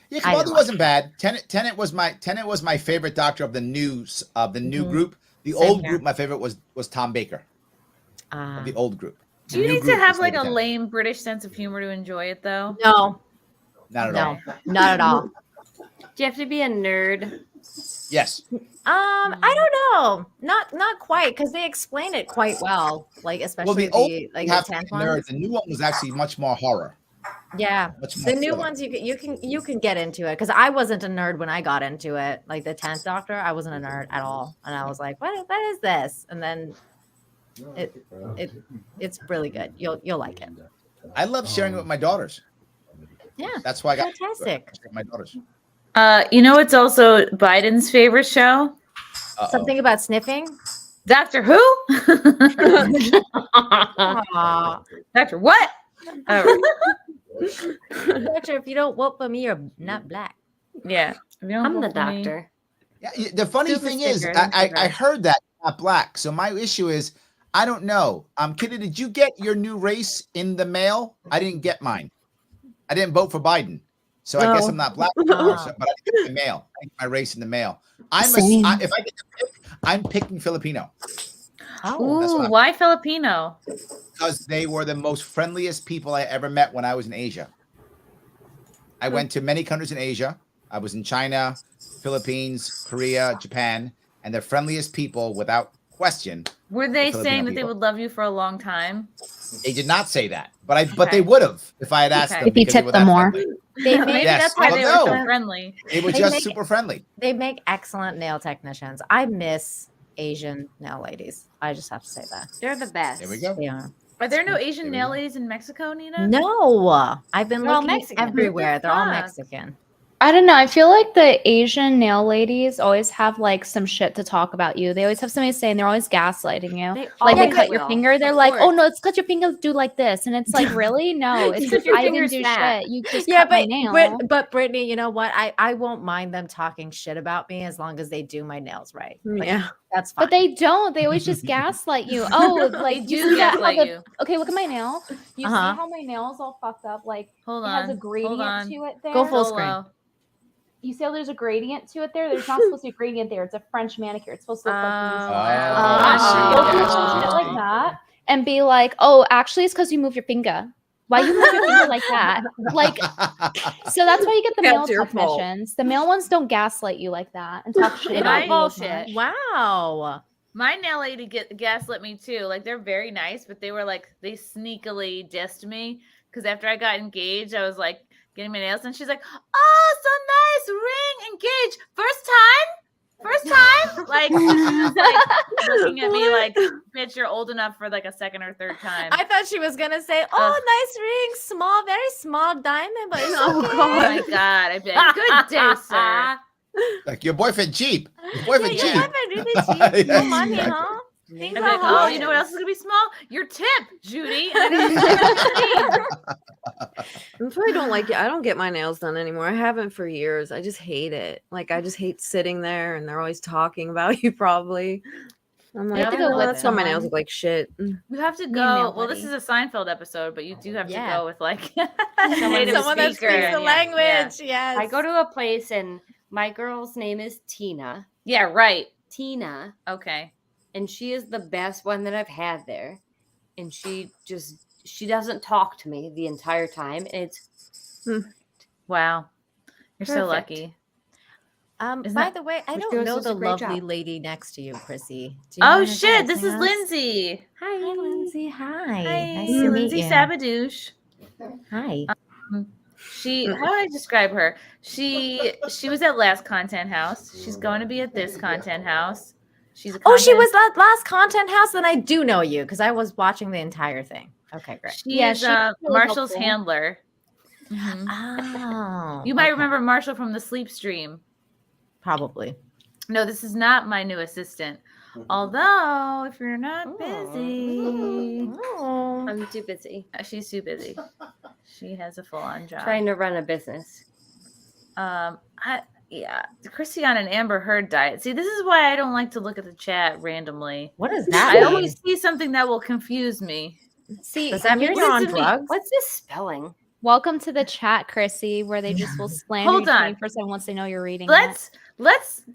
Speaker 14: Yeah,
Speaker 18: I
Speaker 14: Capaldi
Speaker 18: didn't
Speaker 14: wasn't bad. Tennant was my favorite doctor of the new group. The
Speaker 18: Same
Speaker 14: old
Speaker 18: here.
Speaker 14: group, my favorite was Tom Baker. Of the old group. The
Speaker 11: Do you
Speaker 14: new
Speaker 11: need to
Speaker 14: group
Speaker 11: have
Speaker 14: was
Speaker 11: like a
Speaker 14: David Tennant.
Speaker 11: lame British sense of humor to enjoy it though?
Speaker 18: No.
Speaker 14: Not at all.
Speaker 18: No, not at all.
Speaker 16: Do you have to be a nerd?
Speaker 14: Yes.
Speaker 18: I don't know. Not quite, because they explain it quite well. Like especially
Speaker 14: Well, the old
Speaker 18: like
Speaker 14: you have
Speaker 18: the
Speaker 14: to be
Speaker 18: 10th
Speaker 14: nerd.
Speaker 18: ones.
Speaker 14: The new one was actually much more horror.
Speaker 18: Yeah,
Speaker 14: Much
Speaker 18: the
Speaker 14: more
Speaker 18: new
Speaker 14: thriller.
Speaker 18: ones you can get into it because I wasn't a nerd when I got into it. Like the 10th Doctor, I wasn't a nerd at all, and I was like, what is this? And then it's really good. You'll like it.
Speaker 14: I love sharing it with my daughters.
Speaker 18: Yeah,
Speaker 14: That's why I got
Speaker 18: fantastic.
Speaker 14: my daughters.
Speaker 11: You know, it's also Biden's favorite show.
Speaker 18: Something about sniffing.
Speaker 11: Doctor Who?
Speaker 18: Aw.
Speaker 11: Doctor what? Oh,
Speaker 18: Doctor, if you don't vote for me, you're not black.
Speaker 11: yeah.
Speaker 16: I'm the doctor.
Speaker 14: Yeah, the funny
Speaker 16: Super
Speaker 14: thing is,
Speaker 16: sticker,
Speaker 14: I heard that not black. So my issue is, I don't know. Kitty, did you get your new race in the mail? I didn't get mine. I didn't vote for Biden, so I guess I'm not black anymore. But I did get my mail. I get my race in the mail. If I get to pick, I'm picking Filipino.
Speaker 18: Oh,
Speaker 14: That's what
Speaker 11: Ooh,
Speaker 14: I'm-
Speaker 11: why Filipino?
Speaker 14: Because they were the most friendliest people I ever met when I was in Asia. I went to many countries in Asia. I was in China, Philippines, Korea, Japan, and the friendliest people, without question.
Speaker 11: Were they
Speaker 14: Filipino
Speaker 11: saying that they
Speaker 14: people.
Speaker 11: would love you for a long time?
Speaker 14: They did not say that, but they would have if I had asked
Speaker 11: Okay.
Speaker 14: them.
Speaker 11: If you
Speaker 14: because they
Speaker 11: tipped
Speaker 14: were
Speaker 11: them
Speaker 14: that
Speaker 11: more.
Speaker 14: friendly.
Speaker 18: They make,
Speaker 11: Maybe
Speaker 14: Yes.
Speaker 11: that's why
Speaker 14: Well,
Speaker 11: they were so
Speaker 14: no.
Speaker 11: friendly.
Speaker 14: It was
Speaker 18: They
Speaker 14: just
Speaker 18: make-
Speaker 14: super friendly.
Speaker 18: They make excellent nail technicians. I miss Asian nail ladies. I just have to say that.
Speaker 16: They're the best.
Speaker 14: There we go.
Speaker 18: They are.
Speaker 11: Are there no Asian nail ladies in Mexico, Nina?
Speaker 18: No, I've been
Speaker 12: They're all
Speaker 18: looking
Speaker 12: Mexican.
Speaker 18: everywhere. They're all
Speaker 11: Fuck.
Speaker 18: Mexican.
Speaker 12: I don't know. I feel like the Asian nail ladies always have like some shit to talk about you. They always have something to say, and they're always gaslighting you. Like they
Speaker 16: always
Speaker 12: cut your
Speaker 16: will,
Speaker 12: finger, they're
Speaker 16: of
Speaker 12: like, "Oh
Speaker 16: course.
Speaker 12: no, it's because your fingers do like this," and it's like, really? No, it's because
Speaker 16: Your
Speaker 12: I didn't
Speaker 16: finger's
Speaker 12: do
Speaker 16: fat.
Speaker 12: shit. You just
Speaker 18: Yeah,
Speaker 12: cut my nail.
Speaker 18: but Brittany, you know what? I won't mind them talking shit about me as long as they do my nails right. Like,
Speaker 13: Yeah.
Speaker 18: that's fine.
Speaker 12: But they don't. They always just gaslight you. Oh, like
Speaker 11: They
Speaker 12: you
Speaker 11: do
Speaker 12: see that how
Speaker 11: gaslight
Speaker 12: the
Speaker 11: you.
Speaker 12: okay, look at my nail. You
Speaker 18: Uh-huh.
Speaker 12: see how my nail's all fucked up? Like
Speaker 11: Hold
Speaker 12: it has a
Speaker 11: on,
Speaker 12: gradient
Speaker 11: hold on.
Speaker 12: to it there.
Speaker 18: Go full screen.
Speaker 11: Solo.
Speaker 12: You see how there's a gradient to it there? There's not supposed to be a gradient there. It's a French manicure. It's supposed to look like these.
Speaker 14: I
Speaker 12: They'll do some shit like that and be like, "Oh, actually, it's because you move your finger. Why you move your finger like that?" Like, so that's why you get the
Speaker 13: That's
Speaker 12: male
Speaker 13: your fault.
Speaker 12: technicians. The male ones don't gaslight you like that and talk shit
Speaker 11: They
Speaker 12: about
Speaker 11: don't
Speaker 12: you.
Speaker 11: bullshit.
Speaker 18: Wow.
Speaker 11: My nail lady gaslit me too. Like they're very nice, but they were like they sneakily dissed me because after I got engaged, I was like getting my nails done. She's like, "Oh, so nice ring, engaged, first time." Like she was like looking at me like, "Bitch, you're old enough for like a second or third time."
Speaker 18: I thought she was gonna say, "Oh, nice ring, small, very small diamond," but it's okay.
Speaker 11: Oh my god! I'd be like, "Good day, sir."
Speaker 14: Like your boyfriend cheap. Your boyfriend
Speaker 18: Yeah,
Speaker 14: cheap.
Speaker 18: your boyfriend really cheap. No
Speaker 14: Yes,
Speaker 18: money,
Speaker 14: exactly.
Speaker 18: huh? Things
Speaker 11: I'd be
Speaker 18: are
Speaker 11: like, "Oh,
Speaker 18: hard.
Speaker 11: you know what else is gonna be small? Your tip, Judy." And I'd be like,
Speaker 13: That's why I don't like it. I don't get my nails done anymore. I haven't for years. I just hate it. Like I just hate sitting there and they're always talking about you probably. I'm like,
Speaker 12: have to go
Speaker 13: "Oh,
Speaker 12: with
Speaker 13: that's why my nails
Speaker 12: someone.
Speaker 13: look like shit.
Speaker 11: You have to
Speaker 12: Me and
Speaker 11: go.
Speaker 12: nail
Speaker 11: Well, this
Speaker 12: buddy.
Speaker 11: is a Seinfeld episode, but you do have to
Speaker 18: Yeah.
Speaker 11: go with like
Speaker 16: Native
Speaker 18: Someone that
Speaker 11: speaker.
Speaker 18: speaks the
Speaker 16: Yeah.
Speaker 18: language. Yes.
Speaker 16: I go to a place and my girl's name is Tina.
Speaker 11: Yeah, right.
Speaker 16: Tina.
Speaker 11: Okay.
Speaker 16: And she is the best one that I've had there. And she doesn't talk to me the entire time. And it's
Speaker 11: Wow. You're so
Speaker 16: Perfect.
Speaker 11: lucky. Isn't
Speaker 18: By
Speaker 11: that-
Speaker 18: the way, I
Speaker 16: Which
Speaker 18: don't
Speaker 16: girls
Speaker 18: know
Speaker 16: does a
Speaker 18: the
Speaker 16: great
Speaker 18: lovely
Speaker 16: job.
Speaker 18: lady next to you, Chrissy. Do you
Speaker 11: Oh
Speaker 18: mind
Speaker 11: shit, this is
Speaker 18: introducing us?
Speaker 11: Lindsay.
Speaker 16: Hi.
Speaker 18: Hi, Lindsay. Hi.
Speaker 11: Hi,
Speaker 18: Nice to meet
Speaker 11: Lindsay
Speaker 18: you.
Speaker 11: Sabadouche.
Speaker 18: Hi.
Speaker 11: She how would I describe her? She was at last content house. She's going to be at this content house. She's a
Speaker 18: Oh, she
Speaker 11: content-
Speaker 18: was that last content house, then I do know you because I was watching the entire thing. Okay, great.
Speaker 11: She
Speaker 12: Yeah,
Speaker 11: is
Speaker 12: she's really
Speaker 11: Marshall's
Speaker 12: helpful.
Speaker 11: handler. Mhm.
Speaker 18: Oh,
Speaker 11: You might
Speaker 18: okay.
Speaker 11: remember Marshall from the sleep stream.
Speaker 18: Probably.
Speaker 11: No, this is not my new assistant. Although, if you're not busy,
Speaker 18: Oh.
Speaker 16: I'm too busy
Speaker 11: she's too busy. She has a full-on job.
Speaker 16: trying to run a business.
Speaker 11: Yeah, Christian and Amber Heard diet. See, this is why I don't like to look at the chat randomly.
Speaker 18: What does that
Speaker 11: I
Speaker 18: mean?
Speaker 11: always see something that will confuse me.
Speaker 12: See,
Speaker 18: Does that mean you're on drugs?
Speaker 16: What's this spelling?
Speaker 12: welcome to the chat, Chrissy, where they just will slander
Speaker 11: Hold
Speaker 12: you
Speaker 11: on.
Speaker 12: 24/7 once they know you're reading.
Speaker 11: Let's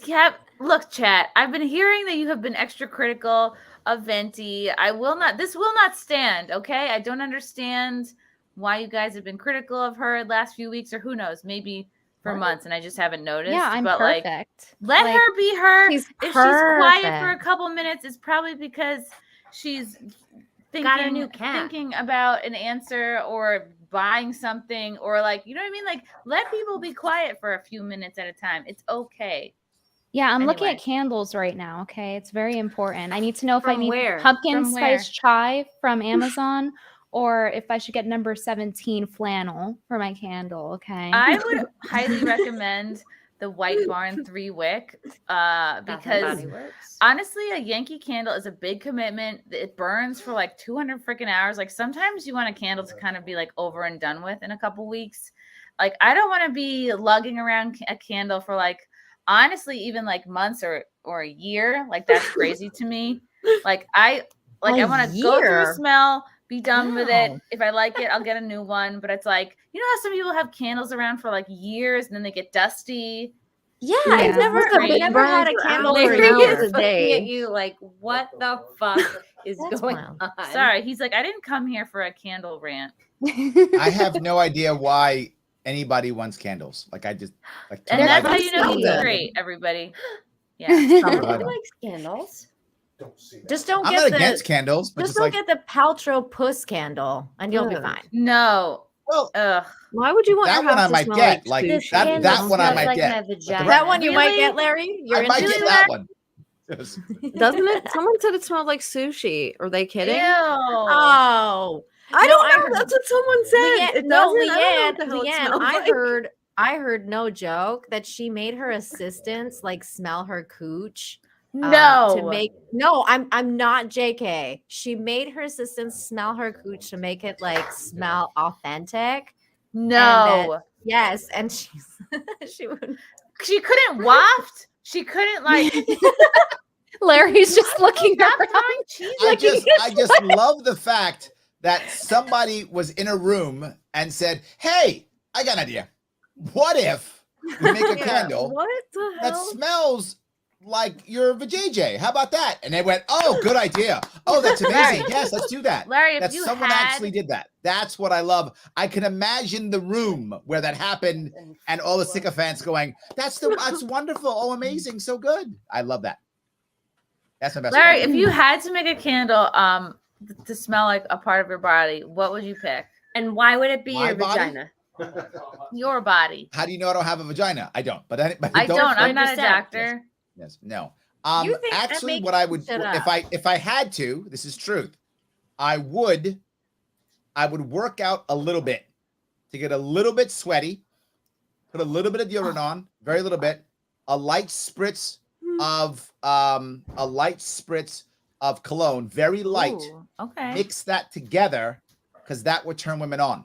Speaker 11: have look, chat. I've been hearing that you have been extra critical of Venti. This will not stand, okay? I don't understand why you guys have been critical of her last few weeks, or who knows, maybe for months, and I just haven't noticed.
Speaker 12: Yeah, I'm
Speaker 11: but
Speaker 12: perfect.
Speaker 11: let
Speaker 12: Like,
Speaker 11: her be her.
Speaker 18: she's
Speaker 11: If she's quiet for a
Speaker 18: perfect.
Speaker 11: couple minutes, it's probably because she's
Speaker 16: Got a new cat.
Speaker 11: thinking about an answer or buying something, or like, you know what I mean? Like, let people be quiet for a few minutes at a time. It's okay.
Speaker 12: Yeah, I'm looking
Speaker 11: Anyway.
Speaker 12: at candles right now. Okay, it's very important. I need to know if I
Speaker 16: From
Speaker 12: need
Speaker 16: where?
Speaker 12: pumpkin
Speaker 11: From where?
Speaker 12: spice chai from Amazon or if I should get number 17 flannel for my candle. Okay.
Speaker 11: I would highly recommend the White Barn 3 wick because
Speaker 16: Body Works.
Speaker 11: honestly, a Yankee candle is a big commitment. It burns for like 200 freaking hours. Like sometimes you want a candle to kind of be like over and done with in a couple weeks. Like I don't want to be lugging around a candle for like honestly even like months or a year. Like that's crazy to me. Like I want to go through a
Speaker 18: year?
Speaker 11: smell, be done with it.
Speaker 18: Wow.
Speaker 11: If I like it, I'll get a new one. But it's like, you know how some people have candles around for like years and then they get dusty.
Speaker 18: Yeah,
Speaker 12: Yeah.
Speaker 18: I've never had a candle for
Speaker 16: Larry
Speaker 18: hours
Speaker 16: is
Speaker 18: a
Speaker 16: looking
Speaker 18: day.
Speaker 16: at you like, what the fuck is
Speaker 18: That's
Speaker 16: going
Speaker 18: wild.
Speaker 16: on?
Speaker 11: Sorry, he's like, I didn't come here for a candle rant.
Speaker 14: I have no idea why anybody wants candles. Like I just like
Speaker 11: And
Speaker 14: to
Speaker 11: that's
Speaker 14: light
Speaker 11: how
Speaker 14: it.
Speaker 11: you know he's
Speaker 18: good.
Speaker 11: great, everybody. Yeah.
Speaker 16: Everybody likes candles.
Speaker 18: Just don't
Speaker 14: I'm
Speaker 18: get
Speaker 14: not
Speaker 18: the
Speaker 14: against candles, but
Speaker 18: just
Speaker 14: just
Speaker 18: don't
Speaker 14: like
Speaker 18: get the Paltrow puss candle, and you'll be
Speaker 13: Ugh.
Speaker 18: fine.
Speaker 11: No.
Speaker 14: well,
Speaker 11: Ugh.
Speaker 13: Why would you want
Speaker 14: that
Speaker 13: your
Speaker 14: one
Speaker 13: house
Speaker 14: I
Speaker 13: to
Speaker 14: might
Speaker 13: smell
Speaker 14: get.
Speaker 13: like
Speaker 14: Like
Speaker 13: sushi?
Speaker 14: that
Speaker 16: Candle
Speaker 14: one I
Speaker 16: smells
Speaker 14: might
Speaker 16: like
Speaker 14: get.
Speaker 16: my
Speaker 14: But the
Speaker 16: vagina.
Speaker 18: That one you might
Speaker 11: Really?
Speaker 18: get, Larry. You're
Speaker 14: I might
Speaker 18: into
Speaker 14: get
Speaker 18: it?
Speaker 14: that one.
Speaker 13: Doesn't it? Someone said it smelled like sushi. Are they kidding?
Speaker 11: Ew.
Speaker 13: Oh, I
Speaker 18: No,
Speaker 13: don't
Speaker 18: I
Speaker 13: know.
Speaker 18: heard-
Speaker 13: That's what someone said. It
Speaker 18: no,
Speaker 13: doesn't. I don't know what the hell it
Speaker 18: Leanne,
Speaker 13: smells like.
Speaker 18: I heard no joke that she made her assistants like smell her cooch.
Speaker 11: No.
Speaker 18: To make no, I'm not JK. She made her assistants smell her cooch to make it like smell authentic.
Speaker 11: No.
Speaker 18: Yes, and she
Speaker 11: couldn't waft. She couldn't like.
Speaker 12: Larry's just looking around.
Speaker 14: I just love the fact that somebody was in a room and said, "Hey, I got an idea. What if we make a candle
Speaker 13: What the
Speaker 14: that
Speaker 13: hell?
Speaker 14: smells like your vajayjay? How about that?" And they went, "Oh, good idea. Oh, that's amazing.
Speaker 11: Larry.
Speaker 14: Yes, let's do that."
Speaker 11: Larry, if
Speaker 14: that
Speaker 11: you
Speaker 14: someone
Speaker 11: had-
Speaker 14: actually did that. That's what I love. I can imagine the room where that happened and all the sycophants going, that's wonderful. Oh, amazing. So good. I love that. That's my best.
Speaker 11: Larry,
Speaker 14: part.
Speaker 11: if you had to make a candle to smell like a part of your body, what would you pick?
Speaker 16: And why would it be
Speaker 14: My
Speaker 16: your
Speaker 14: body?
Speaker 16: vagina?
Speaker 11: Your body.
Speaker 14: How do you know I don't have a vagina? I don't. But
Speaker 11: I don't. I'm not a doctor.
Speaker 14: Yes. No.
Speaker 18: You think that
Speaker 14: Actually,
Speaker 18: makes
Speaker 14: what I
Speaker 18: you
Speaker 14: would,
Speaker 18: shut up.
Speaker 14: if I had to, this is truth, I would work out a little bit to get a little bit sweaty, put a little bit of deodorant on, very little bit, a light spritz of cologne, very light.
Speaker 11: Ooh, okay.
Speaker 14: Mix that together because that would turn women on.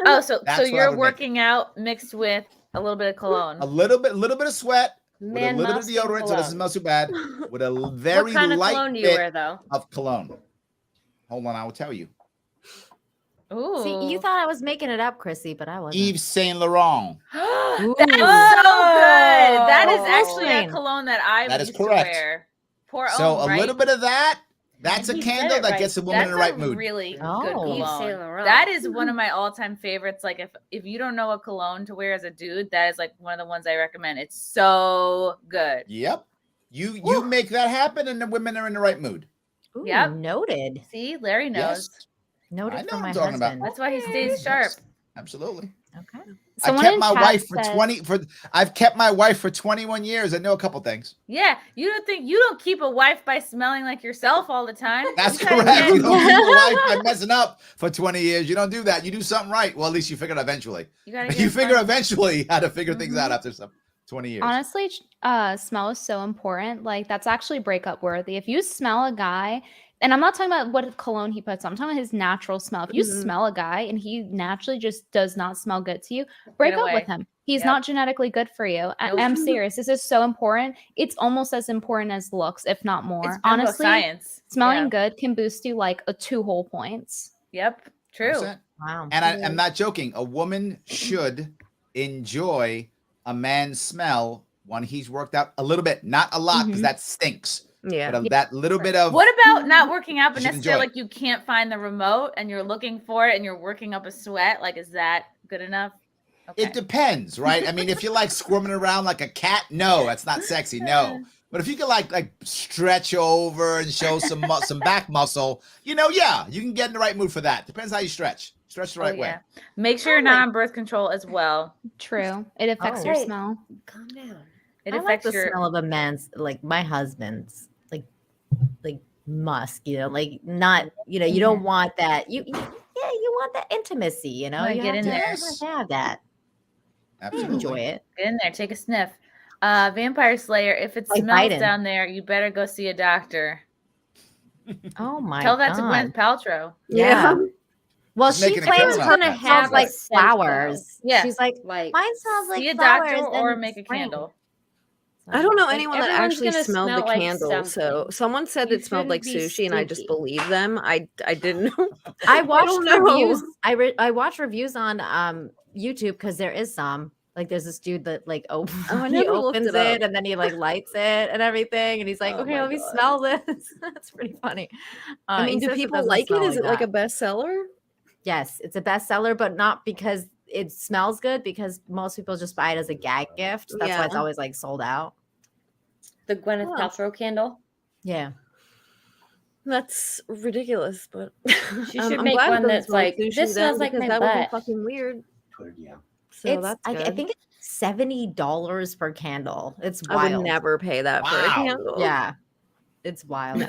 Speaker 11: Oh, so
Speaker 14: That's what I
Speaker 11: you're
Speaker 14: would make.
Speaker 11: working out mixed with a little bit of cologne.
Speaker 14: A little bit of sweat,
Speaker 16: Man,
Speaker 14: with a little bit of
Speaker 16: musk and
Speaker 14: deodorant, so it doesn't
Speaker 16: cologne.
Speaker 14: smell too bad. With a very
Speaker 16: What kind of
Speaker 14: light
Speaker 16: cologne do you
Speaker 14: bit
Speaker 16: wear, though?
Speaker 14: of cologne. Hold on, I will tell you.
Speaker 11: Ooh.
Speaker 18: See, you thought I was making it up, Chrissy, but I wasn't.
Speaker 14: Yves Saint Laurent.
Speaker 11: That's
Speaker 18: Ooh.
Speaker 11: so good. That is
Speaker 18: Oh.
Speaker 11: actually a
Speaker 18: Interesting.
Speaker 11: cologne that I
Speaker 14: That is
Speaker 11: used
Speaker 14: correct.
Speaker 11: to wear. Pour
Speaker 14: So
Speaker 11: Homme,
Speaker 14: a
Speaker 11: right?
Speaker 14: little bit of that. That's a
Speaker 16: He said
Speaker 14: candle
Speaker 16: it
Speaker 14: that
Speaker 16: right.
Speaker 14: gets a woman
Speaker 11: That's
Speaker 14: in the right
Speaker 11: a
Speaker 14: mood.
Speaker 11: really good
Speaker 18: Oh.
Speaker 16: Yves
Speaker 11: cologne.
Speaker 16: Saint Laurent.
Speaker 11: That is one of my all-time favorites. Like if you don't know what cologne to wear as a dude, that is like one of the ones I recommend. It's so good.
Speaker 14: Yep. You make that happen, and the women are in the right mood.
Speaker 18: Ooh,
Speaker 11: Yep.
Speaker 18: Noted.
Speaker 11: See, Larry knows.
Speaker 14: Yes,
Speaker 18: Noted
Speaker 14: I know
Speaker 18: from
Speaker 14: what
Speaker 18: my
Speaker 14: I'm talking about.
Speaker 18: husband.
Speaker 11: That's why he stays sharp.
Speaker 14: absolutely.
Speaker 18: Okay.
Speaker 12: Someone
Speaker 14: I kept
Speaker 12: in
Speaker 14: my
Speaker 12: chat
Speaker 14: wife for
Speaker 12: said-
Speaker 14: I've kept my wife for 21 years. I know a couple things.
Speaker 11: Yeah, you don't keep a wife by smelling like yourself all the time.
Speaker 14: That's
Speaker 11: You gotta
Speaker 14: correct.
Speaker 11: get-
Speaker 14: You don't keep your wife by messing up for 20 years. You don't do that. You do something right. Well, at least you figure it eventually.
Speaker 11: You gotta
Speaker 14: You
Speaker 11: get
Speaker 14: figure
Speaker 11: fun.
Speaker 14: eventually how to figure things out after some 20 years.
Speaker 12: Honestly, smell is so important. Like that's actually breakup worthy. If you smell a guy, and I'm not talking about what cologne he puts on, I'm talking about his natural smell. If you smell a guy and he naturally just does not smell good to you, break up
Speaker 11: away.
Speaker 12: with him. He's
Speaker 11: Yep.
Speaker 12: not genetically good for you.
Speaker 11: Nope.
Speaker 12: I'm serious. This is so important. It's almost as important as looks, if not more.
Speaker 11: It's bimbo
Speaker 12: Honestly,
Speaker 11: science.
Speaker 12: smelling
Speaker 11: Yeah.
Speaker 12: good can boost you like 2 whole points.
Speaker 11: Yep. True.
Speaker 14: 100%.
Speaker 18: Wow.
Speaker 14: And I'm not joking. A woman should enjoy a man's smell when he's worked out a little bit, not a lot, because that stinks.
Speaker 13: Yeah.
Speaker 14: But that little bit of
Speaker 11: What about not working out, but
Speaker 14: You should
Speaker 11: necessarily
Speaker 14: enjoy
Speaker 11: like you can't find the remote and you're looking for it and you're working up a sweat? Like, is that good enough?
Speaker 14: it depends, right? I mean, if you're like squirming around like a cat, no, that's not sexy. No. But if you can like stretch over and show some back muscle, yeah, you can get in the right mood for that. Depends how you stretch. Stretch the right way.
Speaker 11: Make sure you're not on birth control as well.
Speaker 12: True. It affects
Speaker 18: Oh.
Speaker 12: your
Speaker 18: Hey.
Speaker 12: smell.
Speaker 16: Calm down.
Speaker 11: It
Speaker 18: I like
Speaker 11: affects
Speaker 18: the
Speaker 11: your
Speaker 18: smell of a man's, like my husband's, like musk. Like not, you don't want that. You want that intimacy. You
Speaker 11: Wanna
Speaker 18: you
Speaker 11: get
Speaker 18: have
Speaker 11: in
Speaker 18: to,
Speaker 11: there.
Speaker 18: you have to have that.
Speaker 14: Absolutely.
Speaker 18: Enjoy it.
Speaker 11: Get in there, take a sniff. Vampire Slayer, if it
Speaker 18: Like
Speaker 11: smells
Speaker 18: Biden.
Speaker 11: down there, you better go see a doctor.
Speaker 18: Oh my
Speaker 11: Tell
Speaker 18: god.
Speaker 11: that to Gwyneth Paltrow.
Speaker 18: Yeah. Well,
Speaker 14: Just
Speaker 18: she
Speaker 14: making a
Speaker 18: claims
Speaker 14: joke
Speaker 18: it's
Speaker 14: about
Speaker 18: gonna
Speaker 14: that.
Speaker 18: have
Speaker 16: Smells
Speaker 18: like
Speaker 16: like scent, though.
Speaker 18: flowers.
Speaker 11: Yeah.
Speaker 18: She's like,
Speaker 16: Like
Speaker 18: mine smells like
Speaker 11: See a
Speaker 18: flowers.
Speaker 11: doctor or
Speaker 18: in
Speaker 11: make a
Speaker 18: spring."
Speaker 11: candle.
Speaker 13: I don't know
Speaker 16: Like,
Speaker 13: anyone that
Speaker 16: everyone's
Speaker 13: actually
Speaker 16: gonna
Speaker 13: smelled the
Speaker 16: smell like
Speaker 13: candle. So
Speaker 16: something.
Speaker 13: someone said
Speaker 16: You
Speaker 13: it smelled like
Speaker 16: shouldn't be
Speaker 13: sushi, and I just
Speaker 16: stinky.
Speaker 13: believe them. I didn't know.
Speaker 18: I watched
Speaker 13: don't know.
Speaker 18: reviews. I watched reviews on YouTube because there is some. Like there's this dude that like
Speaker 13: I
Speaker 18: he
Speaker 13: never looked
Speaker 18: opens
Speaker 13: it up.
Speaker 18: it and then he like lights it and everything and he's like,
Speaker 13: Oh
Speaker 18: okay,
Speaker 13: my
Speaker 18: let me
Speaker 13: God.
Speaker 18: smell this. That's pretty funny.
Speaker 13: I mean,
Speaker 18: he
Speaker 13: do
Speaker 18: says
Speaker 13: people
Speaker 18: doesn't
Speaker 13: like it?
Speaker 18: smell
Speaker 13: Is it like a
Speaker 18: that.
Speaker 13: bestseller?
Speaker 18: Yes, it's a bestseller, but not because it smells good, because most people just buy it as a gag gift. That's why it's
Speaker 13: Yeah.
Speaker 18: always like sold out.
Speaker 16: The Gwyneth
Speaker 13: Oh.
Speaker 16: Paltrow candle.
Speaker 18: Yeah.
Speaker 13: That's ridiculous, but
Speaker 16: She should
Speaker 13: I'm
Speaker 16: make
Speaker 13: glad it
Speaker 16: one
Speaker 13: doesn't
Speaker 16: that's
Speaker 13: smell
Speaker 16: like,
Speaker 13: sushi
Speaker 16: this
Speaker 13: then,
Speaker 16: smells like
Speaker 13: because
Speaker 16: my
Speaker 13: that would be
Speaker 16: butt.
Speaker 13: fucking weird. So
Speaker 18: It's
Speaker 13: that's
Speaker 18: I
Speaker 13: good.
Speaker 18: think it's $70 per candle. It's
Speaker 13: I
Speaker 18: wild.
Speaker 13: would never pay that for a candle.
Speaker 18: Yeah, it's wild.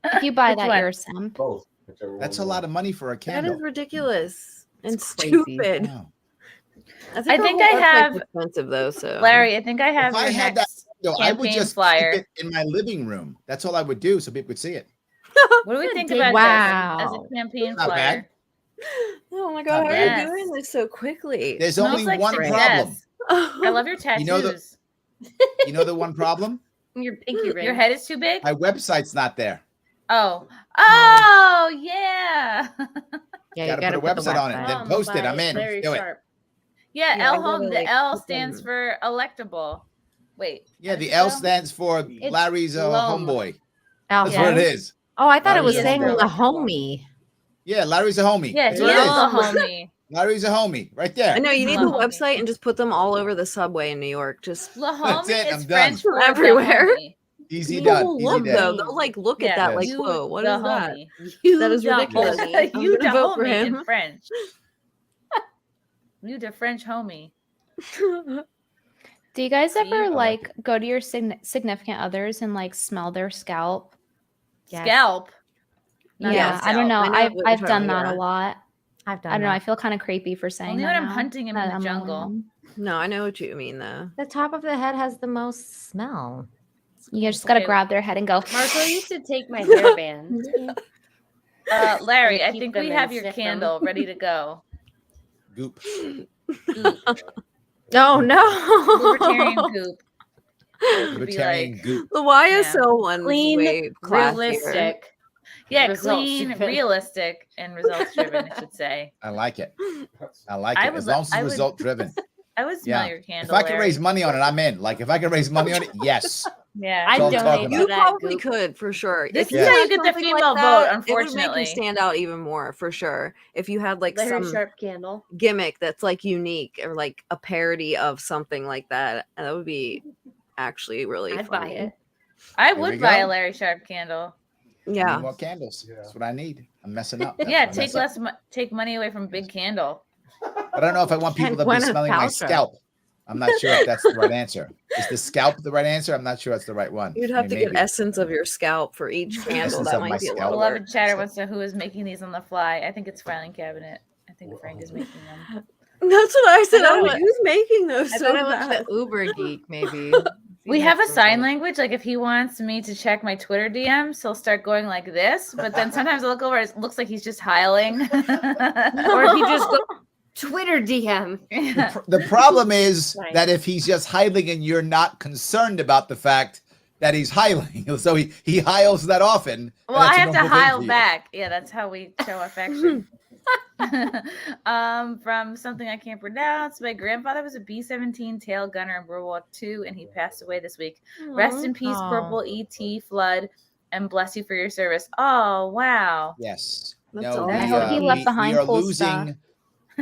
Speaker 12: If you buy
Speaker 18: Which
Speaker 12: that,
Speaker 18: one?
Speaker 12: you're a simp.
Speaker 14: That's a lot of money for a
Speaker 13: That
Speaker 14: candle.
Speaker 13: is ridiculous and
Speaker 18: crazy.
Speaker 13: stupid.
Speaker 14: Wow.
Speaker 11: I think I have
Speaker 13: expensive though. So
Speaker 11: Larry. I think I have
Speaker 14: If I
Speaker 11: your
Speaker 14: had that,
Speaker 11: next
Speaker 14: I would
Speaker 11: campaign
Speaker 14: just
Speaker 11: flyer.
Speaker 14: keep it in my living room. That's all I would do, so people could see it.
Speaker 11: What do we think
Speaker 18: Dig-
Speaker 11: about
Speaker 18: Wow.
Speaker 11: this as a campaign
Speaker 14: Not
Speaker 11: flyer?
Speaker 14: bad.
Speaker 13: Oh my
Speaker 14: Not
Speaker 13: god, how are
Speaker 11: bad.
Speaker 13: you doing this so quickly?
Speaker 14: There's
Speaker 11: Smells
Speaker 14: only
Speaker 11: like
Speaker 14: one
Speaker 11: success.
Speaker 14: problem.
Speaker 11: I love your tattoos.
Speaker 14: You know the one problem?
Speaker 16: Your pinky ring.
Speaker 11: Your head is too big.
Speaker 14: My website's not there.
Speaker 11: Oh, yeah.
Speaker 18: Yeah,
Speaker 14: Gotta put a website on it, then post it. I'm in.
Speaker 16: Larry
Speaker 14: Do it.
Speaker 16: Sharpe.
Speaker 11: Yeah,
Speaker 13: Yeah, I
Speaker 11: L home.
Speaker 13: gotta,
Speaker 11: The
Speaker 13: like,
Speaker 11: L
Speaker 13: put
Speaker 11: stands
Speaker 13: them-
Speaker 11: for electable. Wait.
Speaker 14: Yeah,
Speaker 11: how
Speaker 14: the
Speaker 11: does it
Speaker 14: L
Speaker 11: spell?
Speaker 14: stands for
Speaker 16: It's
Speaker 14: Larry's
Speaker 16: Loam.
Speaker 14: homeboy.
Speaker 18: Oh,
Speaker 14: That's what it is.
Speaker 18: Oh, I thought it was
Speaker 14: Larry's
Speaker 18: saying
Speaker 14: homeboy.
Speaker 18: the homie.
Speaker 14: Yeah, Larry's a homie.
Speaker 11: Yeah,
Speaker 14: That's
Speaker 11: he
Speaker 14: what
Speaker 11: is
Speaker 14: it
Speaker 11: the
Speaker 14: is.
Speaker 11: homie.
Speaker 14: Larry's a homie, right there.
Speaker 13: I know you need
Speaker 11: The
Speaker 13: the
Speaker 11: homie.
Speaker 13: website and just put them all over the subway in New York. Just
Speaker 11: The
Speaker 14: That's
Speaker 11: homie
Speaker 14: it,
Speaker 11: is
Speaker 14: I'm done.
Speaker 11: French for the
Speaker 13: everywhere.
Speaker 11: homie.
Speaker 14: Easy
Speaker 13: People
Speaker 14: done.
Speaker 13: will
Speaker 14: Easy
Speaker 13: look
Speaker 14: done.
Speaker 13: though. They'll like look at that like,
Speaker 11: you
Speaker 13: whoa, what
Speaker 11: the
Speaker 13: is that?
Speaker 11: homie.
Speaker 16: You
Speaker 13: That is
Speaker 16: the
Speaker 13: ridiculous.
Speaker 16: homie.
Speaker 13: I'm
Speaker 11: You the
Speaker 13: gonna vote for
Speaker 11: homie in
Speaker 13: him.
Speaker 11: French. You the French homie.
Speaker 12: Do you guys ever
Speaker 11: See?
Speaker 12: like go to your significant others and like smell their scalp?
Speaker 18: Yes.
Speaker 11: Scalp. Not
Speaker 12: Yeah,
Speaker 11: the
Speaker 12: I don't know.
Speaker 11: scalp.
Speaker 13: I know
Speaker 12: I've
Speaker 13: what you're
Speaker 12: I've
Speaker 13: talking
Speaker 12: done that
Speaker 13: about.
Speaker 12: a lot.
Speaker 18: I've done
Speaker 12: I don't know.
Speaker 18: that.
Speaker 12: I feel kind of creepy for saying
Speaker 11: Only
Speaker 12: that
Speaker 11: when I'm
Speaker 12: now
Speaker 11: hunting him
Speaker 12: that
Speaker 11: in the
Speaker 12: I'm a
Speaker 11: jungle.
Speaker 12: man.
Speaker 13: No, I know what you mean though.
Speaker 18: The top of the head has the most smell.
Speaker 12: You just gotta
Speaker 11: Okay.
Speaker 12: grab their head and go.
Speaker 16: Marco used to take my hairband.
Speaker 11: Larry, I
Speaker 16: Keep
Speaker 11: think
Speaker 16: them
Speaker 11: we
Speaker 16: and
Speaker 11: have your
Speaker 16: sniff them.
Speaker 11: candle ready to go.
Speaker 14: Goop.
Speaker 13: Oh no.
Speaker 11: Libertarian goop. It could be
Speaker 14: Libertarian
Speaker 11: like
Speaker 14: goop.
Speaker 13: The YSL one's
Speaker 16: Clean,
Speaker 13: way classier.
Speaker 16: realistic.
Speaker 11: yeah,
Speaker 16: Results
Speaker 11: clean,
Speaker 16: driven.
Speaker 11: realistic, and results driven. I should say.
Speaker 14: I like it. I like
Speaker 11: I
Speaker 14: it.
Speaker 11: would
Speaker 14: As
Speaker 11: li-
Speaker 14: long as
Speaker 11: I
Speaker 14: it's
Speaker 11: would-
Speaker 14: result driven.
Speaker 11: I would smell
Speaker 14: Yeah.
Speaker 11: your
Speaker 14: If
Speaker 11: candle.
Speaker 14: I can
Speaker 11: Larry.
Speaker 14: raise money on it, I'm in. Like if I can raise money on it, yes.
Speaker 11: Yeah.
Speaker 16: I
Speaker 14: That's all I'm talking
Speaker 16: donate
Speaker 14: about.
Speaker 13: You
Speaker 16: to that
Speaker 13: probably
Speaker 16: goop.
Speaker 13: could for sure.
Speaker 11: This
Speaker 13: If
Speaker 11: is
Speaker 13: you
Speaker 11: how you
Speaker 13: had
Speaker 11: get the
Speaker 13: something like
Speaker 11: female
Speaker 13: that,
Speaker 11: vote,
Speaker 13: it would make
Speaker 11: unfortunately.
Speaker 13: you stand out even more for sure. If you had like
Speaker 16: Larry
Speaker 13: some
Speaker 16: Sharpe candle.
Speaker 13: gimmick that's like unique or like a parody of something like that, that would be actually really
Speaker 16: I'd buy
Speaker 13: funny.
Speaker 16: it.
Speaker 11: I
Speaker 14: we
Speaker 11: would buy
Speaker 14: go.
Speaker 11: a Larry Sharpe candle.
Speaker 14: I need
Speaker 13: Yeah.
Speaker 14: more candles. That's what I need. I'm messing up. That's
Speaker 11: Yeah,
Speaker 14: what I
Speaker 11: take
Speaker 14: mess up.
Speaker 11: take money away from Big Candle.
Speaker 14: But I don't know if I want people
Speaker 13: And
Speaker 14: to be
Speaker 13: Gwyneth
Speaker 14: smelling my
Speaker 13: Paltrow.
Speaker 14: scalp. I'm not sure if that's the right answer. Is the scalp the right answer? I'm not sure that's the right one.
Speaker 13: You'd
Speaker 14: I
Speaker 13: have
Speaker 14: mean,
Speaker 13: to get
Speaker 14: maybe.
Speaker 13: essence of your scalp for each candle.
Speaker 14: Essence
Speaker 13: That
Speaker 14: of my
Speaker 13: might be a lot
Speaker 14: scalp.
Speaker 13: of
Speaker 11: Beloved
Speaker 13: work.
Speaker 11: chatter wants to know who is making these on the fly. I think it's filing cabinet. I think Frank is making them.
Speaker 13: That's what I said.
Speaker 18: I
Speaker 13: I was
Speaker 18: thought
Speaker 13: like, who's making those
Speaker 18: I
Speaker 13: so
Speaker 18: thought it was
Speaker 13: bad?
Speaker 18: the Uber geek, maybe.
Speaker 11: We have a sign language. Like if he wants me to check my Twitter DMs, he'll start going like this. But then sometimes I look over, it looks like he's just hiling.
Speaker 16: Or he just go Twitter DM.
Speaker 14: The problem is
Speaker 16: Right.
Speaker 14: that if he's just hiling and you're not concerned about the fact that he's hiling, so he hiles that often. and
Speaker 11: Well,
Speaker 14: that's
Speaker 11: I
Speaker 14: a
Speaker 11: have to
Speaker 14: normal thing for
Speaker 11: hile
Speaker 14: you.
Speaker 11: back. Yeah, that's how we show affection. From something I can't pronounce. My grandfather was a B-17 tail gunner in World War II, and he passed away this week. Rest in peace,
Speaker 18: Aw.
Speaker 11: Corporal E.T. Flood, and bless you for your service. Oh, wow.
Speaker 14: Yes.
Speaker 13: That's
Speaker 14: No,
Speaker 13: all.
Speaker 12: I
Speaker 14: we,
Speaker 12: hope he left
Speaker 14: we
Speaker 12: behind
Speaker 14: are
Speaker 12: cool
Speaker 14: losing
Speaker 12: stuff.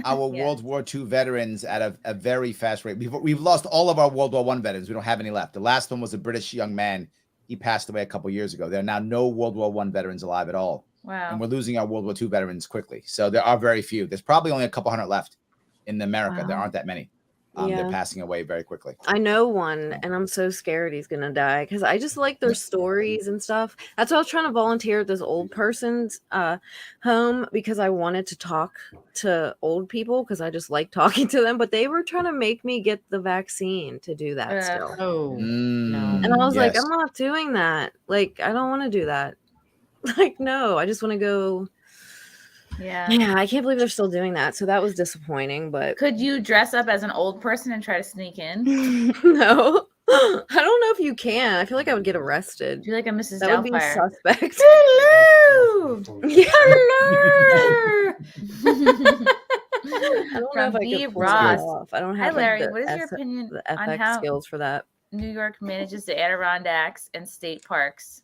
Speaker 14: our
Speaker 11: Yeah.
Speaker 14: World War II veterans at a very fast rate. We've lost all of our World War I veterans. We don't have any left. The last one was a British young man. He passed away a couple years ago. There are now no World War I veterans alive at all.
Speaker 11: Wow.
Speaker 14: And we're losing our World War II veterans quickly. So there are very few. There's probably only a couple hundred left in America. There
Speaker 12: Wow.
Speaker 14: aren't that many. They're
Speaker 13: Yeah.
Speaker 14: passing away very quickly.
Speaker 13: I know one, and I'm so scared he's gonna die because I just like their stories and stuff. That's why I was trying to volunteer at this old person's home because I wanted to talk to old people because I just like talking to them. But they were trying to make me get the vaccine to do that still.
Speaker 18: Oh,
Speaker 14: Mm,
Speaker 13: And I was like,
Speaker 14: yes.
Speaker 13: I'm not doing that. Like, I don't want to do that. Like, no, I just want to go.
Speaker 11: Yeah.
Speaker 13: Yeah, I can't believe they're still doing that. So that was disappointing, but
Speaker 11: Could you dress up as an old person and try to sneak in?
Speaker 13: no. I don't know if you can. I feel like I would get arrested.
Speaker 11: Do you like a Mrs.
Speaker 13: That would be
Speaker 11: Doubtfire?
Speaker 13: suspect.
Speaker 11: Hello.
Speaker 13: Hello. I don't know
Speaker 11: From
Speaker 13: if I
Speaker 11: B.
Speaker 13: could pull that
Speaker 11: Ross.
Speaker 13: off. I don't
Speaker 11: Hi,
Speaker 13: have like,
Speaker 11: Larry.
Speaker 13: the
Speaker 11: What is your
Speaker 13: F-
Speaker 11: opinion
Speaker 13: the
Speaker 11: on
Speaker 13: FX
Speaker 11: how
Speaker 13: skills for that.
Speaker 11: New York manages the Adirondacks and state parks?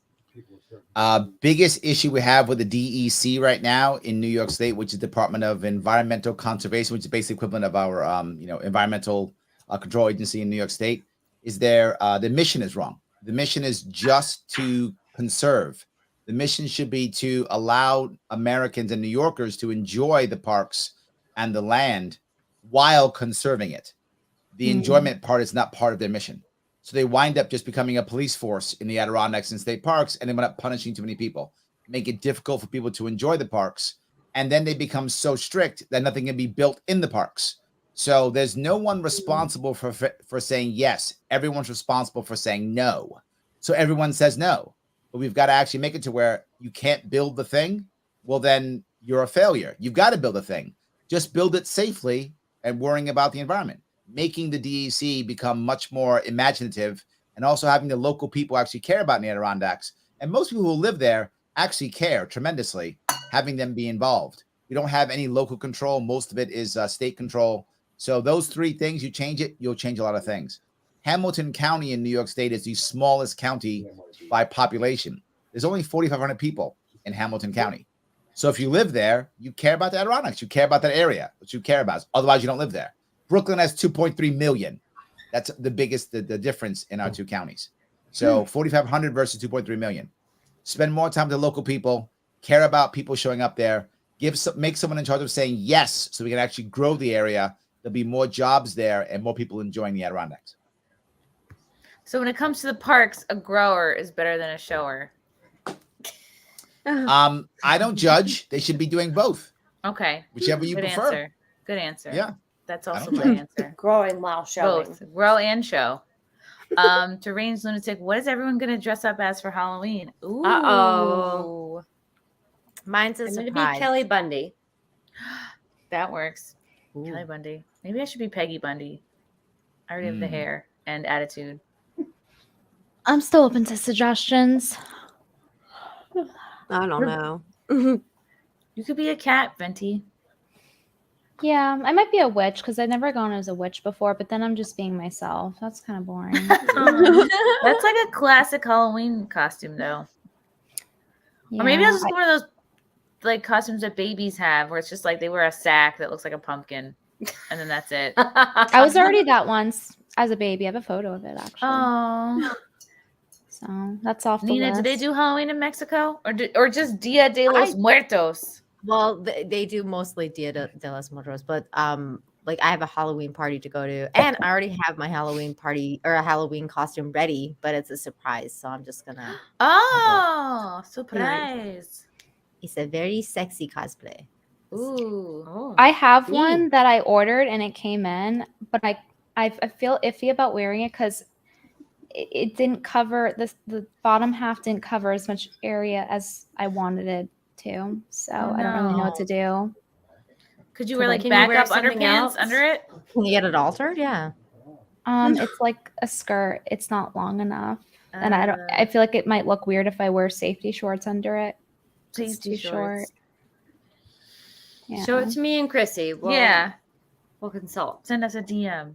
Speaker 14: Biggest issue we have with the DEC right now in New York State, which is Department of Environmental Conservation, which is basically equivalent of our environmental control agency in New York State, is the mission is wrong. The mission is just to conserve. The mission should be to allow Americans and New Yorkers to enjoy the parks and the land while conserving it. the enjoyment part is not part of their mission. So they wind up just becoming a police force in the Adirondacks and state parks, and they end up punishing too many people, make it difficult for people to enjoy the parks. And then they become so strict that nothing can be built in the parks. So there's no one responsible for saying yes. Everyone's responsible for saying no. So everyone says no. But we've got to actually make it to where you can't build the thing. Well, then you're a failure. You've got to build a thing. Just build it safely and worrying about the environment. Making the DEC become much more imaginative, and also having the local people actually care about the Adirondacks. And most people who live there actually care tremendously, having them be involved. We don't have any local control. Most of it is state control. So those three things, you change it, you'll change a lot of things. Hamilton County in New York State is the smallest county by population. There's only 4,500 people in Hamilton County. So if you live there, you care about the Adirondacks. You care about that area, what you care about. Otherwise, you don't live there. Brooklyn has 2.3 million. That's the biggest, the difference in our two counties. So 4,500 versus 2.3 million. Spend more time with the local people, care about people showing up there, make someone in charge of saying yes, so we can actually grow the area. There'll be more jobs there and more people enjoying the Adirondacks.
Speaker 11: So when it comes to the parks, a grower is better than a shower.
Speaker 14: I don't judge. They should be doing both.
Speaker 11: Okay.
Speaker 14: Whichever you
Speaker 11: Good
Speaker 14: prefer.
Speaker 11: Answer. Good answer.
Speaker 14: Yeah.
Speaker 11: That's also
Speaker 14: don't
Speaker 11: my
Speaker 14: judge.
Speaker 11: answer.
Speaker 16: Growing while showing.
Speaker 11: Both. Grow and show. To Range Lunatic, what is everyone going to dress up as for Halloween? Ooh.
Speaker 16: Uh-oh.
Speaker 18: Mine's a
Speaker 16: I'm going to
Speaker 18: surprise.
Speaker 16: be Kelly Bundy.
Speaker 11: That works. Kelly Bundy. Maybe I should be Peggy Bundy. I already have the hair and attitude.
Speaker 12: I'm still open to suggestions.
Speaker 13: I don't know.
Speaker 11: You could be a cat, Venti.
Speaker 12: Yeah, I might be a witch because I've never gone as a witch before, but then I'm just being myself. That's kind of boring.
Speaker 11: That's like a classic Halloween costume, though.
Speaker 12: Yeah,
Speaker 11: Or maybe that's just one of those like costumes that babies have, where it's just like they wear a sack that looks like a pumpkin, and then that's it.
Speaker 12: I was already that once as a baby. I have a photo of it actually.
Speaker 11: Oh,
Speaker 12: so that's off the
Speaker 11: Nina,
Speaker 12: list.
Speaker 11: do they do Halloween in Mexico, or just Dia de los Muertos?
Speaker 18: Well, they do mostly Dia de los Muertos, but like I have a Halloween party to go to, and I already have my Halloween party or a Halloween costume ready, but it's a surprise, so I'm just gonna.
Speaker 11: Oh, surprise!
Speaker 18: It's a very sexy cosplay.
Speaker 11: Ooh,
Speaker 12: I have one that I ordered and it came in, but I feel iffy about wearing it because it didn't cover the bottom half didn't cover as much area as I wanted it to. So I don't really know what to do.
Speaker 11: Could you wear like
Speaker 16: Can you wear
Speaker 11: backup
Speaker 16: something
Speaker 11: underpants
Speaker 16: else?
Speaker 11: under it?
Speaker 18: Can you get it altered? Yeah.
Speaker 12: It's like a skirt. It's not long enough, and I feel like it might look weird if I wear safety shorts under it. It's
Speaker 11: Safety
Speaker 12: too short.
Speaker 11: shorts.
Speaker 12: Yeah.
Speaker 16: Show it to me and Chrissy. We'll consult.
Speaker 11: Send us a DM.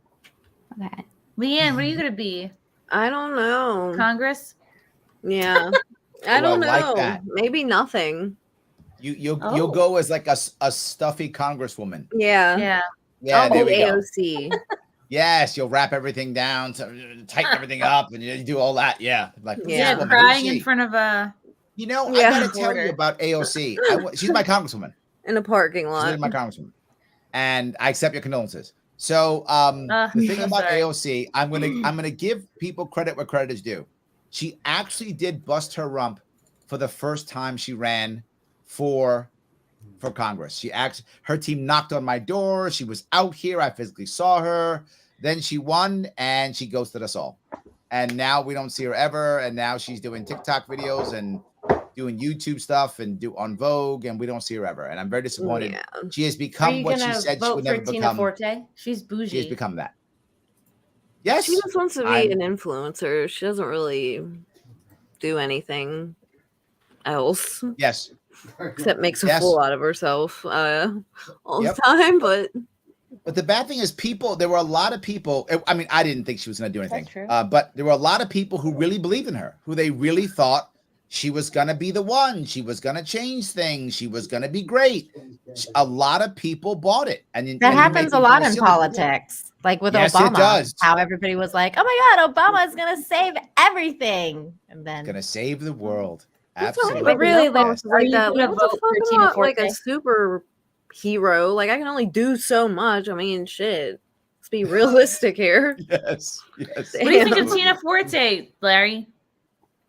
Speaker 12: Okay.
Speaker 11: LeeAnn, what are you gonna be?
Speaker 13: I don't know.
Speaker 11: Congress?
Speaker 13: Yeah. I don't
Speaker 14: I like
Speaker 13: know.
Speaker 14: that.
Speaker 13: Maybe nothing.
Speaker 14: You'll go as like a stuffy congresswoman.
Speaker 13: Yeah.
Speaker 14: Yeah, there we go.
Speaker 13: AOC.
Speaker 14: Yes, you'll wrap everything down, tighten everything up, and you do all that. Yeah, like
Speaker 11: Yeah,
Speaker 14: this woman,
Speaker 11: crying
Speaker 14: who's
Speaker 11: in
Speaker 14: she?
Speaker 11: front of a.
Speaker 14: You know,
Speaker 13: Yeah.
Speaker 14: I gotta tell you about AOC. She's my congresswoman.
Speaker 13: In a parking
Speaker 14: She's
Speaker 13: lot.
Speaker 14: literally my congresswoman, and I accept your condolences. So, the thing
Speaker 11: so
Speaker 14: about
Speaker 11: sorry.
Speaker 14: AOC, I'm gonna give people credit where credit is due. She actually did bust her rump for the first time she ran for Congress. Her team knocked on my door. She was out here. I physically saw her. Then she won, and she ghosted us all. And now we don't see her ever. And now she's doing TikTok videos and doing YouTube stuff and on Vogue, and we don't see her ever. And I'm very disappointed.
Speaker 13: Yeah.
Speaker 14: She has
Speaker 16: Are
Speaker 14: become
Speaker 16: you
Speaker 14: what she
Speaker 16: gonna
Speaker 14: said she
Speaker 16: vote
Speaker 14: would
Speaker 16: for
Speaker 14: never
Speaker 16: Tina
Speaker 14: become.
Speaker 16: Forte?
Speaker 11: She's bougie.
Speaker 14: She has become that. Yes,
Speaker 13: She just wants to be
Speaker 14: I'm-
Speaker 13: an influencer. She doesn't really do anything else.
Speaker 14: Yes.
Speaker 13: Except makes a
Speaker 14: Yes.
Speaker 13: fool out of herself all
Speaker 14: Yep.
Speaker 13: the time. But
Speaker 14: the bad thing is there were a lot of people. I mean, I didn't think she was going to do anything.
Speaker 12: true.
Speaker 14: But there were a lot of people who really believed in her, who they really thought she was going to be the one. She was going to change things. She was going to be great. A lot of people bought it.
Speaker 18: That happens a lot in politics. Like with
Speaker 14: Yes,
Speaker 18: Obama.
Speaker 14: it does.
Speaker 18: How everybody was like, oh my God, Obama is going to save everything. And then.
Speaker 14: Going to save the world.
Speaker 13: that's what
Speaker 14: Absolutely.
Speaker 13: I
Speaker 16: really,
Speaker 13: like,
Speaker 16: Liz, are
Speaker 13: like
Speaker 16: you
Speaker 13: that.
Speaker 16: gonna
Speaker 13: What the
Speaker 16: vote
Speaker 13: fuck
Speaker 16: for Tina
Speaker 13: about, like a
Speaker 16: Forte?
Speaker 13: super hero? Like I can only do so much. I mean, shit. be realistic here.
Speaker 14: Yes.
Speaker 11: What do you think of Tina Forte, Larry?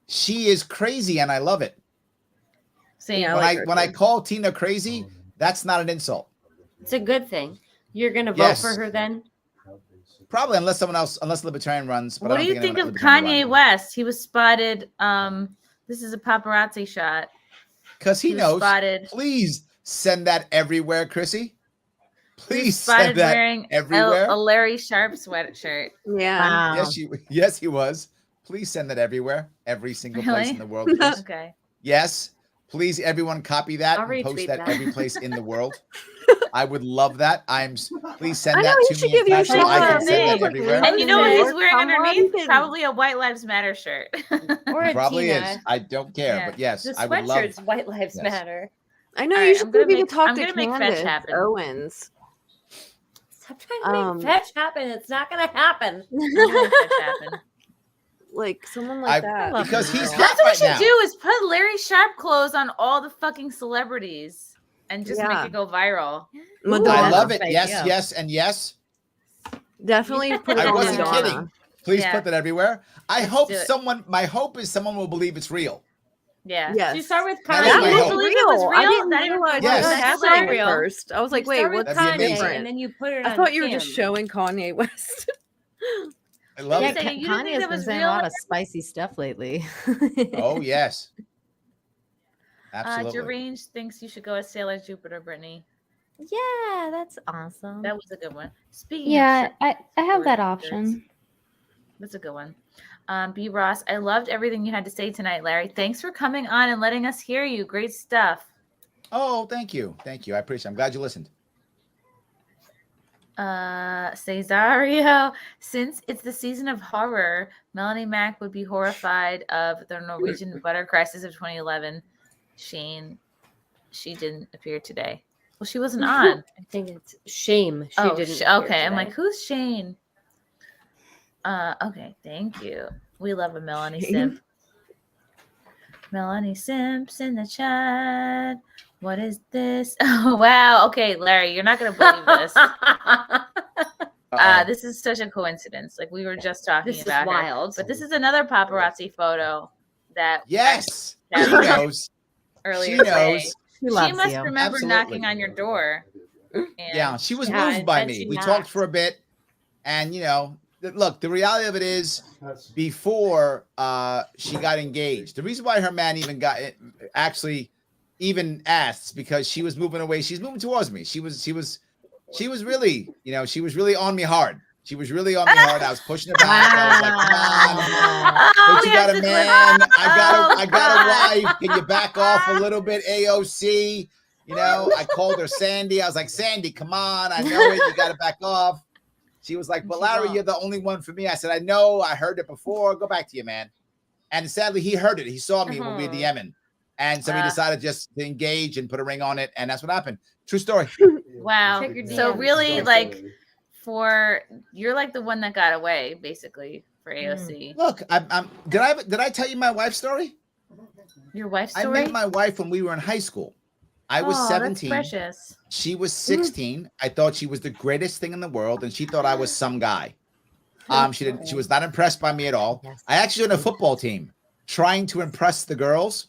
Speaker 14: She is crazy, and I love it.
Speaker 11: Same.
Speaker 14: When I call Tina crazy, that's not an insult.
Speaker 16: It's a good thing. You're going to vote for her then?
Speaker 14: Probably, unless Libertarian runs. But
Speaker 11: What do you think of Kanye West? He was spotted. This is a paparazzi shot.
Speaker 14: Because he
Speaker 11: was
Speaker 14: knows.
Speaker 11: spotted.
Speaker 14: Please send that everywhere, Chrissy. Please
Speaker 11: spotted
Speaker 14: send that
Speaker 11: wearing
Speaker 14: everywhere.
Speaker 11: a Larry Sharpe sweatshirt.
Speaker 13: Yeah.
Speaker 14: Wow. Yes, he was. Please send that everywhere. Every single place in the world. Please.
Speaker 11: Okay.
Speaker 14: Yes. Please, everyone, copy that
Speaker 16: I'll
Speaker 14: and post
Speaker 16: retweet
Speaker 14: that
Speaker 16: that.
Speaker 14: every place in the world. I would love that. Please send
Speaker 13: I know,
Speaker 14: that
Speaker 13: you
Speaker 14: to
Speaker 13: should
Speaker 14: me
Speaker 13: give your
Speaker 14: so I can send that everywhere.
Speaker 11: And you know what he's wearing
Speaker 13: Someone
Speaker 11: underneath?
Speaker 13: can-
Speaker 11: Probably a White Lives Matter shirt.
Speaker 16: Or a
Speaker 14: Probably
Speaker 16: Tina.
Speaker 14: is. I don't care,
Speaker 11: Yeah.
Speaker 14: but yes,
Speaker 16: The
Speaker 14: I would love.
Speaker 16: sweatshirt's White Lives
Speaker 14: Yes.
Speaker 16: Matter.
Speaker 13: I know
Speaker 11: All
Speaker 13: you
Speaker 11: right,
Speaker 13: should
Speaker 11: I'm gonna
Speaker 13: maybe
Speaker 11: make-
Speaker 13: talk
Speaker 11: I'm
Speaker 13: to
Speaker 11: gonna make fetch
Speaker 13: Candace
Speaker 11: happen.
Speaker 13: Owens.
Speaker 16: Stop trying to make fetch happen. It's not going to happen.
Speaker 13: Like someone like that.
Speaker 14: Because he's
Speaker 11: That's
Speaker 14: hot
Speaker 11: what we
Speaker 14: right
Speaker 11: should
Speaker 14: now.
Speaker 11: do is put Larry Sharpe clothes on all the fucking celebrities and just
Speaker 13: Yeah.
Speaker 11: make it go viral.
Speaker 14: I love it. Yes, yes, and yes.
Speaker 13: Definitely put it
Speaker 14: I
Speaker 13: on
Speaker 14: wasn't
Speaker 13: Madonna.
Speaker 14: kidding. Please
Speaker 11: Yeah.
Speaker 14: put that everywhere. I
Speaker 11: Let's
Speaker 14: hope
Speaker 11: do it.
Speaker 14: my hope is someone will believe it's real.
Speaker 11: Yeah.
Speaker 13: Yes.
Speaker 11: So you start with
Speaker 14: That
Speaker 11: Kanye.
Speaker 14: is
Speaker 11: You
Speaker 14: my
Speaker 11: didn't
Speaker 14: hope.
Speaker 11: believe it was real?
Speaker 13: I didn't
Speaker 11: That even
Speaker 13: realize
Speaker 11: feels
Speaker 14: Yes.
Speaker 13: that was
Speaker 11: that's
Speaker 13: happening
Speaker 11: real.
Speaker 13: at first. I was like,
Speaker 16: You
Speaker 13: wait,
Speaker 16: start
Speaker 13: what's
Speaker 16: with
Speaker 14: That'd be
Speaker 16: Kanye,
Speaker 14: amazing.
Speaker 16: and then you put it
Speaker 13: I
Speaker 16: on
Speaker 13: thought you were
Speaker 16: Kim.
Speaker 13: just showing Kanye West.
Speaker 14: I love
Speaker 11: Yeah,
Speaker 14: it.
Speaker 11: you didn't think
Speaker 18: Kanye's
Speaker 11: that
Speaker 18: been
Speaker 11: was
Speaker 18: saying
Speaker 11: real?
Speaker 18: a lot of spicy stuff lately.
Speaker 14: Oh yes. Absolutely.
Speaker 11: Deranged thinks you should go as Sailor Jupiter, Brittany.
Speaker 18: Yeah, that's awesome.
Speaker 11: That was a good one. Speaking
Speaker 12: Yeah,
Speaker 11: of
Speaker 12: I have that
Speaker 11: shirts,
Speaker 12: option.
Speaker 11: that's a good one. B. Ross, I loved everything you had to say tonight, Larry. Thanks for coming on and letting us hear you. Great stuff.
Speaker 14: Oh, thank you. Thank you. I appreciate it. I'm glad you listened.
Speaker 11: Cesario, since it's the season of horror, Melanie Mack would be horrified of the Norwegian butter crisis of 2011. Shane, she didn't appear today. Well, she wasn't on.
Speaker 16: I think it's shame. She didn't. appear
Speaker 11: Okay. I'm
Speaker 16: today.
Speaker 11: like, who's Shane? Okay, thank you. We love a Melanie Simp. Melanie Simps in the chat. What is this? Oh wow. Okay, Larry, you're not gonna believe this. This is such a coincidence. Like we were just talking
Speaker 16: This is
Speaker 11: about her.
Speaker 16: wild.
Speaker 11: But this is another paparazzi photo that
Speaker 14: Yes.
Speaker 11: that
Speaker 14: She knows.
Speaker 11: earlier
Speaker 14: She
Speaker 11: today.
Speaker 14: knows.
Speaker 18: She
Speaker 11: She
Speaker 18: loves
Speaker 11: must
Speaker 18: you.
Speaker 11: remember
Speaker 14: Absolutely.
Speaker 11: knocking on your door. And
Speaker 14: Yeah, she was
Speaker 16: Yeah,
Speaker 14: moved by
Speaker 16: and
Speaker 14: me.
Speaker 16: she
Speaker 14: We
Speaker 16: knocked.
Speaker 14: talked for a bit, and look, the reality of it is, before she got engaged, the reason why her man even got it, actually even asked, because she was moving away. She's moving towards me. She was really, she was really on me hard. She was really on me hard. I was pushing her back. I was like, come on. But you got a man. I got a wife. Can you back off a little bit, AOC? I called her Sandy. I was like, Sandy, come on. I know it. You got to back off. She was like, but Larry, you're the only one for me. I said, I know. I heard it before. Go back to your man. And sadly, he heard it. He saw me when we were DMing. And so he decided just to engage and put a ring on it. And that's what happened. True story.
Speaker 11: wow.
Speaker 16: Check your
Speaker 11: So
Speaker 16: DMs.
Speaker 11: really, like, you're like the one that got away, basically, for AOC.
Speaker 14: Look, did I tell you my wife's story?
Speaker 11: Your wife's
Speaker 14: I
Speaker 11: story?
Speaker 14: met my wife when we were in high school. I was
Speaker 11: Oh,
Speaker 14: 17.
Speaker 11: That's precious.
Speaker 14: She was 16. I thought she was the greatest thing in the world, and she thought I was some guy. She was not impressed by me at all. I actually on a football team trying to impress the girls.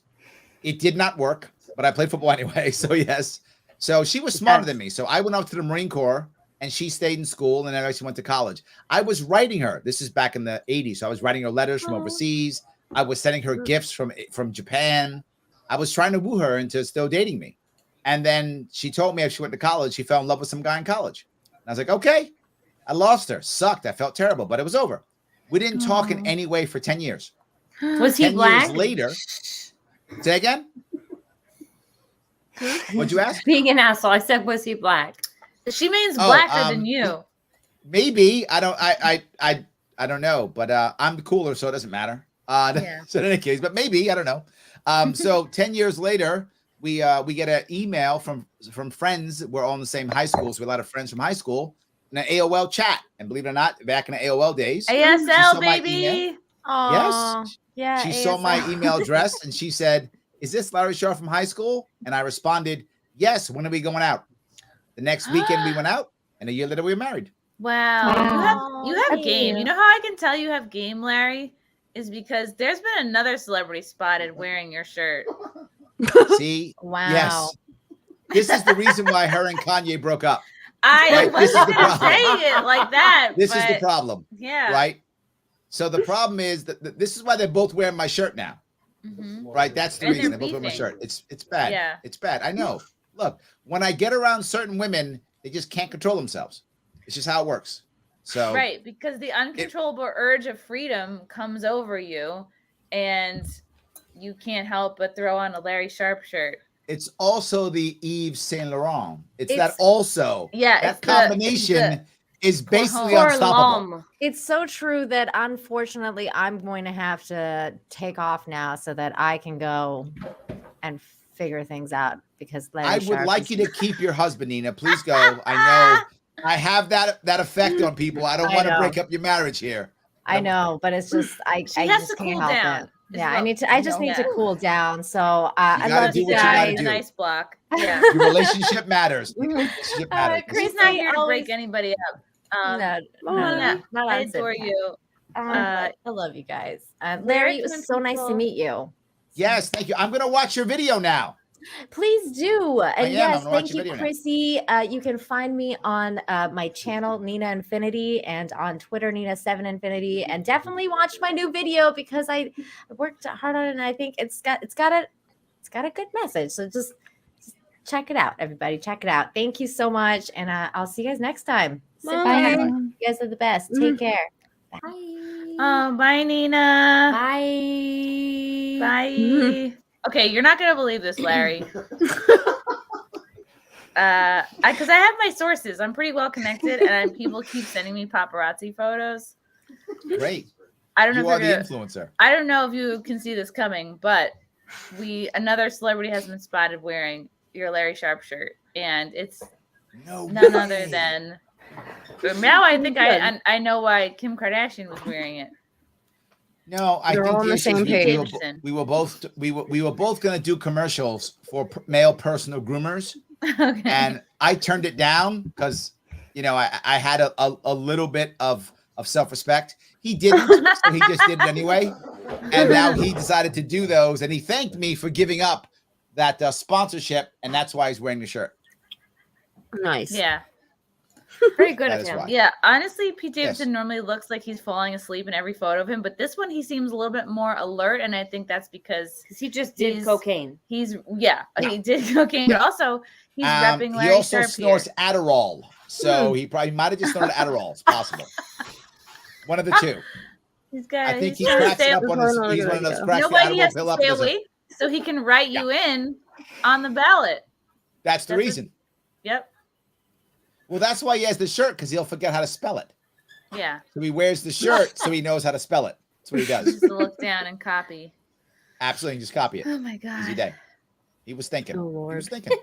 Speaker 14: It did not work, but I played football anyway. So yes. So she was smarter than me. So I went up to the Marine Corps, and she stayed in school, and then she went to college. I was writing her. This is back in the 80s. So I was writing her letters from overseas. I was sending her gifts from Japan. I was trying to woo her into still dating me. And then she told me if she went to college, she fell in love with some guy in college. And I was like, okay. I lost her. Sucked. I felt terrible, but it was over. We didn't talk in any way for 10 years.
Speaker 16: Was he
Speaker 14: 10
Speaker 16: black?
Speaker 14: years later. Say again? What'd you ask?
Speaker 16: Being an asshole. I said, was he black?
Speaker 11: She means blacker than you.
Speaker 14: Maybe. I don't know, but I'm cooler, so it doesn't matter. So in any case, but maybe, I don't know. So 10 years later, we get an email from friends. We're all in the same high school, so we have a lot of friends from high school in an AOL chat. And believe it or not, back in the AOL days,
Speaker 11: ASL, baby.
Speaker 14: Yes.
Speaker 11: Yeah.
Speaker 14: She saw my email address and she said, "Is this Larry Sharpe from high school?" And I responded, "Yes. When are we going out?" The next weekend we went out, and a year later we were married.
Speaker 11: Wow. You have
Speaker 12: Thank
Speaker 11: game.
Speaker 12: you.
Speaker 11: You know how I can tell you have game, Larry? Is because there's been another celebrity spotted wearing your shirt.
Speaker 14: See?
Speaker 18: Wow.
Speaker 14: Yes. This is the reason why her and Kanye broke up.
Speaker 11: I
Speaker 14: Right? This is
Speaker 11: wasn't
Speaker 14: the
Speaker 11: gonna
Speaker 14: problem.
Speaker 11: say it like that.
Speaker 14: This is the
Speaker 11: but
Speaker 14: problem.
Speaker 11: Yeah.
Speaker 14: Right? So the problem is that this is why they're both wearing my shirt now.
Speaker 11: Mhm.
Speaker 14: Right? That's the
Speaker 11: And
Speaker 14: reason
Speaker 11: they're
Speaker 14: they both wear my
Speaker 11: beefing.
Speaker 14: shirt. It's bad.
Speaker 11: Yeah.
Speaker 14: It's bad. I know. Look, when I get around certain women, they just can't control themselves. It's just how it works. So
Speaker 11: Right, because the uncontrollable urge of freedom comes over you, and you can't help but throw on a Larry Sharpe shirt.
Speaker 14: it's also the Yves Saint Laurent. It's that
Speaker 11: It's-
Speaker 14: also.
Speaker 11: Yeah,
Speaker 14: That
Speaker 11: it's the-
Speaker 14: combination is basically
Speaker 11: Pour
Speaker 14: unstoppable.
Speaker 18: It's so true that unfortunately I'm going to have to take off now so that I can go and figure things out because Larry
Speaker 14: I would
Speaker 18: Sharpe
Speaker 14: like
Speaker 18: is-
Speaker 14: you to keep your husband, Nina. Please go. I know I have that effect on people. I don't
Speaker 18: I
Speaker 14: want to
Speaker 18: know.
Speaker 14: break up your marriage here.
Speaker 18: I know, but it's just I
Speaker 11: She
Speaker 18: I
Speaker 11: has
Speaker 18: just
Speaker 11: to
Speaker 18: can't
Speaker 11: cool
Speaker 18: help
Speaker 11: down,
Speaker 18: it.
Speaker 11: is
Speaker 18: Yeah,
Speaker 11: what-
Speaker 18: I just need to
Speaker 11: Yeah.
Speaker 18: cool down. So
Speaker 14: You
Speaker 18: I
Speaker 14: gotta
Speaker 18: love
Speaker 14: do
Speaker 18: you
Speaker 14: what you gotta
Speaker 18: guys.
Speaker 14: do.
Speaker 11: An ice block. Yeah.
Speaker 14: Your relationship matters. Your relationship matters.
Speaker 11: Chris not here to break anybody up.
Speaker 18: No,
Speaker 11: Nina,
Speaker 18: not
Speaker 11: I
Speaker 18: on
Speaker 11: adore
Speaker 18: Simp.
Speaker 11: you.
Speaker 18: I love you guys. Larry, it was so nice to meet you.
Speaker 14: Yes, thank you. I'm gonna watch your video now.
Speaker 18: Please do. And
Speaker 14: I am. I'm
Speaker 18: yes,
Speaker 14: gonna watch
Speaker 18: thank
Speaker 14: your
Speaker 18: you,
Speaker 14: video now.
Speaker 18: Chrissy. You can find me on my channel, Nina Infinity, and on Twitter, Nina7 Infinity. And definitely watch my new video because I worked hard on it and I think it's got a good message. So just check it out, everybody. Check it out. Thank you so much. And I'll see you guys next time. Sit
Speaker 12: Bye.
Speaker 18: down. You guys are the best. Take care.
Speaker 11: Bye, Nina.
Speaker 12: Bye.
Speaker 11: Bye. Okay, you're not gonna believe this, Larry. Because I have my sources. I'm pretty well connected, and people keep sending me paparazzi photos.
Speaker 14: Great.
Speaker 11: I don't know
Speaker 14: You
Speaker 11: if
Speaker 14: are the
Speaker 11: you're gonna-
Speaker 14: influencer.
Speaker 11: I don't know if you can see this coming, but another celebrity has been spotted wearing your Larry Sharpe shirt, and it's none other than. Now I think I know why Kim Kardashian was wearing it.
Speaker 14: No, I
Speaker 13: They're
Speaker 14: think
Speaker 13: all on the
Speaker 14: issue is
Speaker 13: same page.
Speaker 14: we were both going to do commercials for male personal groomers, and I turned it down because I had a little bit of self-respect. He didn't, so he just did it anyway. And now he decided to do those, and he thanked me for giving up that sponsorship, and that's why he's wearing the shirt.
Speaker 13: Nice.
Speaker 11: Yeah.
Speaker 16: Very good
Speaker 14: That
Speaker 16: of
Speaker 14: is
Speaker 16: him.
Speaker 14: why.
Speaker 11: Yeah, honestly, Pete Davidson normally looks like he's falling asleep in every photo of him, but this one he seems a little bit more alert, and I think that's because
Speaker 16: he just did cocaine.
Speaker 11: He did cocaine, but also he's repping Larry
Speaker 14: He also
Speaker 11: Sharpe
Speaker 14: snorts
Speaker 11: here.
Speaker 14: Adderall, so he probably might have just snorted Adderall. It's possible. One of the two.
Speaker 11: He's got.
Speaker 14: I think he
Speaker 11: trying to
Speaker 14: cracks
Speaker 11: stay
Speaker 14: it
Speaker 11: up
Speaker 14: up on his. He's one of those cracks
Speaker 11: You know
Speaker 14: the
Speaker 11: why he
Speaker 14: Adderall
Speaker 11: has
Speaker 14: pill
Speaker 11: to
Speaker 14: up.
Speaker 11: stay
Speaker 14: Does it.
Speaker 11: awake? So he can write you in on the ballot.
Speaker 14: That's the reason.
Speaker 11: Yep.
Speaker 14: Well, that's why he has the shirt, because he'll forget how to spell it.
Speaker 11: Yeah.
Speaker 14: So he wears the shirt so he knows how to spell it. That's what he does.
Speaker 11: Just to look down and copy.
Speaker 14: Absolutely, just copy it.
Speaker 11: Oh my god.
Speaker 14: Easy day. He was thinking.
Speaker 13: Oh, Lord.
Speaker 14: He was thinking.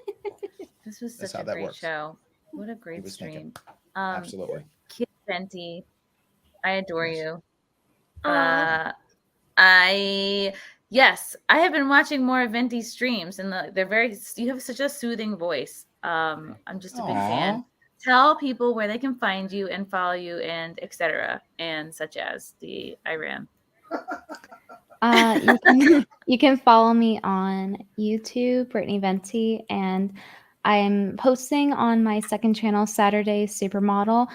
Speaker 11: This was
Speaker 14: That's
Speaker 11: such
Speaker 14: how
Speaker 11: a
Speaker 14: that
Speaker 11: great
Speaker 14: works.
Speaker 11: show. What a great
Speaker 14: was thinking.
Speaker 11: stream.
Speaker 14: Absolutely.
Speaker 11: Kid Venti, I adore you.
Speaker 12: Aw.
Speaker 11: Yes, I have been watching more of Venti's streams, and you have such a soothing voice. I'm just a big fan.
Speaker 14: Aw.
Speaker 11: Tell people where they can find you and follow you and etc. and such as the Iran.
Speaker 20: You can follow me on YouTube, Brittany Venti, and I'm posting on my second channel, Saturday Supermodel,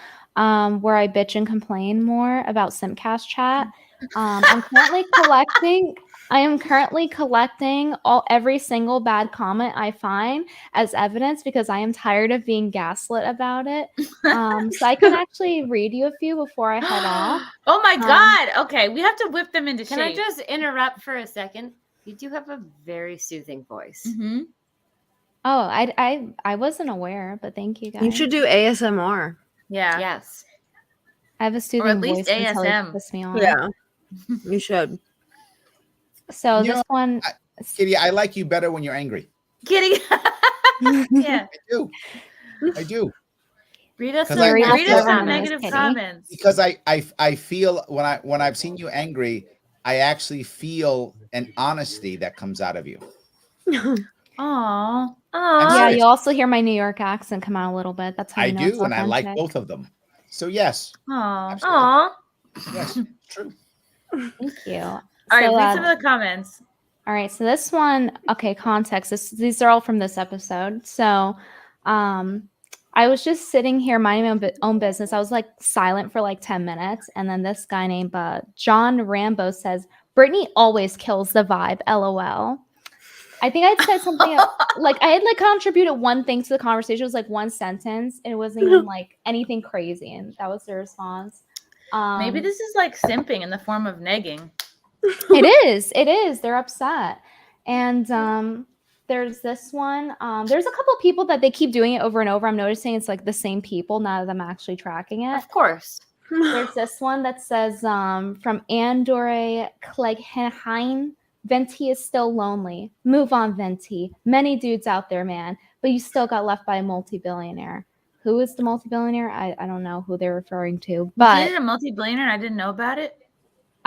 Speaker 20: where I bitch and complain more about SimpCast chat. I'm currently collecting. I am currently collecting every single bad comment I find as evidence because I am tired of being gaslit about it. So I can actually read you a few before I head off.
Speaker 11: Oh my god! Okay, we have to whip them into
Speaker 16: Can I
Speaker 11: shape.
Speaker 16: just interrupt for a second? You do have a very soothing voice.
Speaker 11: Mm-hmm.
Speaker 20: Oh, I wasn't aware, but thank you guys.
Speaker 13: You should do ASMR.
Speaker 11: Yeah.
Speaker 16: Yes.
Speaker 20: I have a soothing
Speaker 11: Or at least
Speaker 20: voice until you
Speaker 11: ASM.
Speaker 20: piss me off.
Speaker 13: Yeah, you should.
Speaker 20: So
Speaker 14: You
Speaker 20: this
Speaker 14: know,
Speaker 20: one,
Speaker 14: Kitty, I like you better when you're angry.
Speaker 11: Kitty. Yeah.
Speaker 14: I do.
Speaker 11: Read us
Speaker 14: 'Cause
Speaker 11: some,
Speaker 14: I
Speaker 11: read
Speaker 14: feel-
Speaker 11: us some negative comments.
Speaker 14: Because I feel when I've seen you angry, I actually feel an honesty that comes out of you.
Speaker 11: Aww.
Speaker 20: yeah, you also hear my New York accent come out a little bit. That's how
Speaker 14: I
Speaker 20: you know
Speaker 14: do,
Speaker 20: it's
Speaker 14: and I like
Speaker 20: authentic.
Speaker 14: both of them. So yes.
Speaker 11: Aww.
Speaker 14: Yes, true.
Speaker 20: Thank you.
Speaker 11: All right,
Speaker 20: So,
Speaker 11: read some of the comments.
Speaker 20: All right, so this one, okay, context. These are all from this episode. So, I was just sitting here minding my own business. I was like silent for like 10 minutes, and then this guy named John Rambo says, "Brittany always kills the vibe." LOL. I think I'd said something like I had like contributed one thing to the conversation. It was like one sentence. And it wasn't even like anything crazy, and that was the response.
Speaker 11: Maybe this is like simping in the form of negging.
Speaker 20: It is. They're upset. And there's this one. There's a couple of people that they keep doing it over and over. I'm noticing it's like the same people, none of them actually tracking it.
Speaker 16: Of course.
Speaker 20: There's this one that says from Andore Cleggheim, Venti is still lonely. Move on, Venti. Many dudes out there, man. But you still got left by a multi-billionaire. Who is the multi-billionaire? I don't know who they're referring to. But
Speaker 11: Is it a multi-billionaire and I didn't know about it?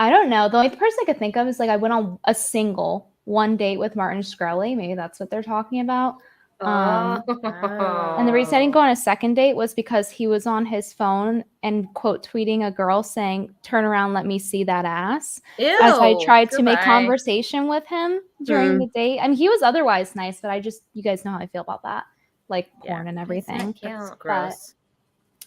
Speaker 20: I don't know. The only person I could think of is like I went on a single one date with Martin Shkreli. Maybe that's what they're talking about. And the reason I didn't go on a second date was because he was on his phone and quote tweeting a girl saying, "Turn around, let me see that ass."
Speaker 11: Ew,
Speaker 20: as I tried to make
Speaker 11: goodbye.
Speaker 20: conversation with him during the date. I mean, he was otherwise nice, but you guys know how I feel about that. Like porn and everything.
Speaker 11: That's
Speaker 20: But,
Speaker 11: gross.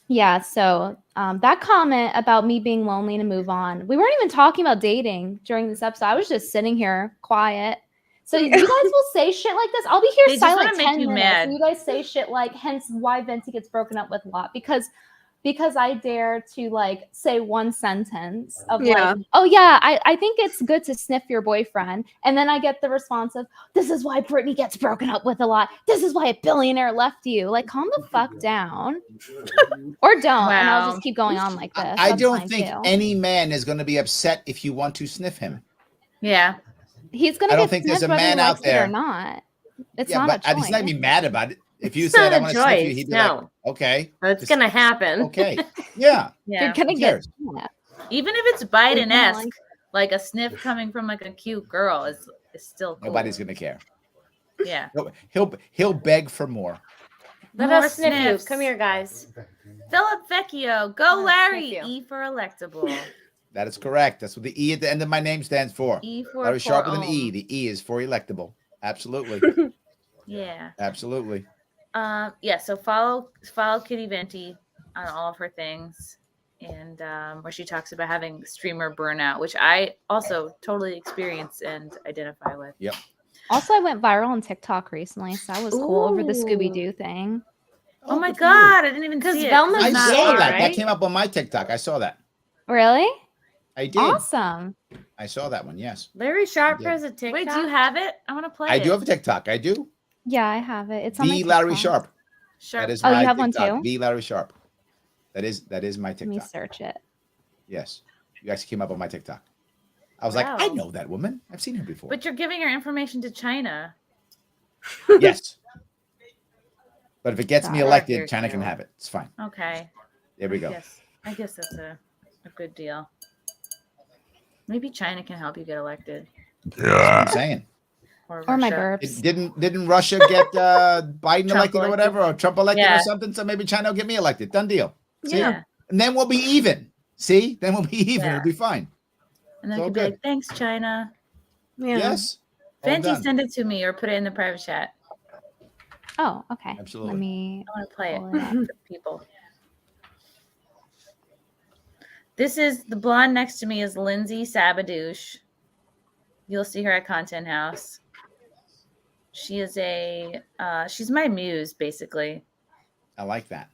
Speaker 20: yeah, so that comment about me being lonely to move on. We weren't even talking about dating during this episode. I was just sitting here quiet. So you guys will say shit like this. I'll be here
Speaker 11: They just
Speaker 20: silent
Speaker 11: wanna make
Speaker 20: 10
Speaker 11: you
Speaker 20: minutes.
Speaker 11: mad.
Speaker 20: And you guys say shit like, hence why Venti gets broken up with a lot. Because I dare to like say one sentence of like, oh yeah, I think it's good to sniff your boyfriend. And then I get the response of, this is why Brittany gets broken up with a lot. This is why a billionaire left you. Like, calm the fuck down. Or don't. And I'll just keep going on like this.
Speaker 14: I
Speaker 20: That's
Speaker 14: don't
Speaker 20: fine,
Speaker 14: think
Speaker 20: too.
Speaker 14: any man is going to be upset if you want to sniff him.
Speaker 11: Yeah.
Speaker 20: He's gonna
Speaker 14: I don't
Speaker 20: get
Speaker 14: think there's
Speaker 20: sniffed
Speaker 14: a
Speaker 20: whether he
Speaker 14: man out
Speaker 20: likes it
Speaker 14: there.
Speaker 20: or not. It's
Speaker 14: Yeah,
Speaker 20: not
Speaker 14: but
Speaker 20: a choice.
Speaker 14: he's not gonna be mad about it. If you
Speaker 16: It's
Speaker 14: said
Speaker 16: not
Speaker 14: I
Speaker 16: a
Speaker 14: want to sniff you,
Speaker 16: choice,
Speaker 14: he'd be
Speaker 16: no.
Speaker 14: like, okay.
Speaker 16: It's
Speaker 14: just-
Speaker 16: gonna happen.
Speaker 14: Okay. Yeah.
Speaker 11: Yeah.
Speaker 20: You're gonna
Speaker 14: Who
Speaker 20: get
Speaker 14: cares?
Speaker 11: Even if it's Biden-esque, like a sniff coming from like a cute girl is still cool.
Speaker 14: Nobody's gonna care.
Speaker 11: Yeah.
Speaker 14: He'll beg for more.
Speaker 16: Let
Speaker 11: More
Speaker 16: us sniff you.
Speaker 11: sniffs.
Speaker 16: Come here, guys.
Speaker 11: Philip Vecchio, go
Speaker 16: Let's
Speaker 11: Larry.
Speaker 16: sniff you.
Speaker 11: E for electable.
Speaker 14: That is correct. That's what the E at the end of my name stands for.
Speaker 11: E for
Speaker 14: Larry Sharpe with an
Speaker 11: for
Speaker 14: E.
Speaker 11: ohm.
Speaker 14: The E is for electable. Absolutely.
Speaker 11: Yeah.
Speaker 14: Absolutely.
Speaker 11: Yeah. So follow Kitty Venti on all of her things, and where she talks about having streamer burnout, which I also totally experience and identify with.
Speaker 14: Yep.
Speaker 20: Also, I went viral on TikTok recently, so that was cool over the Scooby-Doo thing.
Speaker 11: Oh my god, I didn't even see it.
Speaker 16: Velma's
Speaker 14: I
Speaker 16: gay,
Speaker 14: saw that. That
Speaker 16: right?
Speaker 14: came up on my TikTok. I saw that.
Speaker 20: Really?
Speaker 14: I did.
Speaker 20: Awesome.
Speaker 14: I saw that one. Yes.
Speaker 16: Larry Sharpe
Speaker 14: Yeah.
Speaker 16: has a TikTok.
Speaker 11: Wait, do you have it? I want to play
Speaker 14: I
Speaker 11: it.
Speaker 14: do have a TikTok. I do.
Speaker 20: Yeah, I have it. It's on my
Speaker 14: The Larry
Speaker 20: TikTok.
Speaker 14: Sharpe.
Speaker 11: Sharpe.
Speaker 14: That is
Speaker 20: Oh, you
Speaker 14: my
Speaker 20: have one
Speaker 14: TikTok.
Speaker 20: too?
Speaker 14: The Larry Sharpe. That is my
Speaker 20: Let me
Speaker 14: TikTok.
Speaker 20: search it.
Speaker 14: Yes. You guys came up on my TikTok. I was like,
Speaker 11: Wow.
Speaker 14: I know that woman. I've seen her before.
Speaker 11: But you're giving your information to China.
Speaker 14: Yes. But if it gets me
Speaker 11: Got it.
Speaker 14: elected,
Speaker 11: Here,
Speaker 14: China can
Speaker 11: too.
Speaker 14: have it. It's fine.
Speaker 11: Okay.
Speaker 14: There we go.
Speaker 11: I guess that's a good deal. Maybe China can help you get elected.
Speaker 14: That's what I'm saying.
Speaker 20: Or my
Speaker 11: Russia.
Speaker 20: burps.
Speaker 14: Didn't Russia get Biden
Speaker 11: Trump
Speaker 14: elected or
Speaker 11: elected.
Speaker 14: whatever, or Trump elected
Speaker 11: Yeah.
Speaker 14: or something? So maybe China will get me elected. Done deal. See?
Speaker 11: Yeah.
Speaker 14: And then we'll be even. See? Then we'll be even.
Speaker 11: Yeah.
Speaker 14: It'll be fine.
Speaker 11: And then
Speaker 14: It's
Speaker 11: I
Speaker 14: all
Speaker 11: could be
Speaker 14: good.
Speaker 11: like, thanks, China.
Speaker 14: Yes. All
Speaker 11: Venti,
Speaker 14: done.
Speaker 11: send it to me or put it in the private chat.
Speaker 20: Oh, okay.
Speaker 14: Absolutely.
Speaker 20: Let me.
Speaker 11: I want to play it
Speaker 20: pull it up.
Speaker 11: for people. This is the blonde next to me is Lindsay Sabadouche. You'll see her at Content House. She is she's my muse, basically.
Speaker 14: I like that.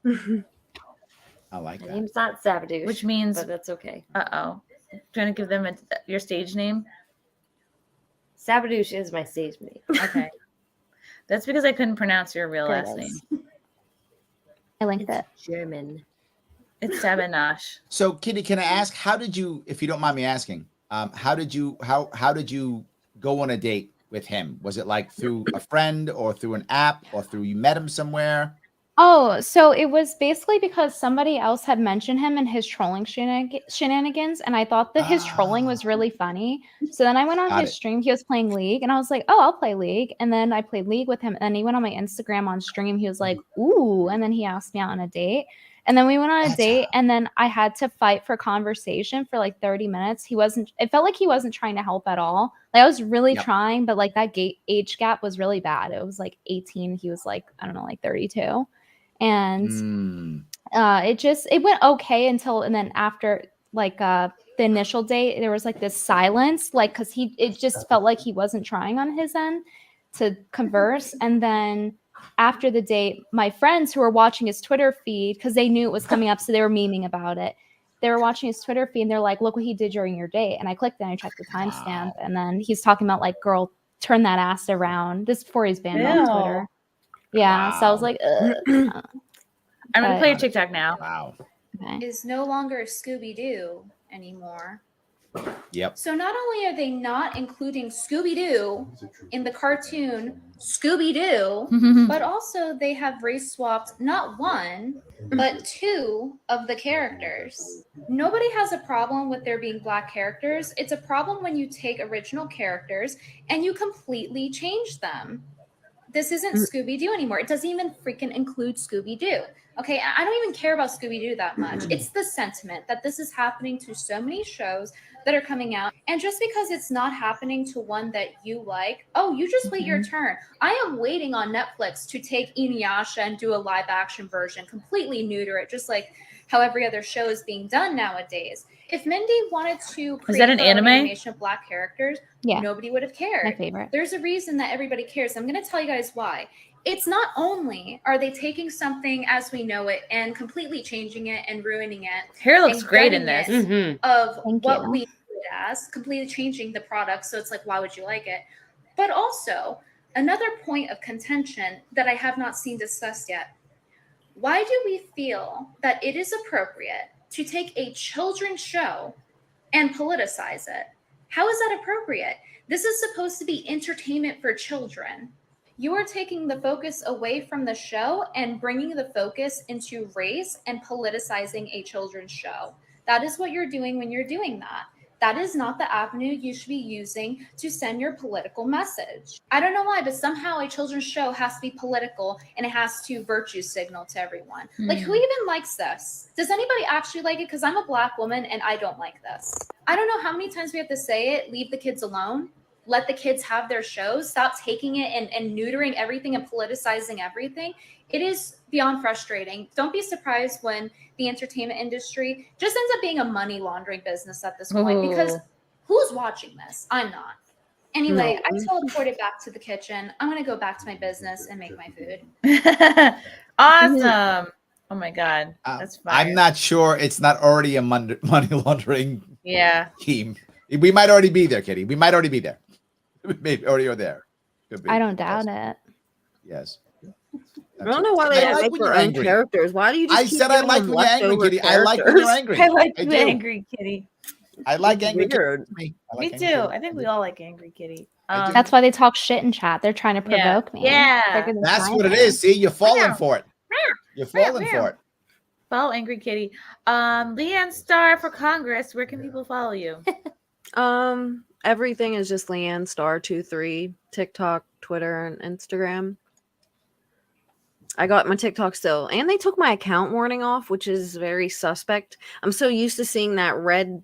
Speaker 14: I like
Speaker 16: My
Speaker 14: that.
Speaker 16: name's not Sabadouche,
Speaker 11: Which means,
Speaker 16: but that's okay.
Speaker 11: Trying to give them your stage name.
Speaker 16: Sabadouche is my stage name.
Speaker 11: Okay. That's because I couldn't pronounce your real
Speaker 16: Good.
Speaker 11: last name.
Speaker 20: I linked it.
Speaker 16: German.
Speaker 11: It's Sabanash.
Speaker 14: So, Kitty, can I ask, how did you, if you don't mind me asking, how did you go on a date with him? Was it like through a friend or through an app or through you met him somewhere?
Speaker 20: Oh, so it was basically because somebody else had mentioned him and his trolling shenanigans, and I thought that his trolling was really funny. So then I went on
Speaker 14: Got
Speaker 20: his
Speaker 14: it.
Speaker 20: stream. He was playing League, and I was like, "Oh, I'll play League." And then I played League with him, and he went on my Instagram on stream. He was like, "Ooh," and then he asked me out on a date. And then we went on a date, and then I had to fight for conversation for like 30 minutes. It felt like he wasn't trying to help at all. Like I was really trying, but like that age gap was really bad. It was like 18. He was like, I don't know, like 32. And it went okay and then after like the initial date, there was like this silence, like, cause it just felt like he wasn't trying on his end to converse. And then after the date, my friends who were watching his Twitter feed, because they knew it was coming up, so they were memeing about it. They were watching his Twitter feed and they're like, look what he did during your date. And I clicked and I checked the timestamp. And then he's talking about like, girl, turn that ass around. This is before he's banned on Twitter. Yeah. So I was like,
Speaker 11: I'm going to play your TikTok now.
Speaker 14: Wow.
Speaker 20: Okay.
Speaker 12: Is no longer Scooby-Doo anymore.
Speaker 14: Yep.
Speaker 12: So not only are they not including Scooby-Doo in the cartoon Scooby-Doo, but also they have race swapped not one, but two of the characters. Nobody has a problem with there being black characters. It's a problem when you take original characters and you completely change them. This isn't Scooby-Doo anymore. It doesn't even freaking include Scooby-Doo. Okay, I don't even care about Scooby-Doo that much. It's the sentiment that this is happening to so many shows that are coming out. And just because it's not happening to one that you like, oh, you just wait your turn. I am waiting on Netflix to take Inuyasha and do a live action version, completely neuter it, just like how every other show is being done nowadays. If Mindy wanted to create
Speaker 11: that an
Speaker 12: her own
Speaker 11: anime?
Speaker 12: animation of black characters,
Speaker 20: Yeah.
Speaker 12: nobody would have cared.
Speaker 20: My favorite.
Speaker 12: There's a reason that everybody cares. I'm going to tell you guys why. It's not only are they taking something as we know it and completely changing it and ruining it.
Speaker 11: Hair looks
Speaker 12: and
Speaker 11: great in
Speaker 12: gutting
Speaker 11: this.
Speaker 12: it Of
Speaker 20: Thank
Speaker 12: what
Speaker 20: you.
Speaker 12: we know it as, completely changing the product. So it's like, why would you like it? But also, another point of contention that I have not seen discussed yet. Why do we feel that it is appropriate to take a children's show and politicize it? How is that appropriate? This is supposed to be entertainment for children. You are taking the focus away from the show and bringing the focus into race and politicizing a children's show. That is what you're doing when you're doing that. That is not the avenue you should be using to send your political message. I don't know why, but somehow a children's show has to be political and it has to virtue signal to everyone. Like, who even likes this? Does anybody actually like it? Because I'm a black woman and I don't like this. I don't know how many times we have to say it, leave the kids alone. Let the kids have their shows. Stop taking it and neutering everything and politicizing everything. It is beyond frustrating. Don't be surprised when the entertainment industry just ends up being a money laundering business at this point, because who's watching this? I'm not. Anyway, I teleported back to the kitchen. I'm going to go back to my business and make my food.
Speaker 11: Awesome. Oh my God. That's fine.
Speaker 14: I'm not sure it's not already a money laundering scheme. We might already be there, Kitty. We might already be there. We may already are there. Could be.
Speaker 20: I don't doubt it.
Speaker 14: Yes.
Speaker 13: I don't know why they don't make their own characters. Why do you just
Speaker 14: I
Speaker 13: keep
Speaker 14: said I
Speaker 13: giving
Speaker 14: like
Speaker 13: them
Speaker 14: when you're angry,
Speaker 13: leftover
Speaker 14: Kitty. I like when you're angry.
Speaker 11: I like
Speaker 14: I
Speaker 11: the
Speaker 14: do.
Speaker 11: angry kitty.
Speaker 14: I like angry
Speaker 13: Weird.
Speaker 14: Kitty. I like
Speaker 11: Me
Speaker 14: angry
Speaker 11: too.
Speaker 14: Kitty.
Speaker 11: I think we all like angry kitty.
Speaker 20: That's why they talk shit in chat. They're trying to provoke me.
Speaker 11: Yeah.
Speaker 14: That's what it is. See, you're falling for it. You're falling for it.
Speaker 11: Follow Angry Kitty. LeeAnn Star for Congress. Where can people follow you?
Speaker 13: Everything is just LeeAnn Star 23, TikTok, Twitter, and Instagram. I got my TikTok still, and they took my account warning off, which is very suspect. I'm so used to seeing that red,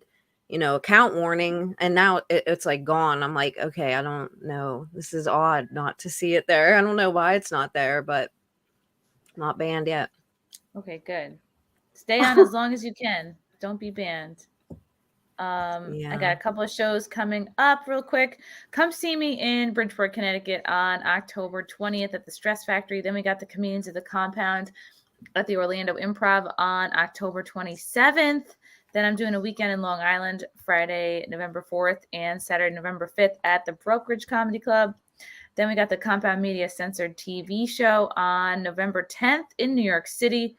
Speaker 13: account warning, and now it's like gone. I'm like, okay, I don't know. This is odd not to see it there. I don't know why it's not there, but not banned yet.
Speaker 11: Okay, good. Stay on as long as you can. Don't be banned. I got a couple of shows coming up real quick. Come see me in Bridgeport, Connecticut on October 20th at the Stress Factory. Then we got the Comedians of the Compound at the Orlando Improv on October 27th. Then I'm doing a weekend in Long Island, Friday, November 4th and Saturday, November 5th at the Brokerage Comedy Club. Then we got the Compound Media Censored TV show on November 10th in New York City.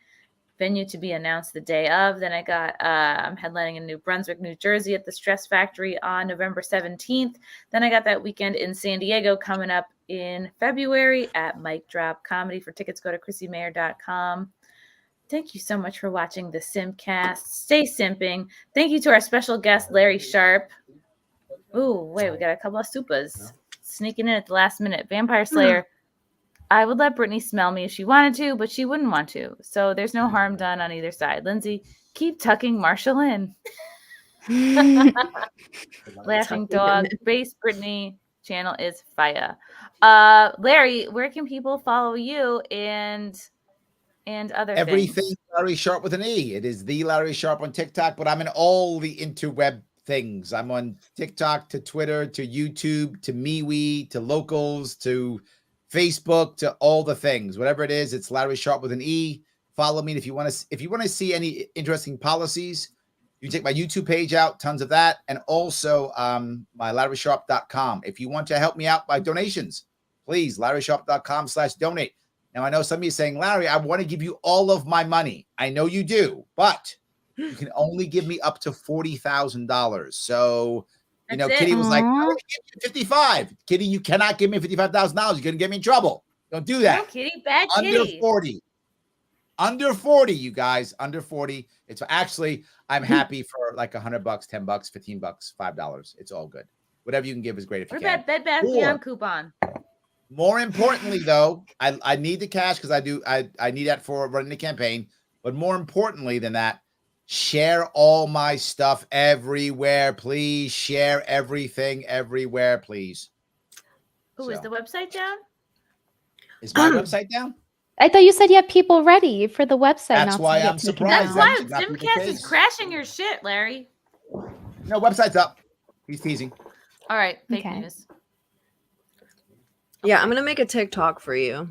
Speaker 11: Venue to be announced the day of. Then I got I'm headlining in New Brunswick, New Jersey at the Stress Factory on November 17th. Then I got that weekend in San Diego coming up in February at Mic Drop Comedy. For tickets, go to ChrissieMayr.com. Thank you so much for watching the SimpCast. Stay simping. Thank you to our special guest, Larry Sharpe. Ooh, wait, we got a couple of supas sneaking in at the last minute. Vampire Slayer. I would let Brittany smell me if she wanted to, but she wouldn't want to. So there's no harm done on either side. Lindsay, keep tucking Marshall in. Laughing dog. Base Brittany channel is fire. Larry, where can people follow you and other
Speaker 14: Everything
Speaker 11: things?
Speaker 14: Larry Sharpe with an E. It is the Larry Sharpe on TikTok, but I'm in all the interweb things. I'm on TikTok to Twitter to YouTube to MeWe to Locals to Facebook to all the things. Whatever it is, it's Larry Sharpe with an E. Follow me if you want to see any interesting policies. You take my YouTube page out, tons of that, and also my LarrySharpe.com. If you want to help me out by donations, please, LarrySharpe.com/donate. Now, I know some of you are saying, Larry, I want to give you all of my money. I know you do, but you can only give me up to $40,000. So, Kitty was like, I'm going to give you 55. Kitty, you cannot give me $55,000. You're going to get me in trouble. Don't do that.
Speaker 11: No, Kitty, bad
Speaker 14: Under
Speaker 11: Kitty.
Speaker 14: 40. Under 40, you guys. Under 40. It's actually, I'm happy for like $100, $10, $15, $5. It's all good. Whatever you can give is great if you
Speaker 11: What
Speaker 14: can.
Speaker 11: about Bed Bath Beyond coupon?
Speaker 14: More importantly, though, I need the cash because I need that for running the campaign. But more importantly than that, share all my stuff everywhere, please. Share everything everywhere, please.
Speaker 11: Ooh, is the website down?
Speaker 14: Is my website down?
Speaker 20: I thought you said you had people ready for the website.
Speaker 14: That's
Speaker 20: not
Speaker 14: why
Speaker 20: to get
Speaker 14: I'm
Speaker 20: taken
Speaker 14: surprised.
Speaker 20: down.
Speaker 11: That's why SimCast is crashing your shit, Larry.
Speaker 14: No, website's up. He's teasing.
Speaker 11: All right, fake news.
Speaker 13: Yeah, I'm gonna make a TikTok for you.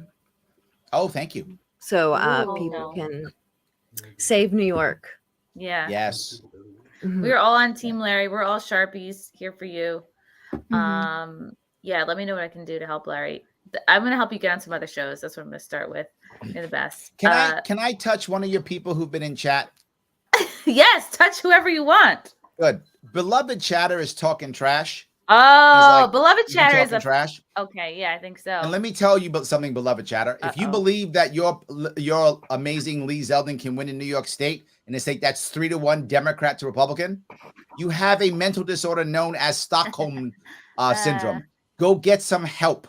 Speaker 14: Oh, thank you.
Speaker 13: So
Speaker 11: Oh,
Speaker 13: people
Speaker 11: no.
Speaker 13: can save New York.
Speaker 11: Yeah.
Speaker 14: Yes.
Speaker 11: We're all on Team Larry. We're all Sharpies here for you.
Speaker 20: Mm-hmm.
Speaker 11: Yeah, let me know what I can do to help Larry. I'm gonna help you get on some other shows. That's what I'm gonna start with. You're the best.
Speaker 14: Can I touch one of your people who've been in chat?
Speaker 11: Yes, touch whoever you want.
Speaker 14: Good. Beloved Chatter is talking trash.
Speaker 11: Oh, Beloved
Speaker 14: "You
Speaker 11: Chatter is
Speaker 14: talking trash.
Speaker 11: Okay, yeah, I think so.
Speaker 14: And let me tell you something, Beloved Chatter. If you believe that your amazing Lee Zeldin can win in New York State, in a state that's 3-1 Democrat to Republican, you have a mental disorder known as Stockholm syndrome. Go get some help.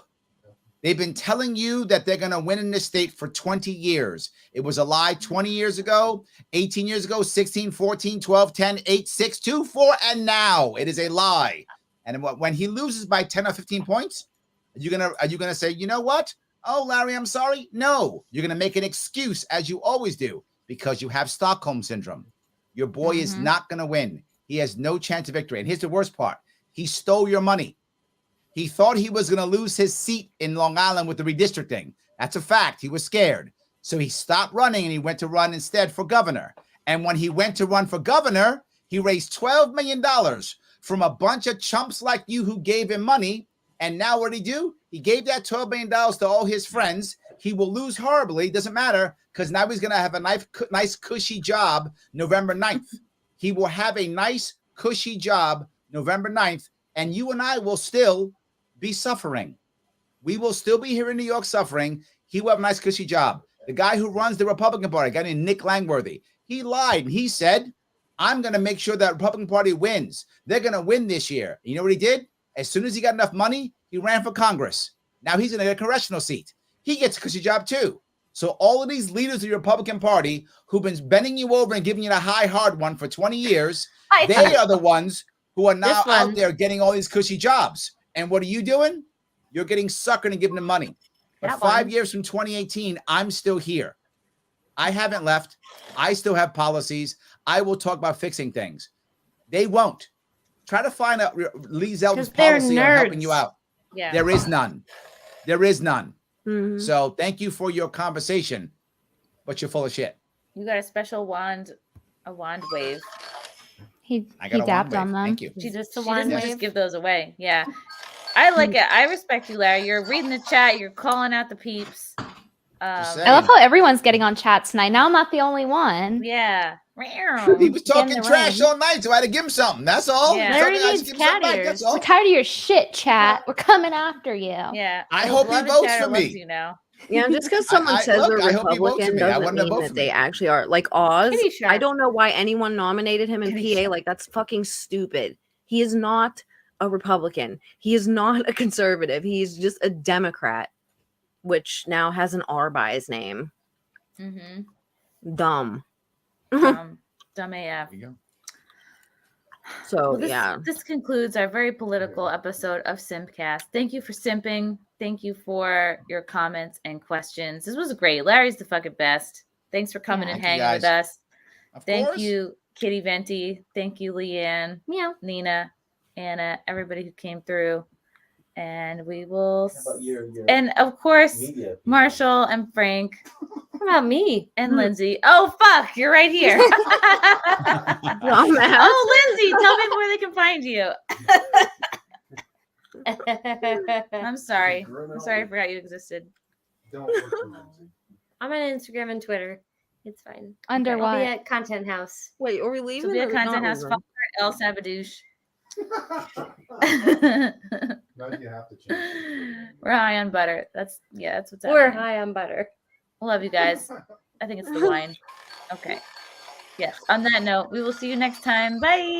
Speaker 14: They've been telling you that they're going to win in this state for 20 years. It was a lie 20 years ago, 18 years ago, 16, 14, 12, 10, 8, 6, 2, 4, and now it is a lie. And when he loses by 10 or 15 points, are you gonna say, you know what? Oh, Larry, I'm sorry. No, you're gonna make an excuse as you always do because you have Stockholm syndrome. Your boy is not gonna win. He has no chance of victory. And here's the worst part: he stole your money. He thought he was gonna lose his seat in Long Island with the redistricting. That's a fact. He was scared, so he stopped running and he went to run instead for governor. And when he went to run for governor, he raised $12 million. From a bunch of chumps like you who gave him money. And now what did he do? He gave that $12 million to all his friends. He will lose horribly. Doesn't matter because now he's going to have a nice, cushy job November 9th. He will have a nice, cushy job November 9th. And you and I will still be suffering. We will still be here in New York suffering. He will have a nice, cushy job. The guy who runs the Republican Party, a guy named Nick Langworthy, he lied and he said, I'm going to make sure that Republican Party wins. They're going to win this year. You know what he did? As soon as he got enough money, he ran for Congress. Now he's in a congressional seat. He gets a cushy job too. So all of these leaders of the Republican Party who've been bending you over and giving you the high hard one for 20 years, they are the ones who are now out there getting all these cushy jobs. And what are you doing? You're getting suckered and giving them money. But 5 years from 2018, I'm still here. I haven't left. I still have policies. I will talk about fixing things. They won't. Try to find out Lee Zeldin's policy on helping you out.
Speaker 11: Yeah.
Speaker 14: There is none. There is none.
Speaker 13: Mm-hmm.
Speaker 14: So thank you for your conversation, but you're full of shit.
Speaker 11: You got a special wand wave.
Speaker 20: He
Speaker 14: I got a
Speaker 20: dabbed
Speaker 14: wand
Speaker 20: on
Speaker 14: wave.
Speaker 20: them.
Speaker 14: Thank you.
Speaker 11: She doesn't
Speaker 20: wand
Speaker 11: just
Speaker 20: wave.
Speaker 11: give those away. Yeah. I like it. I respect you, Larry. You're reading the chat. You're calling out the peeps.
Speaker 20: I love how everyone's getting on chat tonight. Now I'm not the only one.
Speaker 11: Yeah.
Speaker 14: He was talking trash all night, so I had to give him something. That's all.
Speaker 20: Yeah.
Speaker 14: Larry
Speaker 20: Larry
Speaker 14: needs cat ears. That's all.
Speaker 20: We're tired of your shit, chat. We're coming after you.
Speaker 11: Yeah.
Speaker 14: I hope he votes for me.
Speaker 11: You know.
Speaker 13: Yeah, just because someone says they're
Speaker 14: I hope he votes for
Speaker 13: Republican
Speaker 14: me. I
Speaker 13: doesn't
Speaker 14: want him to
Speaker 13: mean
Speaker 14: vote
Speaker 13: that
Speaker 14: for
Speaker 13: they
Speaker 14: me.
Speaker 13: actually are. Like Oz,
Speaker 11: Kitty Sharpe.
Speaker 13: I don't know why anyone nominated him in PA. Like, that's fucking stupid. He is not a Republican. He is not a conservative. He's just a Democrat. which now has an R by his name.
Speaker 11: Mm-hmm.
Speaker 13: Dumb.
Speaker 11: Dumb AF.
Speaker 13: So
Speaker 11: Well, this concludes our very political episode of SimpCast. Thank you for simping. Thank you for your comments and questions. This was great. Larry's the fucking best. Thanks for coming and hanging with us. Thank you, Kitty Venti. Thank you, LeeAnn, Nina, Anna, everybody who came through. And we will. And of course, Marshall and Frank.
Speaker 16: What about me?
Speaker 11: And Lindsay. Oh, fuck. You're right here. Oh, Lindsay, tell me where they can find you. I'm sorry. I'm sorry I forgot you existed.
Speaker 16: I'm on Instagram and Twitter. It's fine.
Speaker 20: Under
Speaker 16: I'll
Speaker 20: what?
Speaker 16: be at Content House.
Speaker 13: Wait, are we leaving?
Speaker 11: So be a
Speaker 13: or
Speaker 11: Content
Speaker 13: not
Speaker 11: House
Speaker 13: leaving?
Speaker 11: follower, El Sabadouche.
Speaker 19: Now you have to change.
Speaker 11: We're high on butter. That's what's happening.
Speaker 16: We're high on butter.
Speaker 11: Love you guys. I think it's the wine. Okay. Yes. On that note, we will see you next time. Bye.